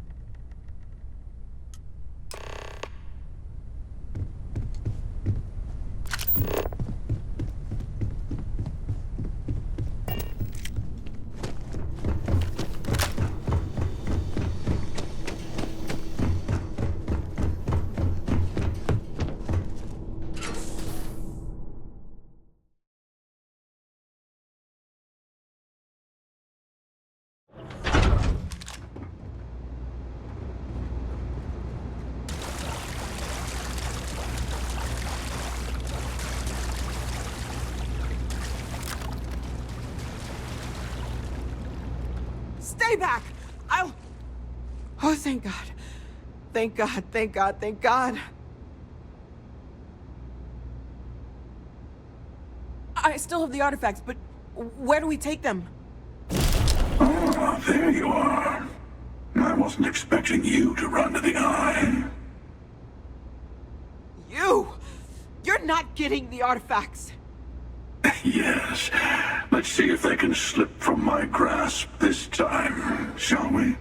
Stay back! I'll... Oh, thank God. Thank God, thank God, thank God. I still have the artifacts, but where do we take them?
Ah, there you are. I wasn't expecting you to run to the eye.
You! You're not getting the artifacts!
Yes. Let's see if they can slip from my grasp this time, shall we?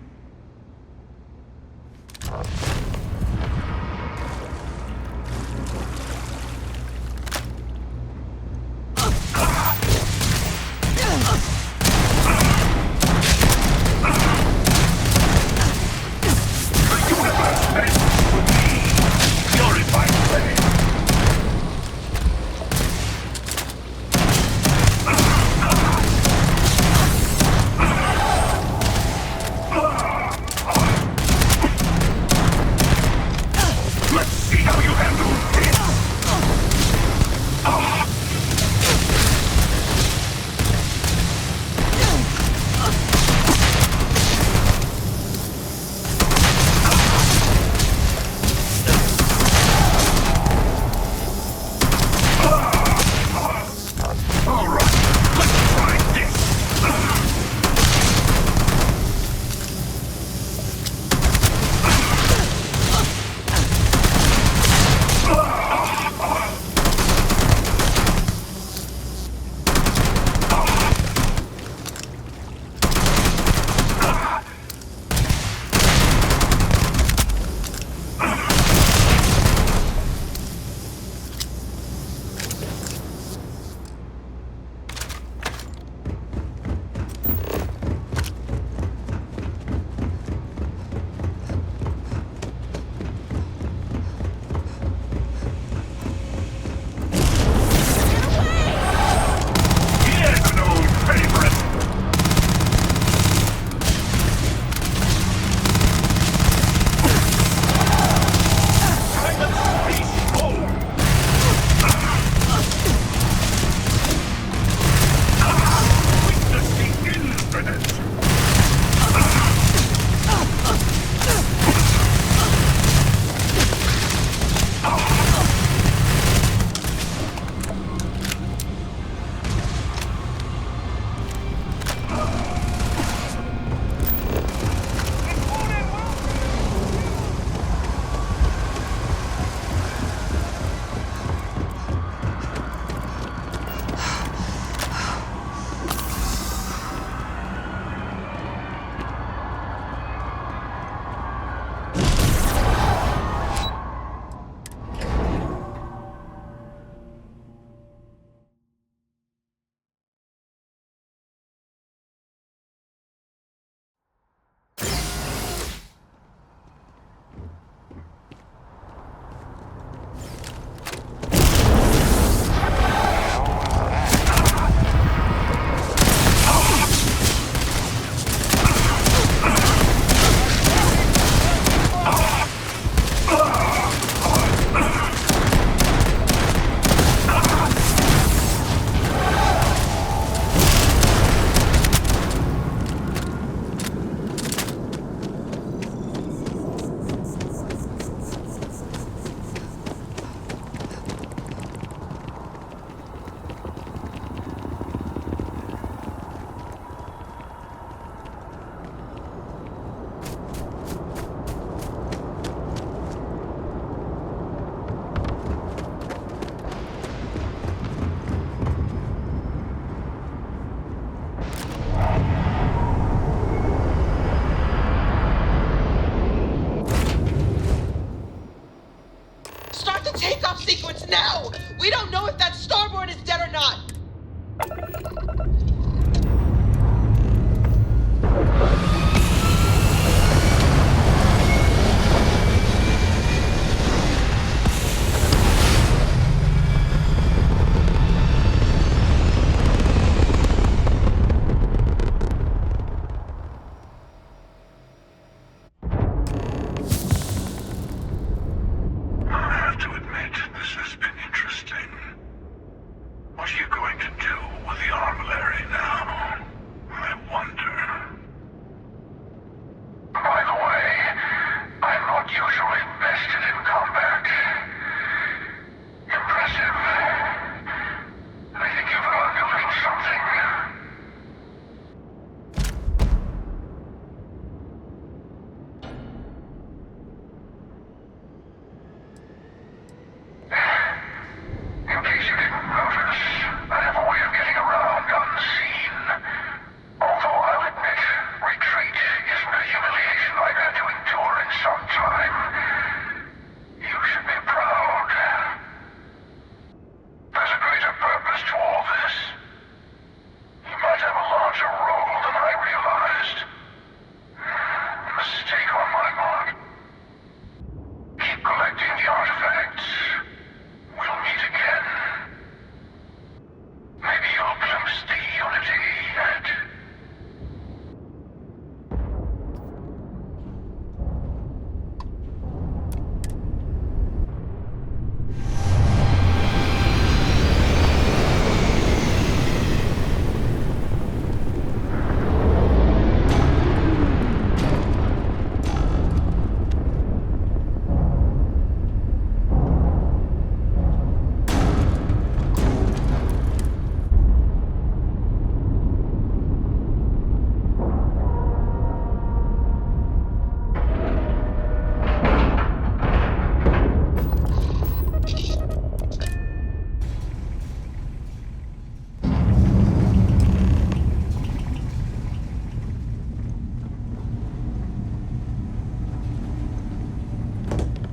us now! We don't know if that Starborn is dead or not!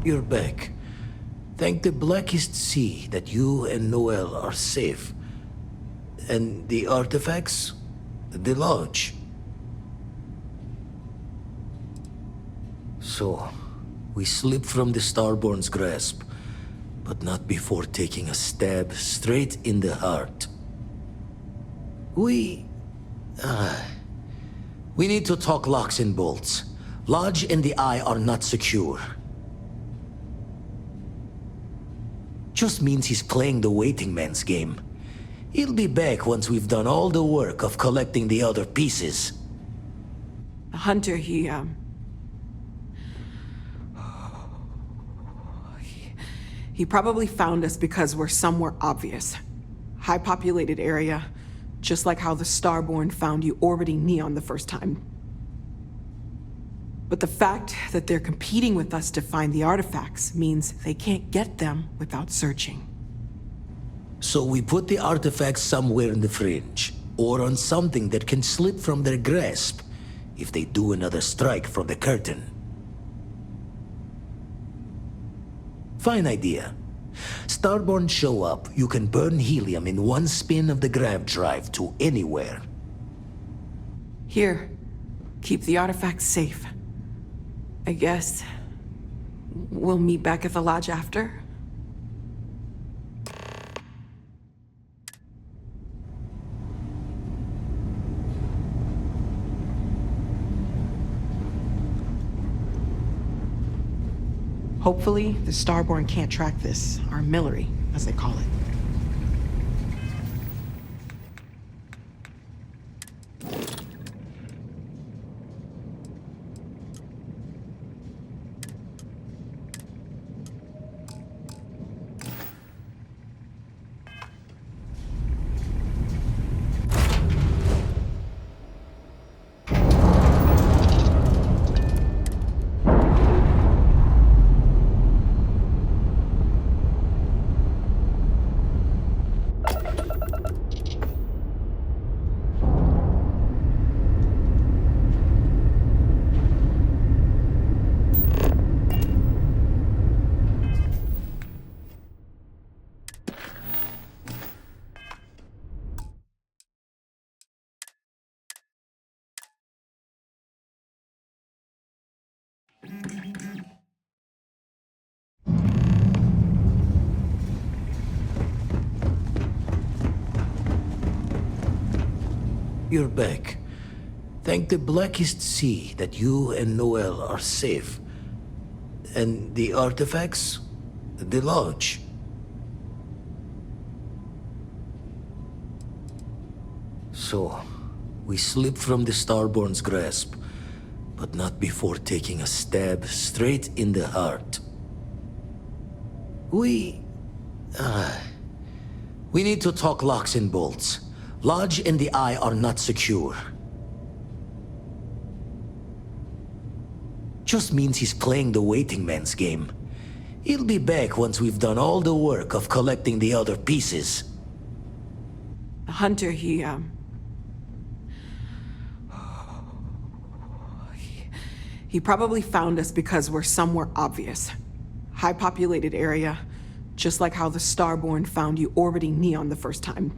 You're back. Thank the blackest sea that you and Noel are safe. And the artifacts? The lodge. So, we slip from the Starborn's grasp, but not before taking a stab straight in the heart. We need to talk locks and bolts. Lodge and the Eye are not secure. Just means he's playing the waiting man's game. He'll be back once we've done all the work of collecting the other pieces.
The hunter, he probably found us because we're somewhere obvious. High-populated area, just like how the Starborn found you orbiting Neon the first time. But the fact that they're competing with us to find the artifacts means they can't get them without searching.
So we put the artifacts somewhere in the fringe, or on something that can slip from their grasp if they do another strike from the curtain. Fine idea. Starborn show up, you can burn helium in one spin of the grav drive to anywhere.
Here, keep the artifacts safe. I guess we'll meet back at the lodge after. Hopefully, the Starborn can't track this, our Millery, as they call it.
you're back. Thank the Blackest Sea that you and Noel are safe. And the artifacts? The lodge. So, we slipped from the Starborn's grasp, but not before taking a stab straight in the heart. We need to talk locks and bolts. Lodge and the Eye are not secure. Just means he's playing the waiting man's game. He'll be back once we've done all the work of collecting the other pieces.
The hunter, he probably found us because we're somewhere obvious. High-populated area, just like how the Starborn found you orbiting Neon the first time.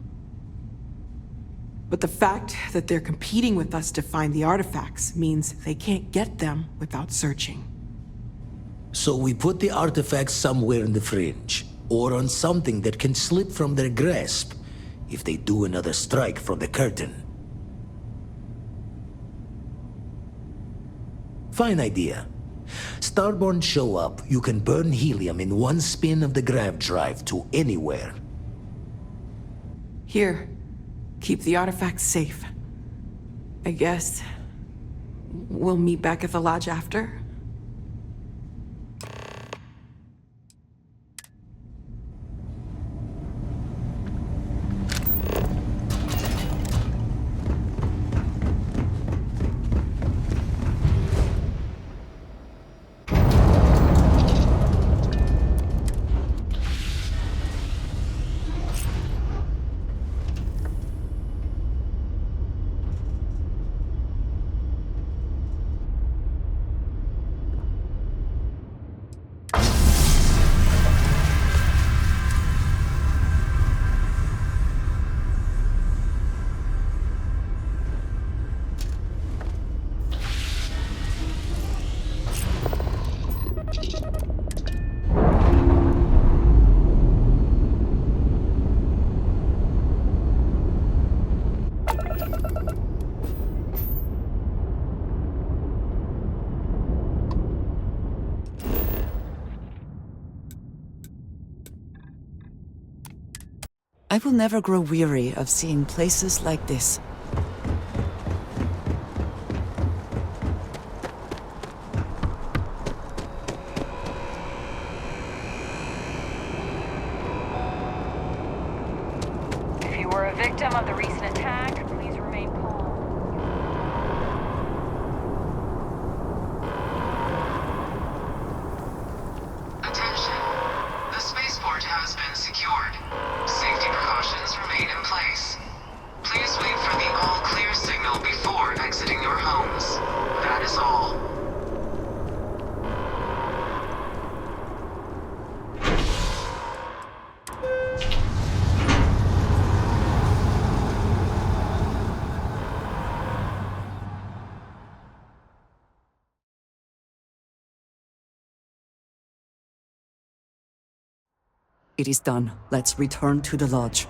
But the fact that they're competing with us to find the artifacts means they can't get them without searching.
So we put the artifacts somewhere in the fringe, or on something that can slip from their grasp if they do another strike from the curtain. Fine idea. Starborn show up, you can burn helium in one spin of the grav drive to anywhere.
Here, keep the artifacts safe. I guess we'll meet back at the lodge after?
I will never grow weary of seeing places like this.
If you were a victim of the recent attack, please remain calm.
Attention. The spaceport has been secured. Safety precautions remain in place. Please wait for the all-clear signal before exiting your homes. That is all.
It is done. Let's return to the lodge.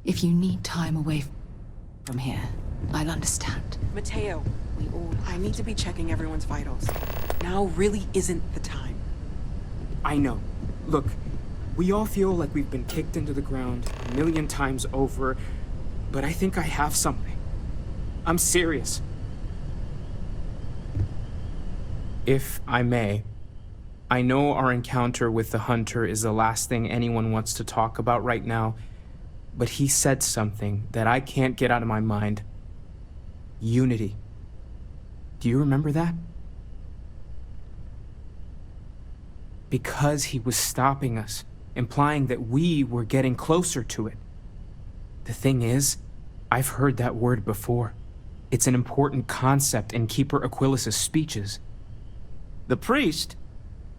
If you need time away from here, I'll understand.
Mateo, I need to be checking everyone's vitals. Now really isn't the time.
I know. Look, we all feel like we've been kicked into the ground a million times over, but I think I have something. I'm serious. If I may, I know our encounter with the Hunter is the last thing anyone wants to talk about right now, but he said something that I can't get out of my mind. Unity. Do you remember that? Because he was stopping us, implying that we were getting closer to it. The thing is, I've heard that word before. It's an important concept in Keeper Aquilas's speeches.
The priest?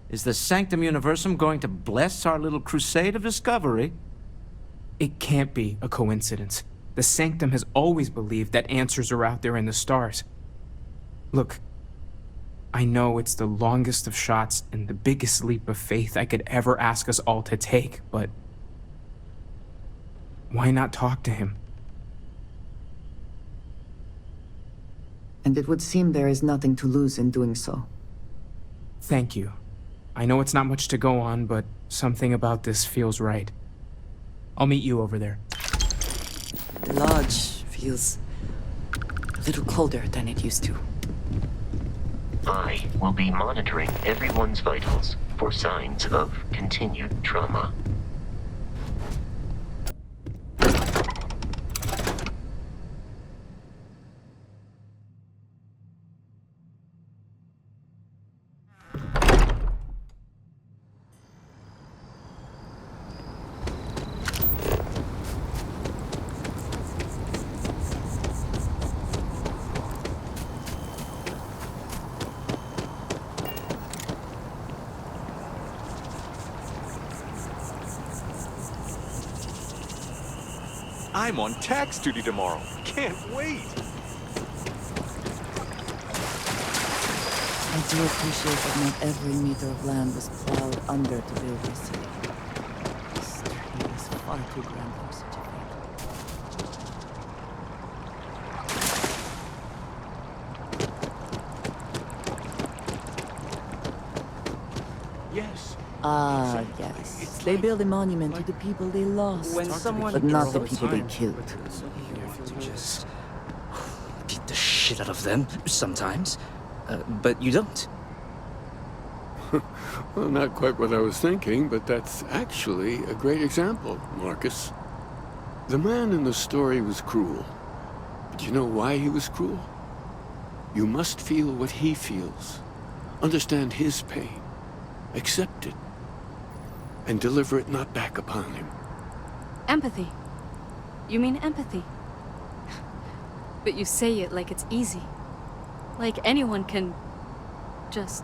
Is the Sanctum Universum going to bless our little crusade of discovery?
It can't be a coincidence. The Sanctum has always believed that answers are out there in the stars. Look, I know it's the longest of shots and the biggest leap of faith I could ever ask us all to take, but why not talk to him?
And it would seem there is nothing to lose in doing so.
Thank you. I know it's not much to go on, but something about this feels right. I'll meet you over there.
The lodge feels a little colder than it used to.
I will be monitoring everyone's vitals for signs of continued trauma.
I'm on tax duty tomorrow. Can't wait.
I do appreciate that not every meter of land was plowed under to build this city. Starfield is far too grand for such a
fate. Yes.
Ah, yes. They build a monument to the people they lost, but not the people they killed.
Just beat the shit out of them sometimes, but you don't.
Well, not quite what I was thinking, but that's actually a great example, Marcus. The man in the story was cruel. But you know why he was cruel? You must feel what he feels, understand his pain, accept it, and deliver it not back upon him.
Empathy. You mean empathy? But you say it like it's easy. Like anyone can just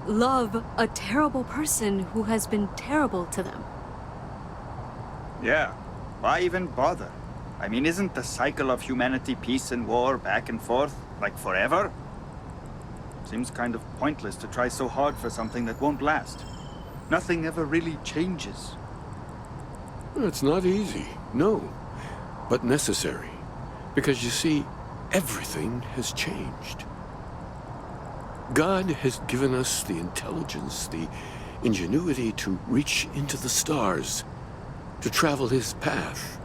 love a terrible person who has been terrible to them.
Yeah, why even bother? I mean, isn't the cycle of humanity peace and war back and forth, like forever? Seems kind of pointless to try so hard for something that won't last. Nothing ever really changes.
It's not easy, no, but necessary. Because you see, everything has changed. God has given us the intelligence, the ingenuity to reach into the stars, to travel his path,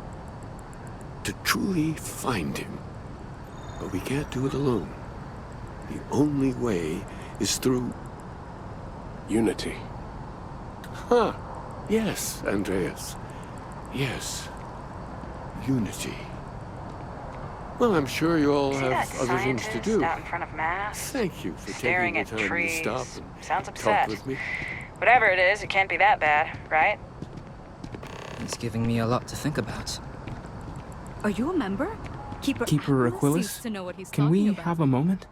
to truly find him. But we can't do it alone. The only way is through
unity.
Huh. Yes, Andreas. Yes. Unity. Well, I'm sure you all have other things to do.
Out in front of mass,
Thank you for
staring
taking the
at
time
trees.
to stop and
Sounds upset.
talk with me.
Whatever it is, it can't be that bad, right?
He's giving me a lot to think about.
Are you a member?
Keeper
Aquilas
Aquilas?
seems to know what he's
Can
talking
we
about.
have a moment?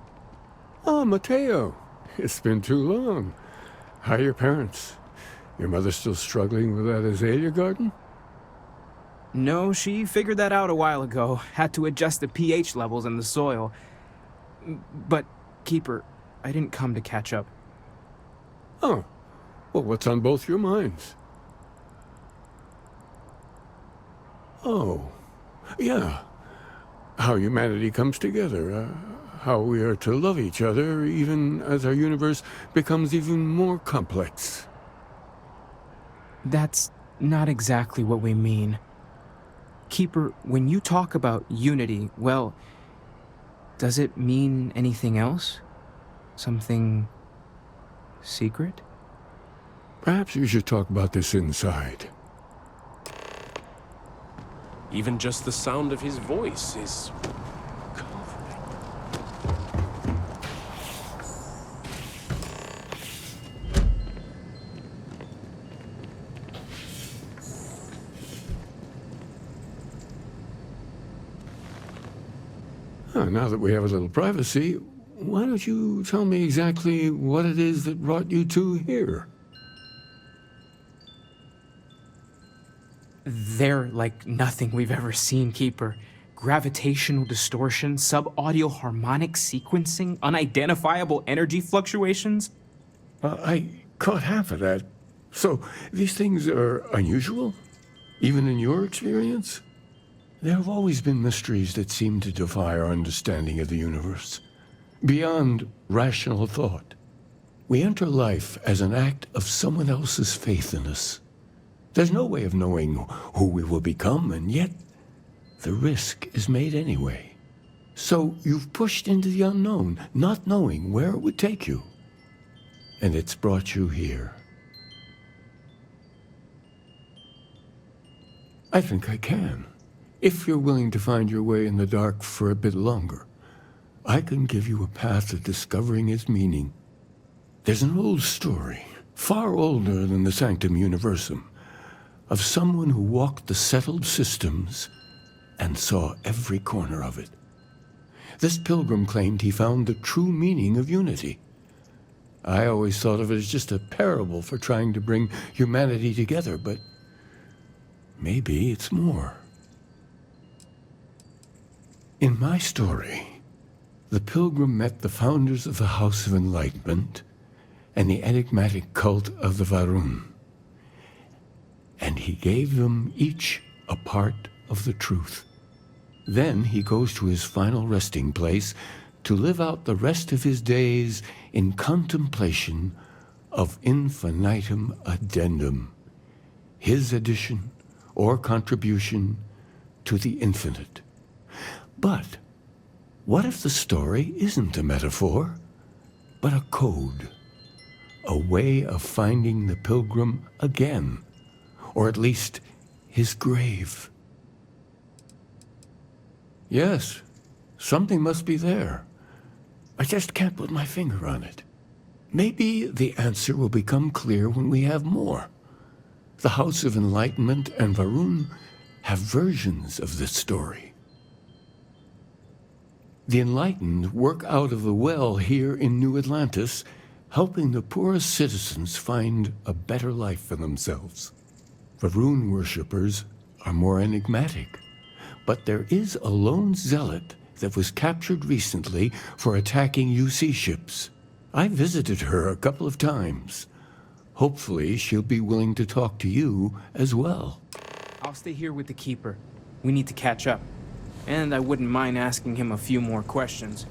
Oh, Mateo. It's been too long. How are your parents? Your mother still struggling with that azalea garden?
No, she figured that out a while ago. Had to adjust the pH levels in the soil. But, Keeper, I didn't come to catch up.
Oh. Well, what's on both your minds? Oh. Yeah. How humanity comes together. How we are to love each other, even as our universe becomes even more complex.
That's not exactly what we mean. Keeper, when you talk about unity, well, does it mean anything else? Something Secret?
Perhaps we should talk about this inside.
Even just the sound of his voice is comforting.
Now that we have a little privacy, why don't you tell me exactly what it is that brought you two here?
They're like nothing we've ever seen, Keeper. Gravitational distortion, sub-audio harmonic sequencing, unidentifiable energy fluctuations.
I caught half of that. So, these things are unusual? Even in your experience? There have always been mysteries that seem to defy our understanding of the universe. Beyond rational thought. We enter life as an act of someone else's faith in us. There's no way of knowing who we will become, and yet the risk is made anyway. So you've pushed into the unknown, not knowing where it would take you. And it's brought you here. I think I can. If you're willing to find your way in the dark for a bit longer, I can give you a path to discovering its meaning. There's an old story, far older than the Sanctum Universum, of someone who walked the settled systems and saw every corner of it. This pilgrim claimed he found the true meaning of unity. I always thought of it as just a parable for trying to bring humanity together, but maybe it's more. In my story, the pilgrim met the founders of the House of Enlightenment and the enigmatic cult of the Varun. And he gave them each a part of the truth. Then he goes to his final resting place to live out the rest of his days in contemplation of infinitum addendum, his addition or contribution to the infinite. But what if the story isn't a metaphor, but a code, a way of finding the pilgrim again, or at least his grave? Yes, something must be there. I just can't put my finger on it. Maybe the answer will become clear when we have more. The House of Enlightenment and Varun have versions of this story. The Enlightened work out of the well here in New Atlantis, helping the poorest citizens find a better life for themselves. Varun worshippers are more enigmatic, but there is a lone zealot that was captured recently for attacking UC ships. I visited her a couple of times. Hopefully she'll be willing to talk to you as well.
I'll stay here with the Keeper. We need to catch up. And I wouldn't mind asking him a few more questions.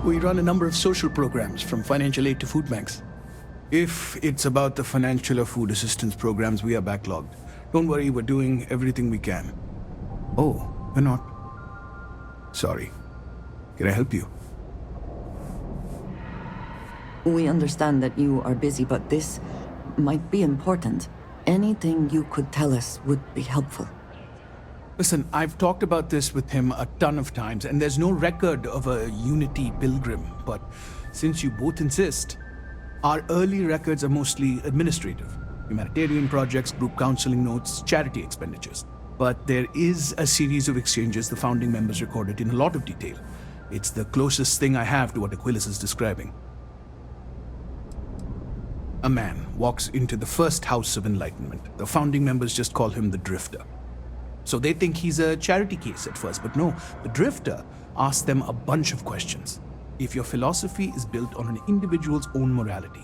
We run a number of social programs, from financial aid to food banks. If it's about the financial or food assistance programs, we are backlogged. Don't worry, we're doing everything we can. Oh, we're not. Sorry. Can I help you?
We understand that you are busy, but this might be important. Anything you could tell us would be helpful.
Listen, I've talked about this with him a ton of times, and there's no record of a Unity Pilgrim, but since you both insist, our early records are mostly administrative. Humanitarian projects, group counseling notes, charity expenditures. But there is a series of exchanges the founding members recorded in a lot of detail. It's the closest thing I have to what Aquilas is describing. A man walks into the first house of enlightenment. The founding members just call him the Drifter. So they think he's a charity case at first, but no, the Drifter asks them a bunch of questions. If your philosophy is built on an individual's own morality,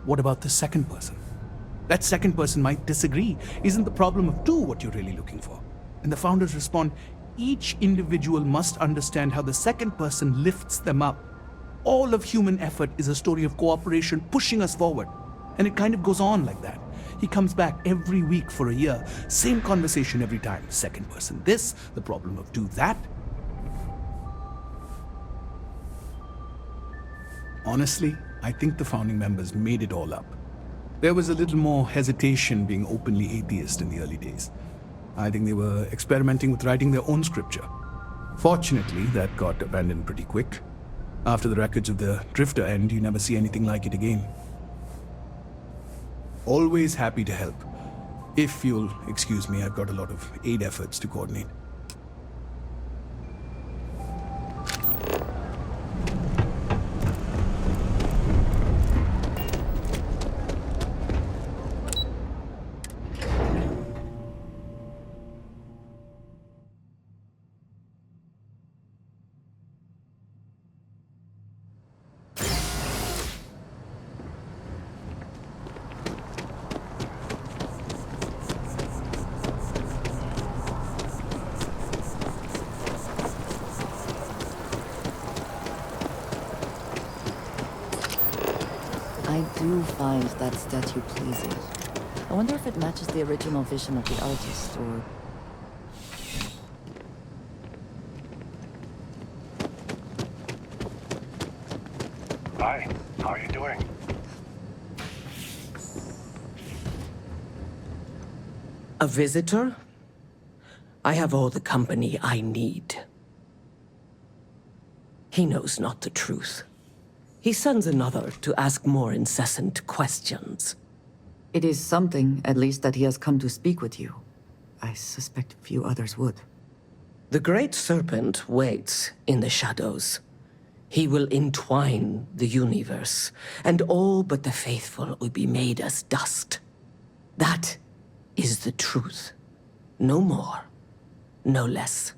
what about the second person? That second person might disagree. Isn't the problem of two what you're really looking for? And the founders respond, each individual must understand how the second person lifts them up. All of human effort is a story of cooperation pushing us forward. And it kind of goes on like that. He comes back every week for a year. Same conversation every time. Second person this, the problem of two that. Honestly, I think the founding members made it all up. There was a little more hesitation being openly atheist in the early days. I think they were experimenting with writing their own scripture. Fortunately, that got abandoned pretty quick. After the records of the Drifter end, you never see anything like it again. Always happy to help. If you'll excuse me, I've got a lot of aid efforts to coordinate.
I do find that statue pleasing. I wonder if it matches the original vision of the artist, or...
Hi, how are you doing?
A visitor? I have all the company I need. He knows not the truth. He sends another to ask more incessant questions.
It is something, at least, that he has come to speak with you. I suspect few others would.
The Great Serpent waits in the shadows. He will entwine the universe, and all but the faithful will be made as dust. That is the truth. No more, no less.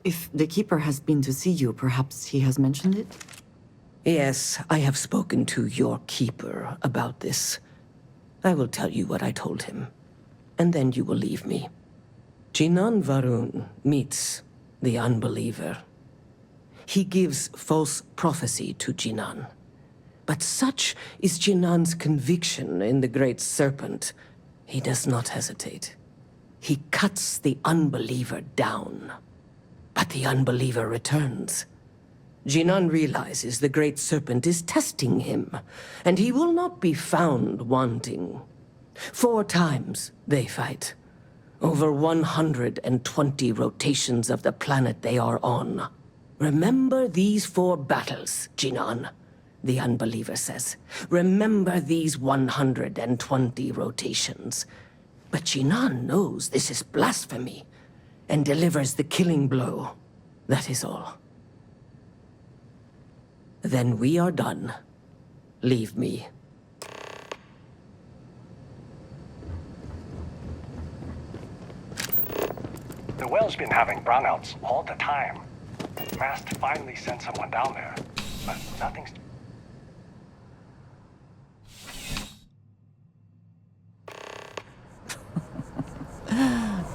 If the Keeper has been to see you, perhaps he has mentioned it?
Yes, I have spoken to your Keeper about this. I will tell you what I told him, and then you will leave me. Jinan Varun meets the unbeliever. He gives false prophecy to Jinan. But such is Jinan's conviction in the Great Serpent, he does not hesitate. He cuts the unbeliever down. But the unbeliever returns. Jinan realizes the Great Serpent is testing him, and he will not be found wanting. 4 times they fight. Over 120 rotations of the planet they are on. Remember these 4 battles, Jinan, the unbeliever says. Remember these 120 rotations. But Jinan knows this is blasphemy, and delivers the killing blow. That is all. Then we are done. Leave me.
The well's been having brownouts all the time. Mast finally sent someone down there, but nothing's...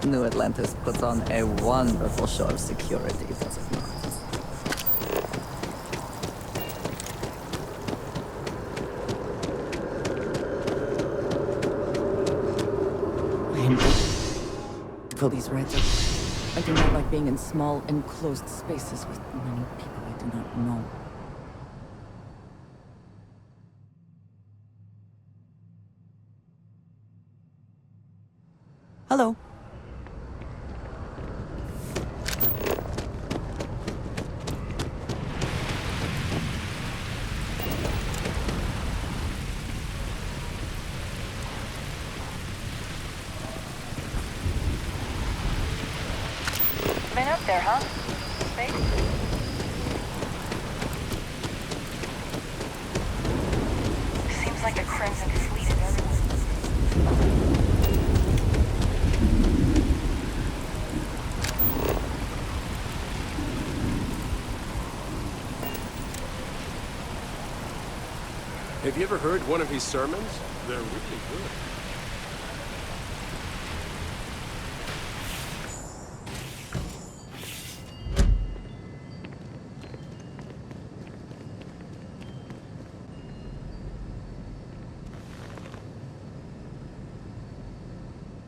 New Atlantis puts on a wonderful show of security, does it not? For these rights. I do not like being in small, enclosed spaces with many people I do not know. Hello.
Been up there, huh? Space? Seems like the Crimson Fleet is everywhere.
Have you ever heard one of his sermons? They're really good.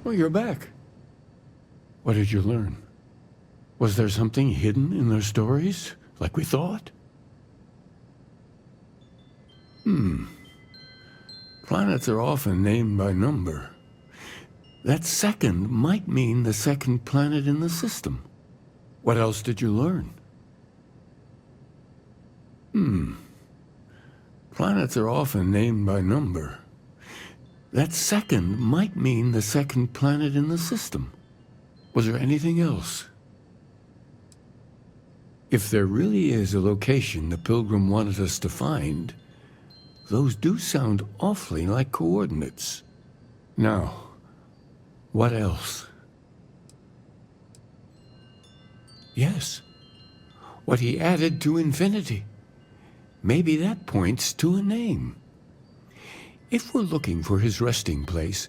Well, you're back. What did you learn? Was there something hidden in their stories, like we thought? Planets are often named by number. That second might mean the second planet in the system. What else did you learn? Planets are often named by number. That second might mean the second planet in the system. Was there anything else? If there really is a location the Pilgrim wanted us to find, those do sound awfully like coordinates. Now, what else? Yes, what he added to infinity. Maybe that points to a name. If we're looking for his resting place,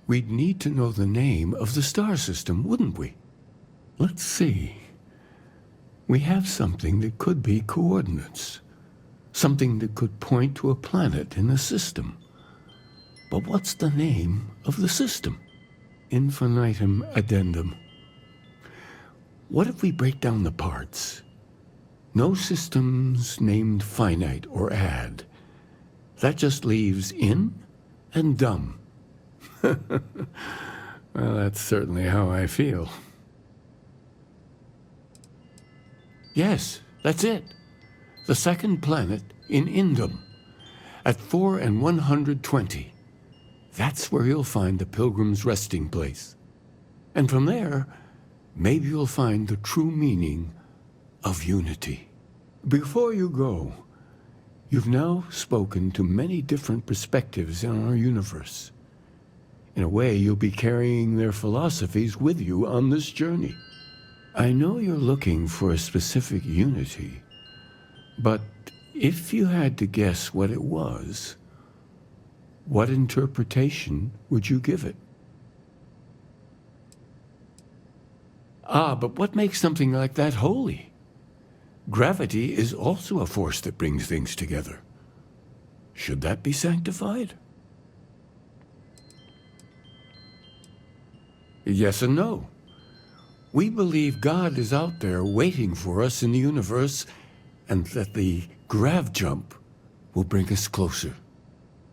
we'd need to know the name of the star system, wouldn't we? Let's see. We have something that could be coordinates. Something that could point to a planet in the system. But what's the name of the system? Infinitum addendum. What if we break down the parts? No systems named finite or add. That just leaves in and dumb. Well, that's certainly how I feel. Yes, that's it. The second planet in Indum, at 4 and 120. That's where you'll find the Pilgrim's resting place. And from there, maybe you'll find the true meaning of unity. Before you go, you've now spoken to many different perspectives in our universe. In a way, you'll be carrying their philosophies with you on this journey. I know you're looking for a specific unity, but if you had to guess what it was, what interpretation would you give it? But what makes something like that holy? Gravity is also a force that brings things together. Should that be sanctified? Yes and no. We believe God is out there waiting for us in the universe, and that the grav jump will bring us closer.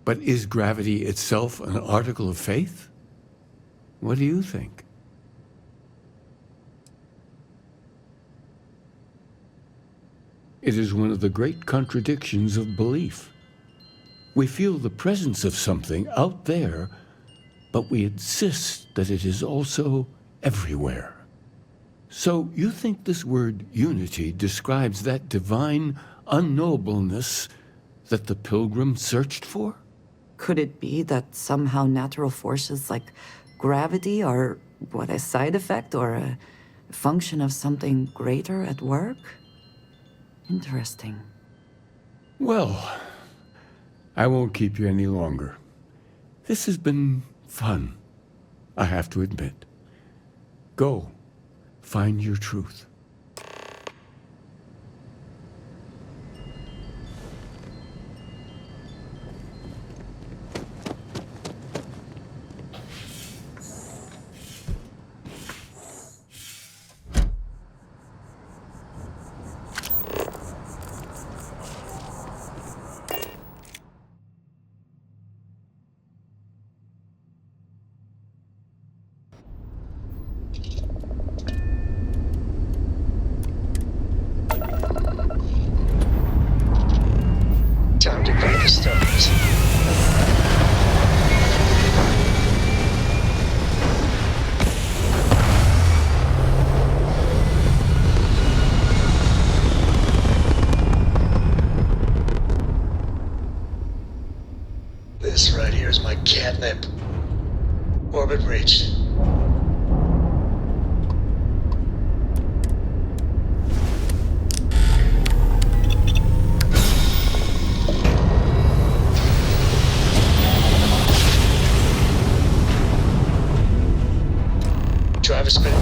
But is gravity itself an article of faith? What do you think? It is one of the great contradictions of belief. We feel the presence of something out there, but we insist that it is also everywhere. So you think this word unity describes that divine unknowableness that the Pilgrim searched for?
Could it be that somehow natural forces like gravity are, a side effect or a function of something greater at work? Interesting.
Well, I won't keep you any longer. This has been fun, I have to admit. Go, find your truth.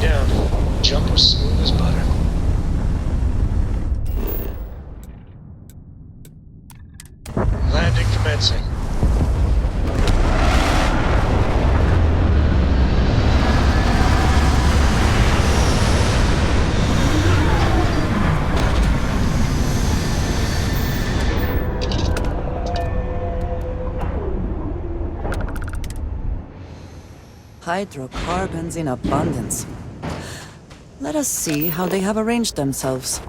down. Jump was smooth as butter. Landing commencing.
Hydrocarbons in abundance. Let us see how they have arranged themselves.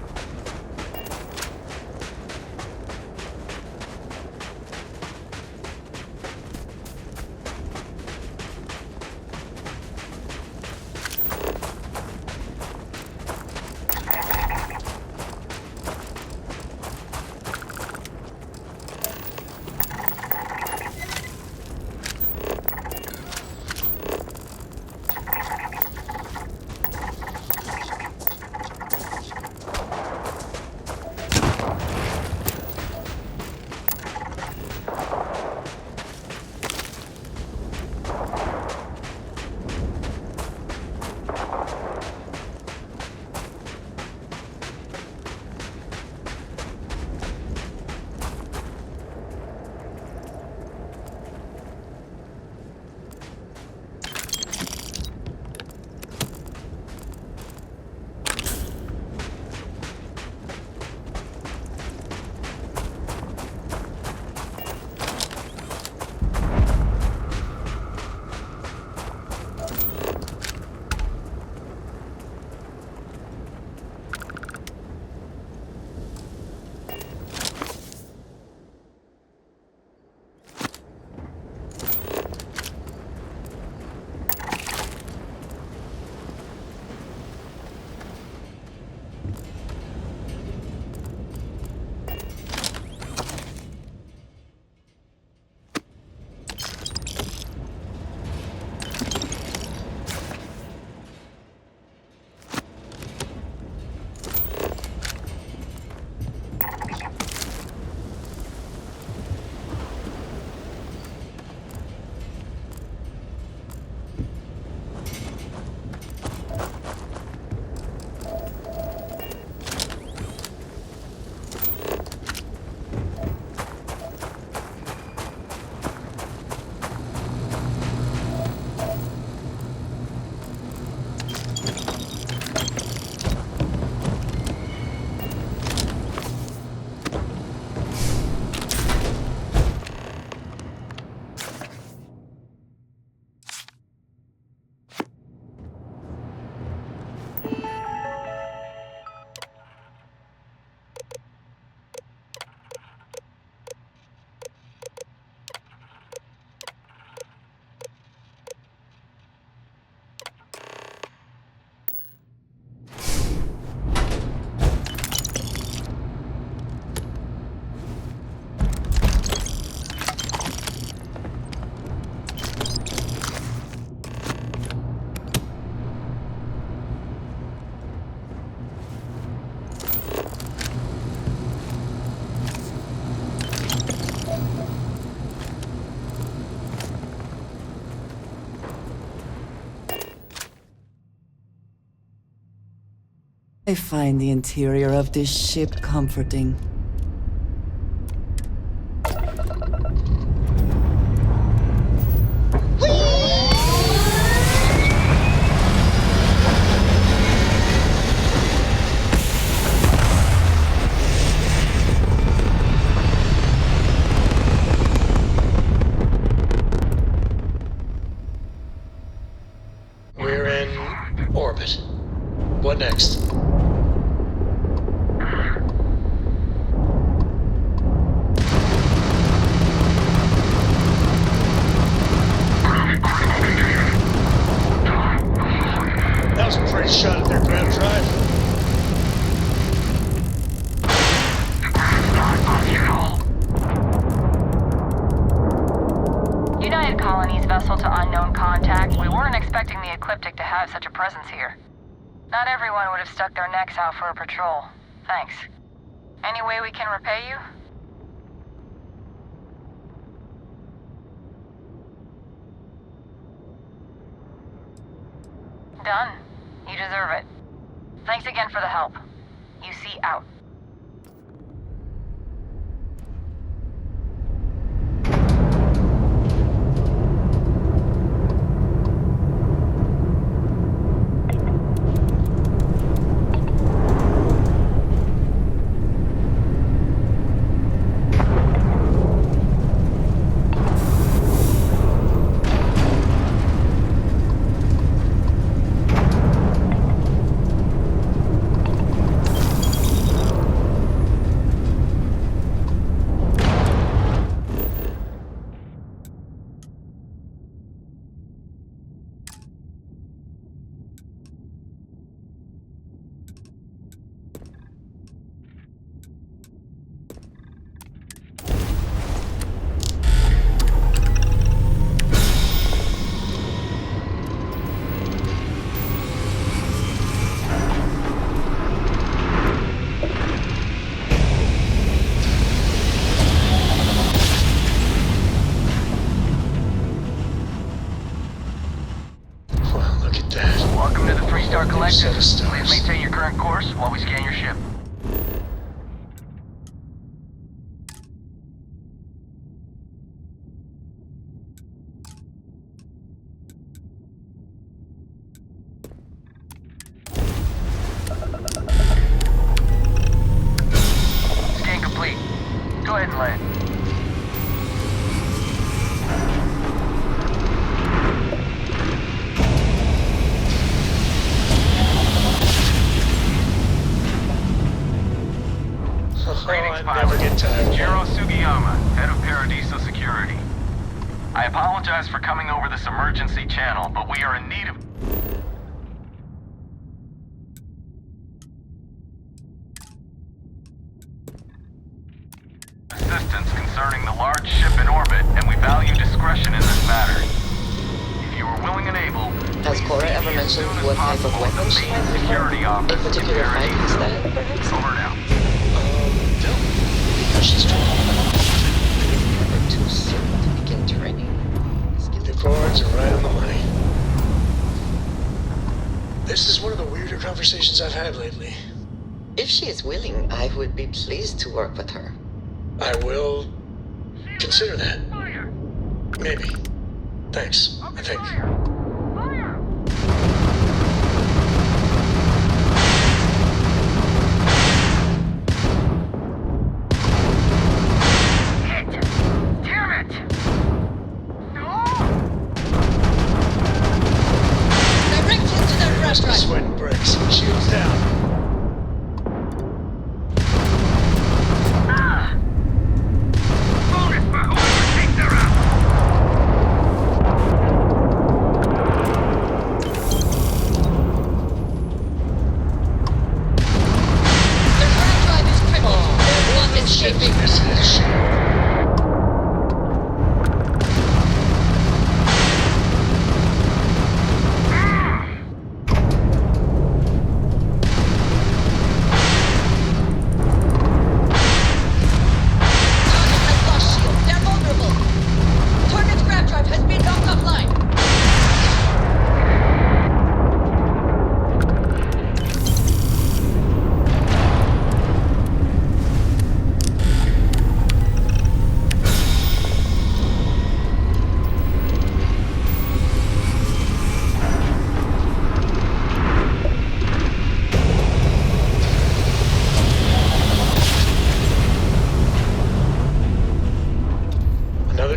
I find the interior of this ship comforting.
We're in orbit. What next? That was a pretty shot at their ground drive.
United Colonies vessel to unknown contact. We weren't expecting the Ecliptic to have such a presence here. Not everyone would have stuck their necks out for a patrol. Thanks. Any way we can repay you? Done. You You deserve it. Thanks again for the help. UC out.
Please maintain your current course while we scan your ship. Scan complete. Go ahead and land. Head of Paradiso Security. I apologize for coming over this emergency channel, but we are in need of assistance concerning the large ship in orbit, and we value discretion in this matter. If you are willing and able,
has Cora ever mentioned what type of weapon she has in her? A particular fighting style, perhaps?
Over now.
She's never too soon to begin training.
The chords are right on the money. This is one of the weirder conversations I've had lately.
If she is willing, I would be pleased to work with her.
I will consider that. Maybe. Thanks, I think. Sweating bricks. Shields down.
Bonus for whoever takes her out!
Their ground drive is crippled. Their block is shaking.
This is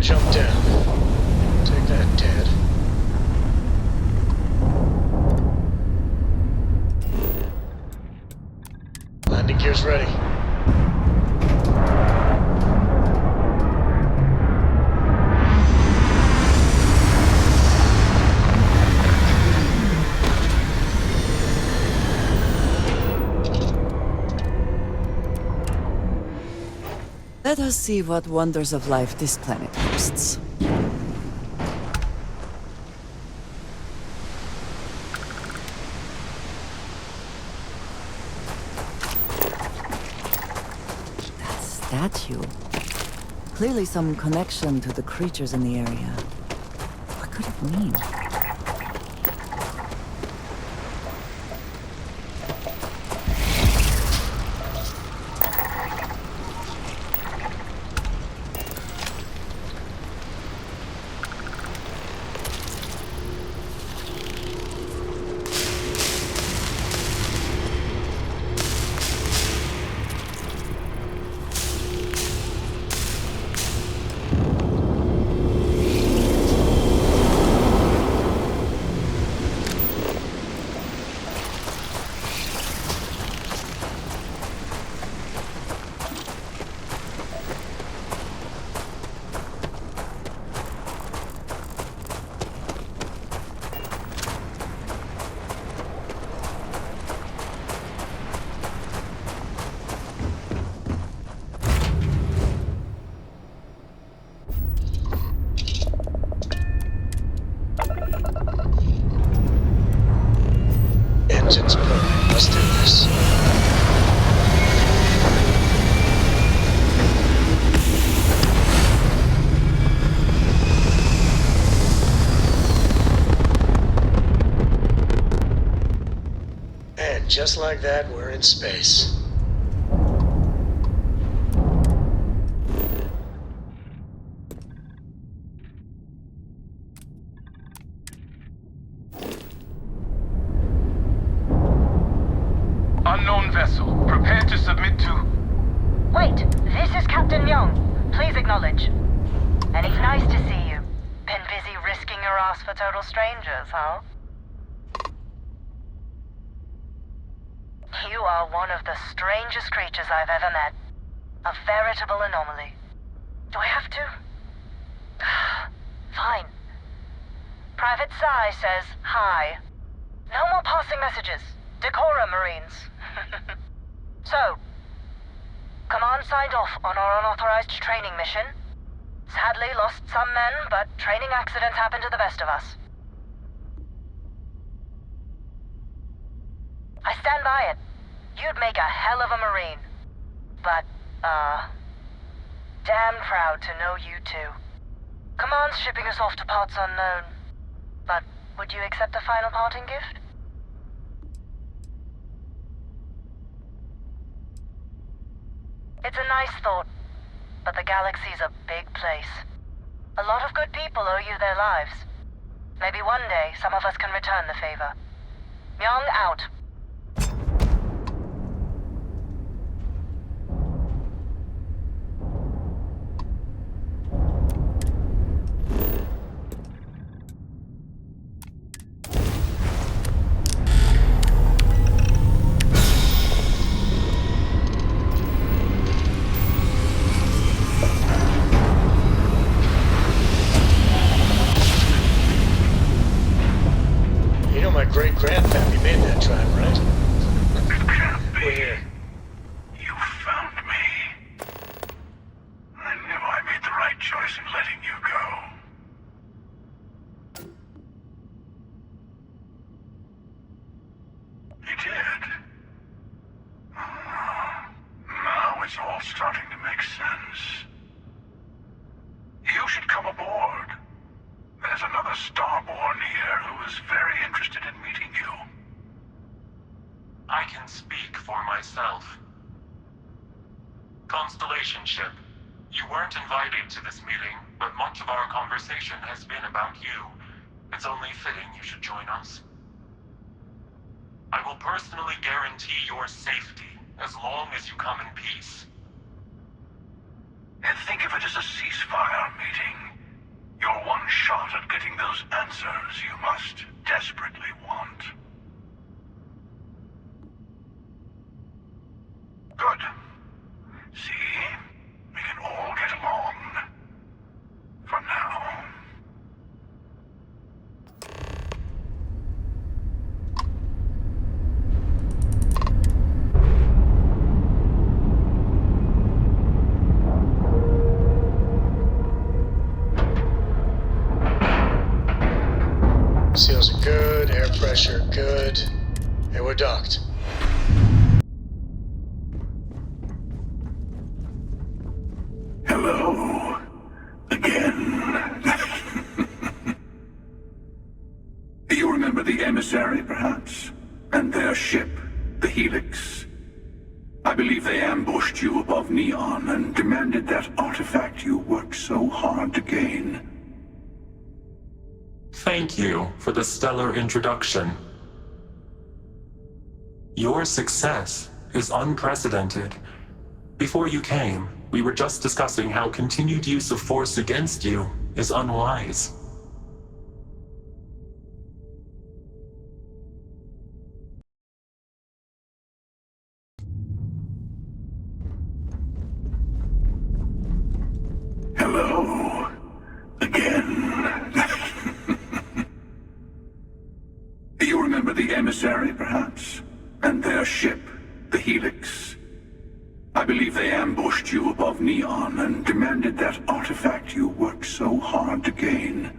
jump down. Take that, Dad. Landing gear's ready.
Let us see what wonders of life this planet hosts. That statue. Clearly some connection to the creatures in the area. What could it mean?
intelligence probe. Let's do this. And just like that, we're in space.
Unknown vessel, prepare to submit to...
Wait, this is Captain Young. Please acknowledge. And it's nice to see you. Been busy risking your ass for total strangers, huh? You are one of the strangest creatures I've ever met. A veritable anomaly. Do I have to? Fine. Private Psy says hi. No more passing messages. Decorum, Marines. So, Command signed off on our unauthorized training mission. Sadly lost some men, but training accidents happen to the best of us. I stand by it. You'd make a hell of a Marine. But, damn proud to know you too. Command's shipping us off to parts unknown. But would you accept a final parting gift? It's a nice thought, but the galaxy's a big place. A lot of good people owe you their lives. Maybe one day some of us can return the favor. Young out.
Great-grandpappy made that drive, right? We're here.
You found me. I knew I made the right choice in letting you go. You did. Now it's all starting to make sense. You should come aboard. There's another Starborn here who is very interested in meeting you.
I can speak for myself. Constellation ship, you weren't invited to this meeting, but much of our conversation has been about you. It's only fitting you should join us. I will personally guarantee your safety as long as you come in peace.
And think of it as a ceasefire meeting. Your one shot at getting those answers you must desperately want. Good. See? We can all get along. For now.
Seals are good, air pressure good. Hey, we're docked.
Hello. Again. You remember the emissary, perhaps? And their ship, the Helix? I believe they ambushed you above Neon and demanded that artifact you worked so hard to gain.
Thank you for the stellar introduction. Your success is unprecedented. Before you came, we were just discussing how continued use of force against you is unwise.
Hello. Again. You remember the emissary, perhaps? And their ship, the Helix? I believe they ambushed you above Neon and demanded that artifact you worked so hard to gain.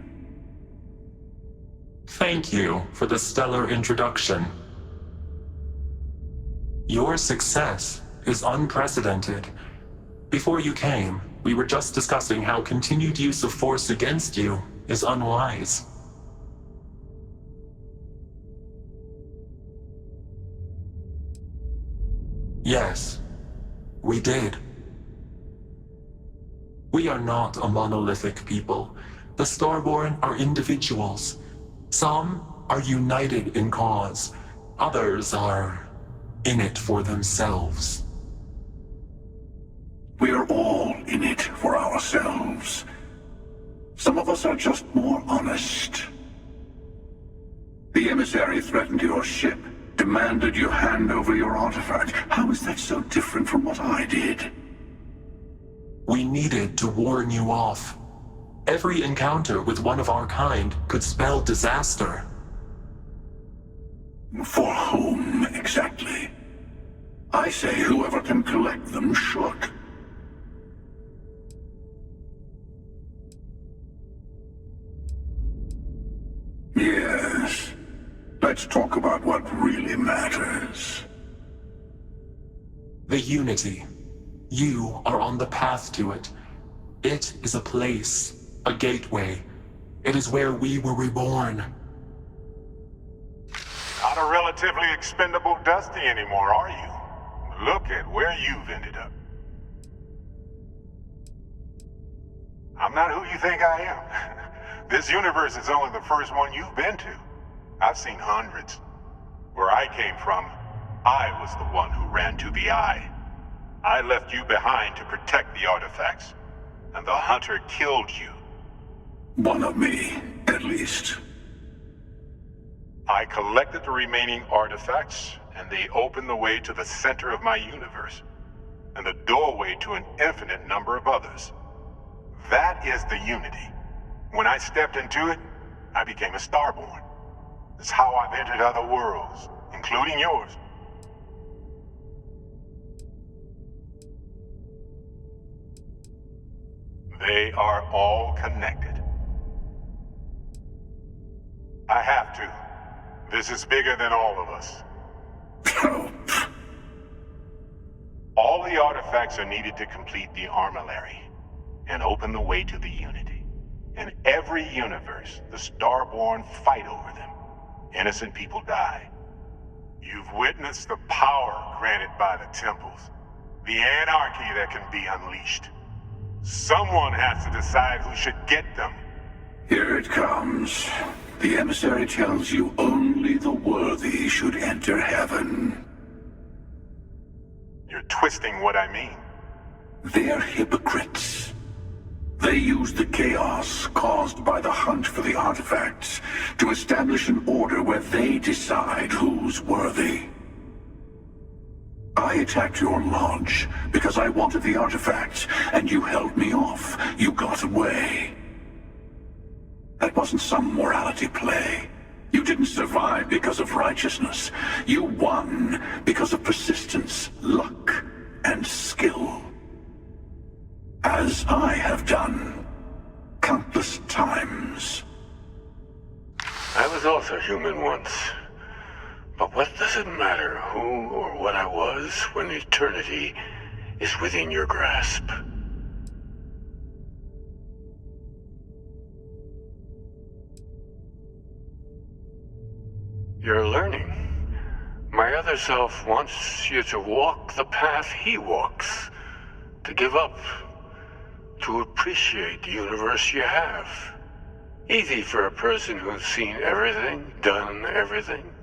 Thank you for the stellar introduction. Your success is unprecedented. Before you came, we were just discussing how continued use of force against you is unwise. Yes, we did. We are not a monolithic people. The Starborn are individuals. Some are united in cause. Others are in it for themselves.
We are all in it for ourselves. Some of us are just more honest. The emissary threatened your ship, demanded you hand over your artifact. How is that so different from what I did?
We needed to warn you off. Every encounter with one of our kind could spell disaster.
For whom, exactly? I say whoever can collect them should. Yes. Let's talk about what really matters.
The Unity. You are on the path to it. It is a place, a gateway. It is where we were reborn.
Not a relatively expendable Dusty anymore, are you? Look at where you've ended up. I'm not who you think I am. This universe is only the first one you've been to. I've seen hundreds. Where I came from, I was the one who ran to the Eye. I left you behind to protect the artifacts, and the Hunter killed you.
One of me, at least.
I collected the remaining artifacts, and they opened the way to the center of my universe, and the doorway to an infinite number of others. That is the Unity. When I stepped into it, I became a Starborn. It's how I've entered other worlds, including yours. They are all connected. I have to. This is bigger than all of us. All the artifacts are needed to complete the armillary and open the way to the Unity. In every universe, the Starborn fight over them. Innocent people die. You've witnessed the power granted by the temples, the anarchy that can be unleashed. Someone has to decide who should get them.
Here it comes. The emissary tells you only the worthy should enter heaven.
You're twisting what I mean.
They're hypocrites. They use the chaos caused by the hunt for the artifacts to establish an order where they decide who's worthy. I attacked your lodge because I wanted the artifacts, and you held me off. You got away. That wasn't some morality play. You didn't survive because of righteousness. You won because of persistence, luck, and skill. As I have done countless times.
I was also human once. But what does it matter who or what I was when eternity is within your grasp? You're learning. My other self wants you to walk the path he walks. To give up. To appreciate the universe you have. Easy for a person who's seen everything, done everything.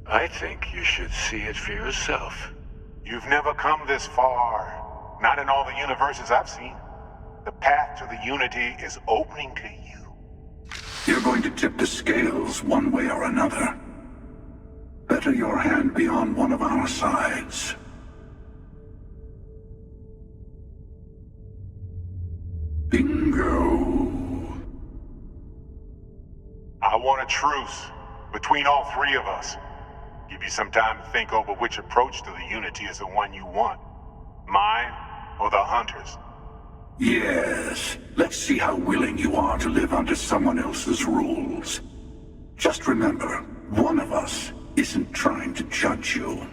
I think you should see it for yourself. You've never come this far. Not in all the universes I've seen. The path to the Unity is opening to you.
You're going to tip the scales one way or another. Better your hand be on one of our sides. Bingo.
I want a truce between all three of us. Give you some time to think over which approach to the Unity is the one you want. Mine or the Hunter's?
Yes. Let's see how willing you are to live under someone else's rules. Just remember, one of us isn't trying to judge you.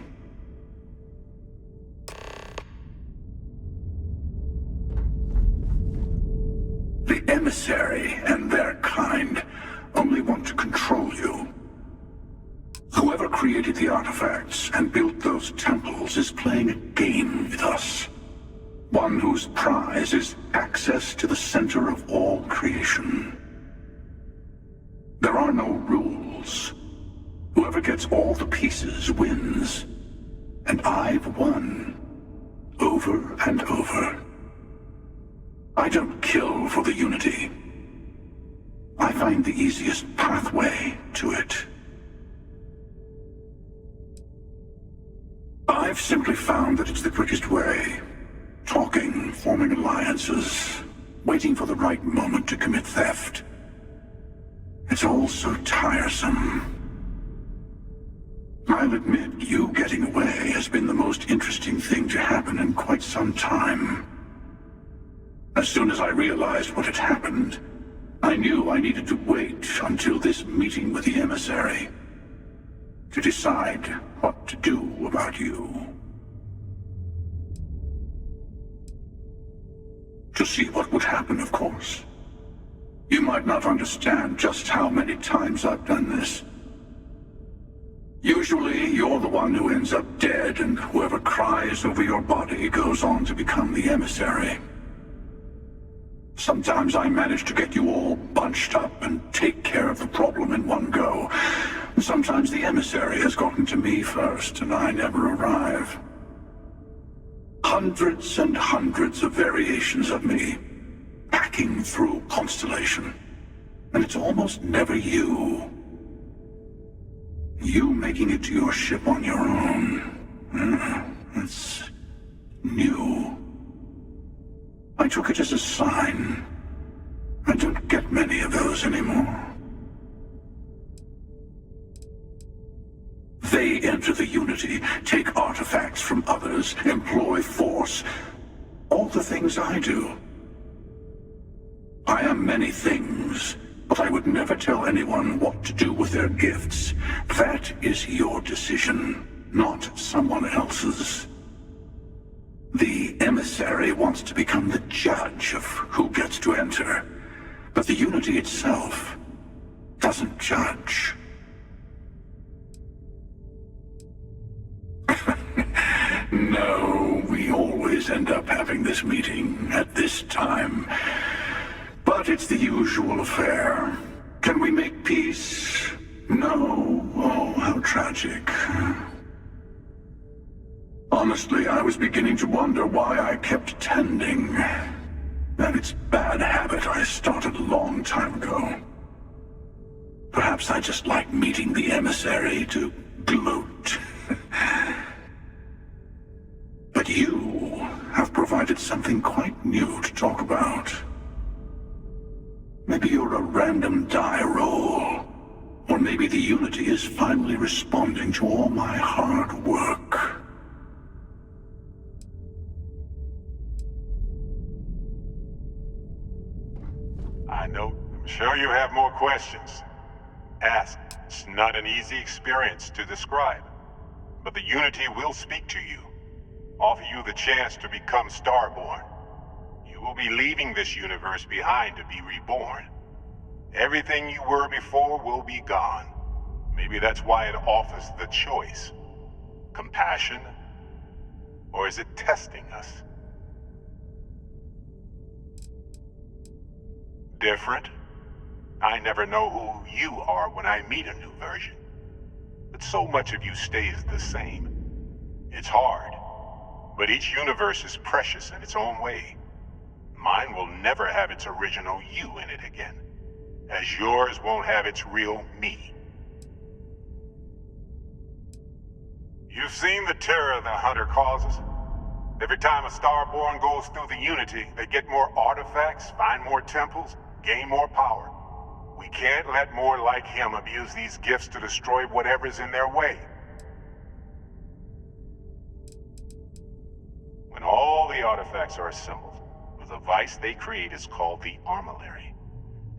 emissary and their kind only want to control you. Whoever created the artifacts and built those temples is playing a game with us. One whose prize is access to the center of all creation. There are no rules. Whoever gets all the pieces wins. And I've won. Over and over. I don't kill for the Unity. I find the easiest pathway to it. I've simply found that it's the quickest way. Talking, forming alliances, waiting for the right moment to commit theft. It's all so tiresome. I'll admit, you getting away has been the most interesting thing to happen in quite some time. As soon as I realized what had happened, I knew I needed to wait until this meeting with the emissary to decide what to do about you. To see what would happen, of course. You might not understand just how many times I've done this. Usually, you're the one who ends up dead, and whoever cries over your body goes on to become the emissary. Sometimes I manage to get you all bunched up and take care of the problem in one go. Sometimes the emissary has gotten to me first, and I never arrive. Hundreds and hundreds of variations of me, hacking through Constellation. And it's almost never you. You making it to your ship on your own. That's new. I took it as a sign. I don't get many of those anymore. They enter the Unity, take artifacts from others, employ force. All the things I do. I am many things, but I would never tell anyone what to do with their gifts. That is your decision, not someone else's. The emissary wants to become the judge of who gets to enter, but the Unity itself doesn't judge. No, we always end up having this meeting at this time. But it's the usual affair. Can we make peace? No. Oh, how tragic. Honestly, I was beginning to wonder why I kept tending. That it's bad habit I started a long time ago. Perhaps I just like meeting the emissary to gloat. But you have provided something quite new to talk about. Maybe you're a random die roll. Or maybe the Unity is finally responding to all my hard work.
I know. I'm sure you have more questions. Ask. It's not an easy experience to describe. But the Unity will speak to you. Offer you the chance to become Starborn. You will be leaving this universe behind to be reborn. Everything you were before will be gone. Maybe that's why it offers the choice. Compassion? Or is it testing us? Different? I never know who you are when I meet a new version. But so much of you stays the same. It's hard. But each universe is precious in its own way. Mine will never have its original you in it again, as yours won't have its real me. You've seen the terror the Hunter causes. Every time a Starborn goes through the Unity, they get more artifacts, find more temples, gain more power. We can't let more like him abuse these gifts to destroy whatever's in their way. When all the artifacts are assembled, the device they create is called the Armillary.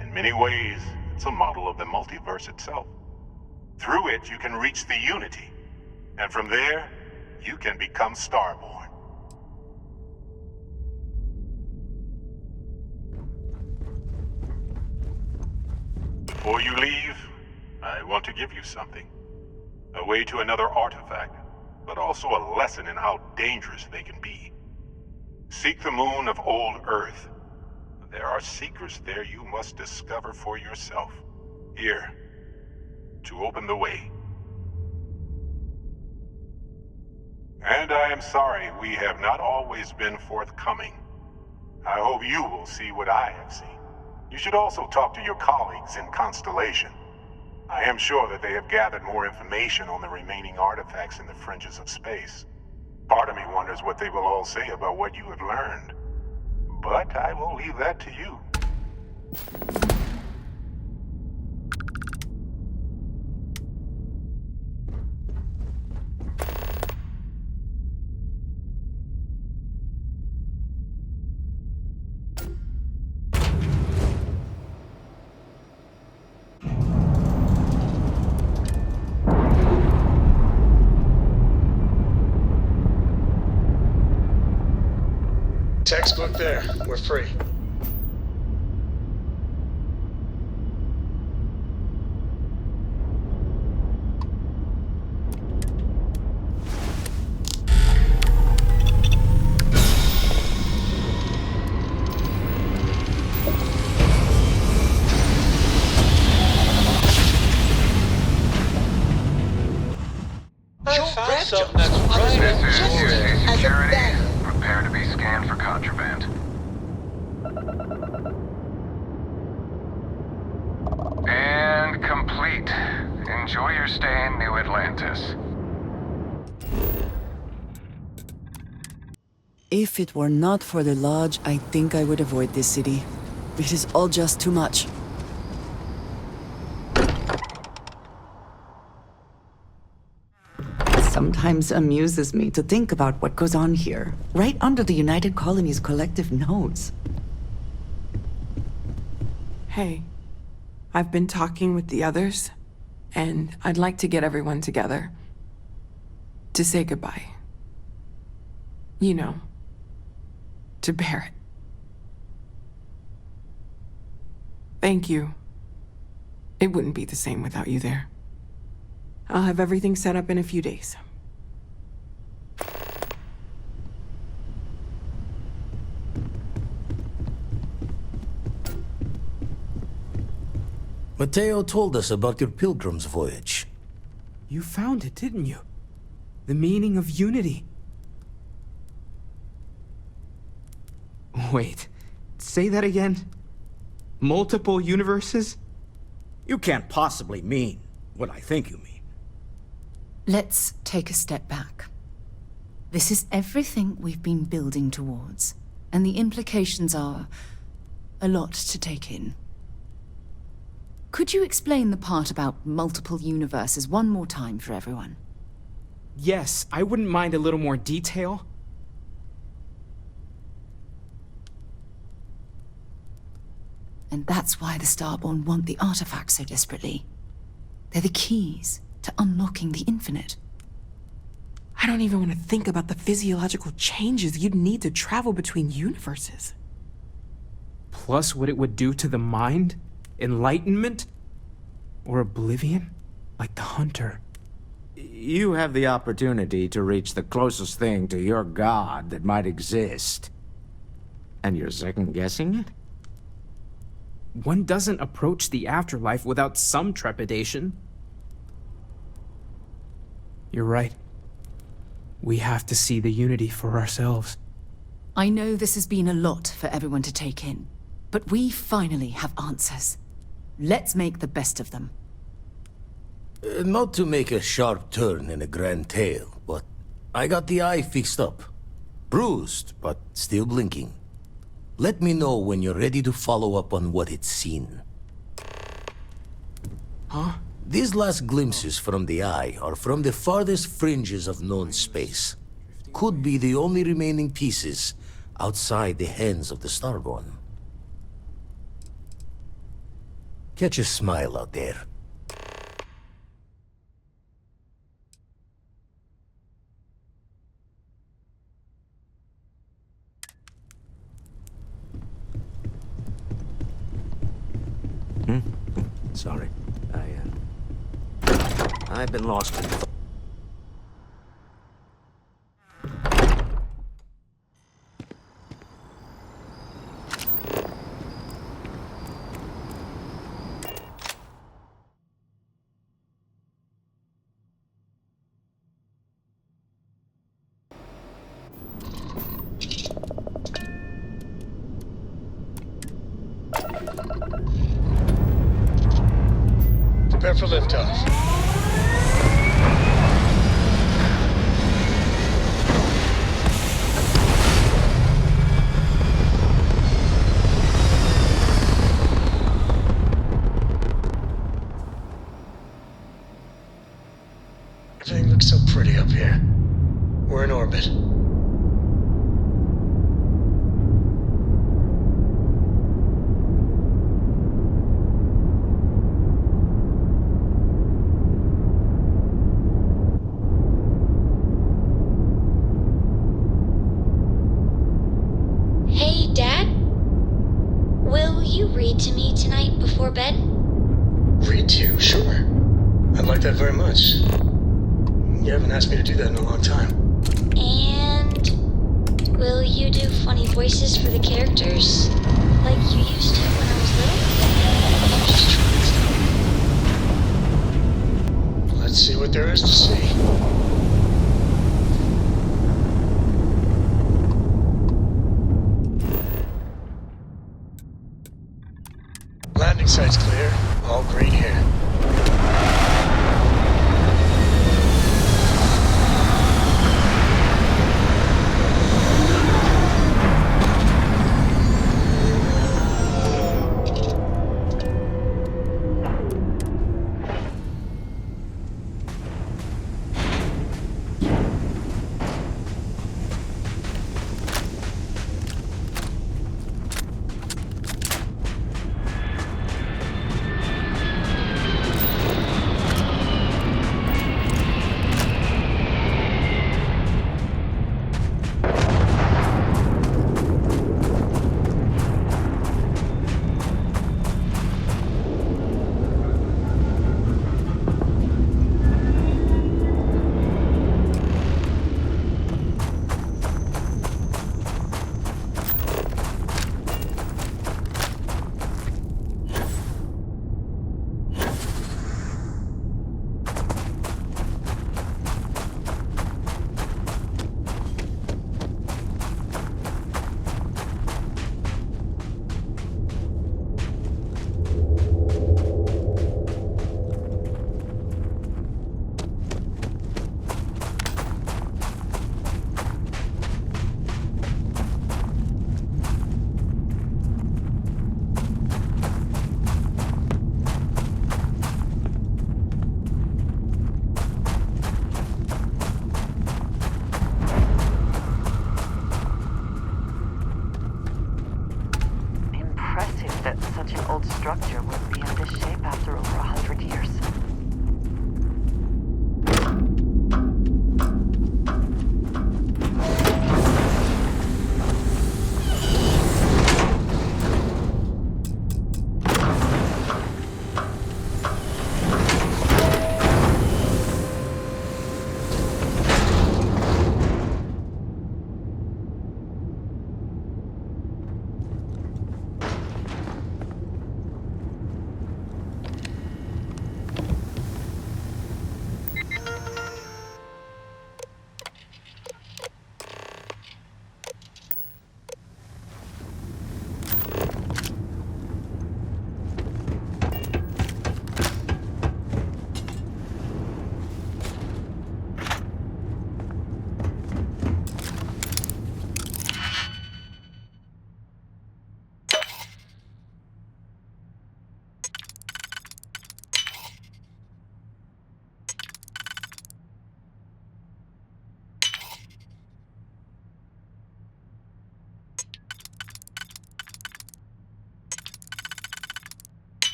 In many ways, it's a model of the multiverse itself. Through it, you can reach the Unity, and from there, you can become Starborn. Before you leave, I want to give you something. A way to another artifact, but also a lesson in how dangerous they can be. Seek the moon of old Earth. There are secrets there you must discover for yourself. Here, to open the way. And I am sorry we have not always been forthcoming. I hope you will see what I have seen. You should also talk to your colleagues in Constellation. I am sure that they have gathered more information on the remaining artifacts in the fringes of space. Part of me wonders what they will all say about what you have learned. But I will leave that to you.
Textbook there. We're free.
Something that's right. This is UC Security. Prepare to be scanned for contraband. And complete. Enjoy your stay in New Atlantis.
If it were not for the lodge, I think I would avoid this city. It is all just too much. Sometimes amuses me to think about what goes on here, right under the United Colony's collective nose.
Hey, I've been talking with the others, and I'd like to get everyone together to say goodbye. You know, to Barrett. Thank you. It wouldn't be the same without you there. I'll have everything set up in a few days.
Mateo told us about your Pilgrim's voyage.
You found it, didn't you? The meaning of unity. Wait, say that again? Multiple universes?
You can't possibly mean what I think you mean.
Let's take a step back. This is everything we've been building towards, and the implications are a lot to take in. Could you explain the part about multiple universes one more time for everyone?
Yes, I wouldn't mind a little more detail.
And that's why the Starborn want the artifacts so desperately. They're the keys to unlocking the infinite.
I don't even want to think about the physiological changes you'd need to travel between universes.
Plus what it would do to the mind? Enlightenment? Or oblivion? Like the Hunter.
You have the opportunity to reach the closest thing to your god that might exist. And you're second-guessing it?
One doesn't approach the afterlife without some trepidation. You're right. We have to see the unity for ourselves.
I know this has been a lot for everyone to take in, but we finally have answers. Let's make the best of them.
Not to make a sharp turn in a grand tale, but I got the eye fixed up. Bruised, but still blinking. Let me know when you're ready to follow up on what it's seen.
Huh?
These last glimpses from the eye are from the farthest fringes of known space. Could be the only remaining pieces outside the hands of the Starborn. Catch a smile out there.
Sorry. I've been lost in thought.
Prepare for liftoff. Everything looks so pretty up here. We're in orbit.
Hey, Dad? Will you read to me tonight before bed?
Read to you? Sure. I'd like that very much. You haven't asked me to do that in a long time.
And will you do funny voices for the characters? Like you used to when I was little?
Just trying stuff. Let's see what there is to see. Landing site's clear. All green here.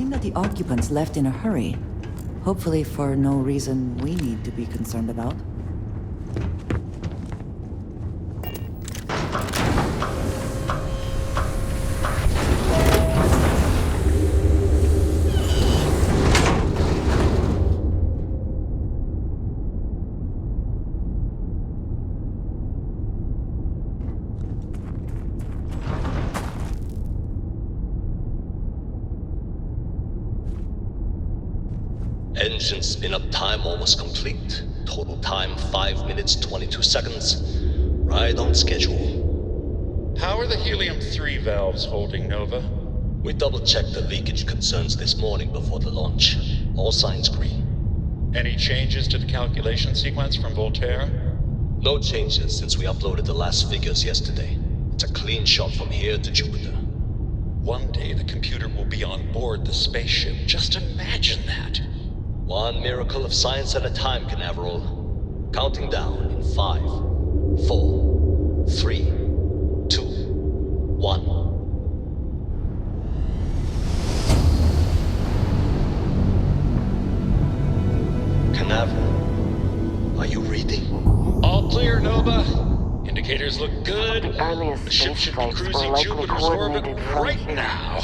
seem that the occupants left in a hurry. Hopefully for no reason we need to be concerned about.
Engine spin-up time almost complete. Total time 5 minutes 22 seconds. Right on schedule.
How are the helium-3 valves holding, Nova?
We double-checked the leakage concerns this morning before the launch. All signs green.
Any changes to the calculation sequence from Voltaire?
No changes since we uploaded the last figures yesterday. It's a clean shot from here to Jupiter.
One day the computer will be on board the spaceship. Just imagine that.
One miracle of science at a time, Canaveral. Counting down in 5, 4, 3, 2, 1. Canaveral, are you reading?
All clear, Nova. Indicators look good. The ship should be cruising Jupiter's orbit right now.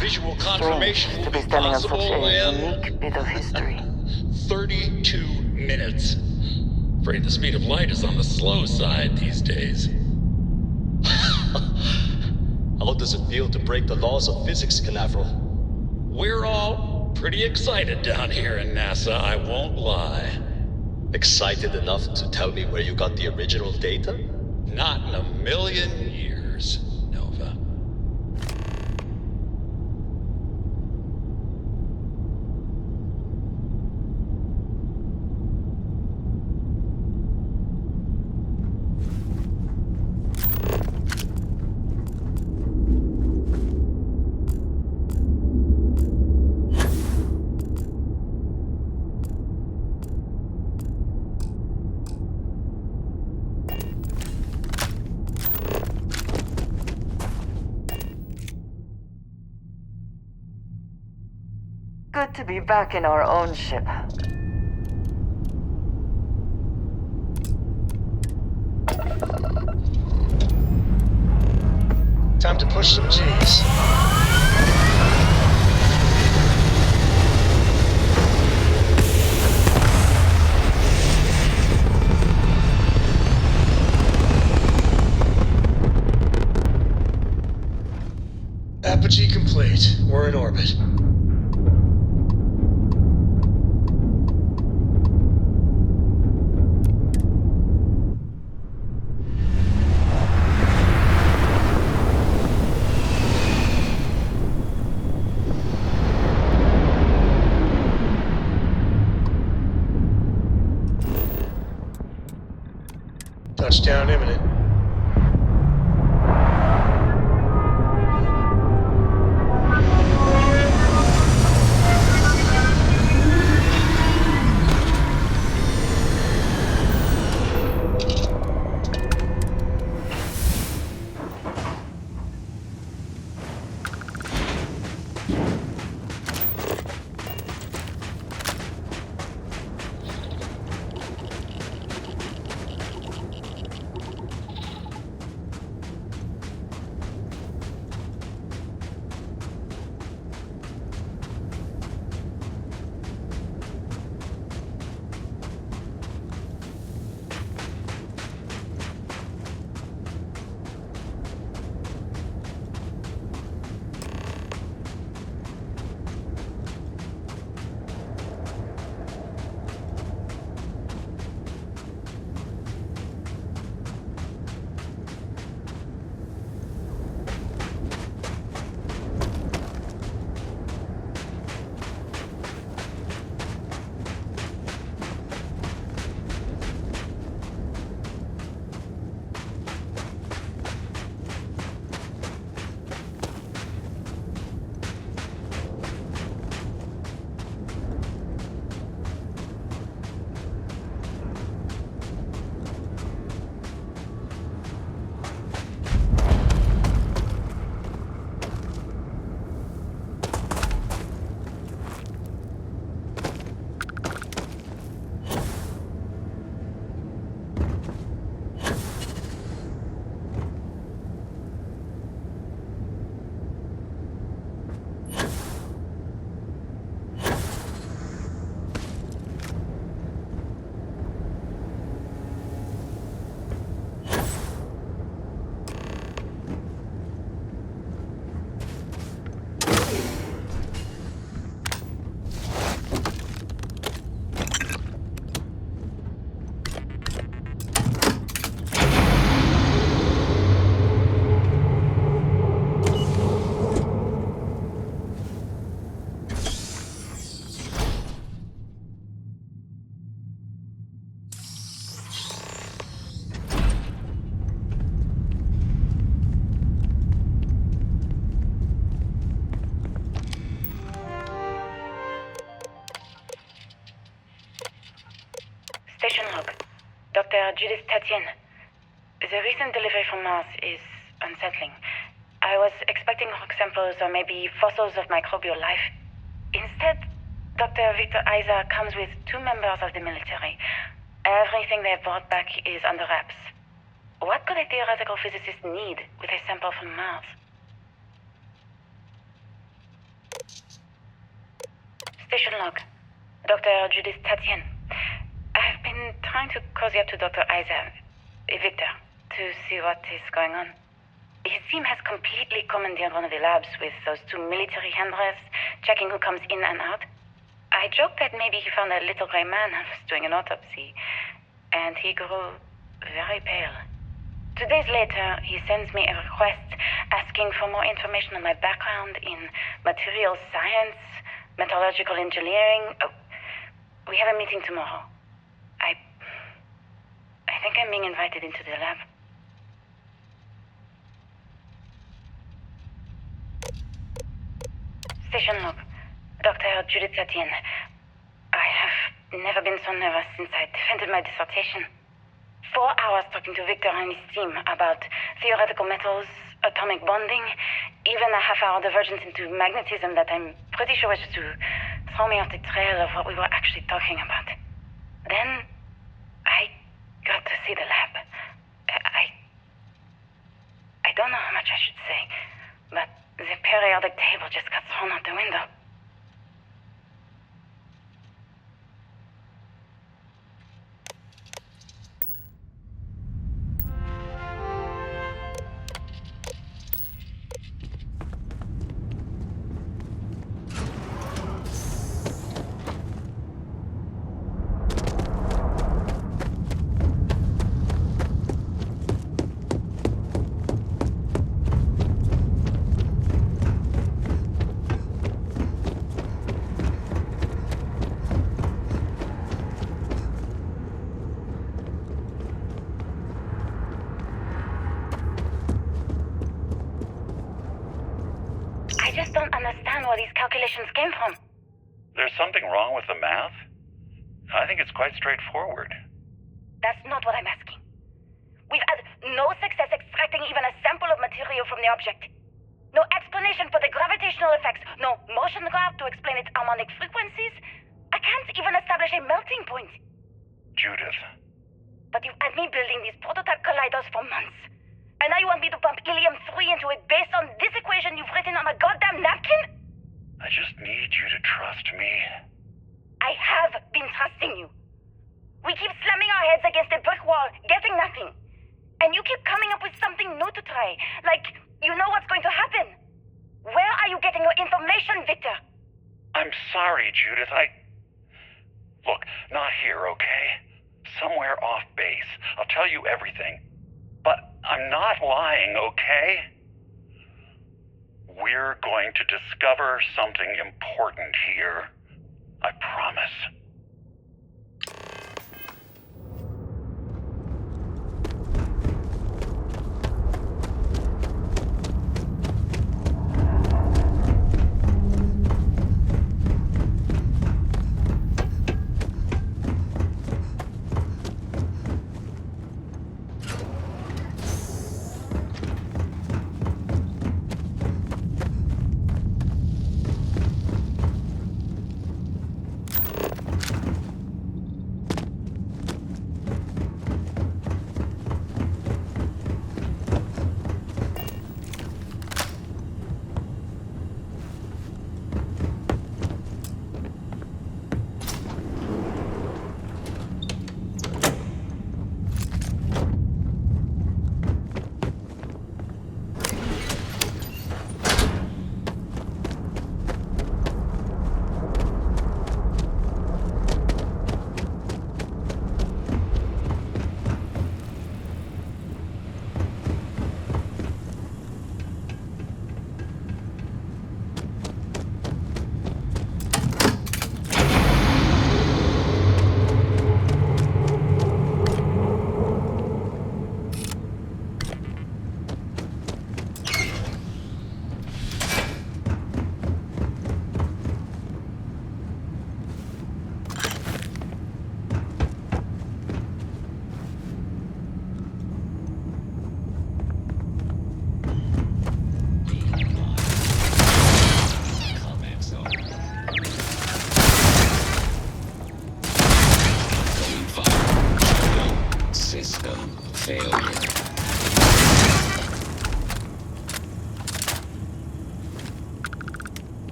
Visual confirmation will be possible in
unique bit of history.
32 minutes. Afraid the speed of light is on the slow side these days.
How does it feel to break the laws of physics, Canaveral?
We're all pretty excited down here in NASA, I won't lie.
Excited enough to tell me where you got the original data?
Not in a million years, Nova.
Good to be back in our own ship.
Time to push some G's. Apogee complete. We're in orbit. Touchdown imminent.
Judith Tatien. The recent delivery from Mars is unsettling. I was expecting rock samples or maybe fossils of microbial life. Instead, Dr. Victor Isa comes with 2 members of the military. Everything they've brought back is under wraps. What could a theoretical physicist need with a sample from Mars? Station log. Dr. Judith Tatien. I've been trying to cozy up to Dr. Isa, Victor, to see what is going on. His team has completely commandeered one of the labs with those 2 military handlers, checking who comes in and out. I joked that maybe he found a little gray man and was doing an autopsy, and he grew very pale. 2 days later, he sends me a request asking for more information on my background in materials science, metallurgical engineering. Oh, we have a meeting tomorrow. I think I'm being invited into the lab. Station log. Dr. Judith Tatien. I have never been so nervous since I defended my dissertation. 4 hours talking to Victor and his team about theoretical metals, atomic bonding, even a half-hour divergence into magnetism that I'm pretty sure was to throw me off the trail of what we were actually talking about. Then, I got to see the lab. I don't know how much I should say, but the periodic table just got thrown out the window. Calculations came from.
There's something wrong with the math? I think it's quite straightforward.
That's not what I'm asking. We've had no success extracting even a sample of material from the object. No explanation for the gravitational effects, no motion graph to explain its harmonic frequencies. I can't even establish a melting point.
Judith.
But you've had me building these prototype colliders for months. And now you want me to pump helium-3 into it based on this equation you've written on a goddamn napkin?
I just need you to trust me.
I have been trusting you. We keep slamming our heads against a brick wall, getting nothing. And you keep coming up with something new to try. Like, you know what's going to happen. Where are you getting your information, Victor?
I'm sorry, Judith. Look, not here, okay? Somewhere off base. I'll tell you everything. But I'm not lying, okay? We're going to discover something important here. I promise.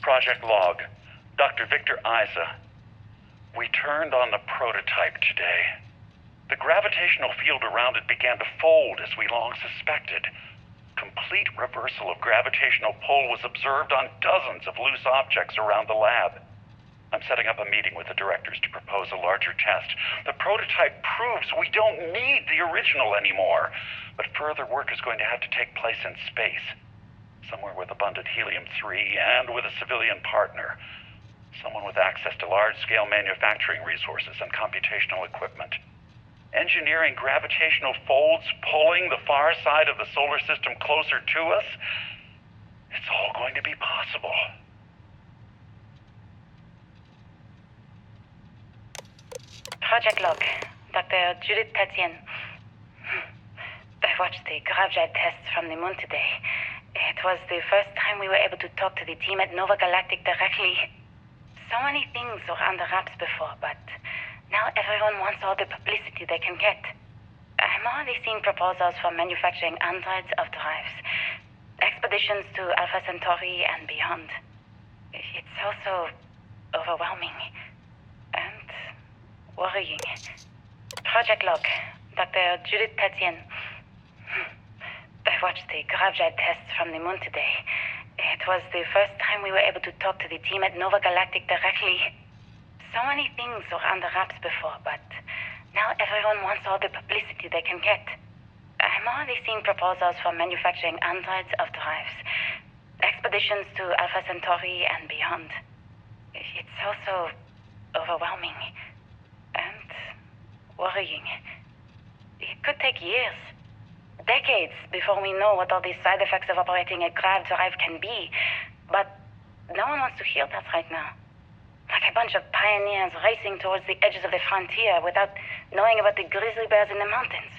Project Log, Dr. Victor Isa. We turned on the prototype today. The gravitational field around it began to fold as we long suspected. Complete reversal of gravitational pull was observed on dozens of loose objects around the lab. I'm setting up a meeting with the directors to propose a larger test. The prototype proves we don't need the original anymore, but further work is going to have to take place in space, somewhere with abundant helium-3 and with a civilian partner. Someone with access to large-scale manufacturing resources and computational equipment. Engineering gravitational folds pulling the far side of the solar system closer to us, it's all going to be possible.
Project Log, Dr. Judith Tatian. I watched the gravjet tests from the moon today. It was the first time we were able to talk to the team at Nova Galactic directly. So many things were under wraps before, but now everyone wants all the publicity they can get. I'm already seeing proposals for manufacturing androids of drives, expeditions to Alpha Centauri and beyond. It's also overwhelming and worrying. Project Log, Dr. Judith Tatian. I watched the gravjet tests from the moon today. It was the first time we were able to talk to the team at Nova Galactic directly. So many things were under wraps before, but now everyone wants all the publicity they can get. I'm already seeing proposals for manufacturing androids of drives, expeditions to Alpha Centauri and beyond. It's also overwhelming and worrying. It could take years, decades, before we know what all the side effects of operating a grav drive can be. But no one wants to hear that right now. Like a bunch of pioneers racing towards the edges of the frontier without knowing about the grizzly bears in the mountains.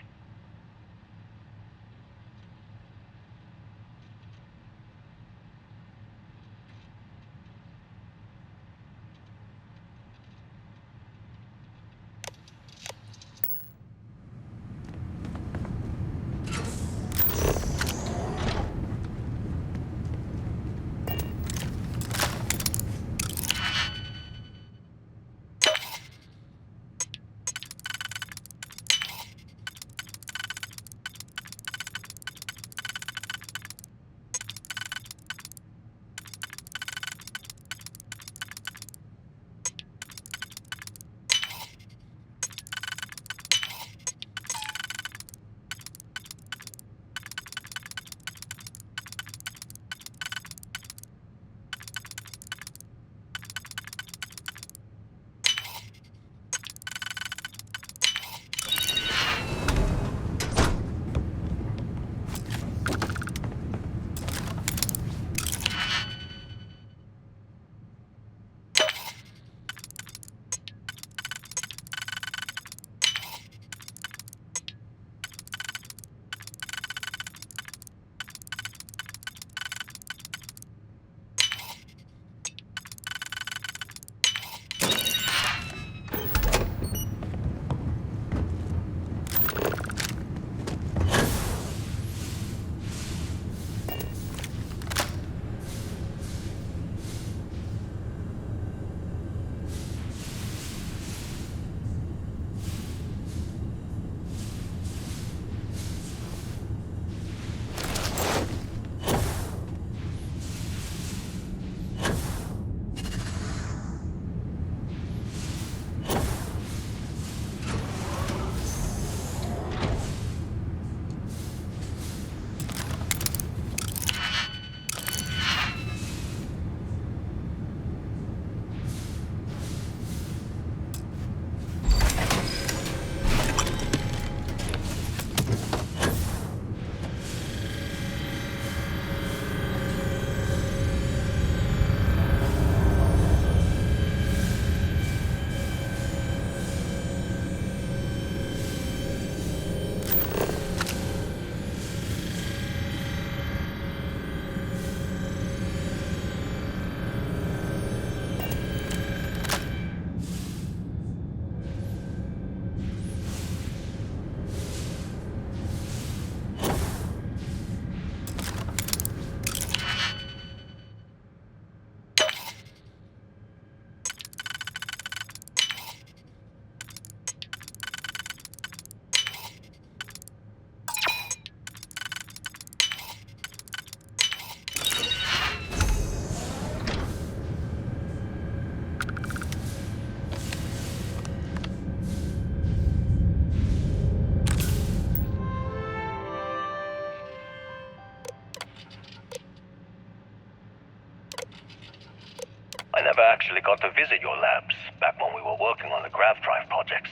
I never actually got to visit your labs back when we were working on the grav drive projects.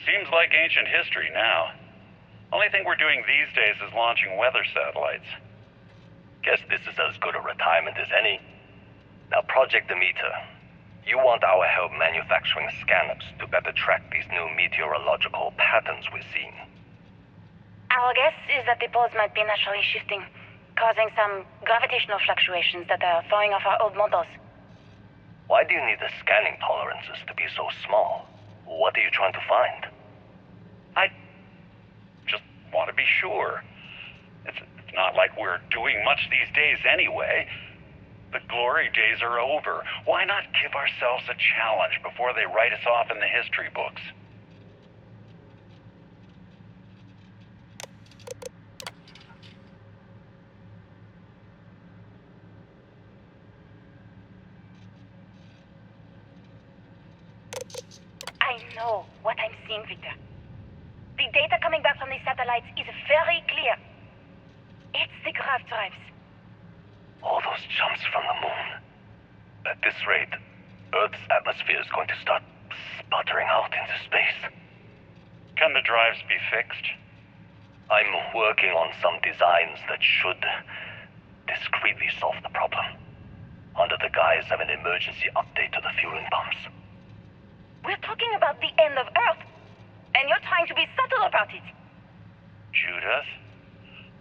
Seems like ancient history now. Only thing we're doing these days is launching weather satellites.
Guess this is as good a retirement as any. Now, Project Demeter. You want our help manufacturing scanners to better track these new meteorological patterns we're seeing.
Our guess is that the poles might be naturally shifting, causing some gravitational fluctuations that are throwing off our old models.
Why do you need the scanning tolerances to be so small? What are you trying to find?
I just want to be sure. It's not like we're doing much these days anyway. The glory days are over. Why not give ourselves a challenge before they write us off in the history books?
I know what I'm seeing, Victor. The data coming back from the satellites is very clear. It's the grav drives.
All those jumps from the moon. At this rate, Earth's atmosphere is going to start sputtering out into space.
Can the drives be fixed?
I'm working on some designs that should discreetly solve the problem, under the guise of an emergency update to the fueling pumps.
We're talking about the end of Earth, and you're trying to be subtle about it.
Judith,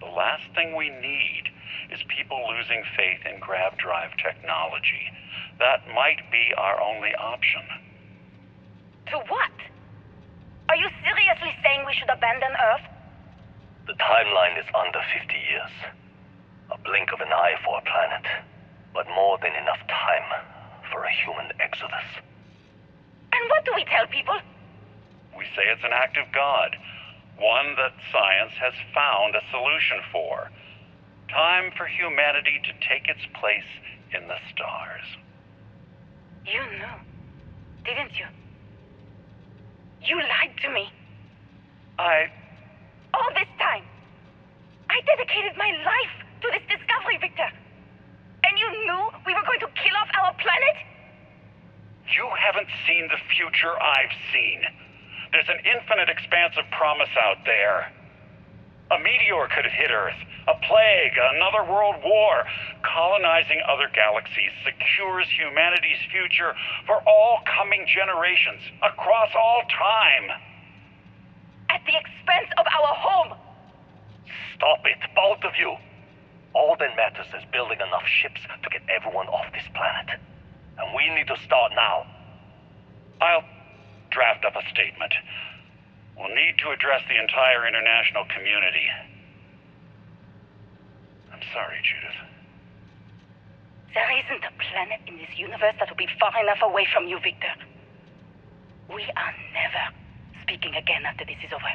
the last thing we need is people losing faith in grav drive technology. That might be our only option.
To what? Are you seriously saying we should abandon Earth?
The timeline is under 50 years. A blink of an eye for a planet, but more than enough time for a human exodus.
And what do we tell people?
We say it's an act of God, one that science has found a solution for. Time for humanity to take its place in the stars.
You knew, didn't you? You lied to me. All this time, I dedicated my life to this discovery, Victor. And you knew we were going to kill off our planet?
You haven't seen the future I've seen. There's an infinite expanse of promise out there. A meteor could hit Earth, a plague, another world war. Colonizing other galaxies secures humanity's future for all coming generations, across all time.
At the expense of our home.
Stop it, both of you. All that matters is building enough ships to get everyone off this planet. And we need to start now.
I'll draft up a statement. We'll need to address the entire international community. I'm sorry, Judith.
There isn't a planet in this universe that will be far enough away from you, Victor. We are never speaking again after this is over.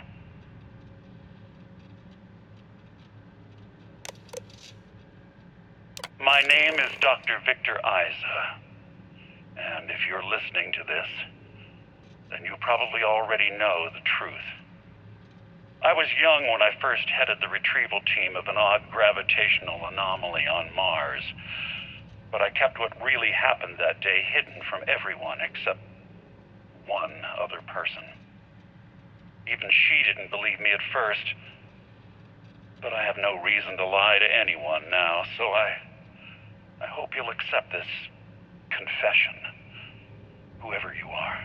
My name is Dr. Victor Isa. And if you're listening to this, then you probably already know the truth. I was young when I first headed the retrieval team of an odd gravitational anomaly on Mars, but I kept what really happened that day hidden from everyone except one other person. Even she didn't believe me at first, but I have no reason to lie to anyone now, so I hope you'll accept this confession, whoever you are.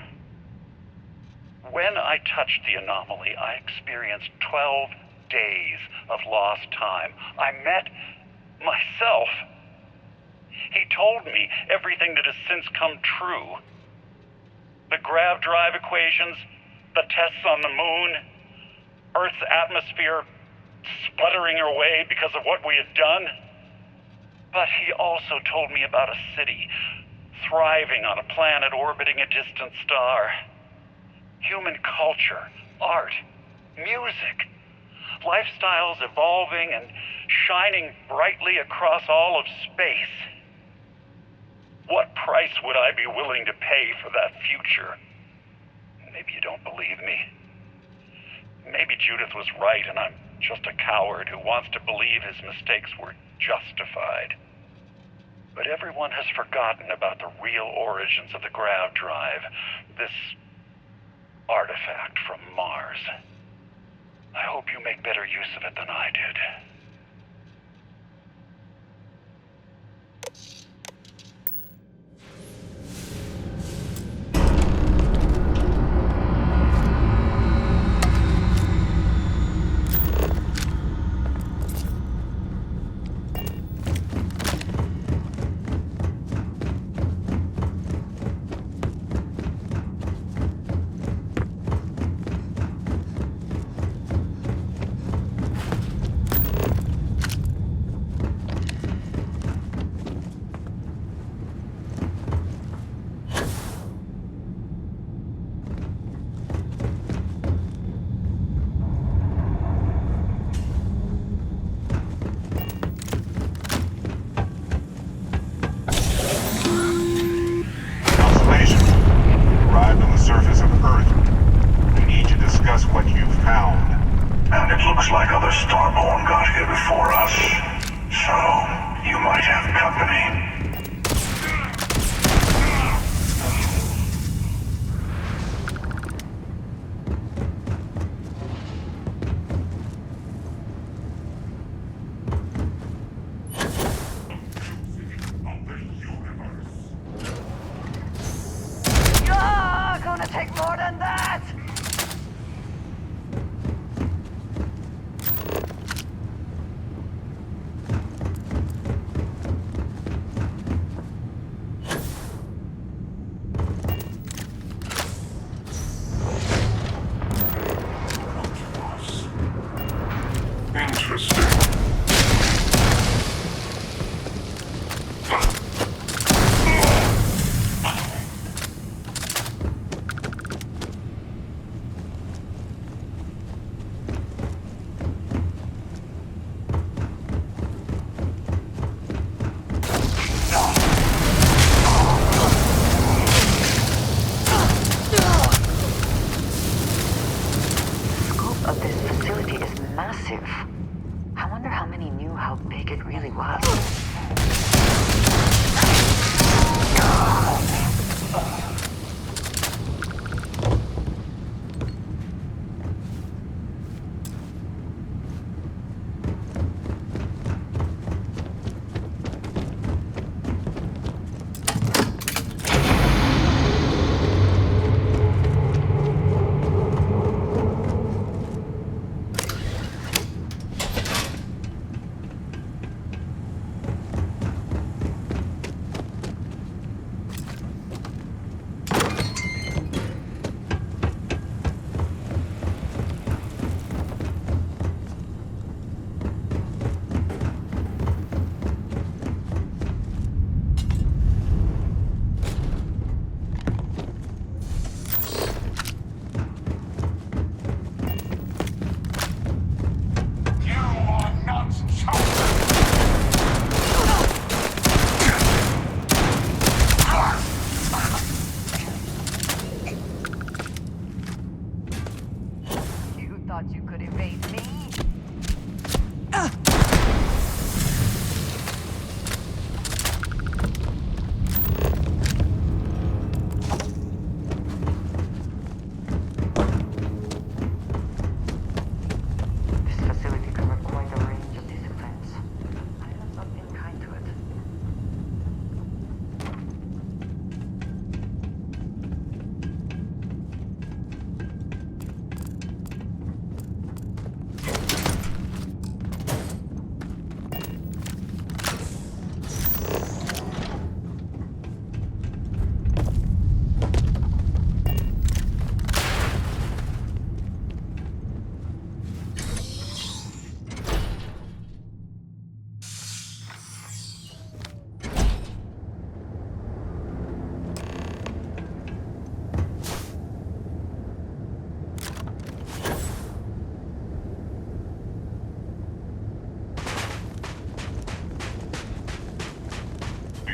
When I touched the anomaly, I experienced 12 days of lost time. I met myself. He told me everything that has since come true. The grav drive equations, the tests on the moon, Earth's atmosphere sputtering away because of what we had done. But he also told me about a city thriving on a planet orbiting a distant star. Human culture, art, music, lifestyles evolving and shining brightly across all of space. What price would I be willing to pay for that future? Maybe you don't believe me. Maybe Judith was right and I'm just a coward who wants to believe his mistakes were justified. But everyone has forgotten about the real origins of the grav drive. This artifact from Mars. I hope you make better use of it than I did.
What you found. And it looks like other Starborn got here before us. So, you might have company.
You're gonna take more than that!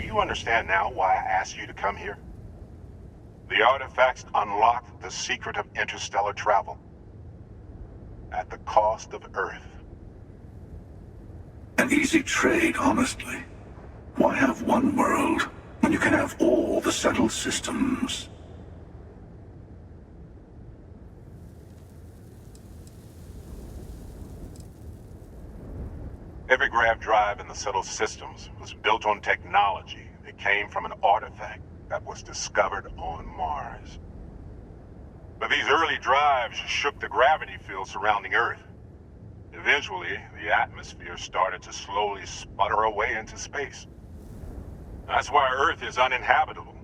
You understand now why I asked you to come here? The artifacts unlock the secret of interstellar travel. At the cost of Earth.
An easy trade, honestly. Why have one world when you can have all the settled systems?
Every grav drive in the settled systems was built on technology that came from an artifact that was discovered on Mars. But these early drives shook the gravity field surrounding Earth. Eventually, the atmosphere started to slowly sputter away into space. That's why Earth is uninhabitable.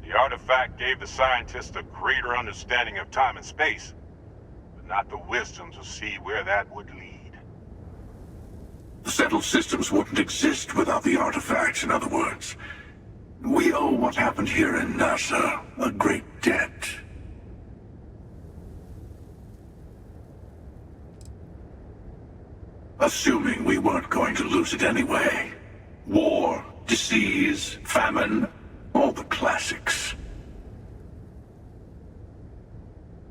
The artifact gave the scientists a greater understanding of time and space, but not the wisdom to see where that would lead.
The settled systems wouldn't exist without the artifacts, in other words. We owe what happened here in NASA a great debt. Assuming we weren't going to lose it anyway. War, disease, famine, all the classics.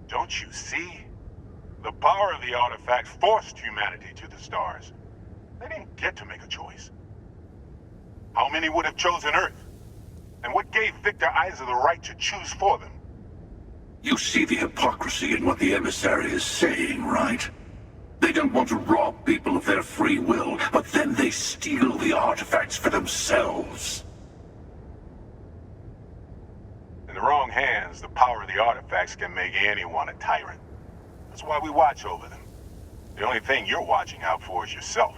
Don't you see? The power of the artifact forced humanity to the stars. They didn't get to make a choice. How many would have chosen Earth? And what gave Victor Isa the right to choose for them?
You see the hypocrisy in what the emissary is saying, right? They don't want to rob people of their free will, but then they steal the artifacts for themselves.
In the wrong hands, the power of the artifacts can make anyone a tyrant. That's why we watch over them. The only thing you're watching out for is yourself.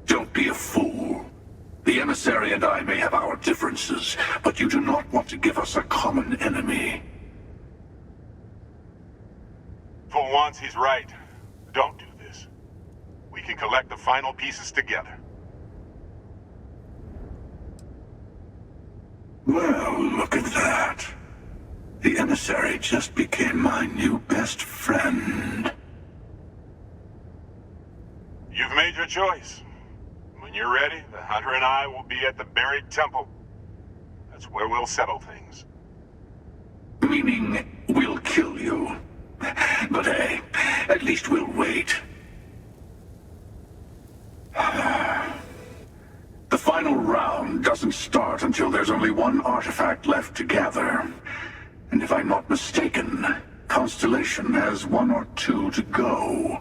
Don't be a fool. The emissary and I may have our differences, but you do not want to give us a common enemy.
For once, he's right. Don't do this. We can collect the final pieces together.
Well, look at that. The emissary just became my new best friend.
You've made your choice. When you're ready, the Hunter and I will be at the buried temple. That's where we'll settle things.
Meaning, we'll kill you. But hey, at least we'll wait. The final round doesn't start until there's only one artifact left to gather. And if I'm not mistaken, Constellation has 1 or 2 to go.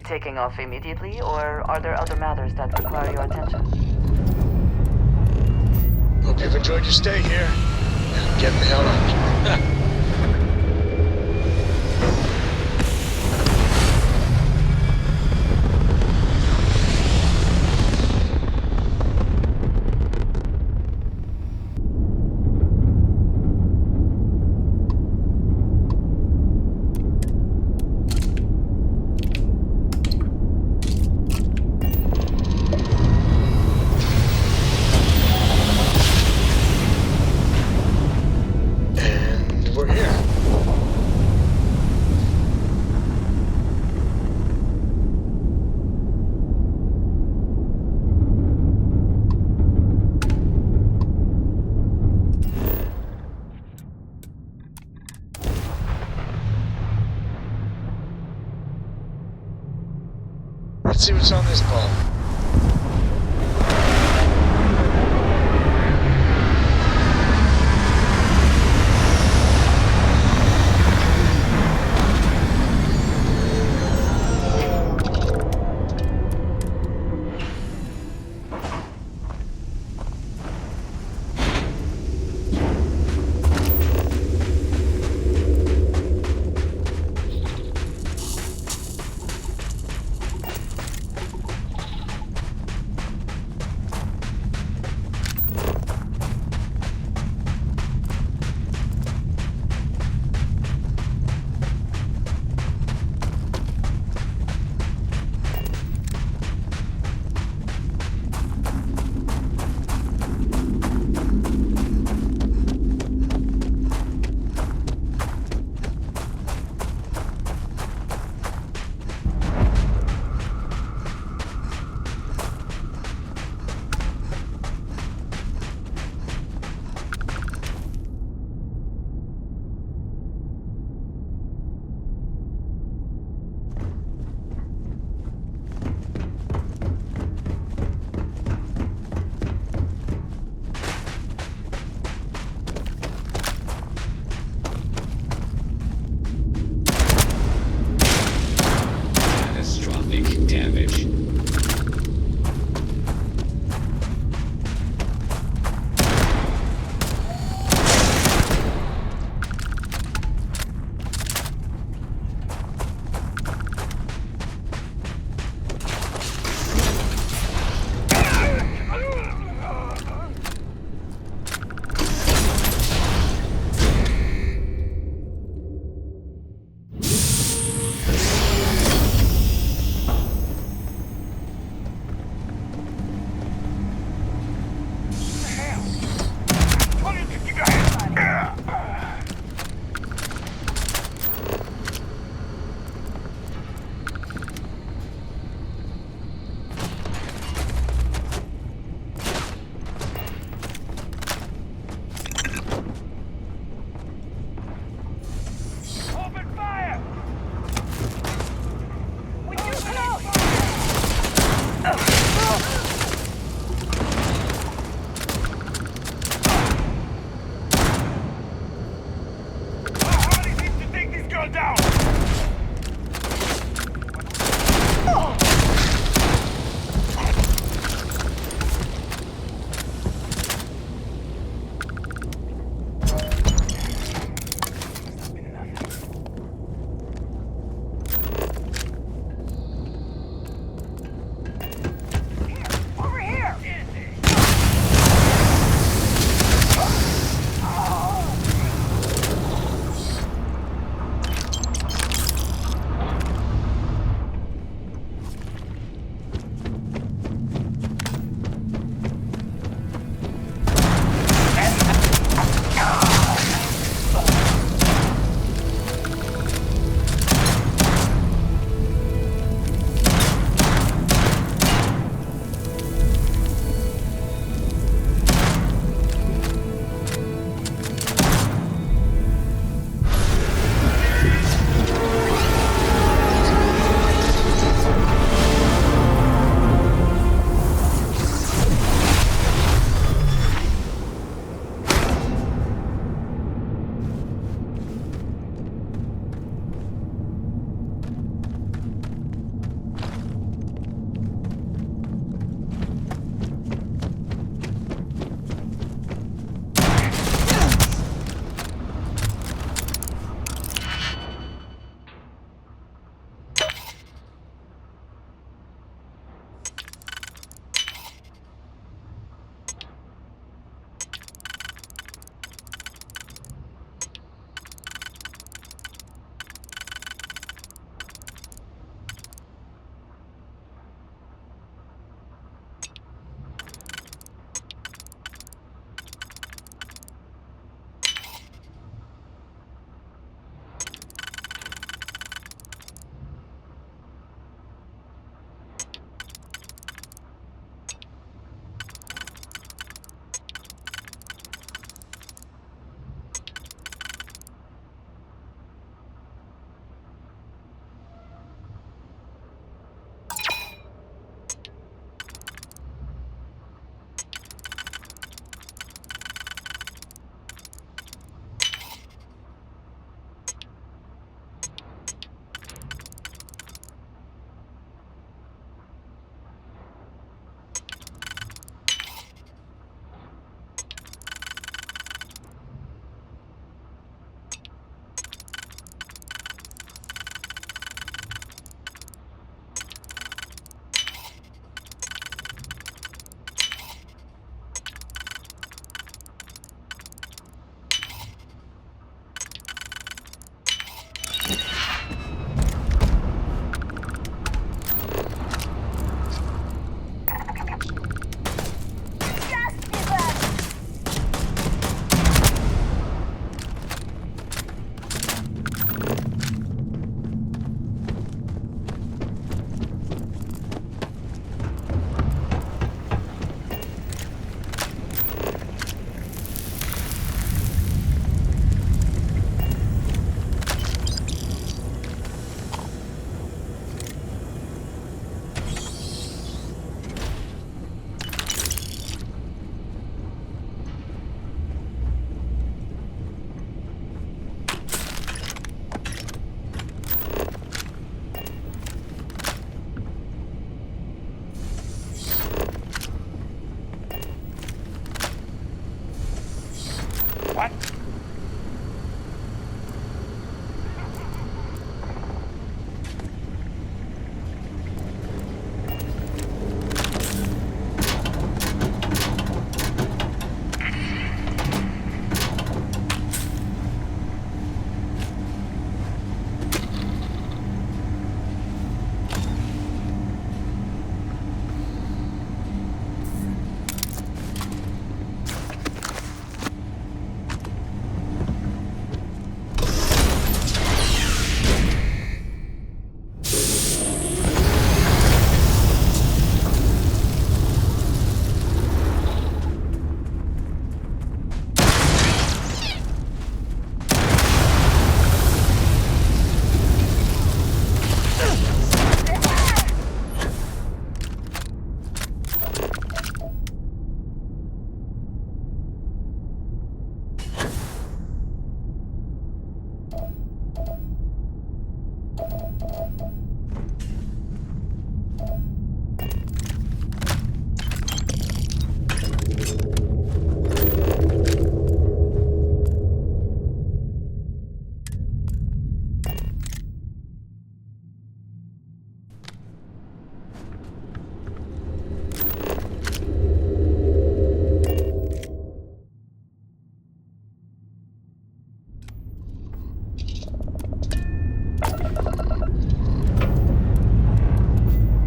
Taking off immediately, or are there other matters that require your attention?
Hope you've enjoyed your stay here. Now get the hell out. Let's see what's on this ball.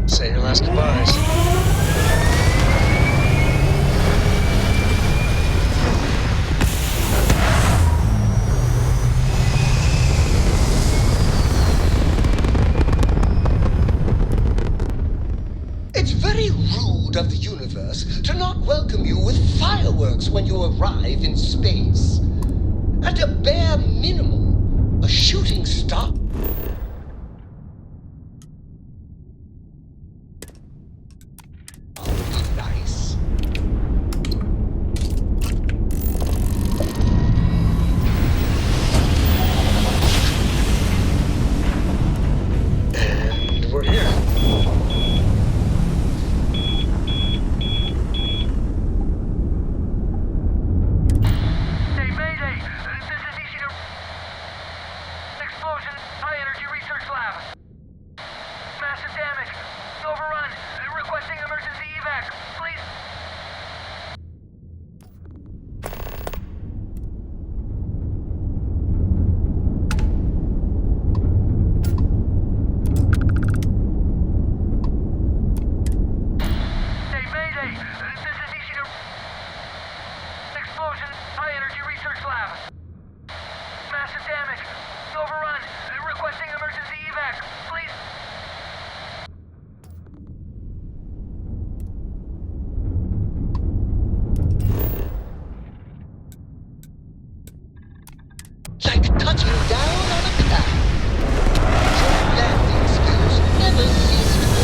Say your last goodbyes.
It's very rude of the universe to not welcome you with fireworks when you arrive in space. At a bare minimum, a shooting star. Nice.
And we're here.
Explosion, high energy research lab. Massive damage. Overrun. Requesting emergency evac. Please. Hey, Mayday. This is EC2. Explosion, high energy research lab. Massive damage. Overrun. Requesting emergency evac. Please.
Like touching down on a cloud. Your landing skills never cease to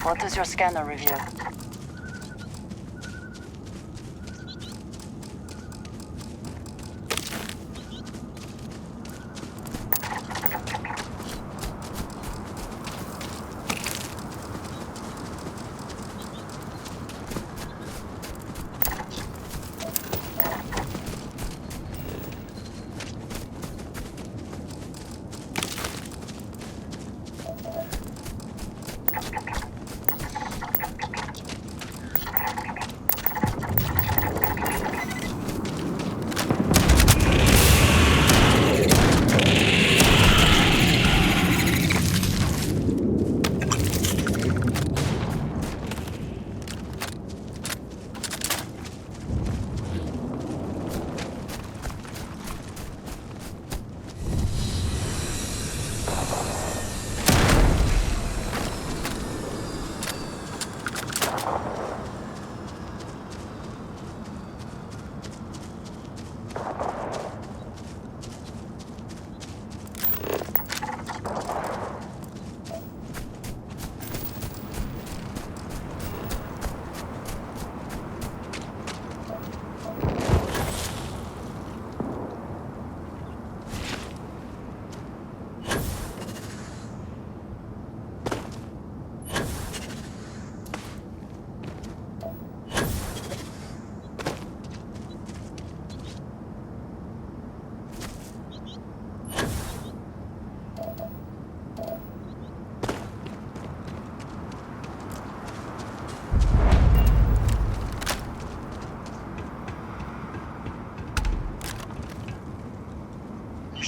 What does your scanner reveal?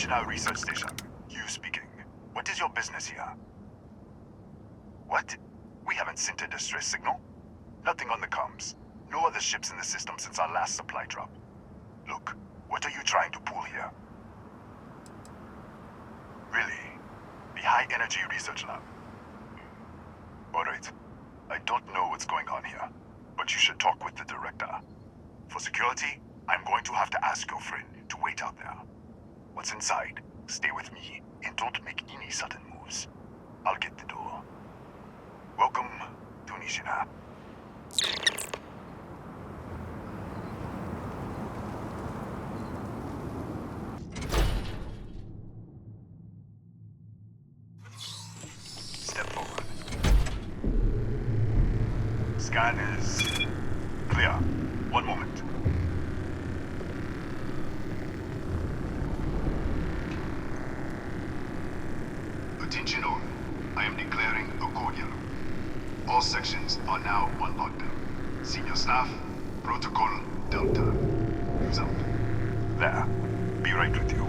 National Research Station. You speaking. What is your business here? What? We haven't sent a distress signal? Nothing on the comms. No other ships in the system since our last supply drop. Look, what are you trying to pull here? Really? The High Energy Research Lab? Alright. I don't know what's going on here, but you should talk with the director. For security, I'm going to have to ask your friend to wait out there. Once inside, stay with me and don't make any sudden moves. I'll get the door. Welcome to Nishina. Step forward. Scan is clear. One moment. Attention all. I am declaring a cordial. All sections are now on lockdown. Senior staff, protocol, Delta. Use out. There. Be right with you.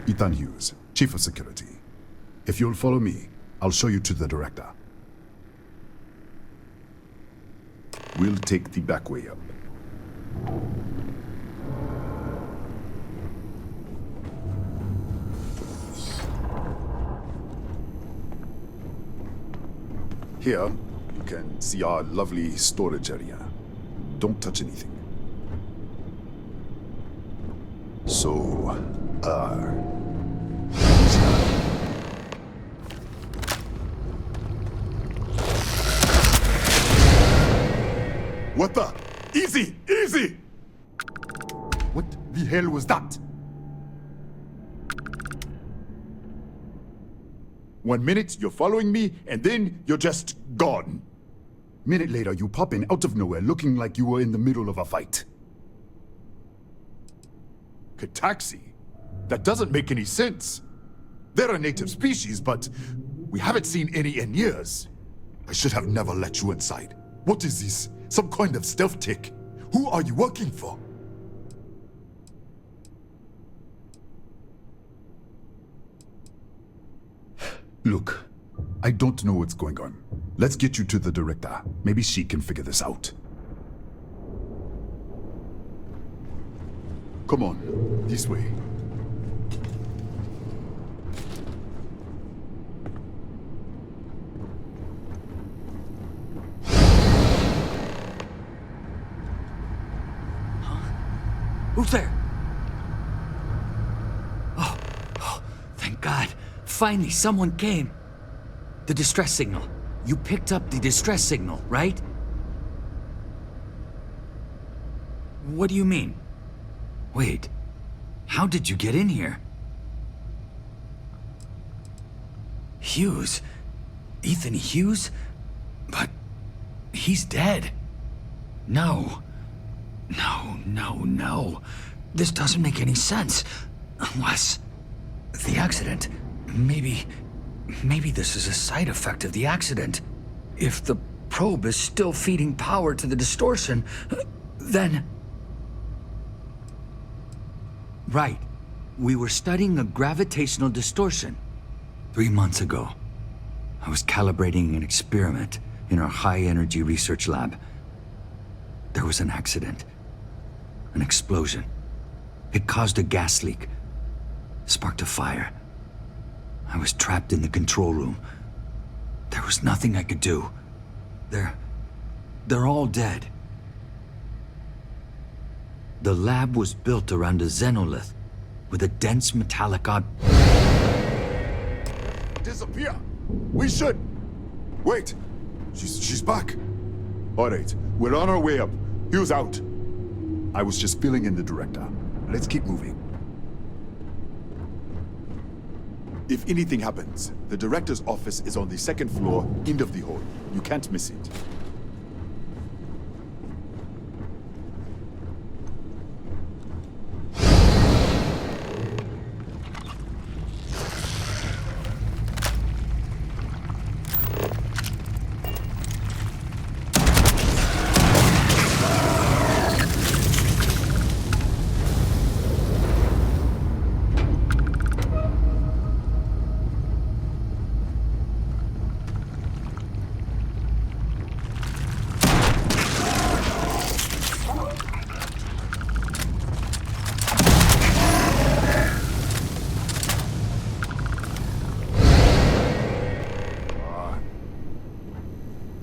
Ethan Hughes, Chief of Security. If you'll follow me, I'll show you to the director. We'll take the back way up. Here, you can see our lovely storage area. Don't touch anything. So, what the? Easy! Easy! What the hell was that? 1 minute, you're following me, and then you're just gone. Minute later, you pop in out of nowhere looking like you were in the middle of a fight. Kataxi? That doesn't make any sense. They're a native species, but we haven't seen any in years. I should have never let you inside. What is this? Some kind of stealth tick? Who are you working for? Look, I don't know what's going on. Let's get you to the director. Maybe she can figure this out. Come on, this way.
Who's there? Oh, thank God. Finally, someone came. The distress signal. You picked up the distress signal, right? What do you mean? Wait, how did you get in here? Hughes? Ethan Hughes? But he's dead. No. No. This doesn't make any sense. Unless the accident. Maybe this is a side effect of the accident. If the probe is still feeding power to the distortion, then... Right. We were studying a gravitational distortion. 3 months ago, I was calibrating an experiment in our high-energy research lab. There was an accident. An explosion. It caused a gas leak. Sparked a fire. I was trapped in the control room. There was nothing I could do. They're all dead. The lab was built around a xenolith with a dense metallic
Disappear! We should! Wait! She's back! Alright, we're on our way up. Hughes out. I was just filling in the director. Let's keep moving. If anything happens, the director's office is on the second floor, end of the hall. You can't miss it.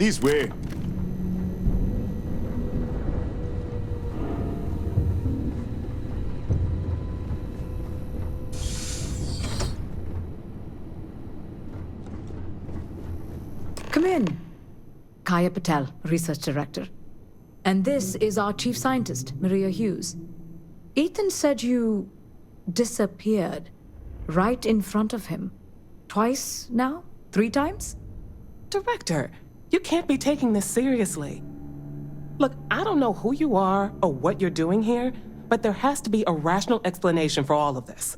This way.
Come in. Kaya Patel, Research Director. And this is our Chief Scientist, Maria Hughes. Ethan said you disappeared right in front of him. Twice now? 3 times?
Director, you can't be taking this seriously. Look, I don't know who you are or what you're doing here, but there has to be a rational explanation for all of this.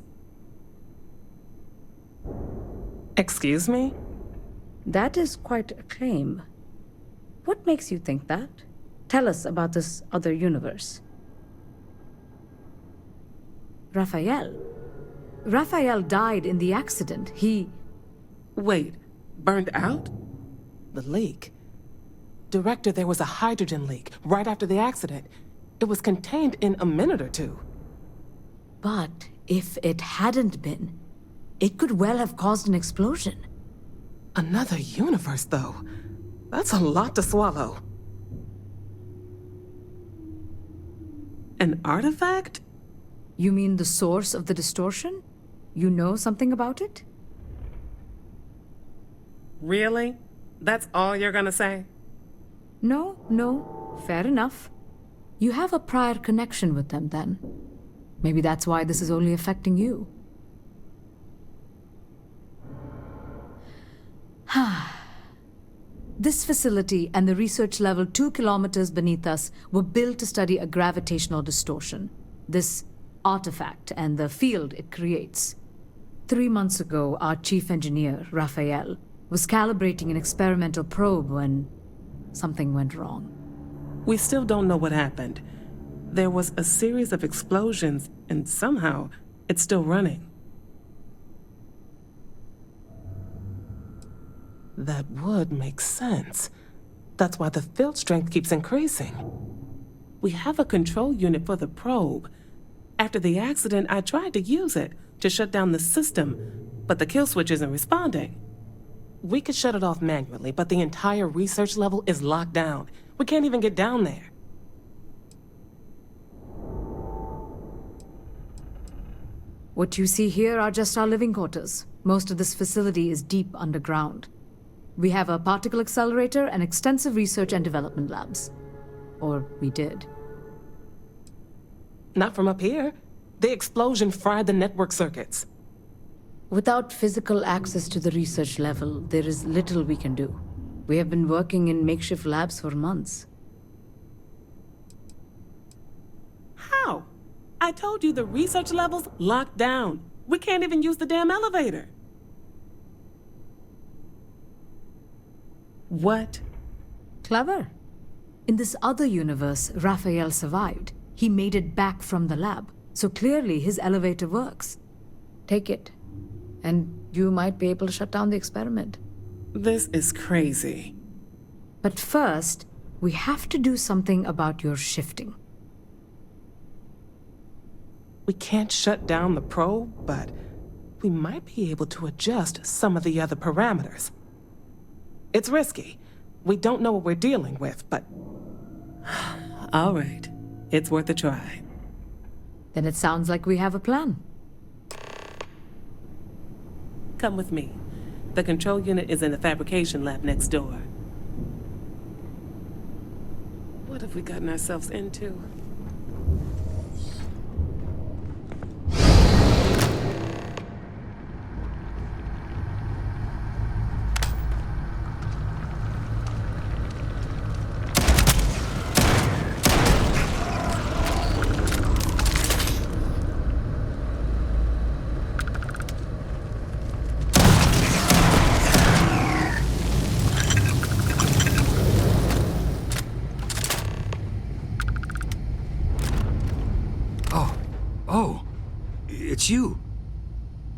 Excuse me?
That is quite a claim. What makes you think that? Tell us about this other universe. Raphael. Raphael died in the accident. He...
Wait, burned out? The leak. Director, there was a hydrogen leak right after the accident. It was contained in a minute or 2.
But if it hadn't been, it could well have caused an explosion.
Another universe, though. That's a lot to swallow. An artifact?
You mean the source of the distortion? You know something about it?
Really? That's all you're gonna say?
No. Fair enough. You have a prior connection with them, then. Maybe that's why this is only affecting you. This facility and the research level 2 kilometers beneath us were built to study a gravitational distortion. This artifact and the field it creates. 3 months ago, our chief engineer, Raphael, was calibrating an experimental probe when something went wrong.
We still don't know what happened. There was a series of explosions, and somehow it's still running. That would make sense. That's why the field strength keeps increasing. We have a control unit for the probe. After the accident, I tried to use it to shut down the system, but the kill switch isn't responding. We could shut it off manually, but the entire research level is locked down. We can't even get down there.
What you see here are just our living quarters. Most of this facility is deep underground. We have a particle accelerator and extensive research and development labs. Or we did.
Not from up here. The explosion fried the network circuits.
Without physical access to the research level, there is little we can do. We have been working in makeshift labs for months.
How? I told you the research level's locked down. We can't even use the damn elevator. What?
Clever. In this other universe, Raphael survived. He made it back from the lab, so clearly his elevator works. Take it, and you might be able to shut down the experiment.
This is crazy.
But first, we have to do something about your shifting.
We can't shut down the probe, but we might be able to adjust some of the other parameters. It's risky. We don't know what we're dealing with, but... All right. It's worth a try.
Then it sounds like we have a plan.
Come with me. The control unit is in the fabrication lab next door. What have we gotten ourselves into?
It's you.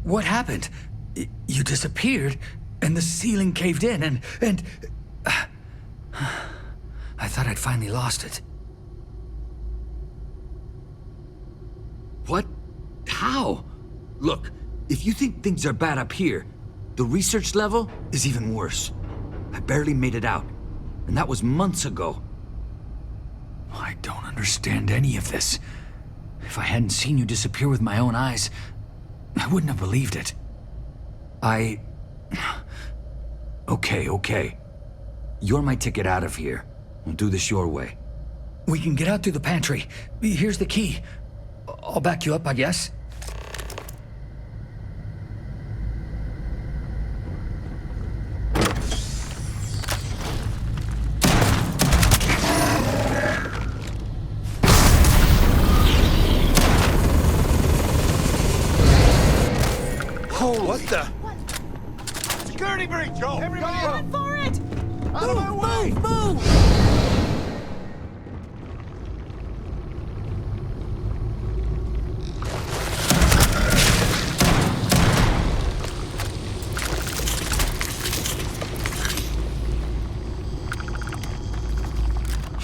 What happened? You disappeared, and the ceiling caved in, and... I thought I'd finally lost it. What? How? Look, if you think things are bad up here, the research level is even worse. I barely made it out. and that was months ago. I don't understand any of this. If I hadn't seen you disappear with my own eyes, I wouldn't have believed it. Okay. You're my ticket out of here. We'll do this your way. We can get out through the pantry. Here's the key. I'll back you up, I guess.
What the? Security breach! Go! Everybody
Run for it!
Out of my way!
Move!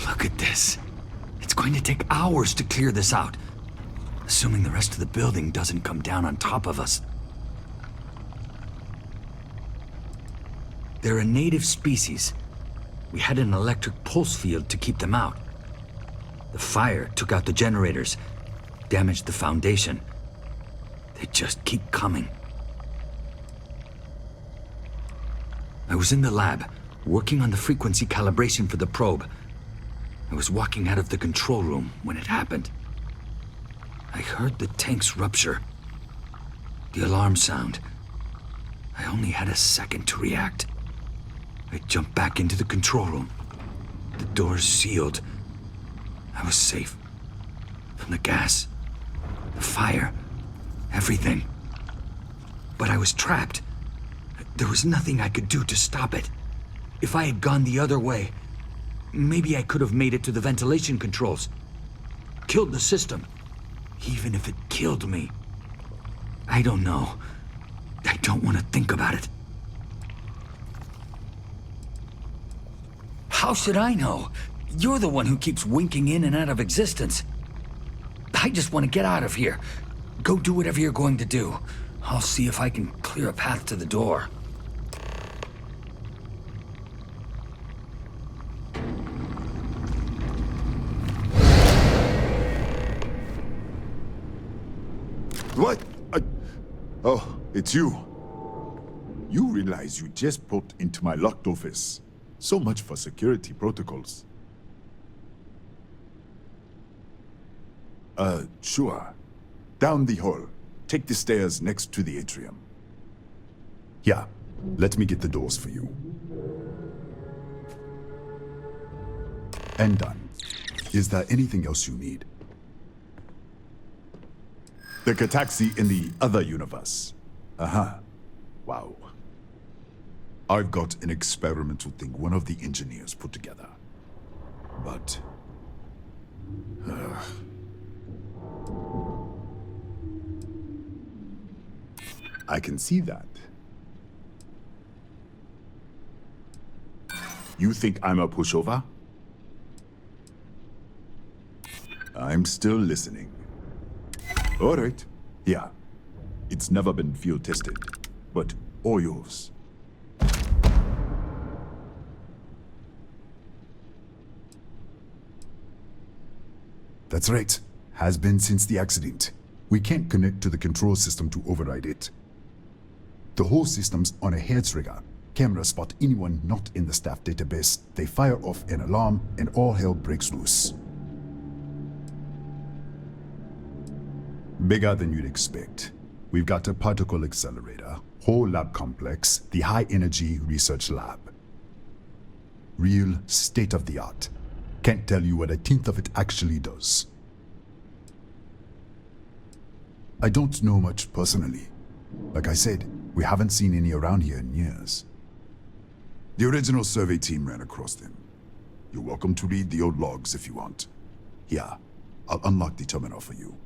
Look at this. It's going to take hours to clear this out. Assuming the rest of the building doesn't come down on top of us. They're a native species. We had an electric pulse field to keep them out. The fire took out the generators, damaged the foundation. They just keep coming. I was in the lab, working on the frequency calibration for the probe. I was walking out of the control room when it happened. I heard the tanks rupture. The alarm sound. I only had a second to react. I jumped back into the control room. The doors sealed. I was safe. From the gas, the fire, everything. But I was trapped. There was nothing I could do to stop it. If I had gone the other way, maybe I could have made it to the ventilation controls. Killed the system. Even if it killed me. I don't know. I don't want to think about it. How should I know? You're the one who keeps winking in and out of existence. I just want to get out of here. Go do whatever you're going to do. I'll see if I can clear a path to the door.
What? Oh, it's you. You realize you just popped into my locked office. So much for security protocols. Sure. Down the hall. Take the stairs next to the atrium. Yeah, let me get the doors for you. And done. Is there anything else you need? The Cataxi in the other universe. Wow. I've got an experimental thing one of the engineers put together. But... I can see that. You think I'm a pushover? I'm still listening. All right. Yeah. It's never been field tested, but all yours. That's right. Has been since the accident. We can't connect to the control system to override it. The whole system's on a hair trigger. Cameras spot anyone not in the staff database. They fire off an alarm and all hell breaks loose. Bigger than you'd expect. We've got a particle accelerator, whole lab complex, the high energy research lab. Real state-of-the-art. Can't tell you what a tenth of it actually does. I don't know much personally. Like I said, we haven't seen any around here in years. The original survey team ran across them. You're welcome to read the old logs if you want. Here, I'll unlock the terminal for you.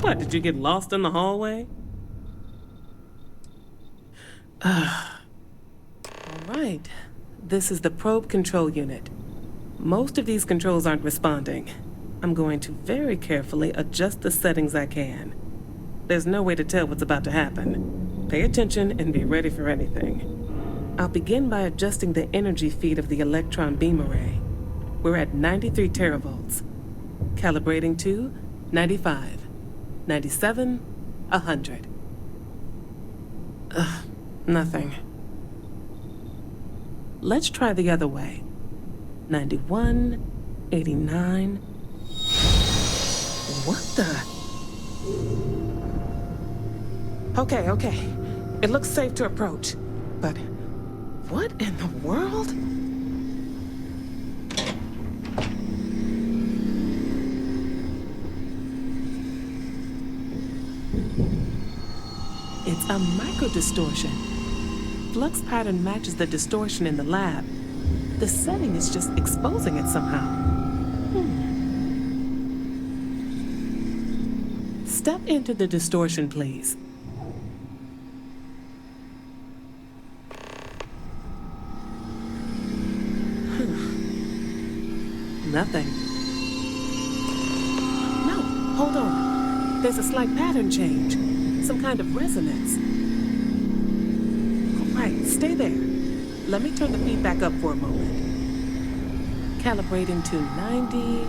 What, did you get lost in the hallway? Alright, this is the probe control unit. Most of these controls aren't responding. I'm going to very carefully adjust the settings I can. There's no way to tell what's about to happen. Pay attention and be ready for anything. I'll begin by adjusting the energy feed of the electron beam array. We're at 93 teravolts. Calibrating to 95, 97, 100. Nothing. Let's try the other way. 91, 89. What the? Okay. It looks safe to approach. But what in the world? It's a microdistortion. Flux pattern matches the distortion in the lab. The setting is just exposing it somehow. Step into the distortion, please. Nothing. No, hold on. There's a slight pattern change. Some kind of resonance. All right, stay there. Let me turn the feedback up for a moment. Calibrating to 90,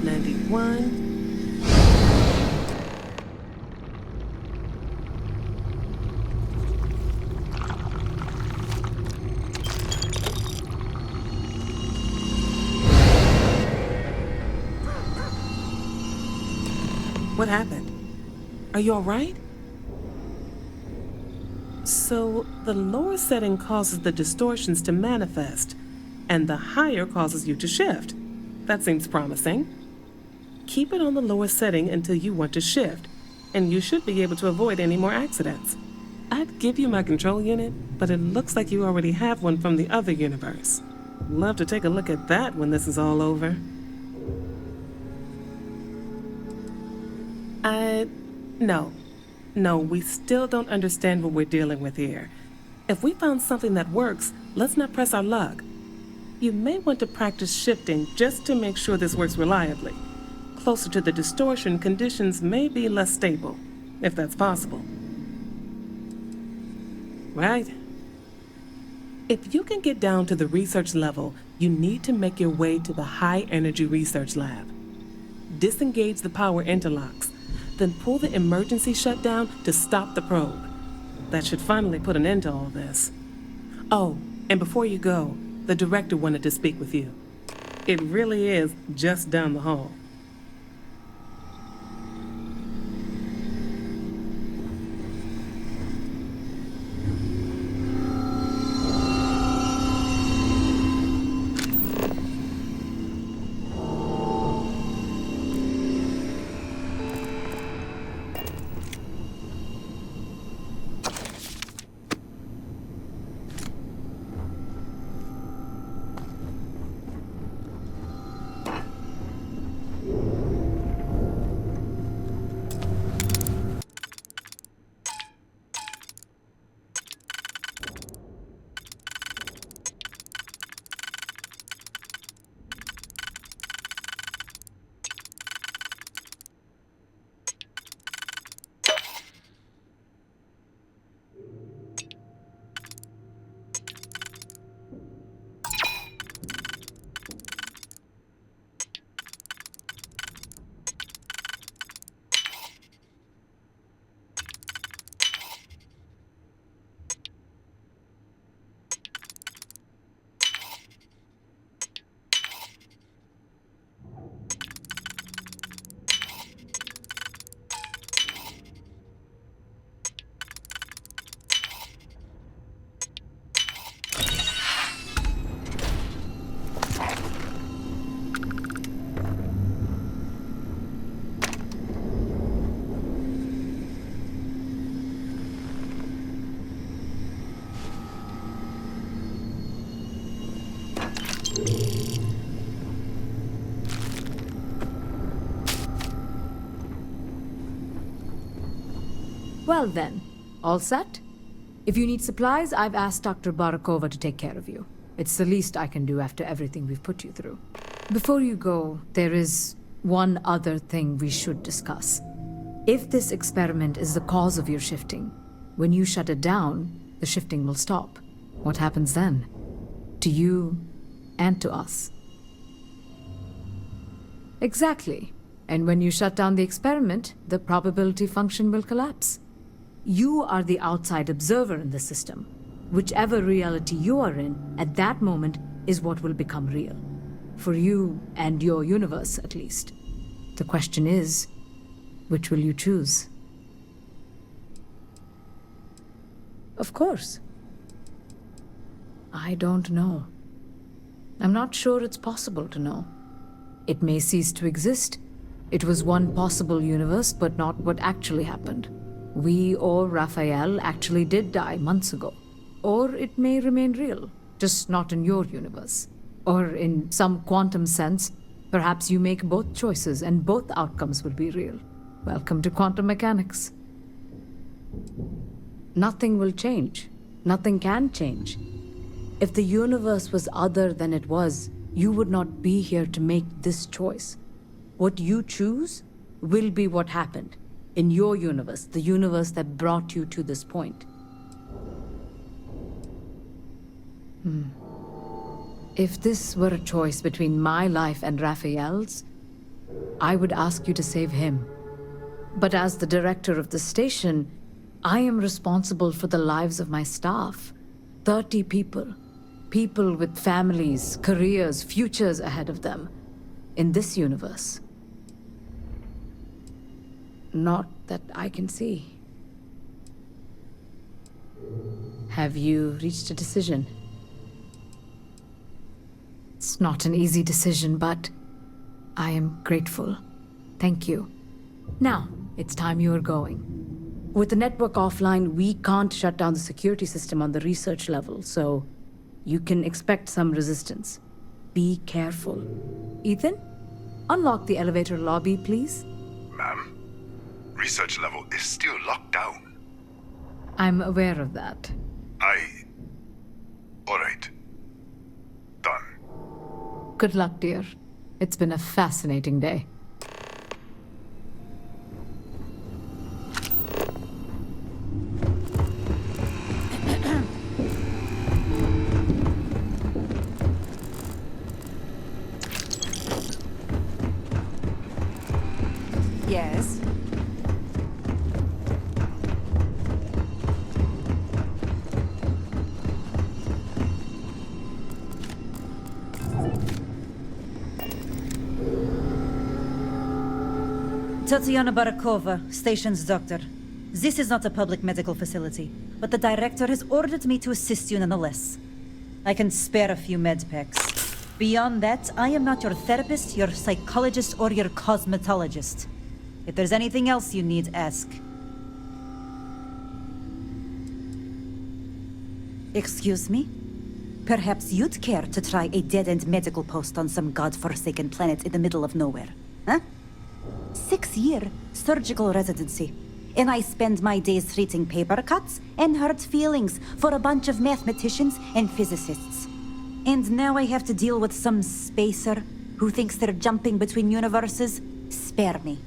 91. What happened? Are you all right? So, the lower setting causes the distortions to manifest, and the higher causes you to shift. That seems promising. Keep it on the lower setting until you want to shift, and you should be able to avoid any more accidents. I'd give you my control unit, but it looks like you already have one from the other universe. Love to take a look at that when this is all over. No, we still don't understand what we're dealing with here. If we found something that works, let's not press our luck. You may want to practice shifting just to make sure this works reliably. Closer to the distortion, conditions may be less stable, if that's possible. Right? If you can get down to the research level, you need to make your way to the high-energy research lab. Disengage the power interlocks. Then pull the emergency shutdown to stop the probe. That should finally put an end to all this. Oh, and before you go, the director wanted to speak with you. It really is just down the hall.
Well then, all set? If you need supplies, I've asked Dr. Barakova to take care of you. It's the least I can do after everything we've put you through. Before you go, there is one other thing we should discuss. If this experiment is the cause of your shifting, when you shut it down, the shifting will stop. What happens then? To you and to us. Exactly. And when you shut down the experiment, the probability function will collapse. You are the outside observer in the system. Whichever reality you are in, at that moment, is what will become real. For you and your universe, at least. The question is, which will you choose? Of course. I don't know. I'm not sure it's possible to know. It may cease to exist. It was one possible universe, but not what actually happened. We or Raphael actually did die months ago. Or it may remain real, just not in your universe. Or in some quantum sense, perhaps you make both choices and both outcomes will be real. Welcome to quantum mechanics. Nothing will change. Nothing can change. If the universe was other than it was, you would not be here to make this choice. What you choose will be what happened in your universe, the universe that brought you to this point. If this were a choice between my life and Raphael's, I would ask you to save him. But as the director of the station, I am responsible for the lives of my staff. 30 people. People with families, careers, futures ahead of them. In this universe. Not that I can see. Have you reached a decision? It's not an easy decision, but I am grateful. Thank you. Now, it's time you are going. With the network offline, we can't shut down the security system on the research level, so you can expect some resistance. Be careful. Ethan, unlock the elevator lobby, please.
Ma'am, research level is still locked down.
I'm aware of that.
All right. Done.
Good luck, dear. It's been a fascinating day.
Yes?
Tatiana Barakova, station's doctor. This is not a public medical facility, but the director has ordered me to assist you nonetheless. I can spare a few med packs. Beyond that, I am not your therapist, your psychologist, or your cosmetologist. If there's anything else you need, ask. Excuse me? Perhaps you'd care to try a dead-end medical post on some godforsaken planet in the middle of nowhere, huh? 6-year surgical residency. And I spend my days treating paper cuts and hurt feelings for a bunch of mathematicians and physicists. And now I have to deal with some spacer who thinks they're jumping between universes? Spare me.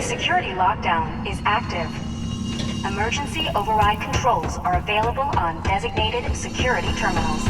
Security lockdown is active. Emergency override controls are available on designated security terminals.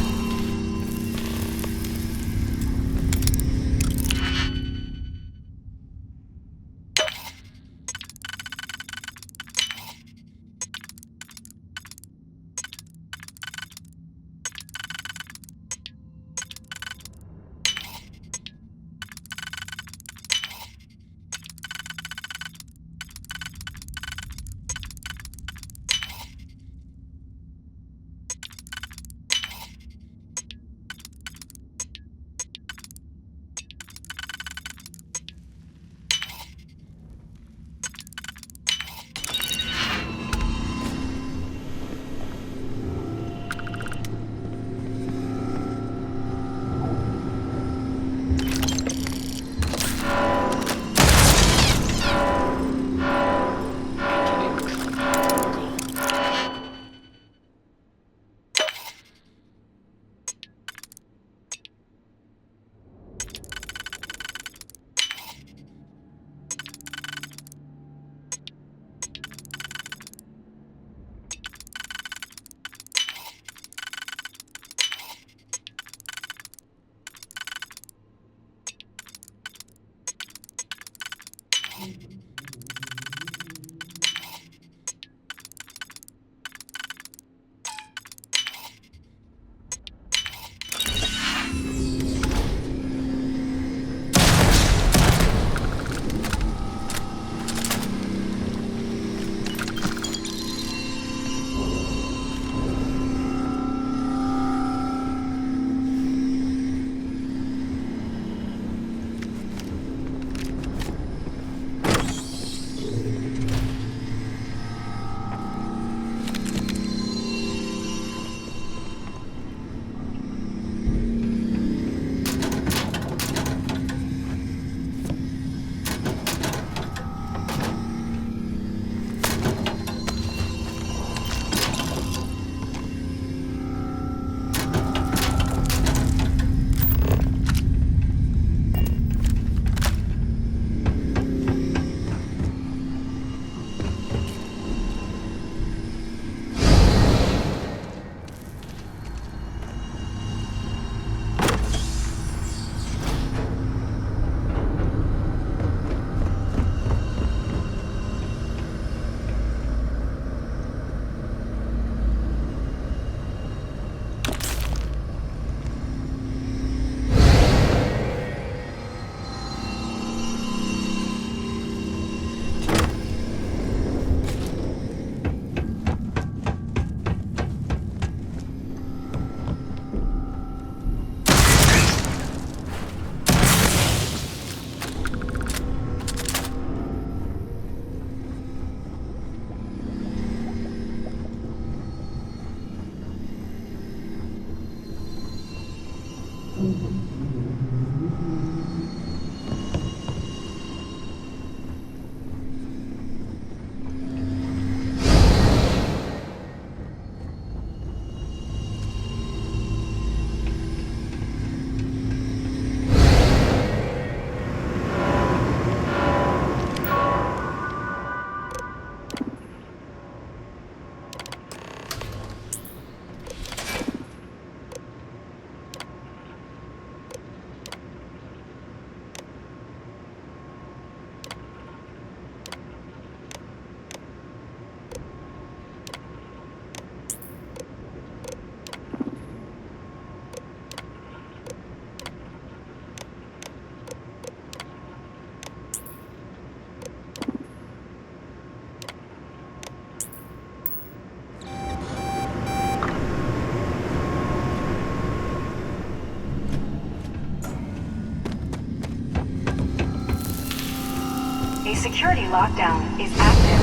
A security lockdown is active.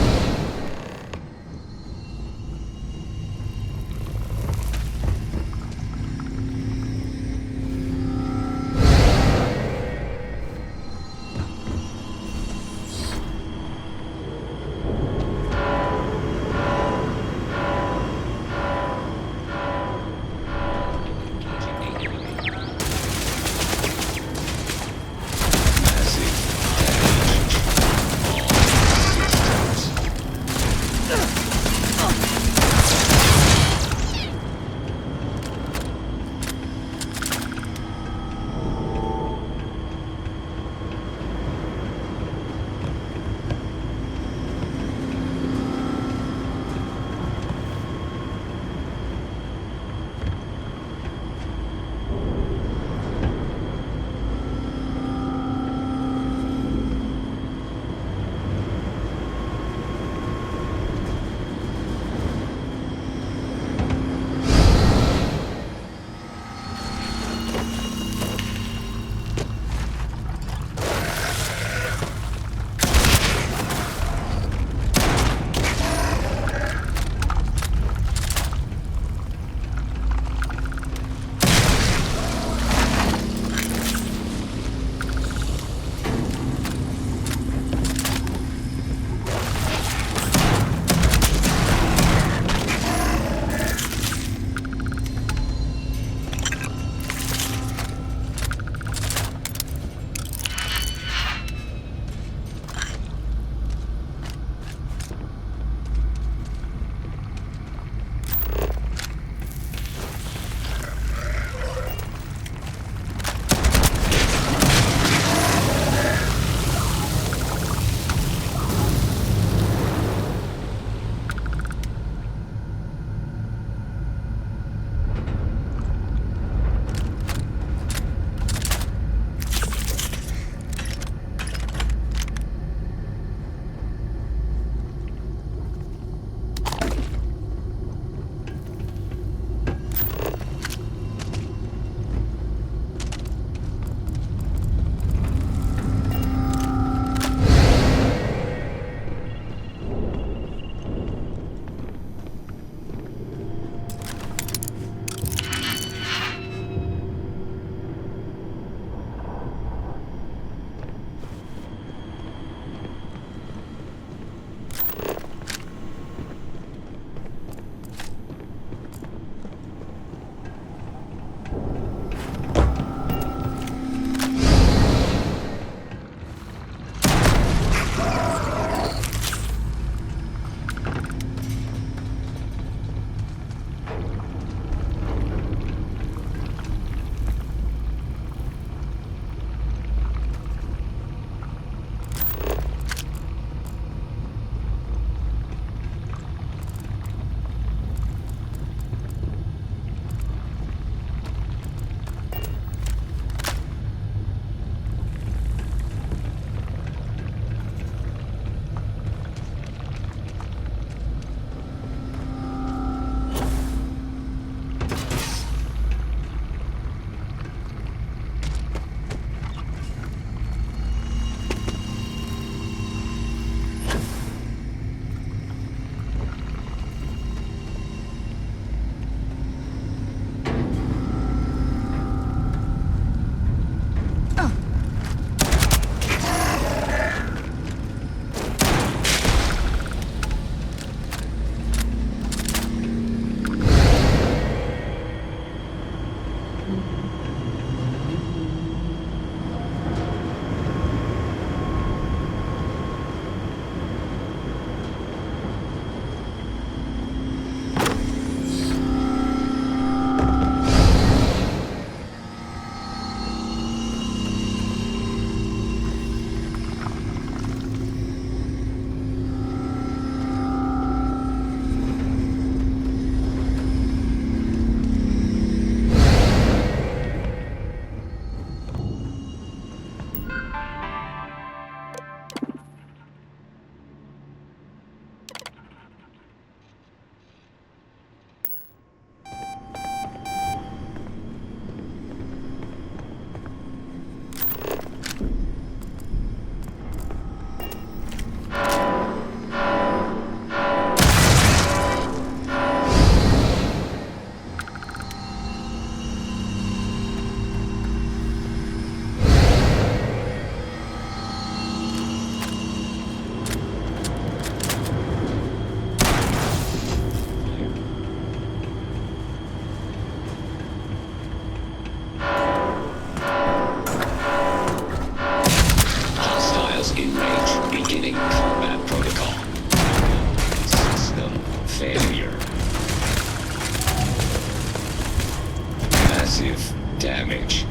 Massive damage.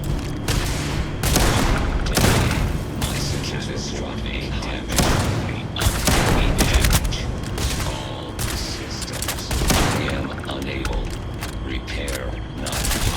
Catastrophic damage. Damage. All systems. I am unable. Repair not possible.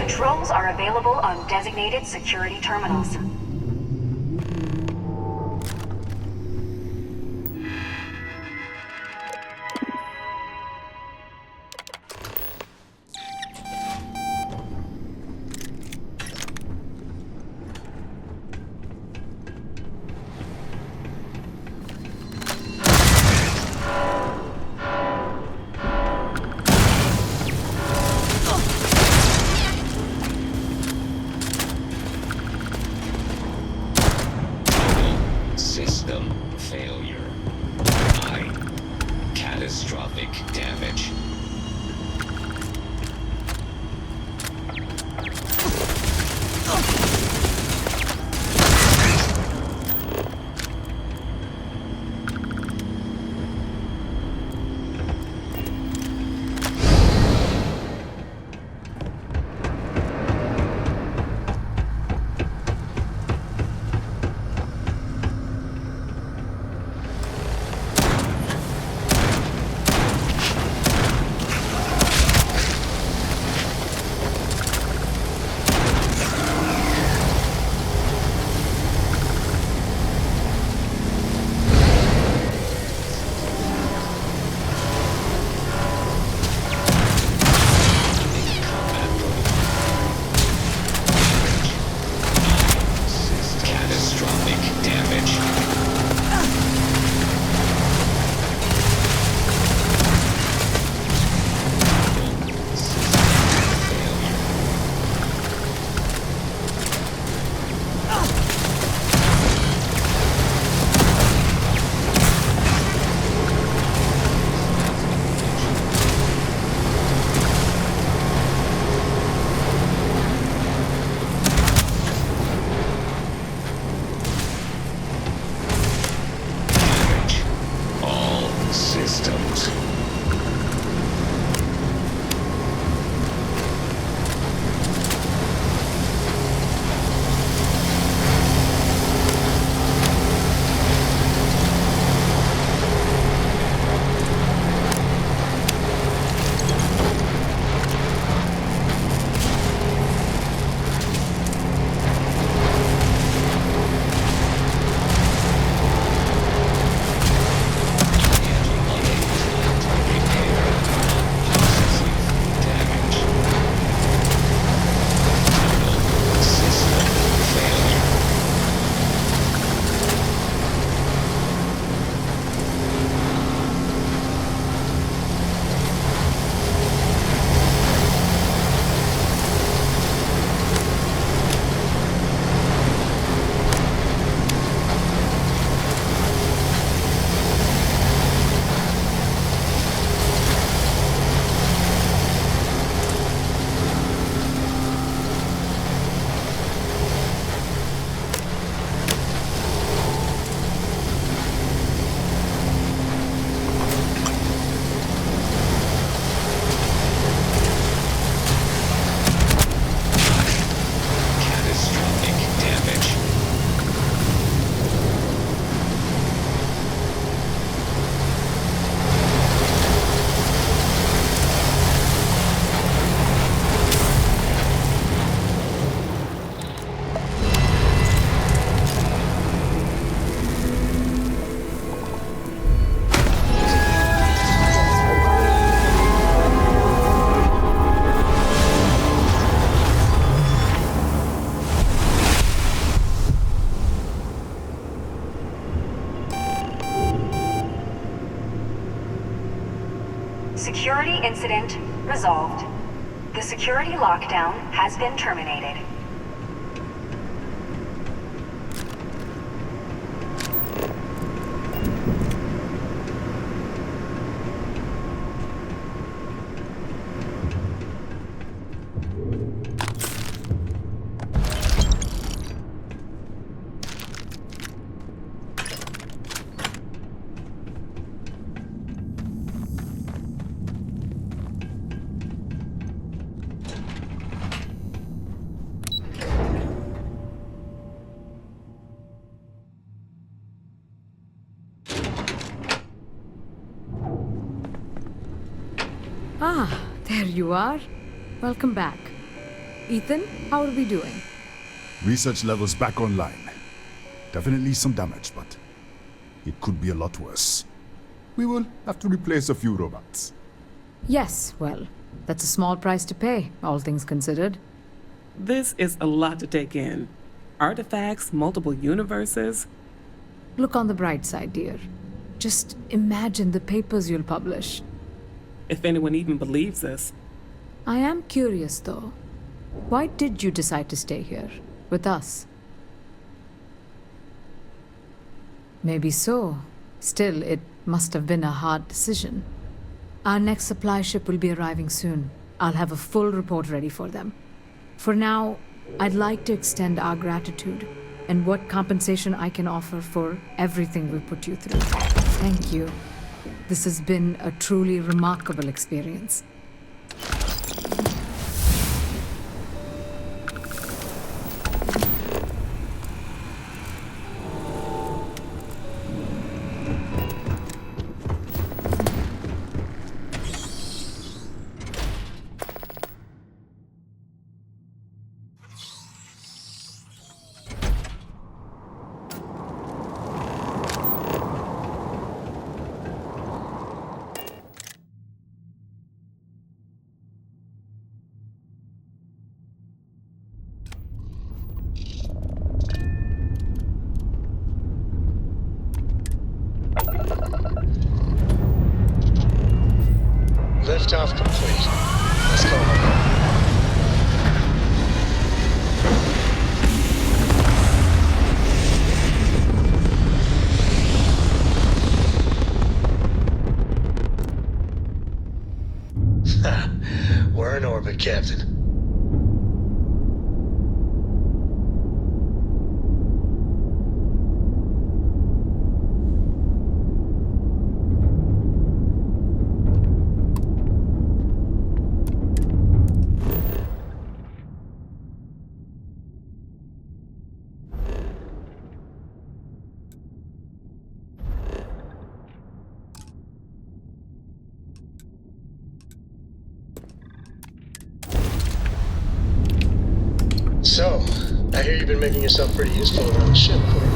Controls are available on designated security terminals. Incident resolved. The security lockdown has been terminated.
Ah, there you are. Welcome back. Ethan, how are we doing?
Research levels back online. Definitely some damage, but it could be a lot worse. We will have to replace a few robots.
Yes, well, that's a small price to pay, all things considered.
This is a lot to take in. Artifacts, multiple universes.
Look on the bright side, dear. Just imagine the papers you'll publish.
If anyone even believes this.
I am curious, though. Why did you decide to stay here, with us? Maybe so. Still, it must have been a hard decision. Our next supply ship will be arriving soon. I'll have a full report ready for them. For now, I'd like to extend our gratitude and what compensation I can offer for everything we put you through. Thank you. This has been a truly remarkable experience.
Liftoff complete. Let's go home. We're in orbit, Captain. So, I hear you've been making yourself pretty useful around the ship, Corey.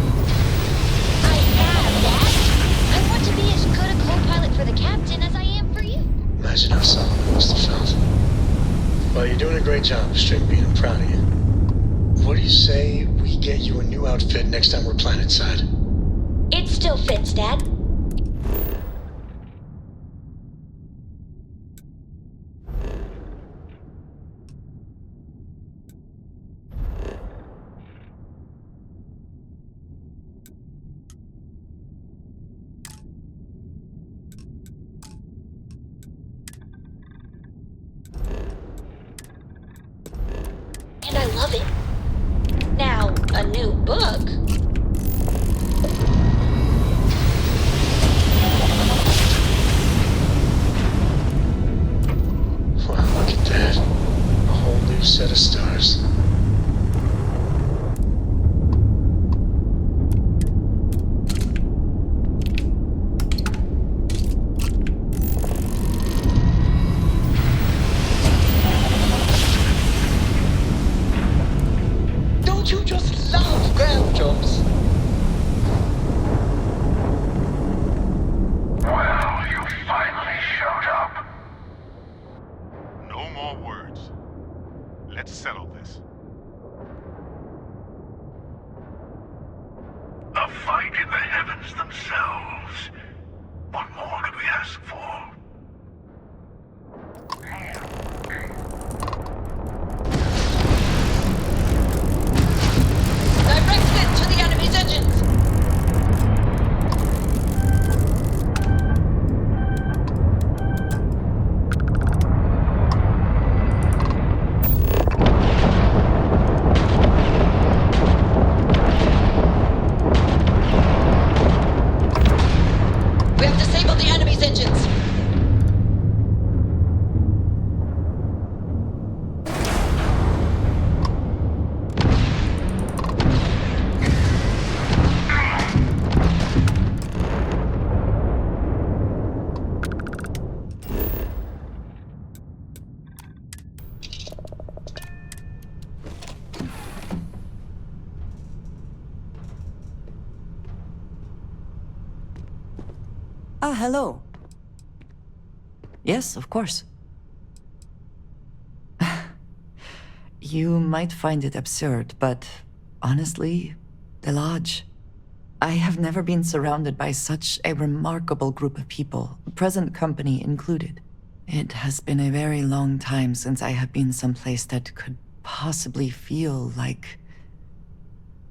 I have, Dad. I want to be as good a co-pilot for the captain as I am for you.
Imagine how Solomon must have felt. Well, you're doing a great job, String Bean. I'm proud of you. What do you say we get you a new outfit next time we're planetside?
It still fits, Dad. And I love it. Now, a new book.
Wow, look at that. A whole new set of stars. Don't you just love grab jobs?
Well, you finally showed up.
No more words. Let's settle this.
A fight in the heavens themselves. What more could we ask for?
Ah, hello. Yes, of course. You might find it absurd, but honestly, the Lodge. I have never been surrounded by such a remarkable group of people, present company included. It has been a very long time since I have been someplace that could possibly feel like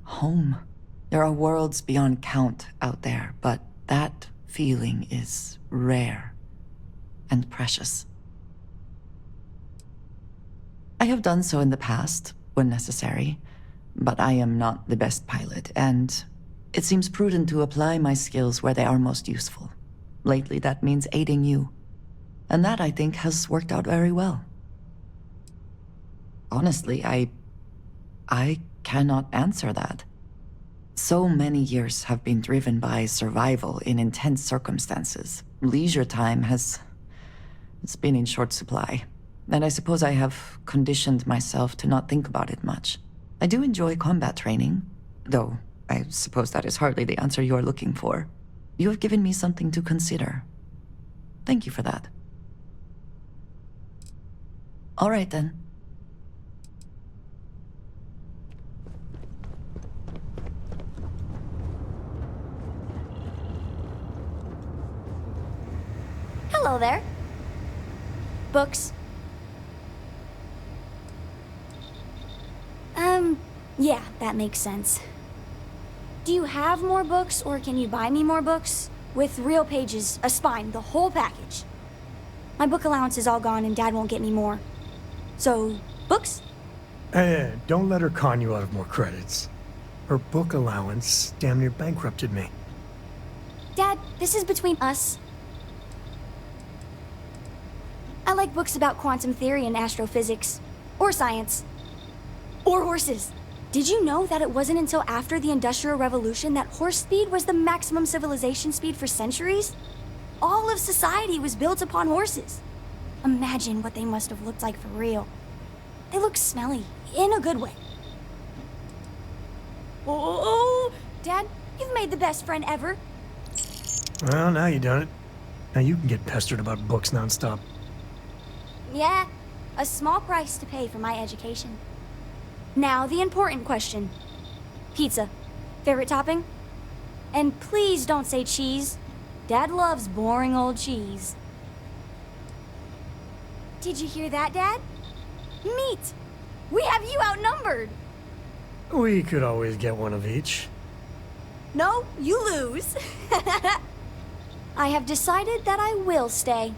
home. There are worlds beyond count out there, but that feeling is rare and precious. I have done so in the past, when necessary, but I am not the best pilot, and it seems prudent to apply my skills where they are most useful. Lately, that means aiding you. And that, I think, has worked out very well. Honestly, I cannot answer that. So many years have been driven by survival in intense circumstances. Leisure time it's been in short supply. And I suppose I have conditioned myself to not think about it much. I do enjoy combat training, though I suppose that is hardly the answer you are looking for. You have given me something to consider. Thank you for that. All right, then.
Hello there. Books? Yeah, that makes sense. Do you have more books, or can you buy me more books? With real pages, a spine, the whole package. My book allowance is all gone and Dad won't get me more. So, books?
Don't let her con you out of more credits. Her book allowance damn near bankrupted me.
Dad, this is between us. I like books about quantum theory and astrophysics. Or science. Or horses. Did you know that it wasn't until after the Industrial Revolution that horse speed was the maximum civilization speed for centuries? All of society was built upon horses. Imagine what they must have looked like for real. They look smelly, in a good way. Oh, Dad, you've made the best friend ever.
Well, now you done it. Now you can get pestered about books nonstop.
Yeah, a small price to pay for my education. Now, the important question. Pizza. Favorite topping? And please don't say cheese. Dad loves boring old cheese. Did you hear that, Dad? Meat! We have you outnumbered!
We could always get one of each.
No, you lose. I have decided that I will stay.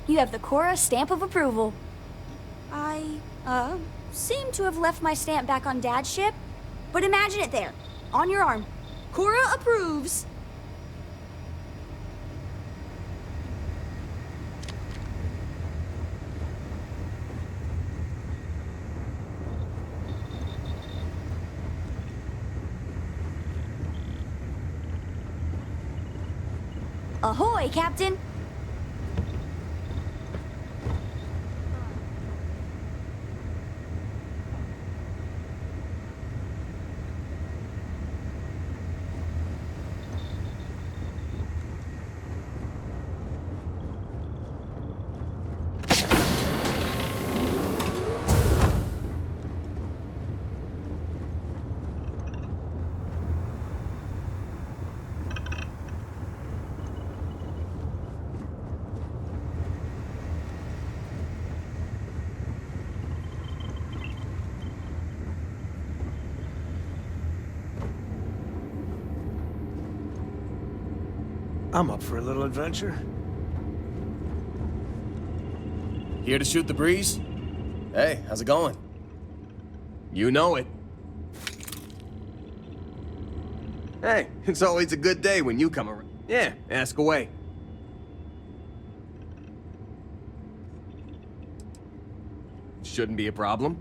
You have the Cora stamp of approval. I, seem to have left my stamp back on Dad's ship, but imagine it there, on your arm. Cora approves. Ahoy, Captain!
I'm up for a little adventure.
Here to shoot the breeze? Hey, how's it going? You know it. Hey, it's always a good day when you come around. Yeah, ask away. Shouldn't be a problem.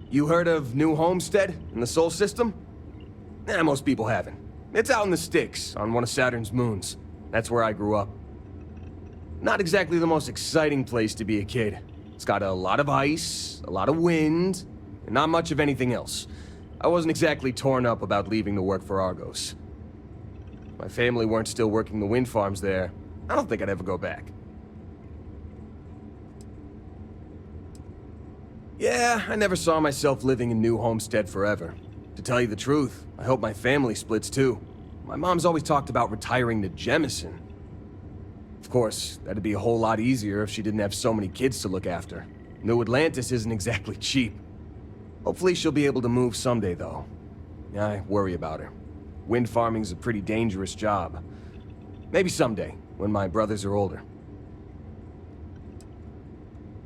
You heard of New Homestead in the Sol System? Most people haven't. It's out in the sticks, on one of Saturn's moons. That's where I grew up. Not exactly the most exciting place to be a kid. It's got a lot of ice, a lot of wind, and not much of anything else. I wasn't exactly torn up about leaving to work for Argos. If my family weren't still working the wind farms there, I don't think I'd ever go back. Yeah, I never saw myself living in New Homestead forever. To tell you the truth, I hope my family splits too. My mom's always talked about retiring to Jemison. Of course, that'd be a whole lot easier if she didn't have so many kids to look after. New Atlantis isn't exactly cheap. Hopefully she'll be able to move someday, though. I worry about her. Wind farming's a pretty dangerous job. Maybe someday, when my brothers are older.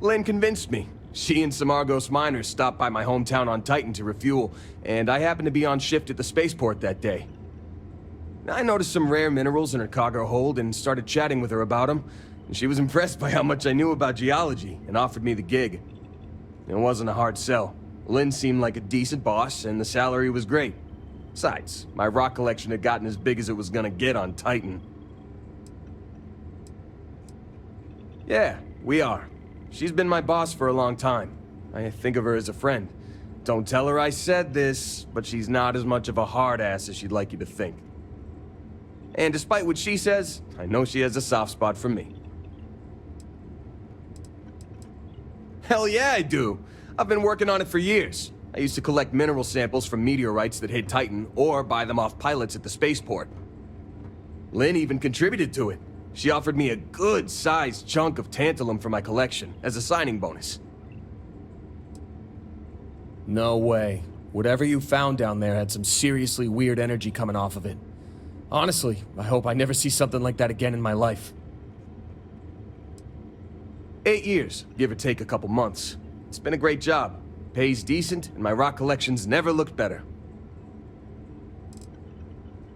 Lynn convinced me. She and some Argos miners stopped by my hometown on Titan to refuel, and I happened to be on shift at the spaceport that day. I noticed some rare minerals in her cargo hold and started chatting with her about them, and she was impressed by how much I knew about geology and offered me the gig. It wasn't a hard sell. Lynn seemed like a decent boss, and the salary was great. Besides, my rock collection had gotten as big as it was gonna get on Titan. Yeah, we are. She's been my boss for a long time. I think of her as a friend. Don't tell her I said this, but she's not as much of a hard-ass as she'd like you to think. And despite what she says, I know she has a soft spot for me. Hell yeah, I do! I've been working on it for years. I used to collect mineral samples from meteorites that hit Titan, or buy them off pilots at the spaceport. Lynn even contributed to it. She offered me a good-sized chunk of tantalum for my collection, as a signing bonus.
No way. Whatever you found down there had some seriously weird energy coming off of it. Honestly, I hope I never see something like that again in my life.
8 years, give or take a couple months. It's been a great job. Pays decent, and my rock collection's never looked better.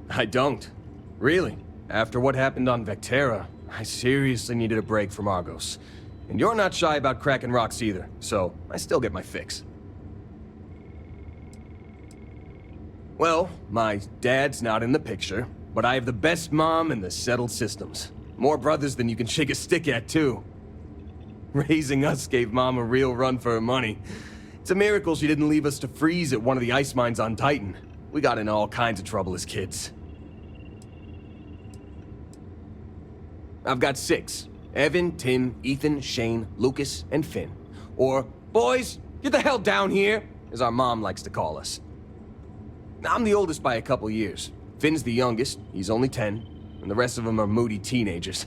I don't. Really. After what happened on Vectera, I seriously needed a break from Argos. And you're not shy about cracking rocks either, so I still get my fix. Well, my dad's not in the picture, but I have the best mom in the settled systems. More brothers than you can shake a stick at, too. Raising us gave Mom a real run for her money. It's a miracle she didn't leave us to freeze at one of the ice mines on Titan. We got in all kinds of trouble as kids. I've got 6. Evan, Tim, Ethan, Shane, Lucas, and Finn. Or, boys, get the hell down here, as our mom likes to call us. I'm the oldest by a couple years. Finn's the youngest, he's only 10, and the rest of them are moody teenagers.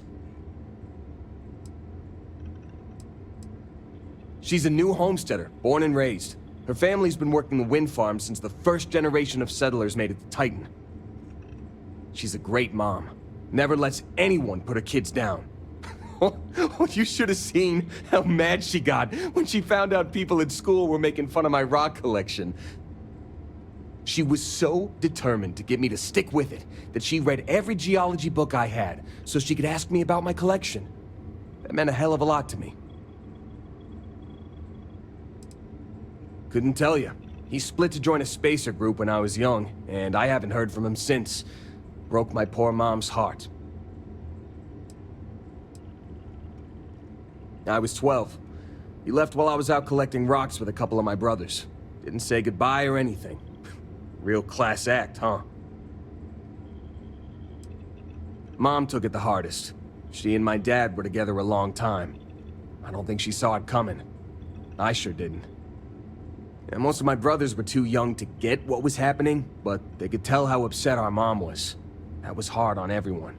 She's a new homesteader, born and raised. Her family's been working the wind farm since the first generation of settlers made it to Titan. She's a great mom. Never lets anyone put her kids down. You should have seen how mad she got when she found out people at school were making fun of my rock collection. She was so determined to get me to stick with it that she read every geology book I had so she could ask me about my collection. That meant a hell of a lot to me. Couldn't tell you. He split to join a spacer group when I was young, and I haven't heard from him since. Broke my poor mom's heart. I was 12. He left while I was out collecting rocks with a couple of my brothers. Didn't say goodbye or anything. Real class act, huh? Mom took it the hardest. She and my dad were together a long time. I don't think she saw it coming. I sure didn't. And most of my brothers were too young to get what was happening, but they could tell how upset our mom was. That was hard on everyone.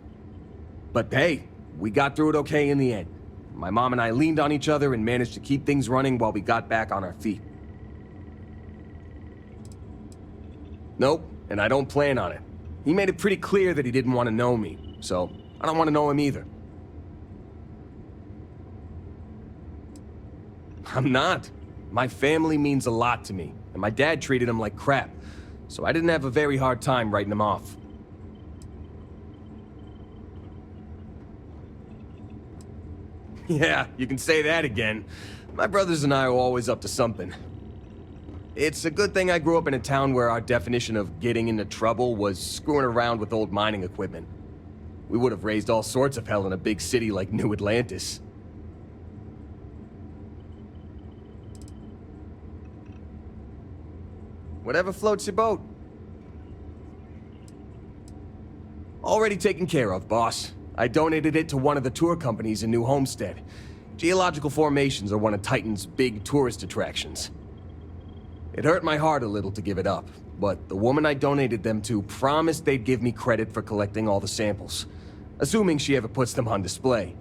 But hey, we got through it okay in the end. My mom and I leaned on each other and managed to keep things running while we got back on our feet. Nope, and I don't plan on it. He made it pretty clear that he didn't want to know me, so I don't want to know him either. I'm not. My family means a lot to me, and my dad treated him like crap, so I didn't have a very hard time writing him off. Yeah, you can say that again. My brothers and I are always up to something. It's a good thing I grew up in a town where our definition of getting into trouble was screwing around with old mining equipment. We would have raised all sorts of hell in a big city like New Atlantis. whatever floats your boat. Already taken care of, boss. I donated it to one of the tour companies in New Homestead. Geological formations are one of Titan's big tourist attractions. It hurt my heart a little to give it up, but the woman I donated them to promised they'd give me credit for collecting all the samples, assuming she ever puts them on display.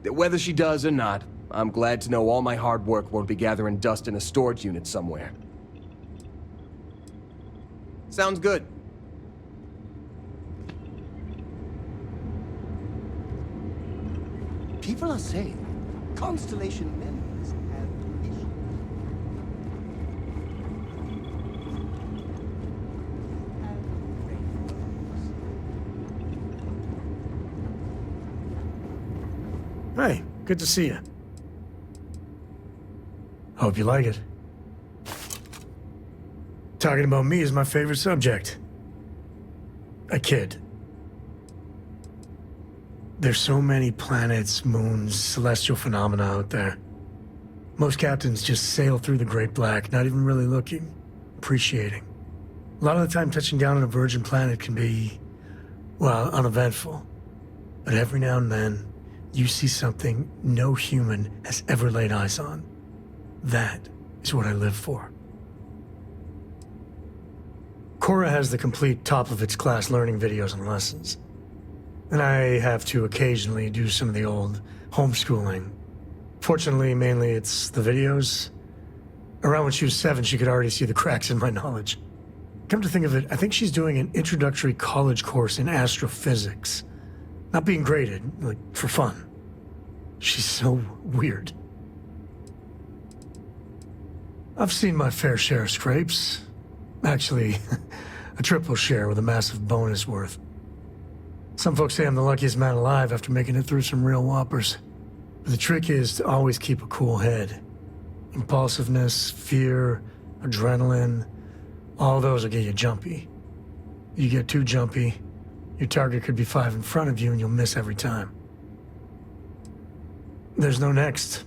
Whether she does or not, I'm glad to know all my hard work won't be gathering dust in a storage unit somewhere. Sounds good.
People are saying Constellation members have issues.
Hey, good to see you. Hope you like it. Talking about me is my favorite subject. I kid. There's so many planets, moons, celestial phenomena out there. Most captains just sail through the Great Black, not even really looking, appreciating. A lot of the time touching down on a virgin planet can be, well, uneventful. But every now and then, you see something no human has ever laid eyes on. That is what I live for. Cora has the complete top-of-its-class learning videos and lessons. And I have to occasionally do some of the old homeschooling. Fortunately, mainly it's the videos. Around when she was 7, she could already see the cracks in my knowledge. Come to think of it, I think she's doing an introductory college course in astrophysics. Not being graded, like, for fun. She's so weird. I've seen my fair share of scrapes. Actually, a triple share with a massive bonus worth. Some folks say I'm the luckiest man alive after making it through some real whoppers. But the trick is to always keep a cool head. Impulsiveness, fear, adrenaline, all those will get you jumpy. You get too jumpy, your target could be 5 in front of you and you'll miss every time. There's no next.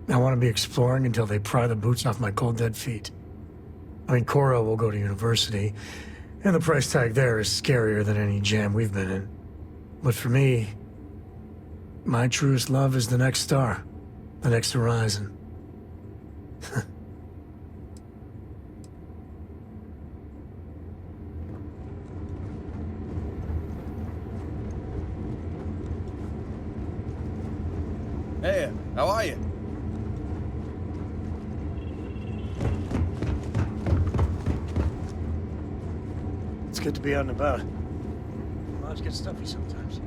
I want to be exploring until they pry the boots off my cold dead feet. I mean, Cora will go to university, and the price tag there is scarier than any jam we've been in. But for me, my truest love is the next star, the next horizon.
Hey, how are you?
It's good to be out and about. Lives get stuffy sometimes.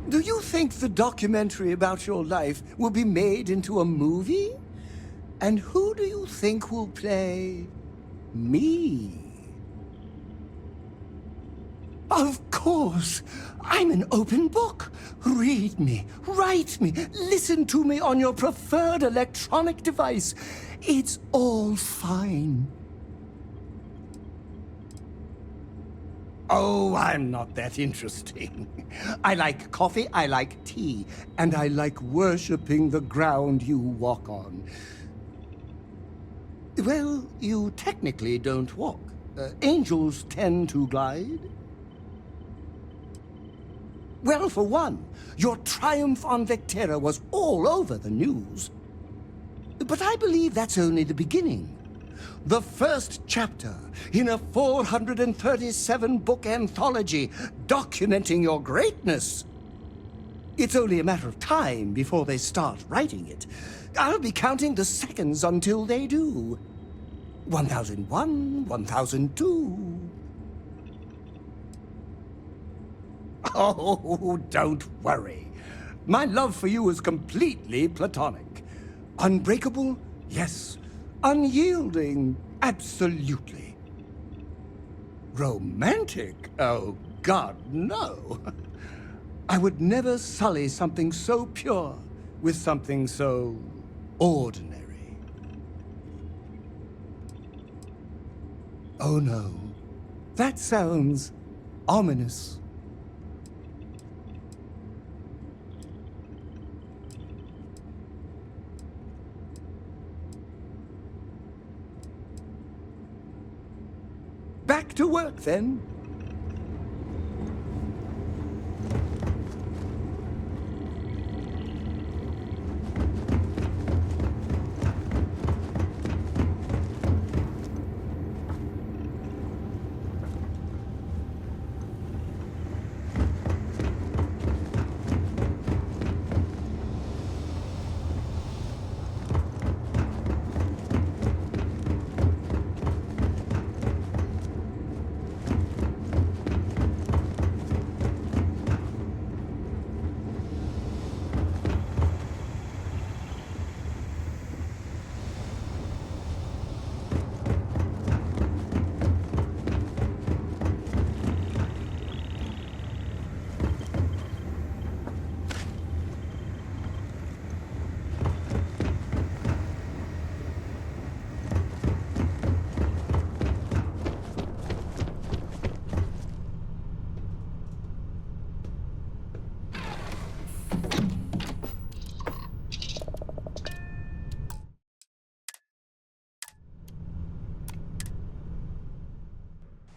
Do you think the documentary about your life will be made into a movie? And who do you think will play me?
Of course. I'm an open book. Read me, write me, listen to me on your preferred electronic device. It's all fine. Oh, I'm not that interesting. I like coffee, I like tea, and I like worshipping the ground you walk on. Well, you technically don't walk. Angels tend to glide. Well, for one, your triumph on Vectera was all over the news. But I believe that's only the beginning. The first chapter in a 437-book anthology documenting your greatness. It's only a matter of time before they start writing it. I'll be counting the seconds until they do. 1001, 1002. Oh, don't worry. My love for you is completely platonic. Unbreakable? Yes. Unyielding? Absolutely. Romantic? Oh, God, no. I would never sully something so pure with something so ordinary. Oh, no. That sounds ominous. Back to work, then.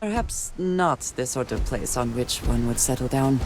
Perhaps not the sort of place on which one would settle down.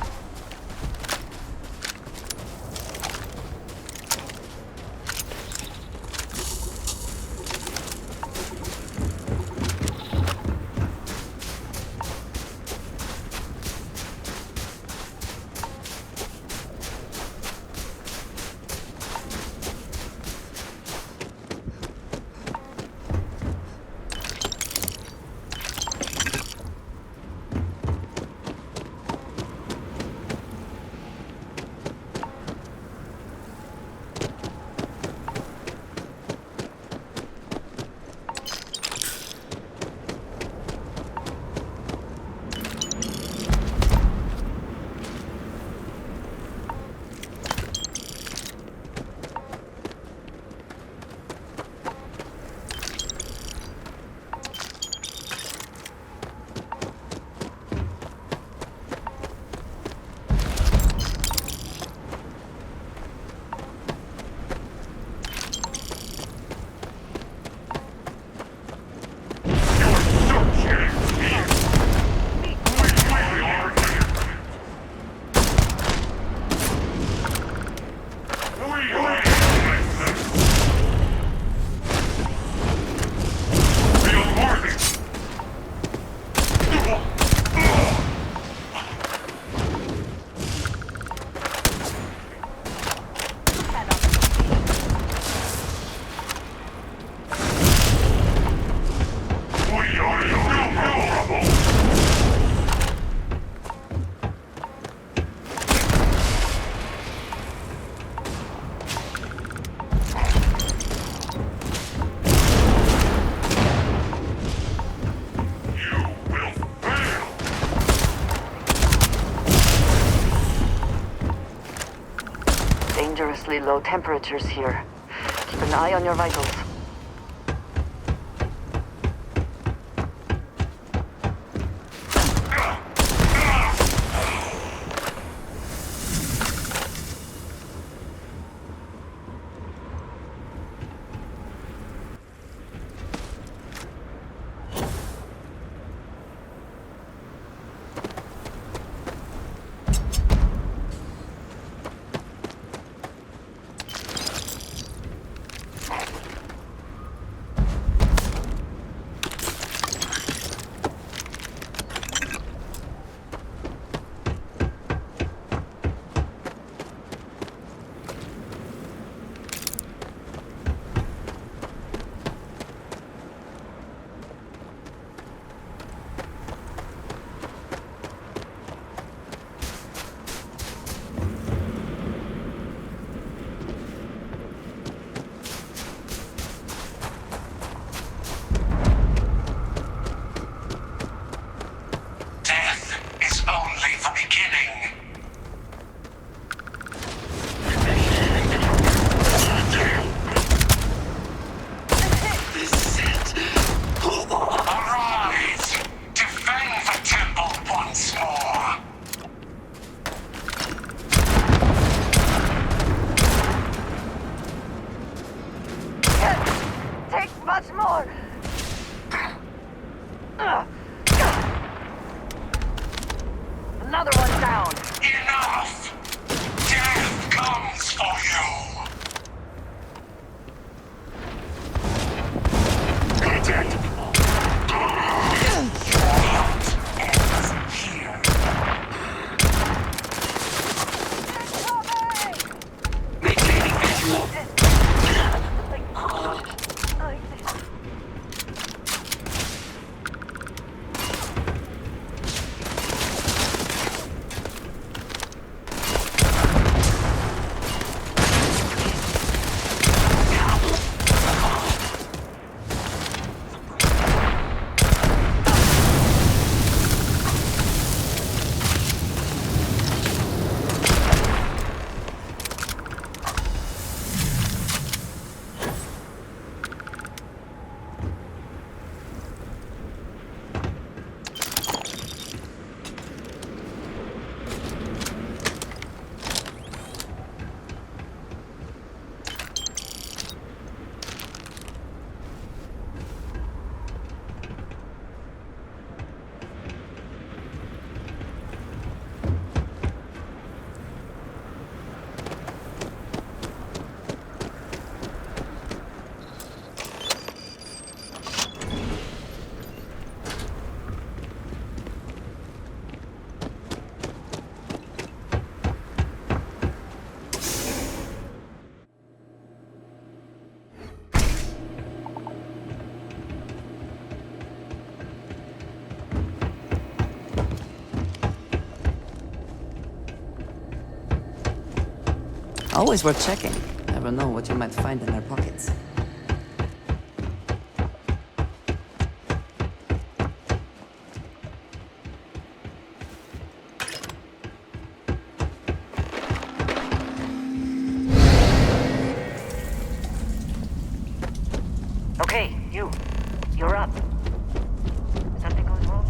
dangerously low temperatures here. Keep an eye on your vitals. Always worth checking. Never know what you might find in their pockets.
Okay, you're up. Is something going wrong?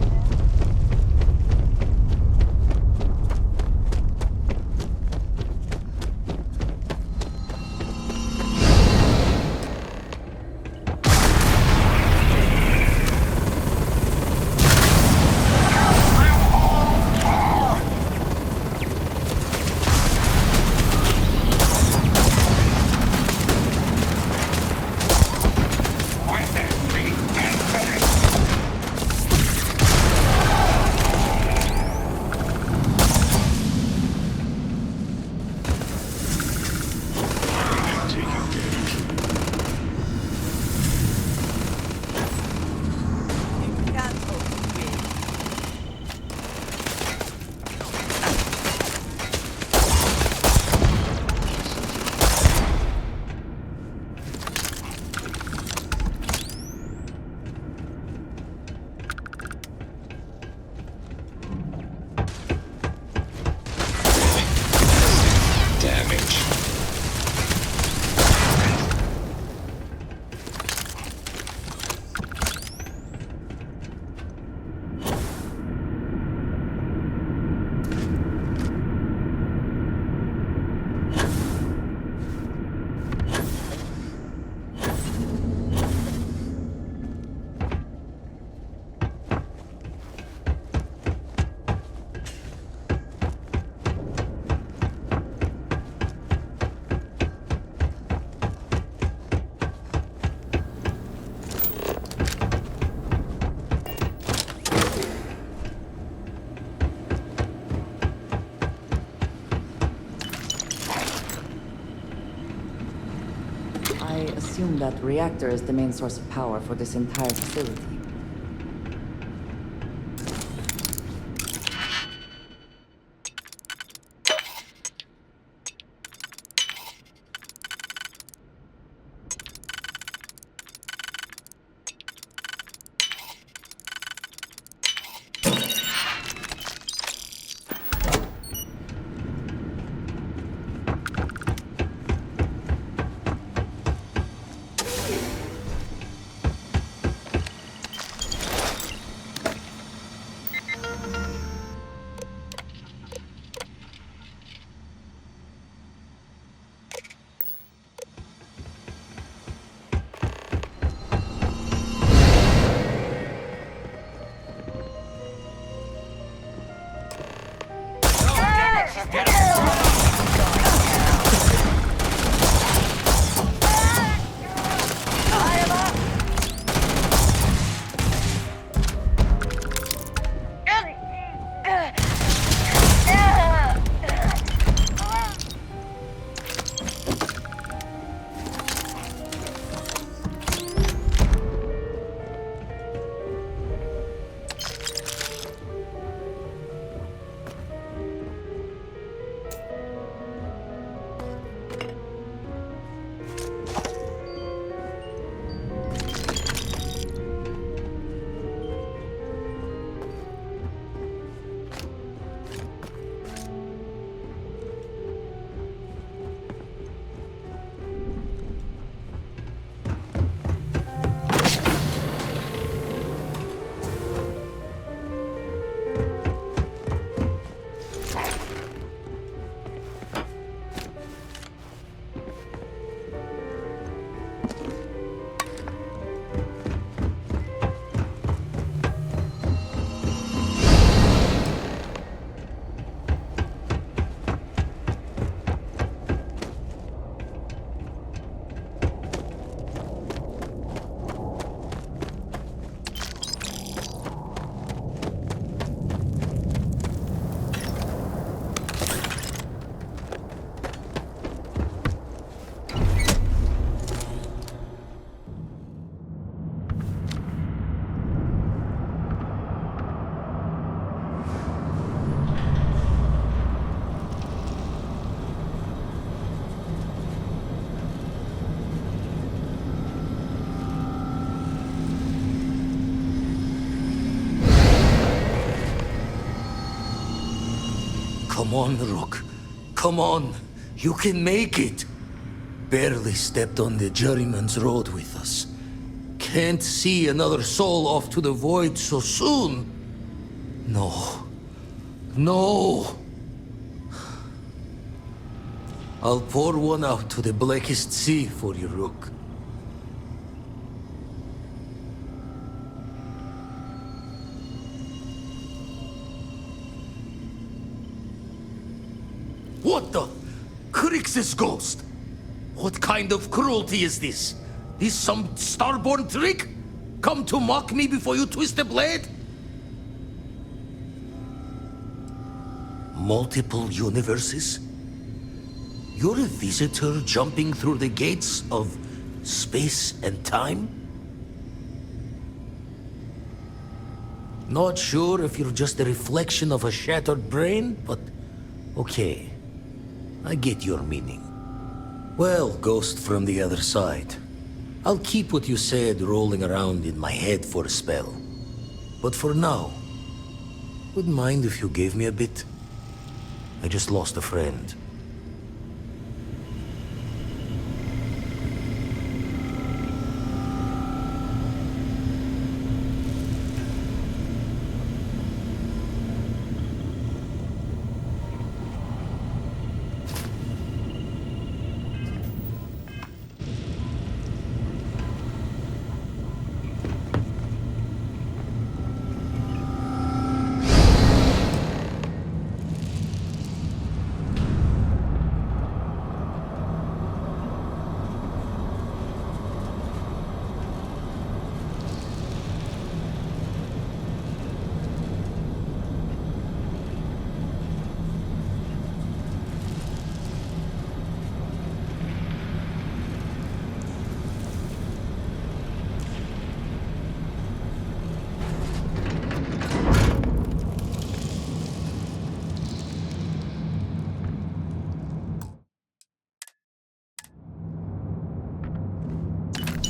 assume that reactor is the main source of power for this entire facility.
Come on, Rook. Come on. You can make it. Barely stepped on the juryman's road with us. Can't see another soul off to the void so soon. No. No. I'll pour one out to the blackest sea for you, Rook. What the? Krix's ghost? What kind of cruelty is this? This some Starborn trick? Come to mock me before you twist the blade? Multiple universes? You're a visitor jumping through the gates of space and time? Not sure if you're just a reflection of a shattered brain, but okay. I get your meaning. Well, ghost from the other side. I'll keep what you said rolling around in my head for a spell. But for now, wouldn't mind if you gave me a bit. I just lost a friend.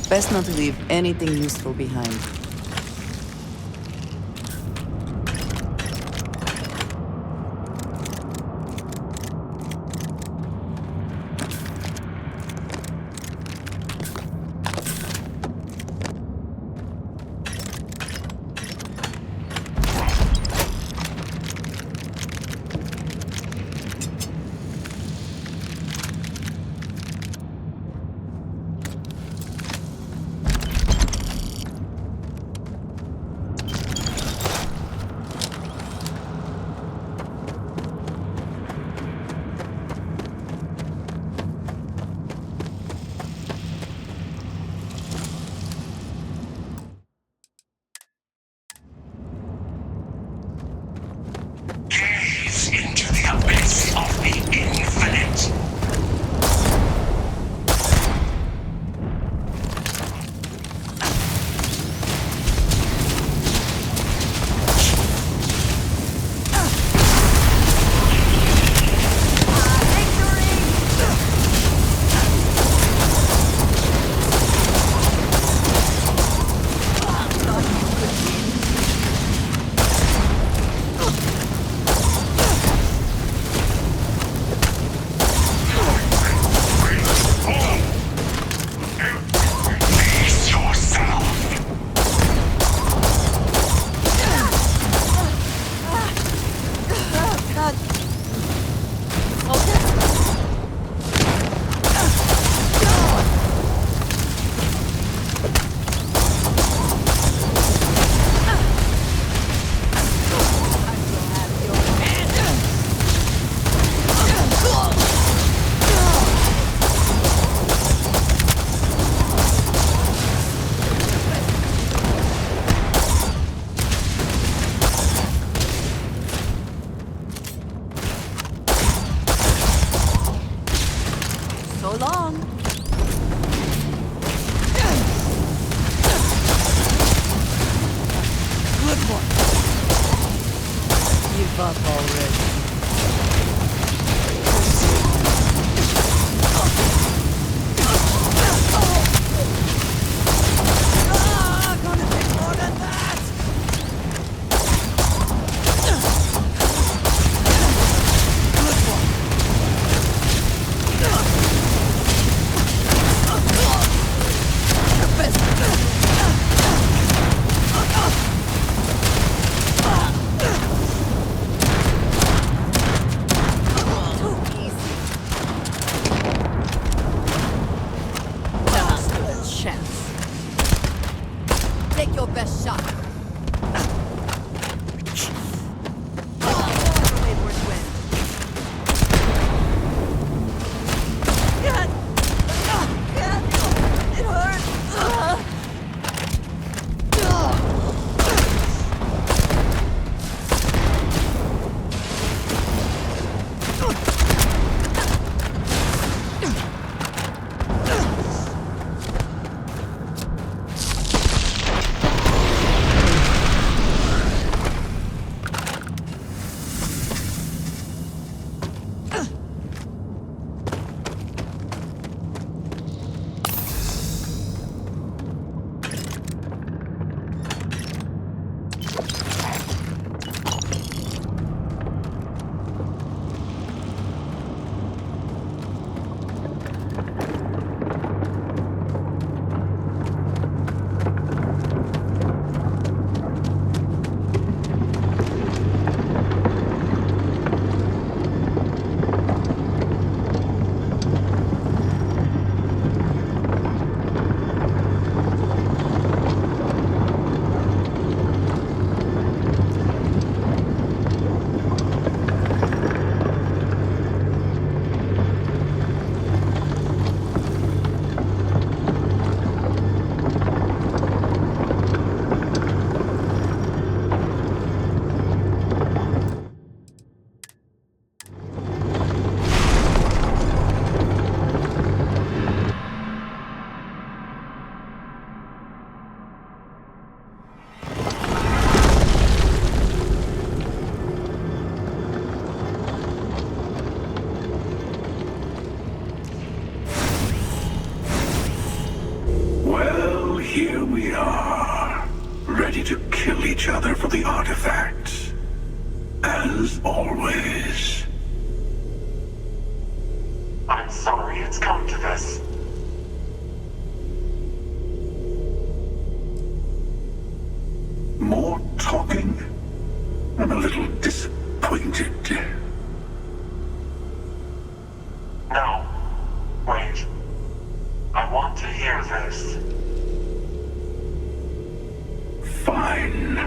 Best not to leave anything useful behind.
Into the abyss of the infinite.
we are, ready to kill each other for the artifacts. As always.
I'm sorry it's come to this.
More talking? I'm a little disappointed.
No. Wait. I want to hear this.
Fine.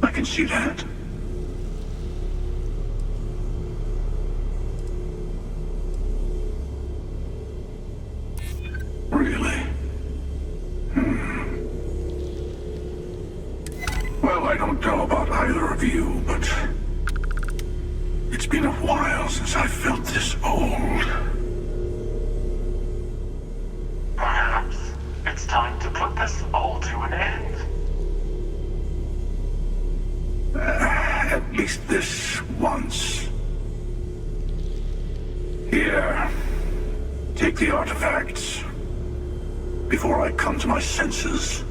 I can see that. Really? Well, I don't know about either of you, but it's been a while since I felt this old.
Perhaps it's time to put this all to an end.
At least this once. Here. Take the artifacts. Before I come to my senses.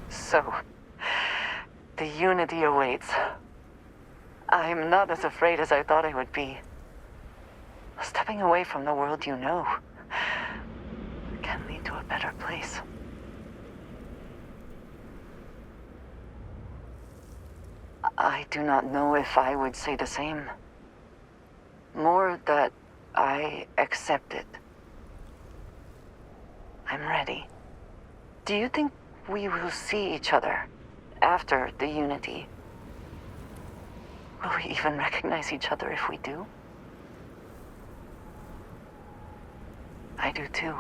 So, the Unity awaits. I'm not as afraid as I thought I would be. Stepping away from the world you know can lead to a better place. I do not know if I would say the same. More that I accept it. I'm ready. Do you think we will see each other after the Unity? Will we even recognize each other if we do? I do too.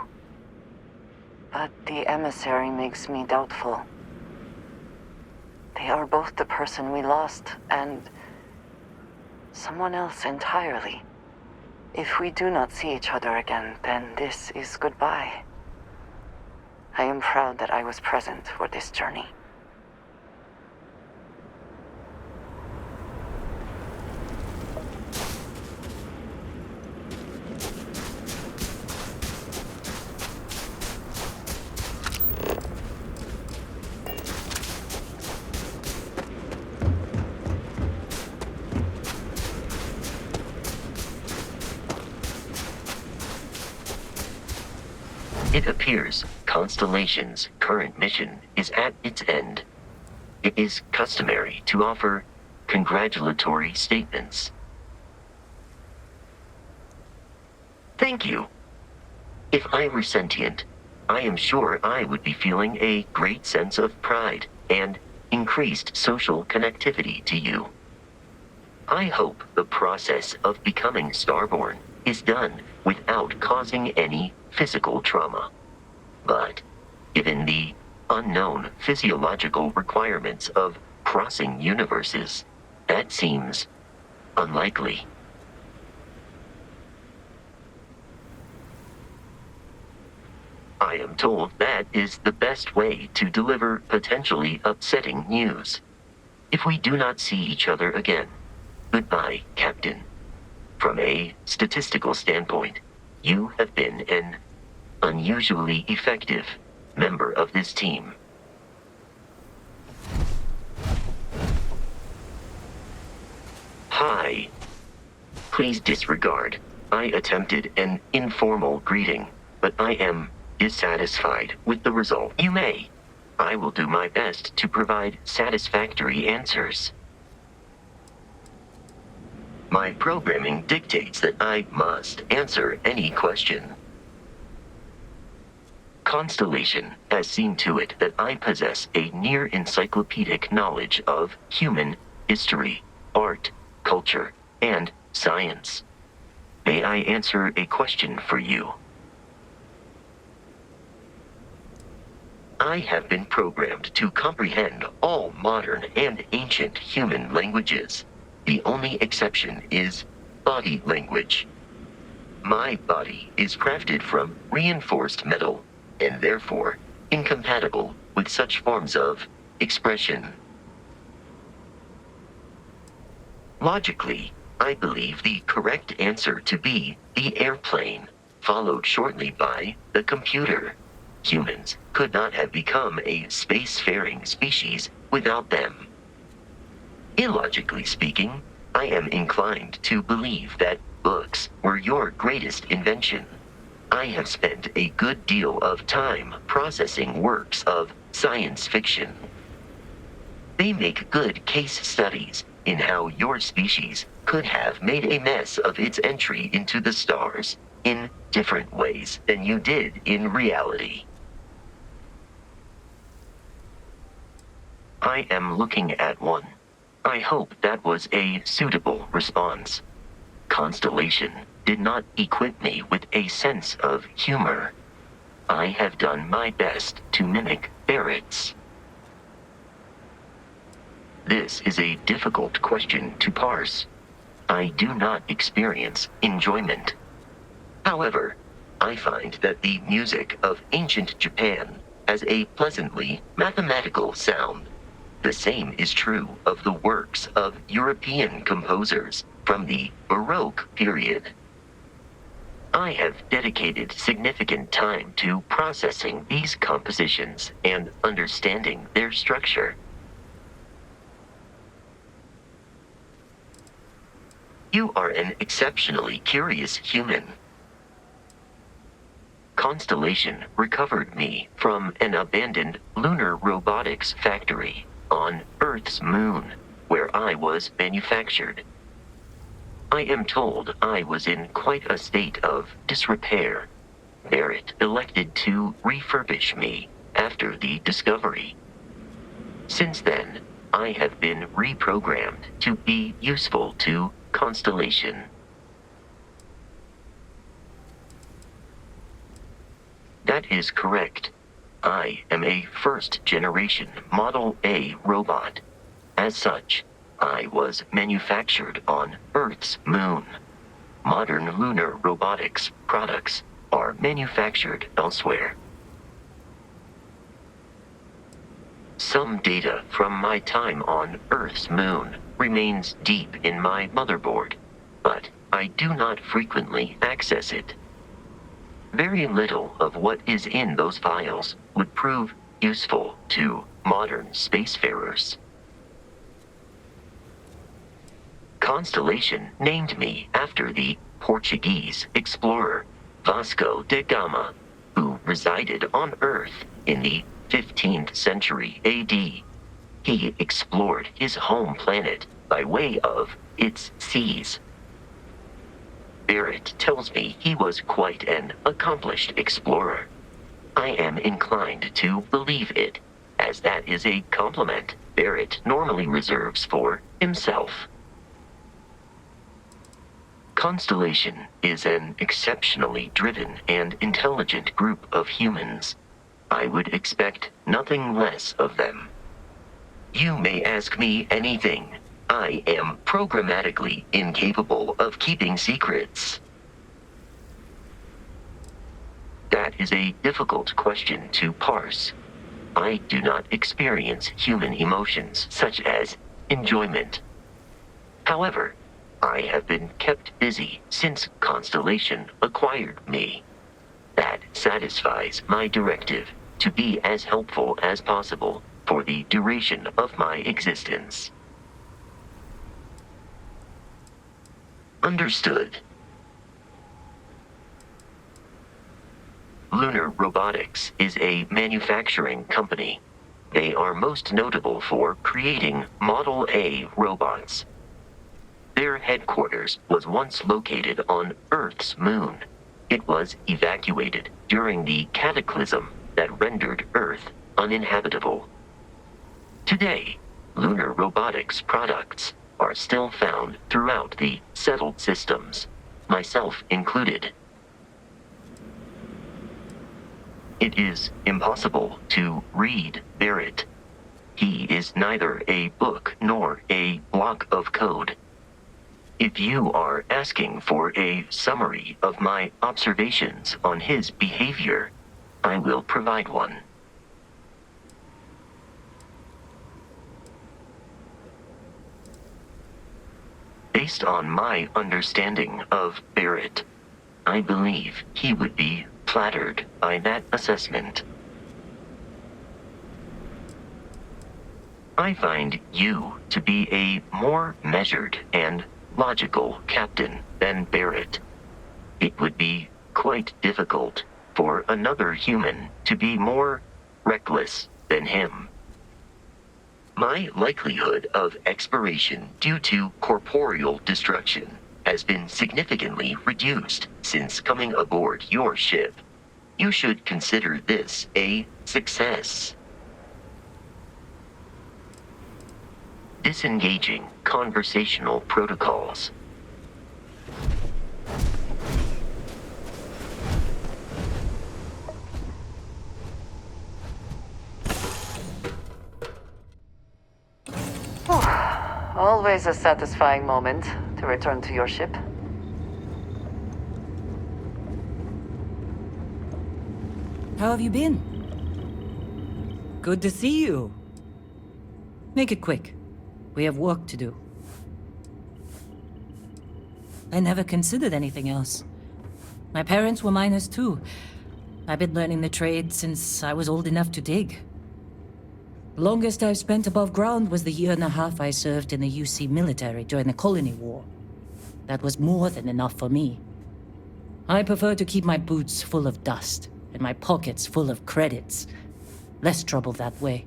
But the emissary makes me doubtful. They are both the person we lost and someone else entirely. If we do not see each other again, then this is goodbye. I am proud that I was present for this journey.
It appears Constellation's current mission is at its end. It is customary to offer congratulatory statements. Thank you. If I were sentient, I am sure I would be feeling a great sense of pride and increased social connectivity to you. I hope the process of becoming Starborn is done without causing any physical trauma. But given the unknown physiological requirements of crossing universes, that seems unlikely. I am told that is the best way to deliver potentially upsetting news. If we do not see each other again, goodbye, Captain. From a statistical standpoint, you have been an unusually effective member of this team. may. Please disregard. I attempted an informal greeting, but I am dissatisfied with the result. You may. I will do my best to provide satisfactory answers. My programming dictates that I must answer any question. Constellation has seen to it that I possess a near-encyclopedic knowledge of human history, art, culture, and science. May I answer a question for you? I have been programmed to comprehend all modern and ancient human languages. The only exception is body language. My body is crafted from reinforced metal and therefore incompatible with such forms of expression. Logically, I believe the correct answer to be the airplane, followed shortly by the computer. Humans could not have become a spacefaring species without them. Illogically speaking, I am inclined to believe that books were your greatest invention. I have spent a good deal of time processing works of science fiction. They make good case studies in how your species could have made a mess of its entry into the stars in different ways than you did in reality. I am looking at one. I hope that was a suitable response. Constellation did not equip me with a sense of humor. I have done my best to mimic Barrett's. This is a difficult question to parse. I do not experience enjoyment. However, I find that the music of ancient Japan has a pleasantly mathematical sound. The same is true of the works of European composers from the Baroque period. I have dedicated significant time to processing these compositions and understanding their structure. You are an exceptionally curious human. Constellation recovered me from an abandoned lunar robotics factory on Earth's moon, where I was manufactured. I am told I was in quite a state of disrepair. Barrett elected to refurbish me after the discovery. Since then, I have been reprogrammed to be useful to Constellation. That is correct. I am a first-generation Model A robot. As such, I was manufactured on Earth's moon. Modern lunar robotics products are manufactured elsewhere. Some data from my time on Earth's moon remains deep in my motherboard, but I do not frequently access it. Very little of what is in those files would prove useful to modern spacefarers. Constellation named me after the Portuguese explorer Vasco da Gama, who resided on Earth in the 15th century AD. He explored his home planet by way of its seas. Barrett tells me he was quite an accomplished explorer. I am inclined to believe it, as that is a compliment Barrett normally reserves for himself. Constellation is an exceptionally driven and intelligent group of humans. I would expect nothing less of them. You may ask me anything. I am programmatically incapable of keeping secrets. That is a difficult question to parse. I do not experience human emotions such as enjoyment. However, I have been kept busy since Constellation acquired me. That satisfies my directive to be as helpful as possible for the duration of my existence. Understood. Lunar Robotics is a manufacturing company. They are most notable for creating Model A robots. Their headquarters was once located on Earth's moon. It was evacuated during the cataclysm that rendered Earth uninhabitable. Today, Lunar Robotics products are still found throughout the settled systems, myself included. It is impossible to read Barrett. He is neither a book nor a block of code. If you are asking for a summary of my observations on his behavior, I will provide one. Based on my understanding of Barrett, I believe he would be flattered by that assessment. I find you to be a more measured and logical captain than Barrett. It would be quite difficult for another human to be more reckless than him. My likelihood of expiration due to corporeal destruction has been significantly reduced since coming aboard your ship. You should consider this a success. Disengaging conversational protocols.
Always a satisfying moment to return to your ship.
How have you been? Good to see you. Make it quick. We have work to do. I never considered anything else. My parents were miners too. I've been learning the trade since I was old enough to dig. The longest I've spent above ground was the year and a half I served in the UC military during the Colony War. That was more than enough for me. I prefer to keep my boots full of dust and my pockets full of credits. Less trouble that way.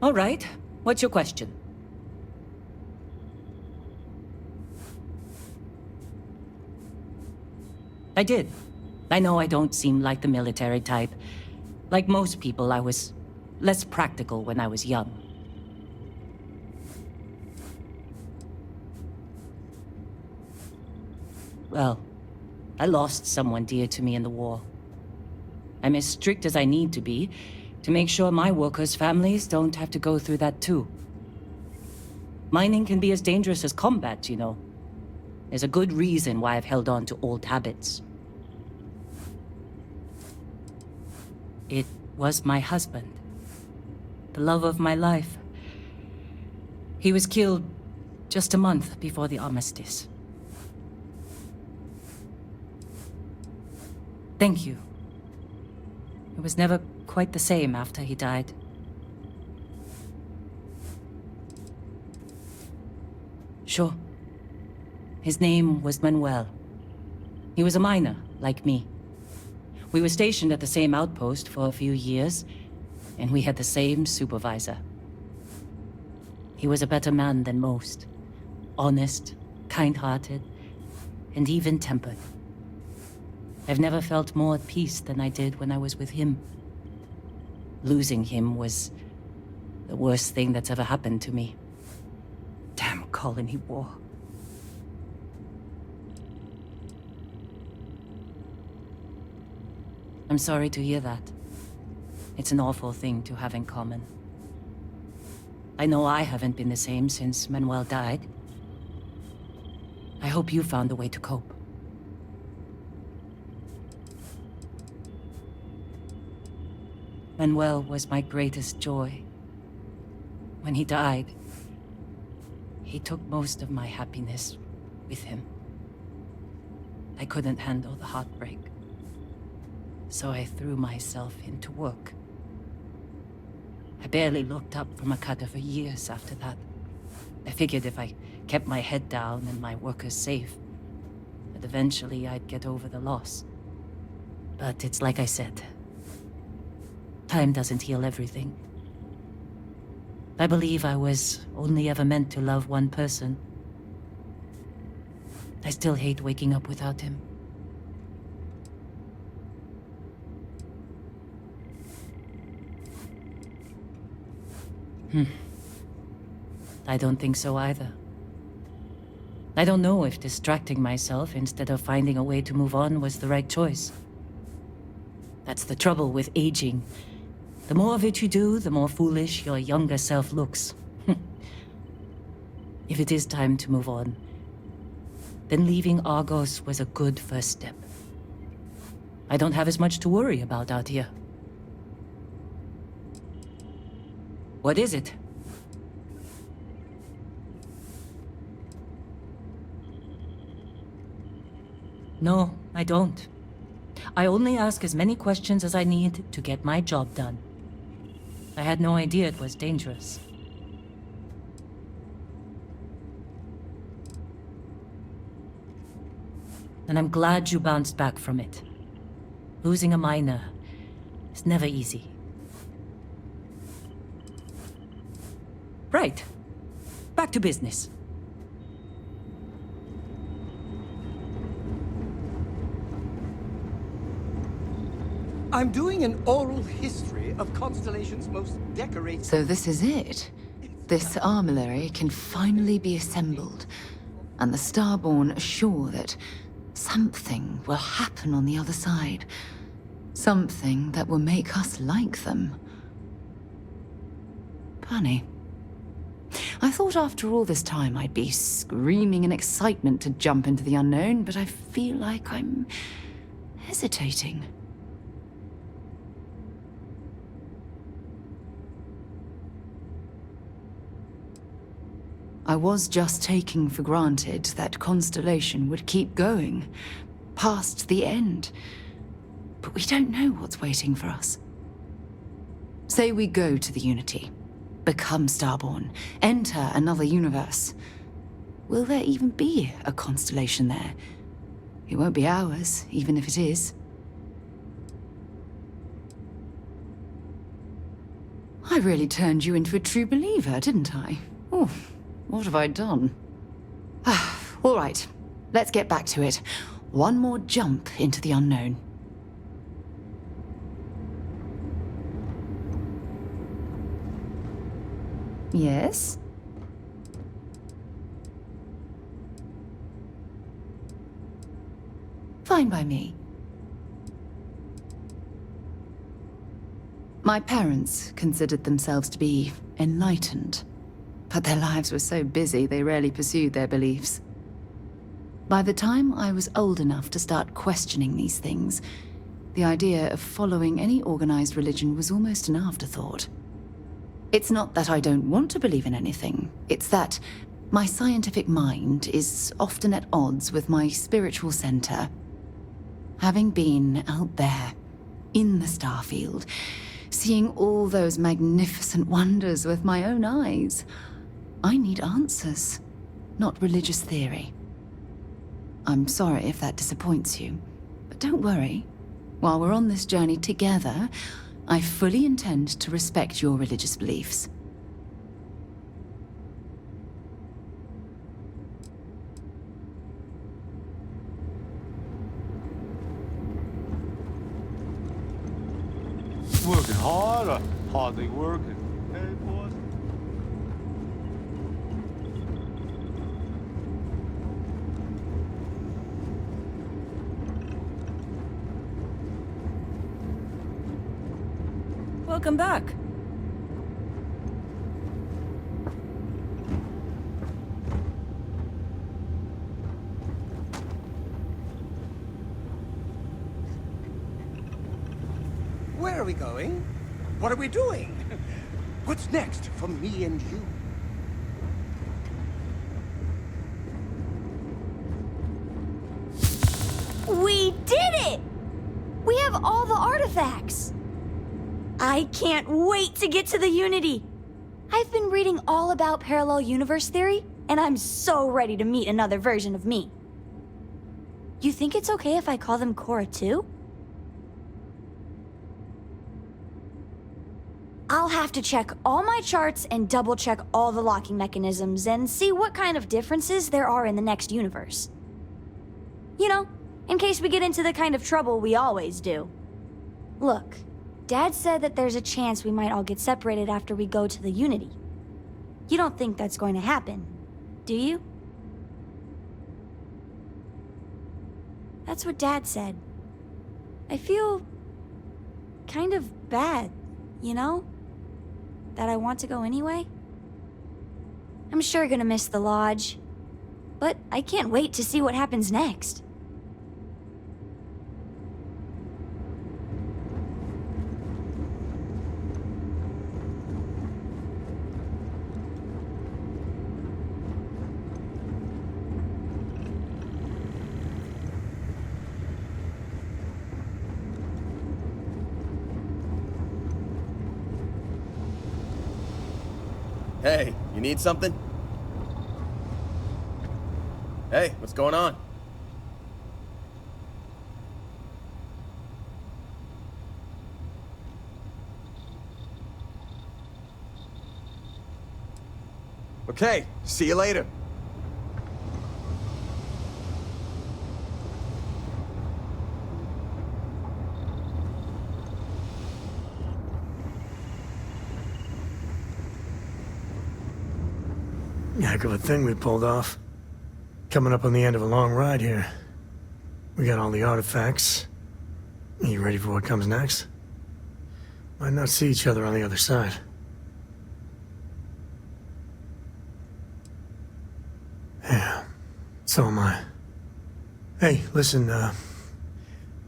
All right, what's your question? I did. I know I don't seem like the military type. Like most people, I was less practical when I was young. Well, I lost someone dear to me in the war. I'm as strict as I need to be to make sure my workers' families don't have to go through that too. Mining can be as dangerous as combat, you know. There's a good reason why I've held on to old habits. It was my husband, the love of my life. He was killed just a month before the armistice. Thank you. It was never quite the same after he died. Sure. His name was Manuel. He was a miner, like me. We were stationed at the same outpost for a few years, and we had the same supervisor. He was a better man than most. Honest, kind-hearted, and even-tempered. I've never felt more at peace than I did when I was with him. Losing him was the worst thing that's ever happened to me. Damn colony war. I'm sorry to hear that. It's an awful thing to have in common. I know I haven't been the same since Manuel died. I hope you found a way to cope. Manuel was my greatest joy. When he died, he took most of my happiness with him. I couldn't handle the heartbreak, so I threw myself into work. I barely looked up from Akila for years after that. I figured if I kept my head down and my workers safe, that eventually I'd get over the loss. But it's like I said, time doesn't heal everything. I believe I was only ever meant to love one person. I still hate waking up without him. I don't think so either. I don't know if distracting myself instead of finding a way to move on was the right choice. That's the trouble with aging. The more of it you do, the more foolish your younger self looks. If it is time to move on, then leaving Argos was a good first step. I don't have as much to worry about out here. What is it? No, I don't. I only ask as many questions as I need to get my job done. I had no idea it was dangerous. And I'm glad you bounced back from it. Losing a miner is never easy. Right. Back to business.
I'm doing an oral history of Constellation's most decorated...
So this is it. This armillary can finally be assembled, and the Starborn are sure that something will happen on the other side. Something that will make us like them. Funny. I thought after all this time I'd be screaming in excitement to jump into the unknown, but I feel like I'm hesitating. I was just taking for granted that Constellation would keep going, past the end. But we don't know what's waiting for us. Say we go to the Unity, become Starborn, enter another universe. Will there even be a Constellation there? It won't be ours, even if it is. I really turned you into a true believer, didn't I? Oh. What have I done? All right, let's get back to it. One more jump into the unknown. Yes? Fine by me. My parents considered themselves to be enlightened. But their lives were so busy, they rarely pursued their beliefs. By the time I was old enough to start questioning these things, the idea of following any organized religion was almost an afterthought. It's not that I don't want to believe in anything, it's that my scientific mind is often at odds with my spiritual center. Having been out there, in the Starfield, seeing all those magnificent wonders with my own eyes, I need answers, not religious theory. I'm sorry if that disappoints you, but don't worry. While we're on this journey together, I fully intend to respect your religious beliefs.
Working hard or hardly working? Hey, boys.
Welcome back.
Where are we going? What are we doing? What's next for me and you?
We did it! We have all the artifacts! I can't wait to get to the Unity! I've been reading all about parallel universe theory, and I'm so ready to meet another version of me. You think it's okay if I call them Cora too? I'll have to check all my charts and double-check all the locking mechanisms and see what kind of differences there are in the next universe. You know, in case we get into the kind of trouble we always do. Look, Dad said that there's a chance we might all get separated after we go to the Unity. You don't think that's going to happen, do you? That's what Dad said. I feel kind of bad, you know? That I want to go anyway. I'm sure gonna miss the lodge, but I can't wait to see what happens next.
Hey, you need something? Hey, what's going on? Okay, see you later.
Heck of a thing we pulled off. Coming up on the end of a long ride here. We got all the artifacts. You ready for what comes next? Might not see each other on the other side. Yeah, so am I. Hey, listen,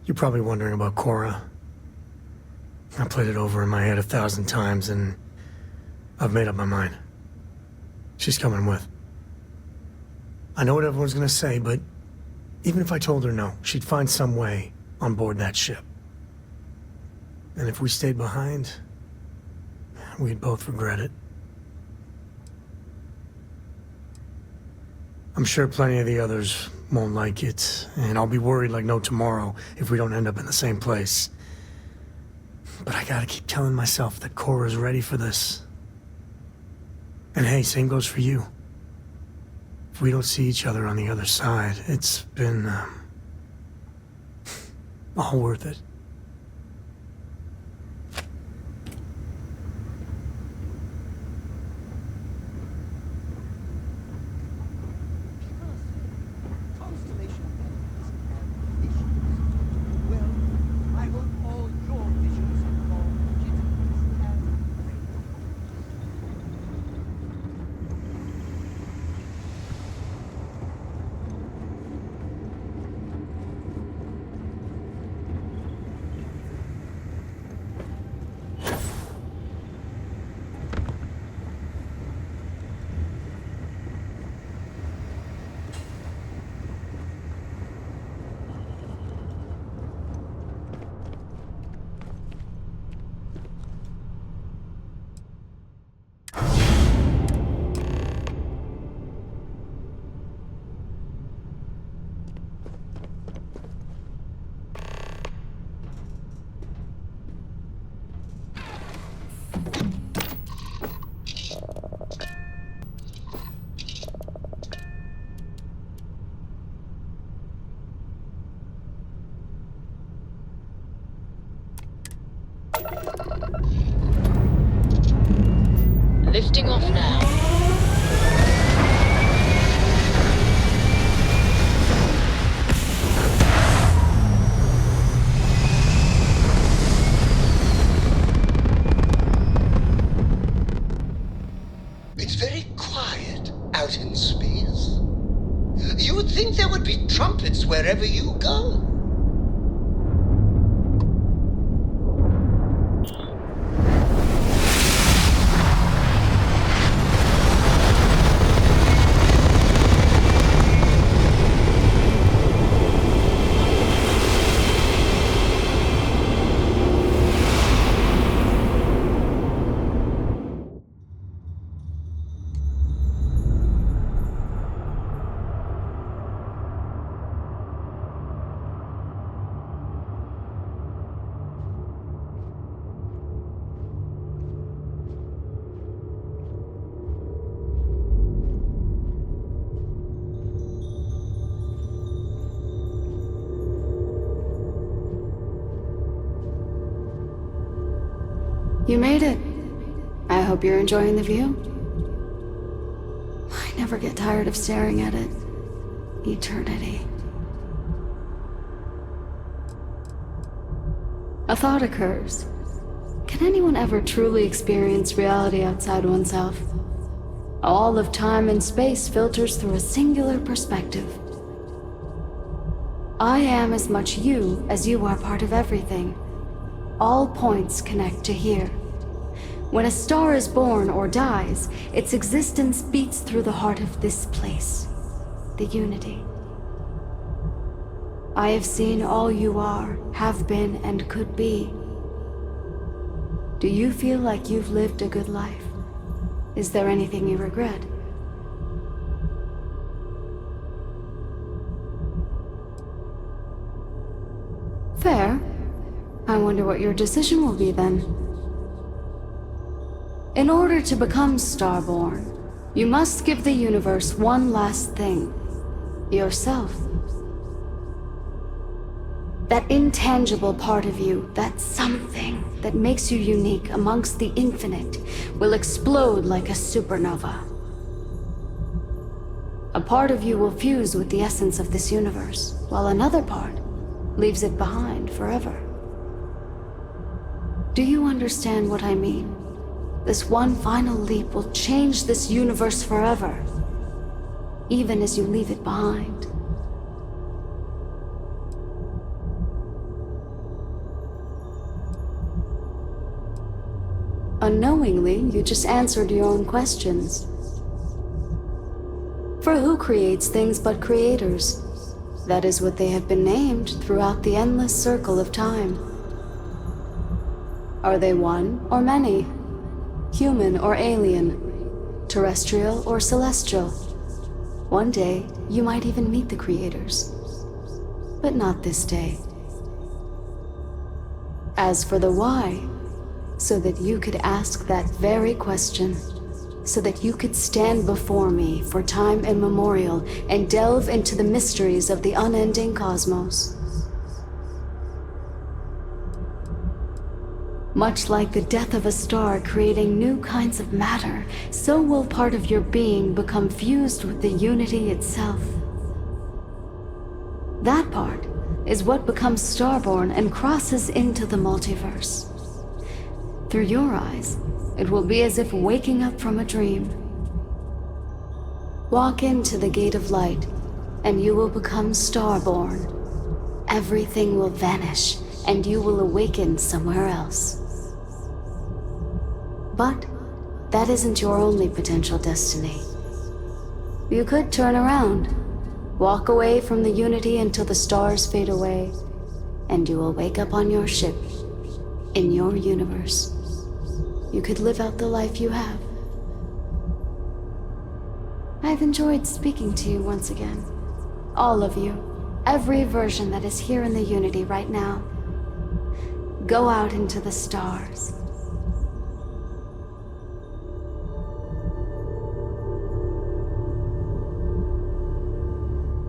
you're probably wondering about Cora. I played it over in my head 1,000 times, and I've made up my mind. She's coming with. I know what everyone's gonna say, but even if I told her no, she'd find some way on board that ship. And if we stayed behind, we'd both regret it. I'm sure plenty of the others won't like it, and I'll be worried like no tomorrow if we don't end up in the same place. But I gotta keep telling myself that Cora's ready for this. And hey, same goes for you. If we don't see each other on the other side, it's been, all worth it.
Constellation have issues. Well, I hope all your visions are more legitimate and
Lifting off now.
It's very quiet out in space. You would think there would be trumpets wherever you go.
You made it. I hope you're enjoying the view. I never get tired of staring at it. Eternity. A thought occurs. Can anyone ever truly experience reality outside oneself? All of time and space filters through a singular perspective. I am as much you as you are part of everything. All points connect to here. When a star is born or dies, its existence beats through the heart of this place, the Unity. I have seen all you are, have been, and could be. Do you feel like you've lived a good life? Is there anything you regret? Fair. I wonder what your decision will be then. In order to become Starborn, you must give the universe one last thing. Yourself. That intangible part of you, that something that makes you unique amongst the infinite, will explode like a supernova. A part of you will fuse with the essence of this universe, while another part leaves it behind forever. Do you understand what I mean? This one final leap will change this universe forever, even as you leave it behind. Unknowingly, you just answered your own questions. For who creates things but creators? That is what they have been named throughout the endless circle of time. Are they one or many? Human or alien? Terrestrial or celestial? One day, you might even meet the creators. But not this day. As for the why, so that you could ask that very question, so that you could stand before me for time immemorial and delve into the mysteries of the unending cosmos. Much like the death of a star creating new kinds of matter, so will part of your being become fused with the Unity itself. That part is what becomes Starborn and crosses into the multiverse. Through your eyes, it will be as if waking up from a dream. Walk into the gate of light, and you will become Starborn. Everything will vanish, and you will awaken somewhere else. But that isn't your only potential destiny. You could turn around, walk away from the Unity until the stars fade away, and you will wake up on your ship, in your universe. You could live out the life you have. I've enjoyed speaking to you once again. All of you. Every version that is here in the Unity right now. Go out into the stars.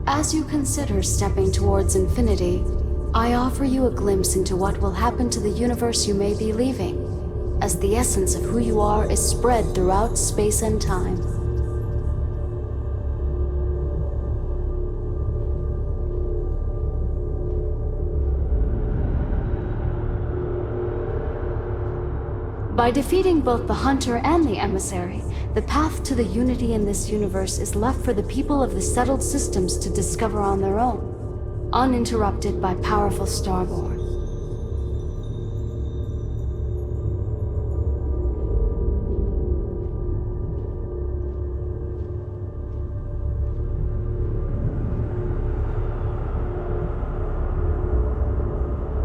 As you consider stepping towards infinity, I offer you a glimpse into what will happen to the universe you may be leaving, as the essence of who you are is spread throughout space and time. By defeating both the Hunter and the Emissary, the path to the Unity in this universe is left for the people of the settled systems to discover on their own, uninterrupted by powerful Starborn.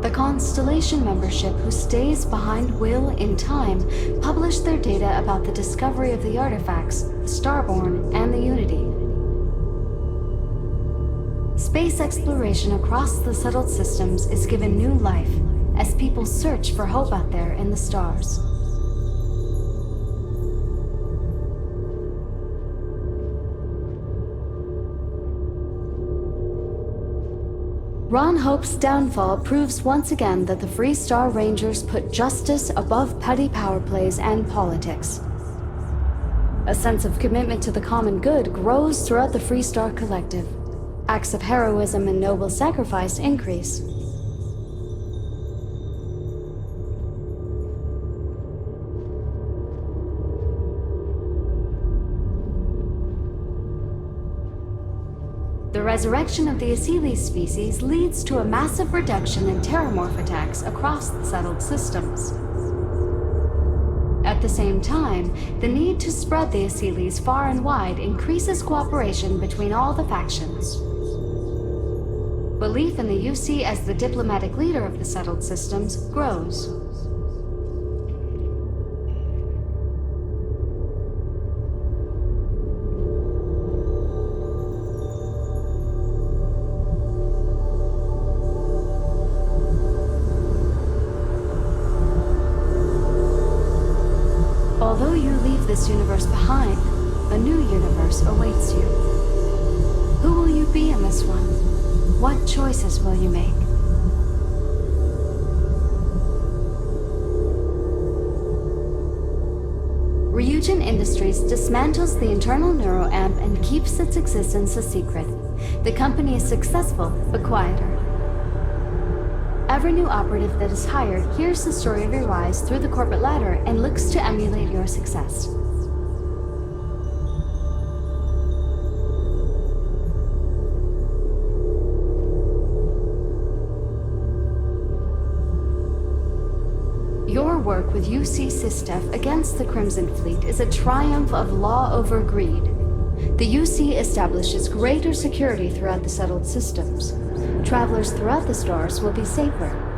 The Constellation membership who stays behind will, in time, publish their data about the discovery of the artifacts, Starborn, and the Unity. Space exploration across the settled systems is given new life as people search for hope out there in the stars. Ron Hope's downfall proves once again that the Free Star Rangers put justice above petty power plays and politics. A sense of commitment to the common good grows throughout the Free Star Collective. Acts of heroism and noble sacrifice increase. The resurrection of the Asili species leads to a massive reduction in terramorph attacks across the settled systems. At the same time, the need to spread the Asilis far and wide increases cooperation between all the factions. Belief in the UC as the diplomatic leader of the settled systems grows. Although you leave this universe behind, a new universe awaits you. Who will you be in this one? What choices will you make? Ryujin Industries dismantles the internal neuroamp and keeps its existence a secret. The company is successful, but quieter. Every new operative that is hired hears the story of your rise through the corporate ladder and looks to emulate your success. Your work with UC SysDef against the Crimson Fleet is a triumph of law over greed. The UC establishes greater security throughout the settled systems. Travelers throughout the stars will be safer.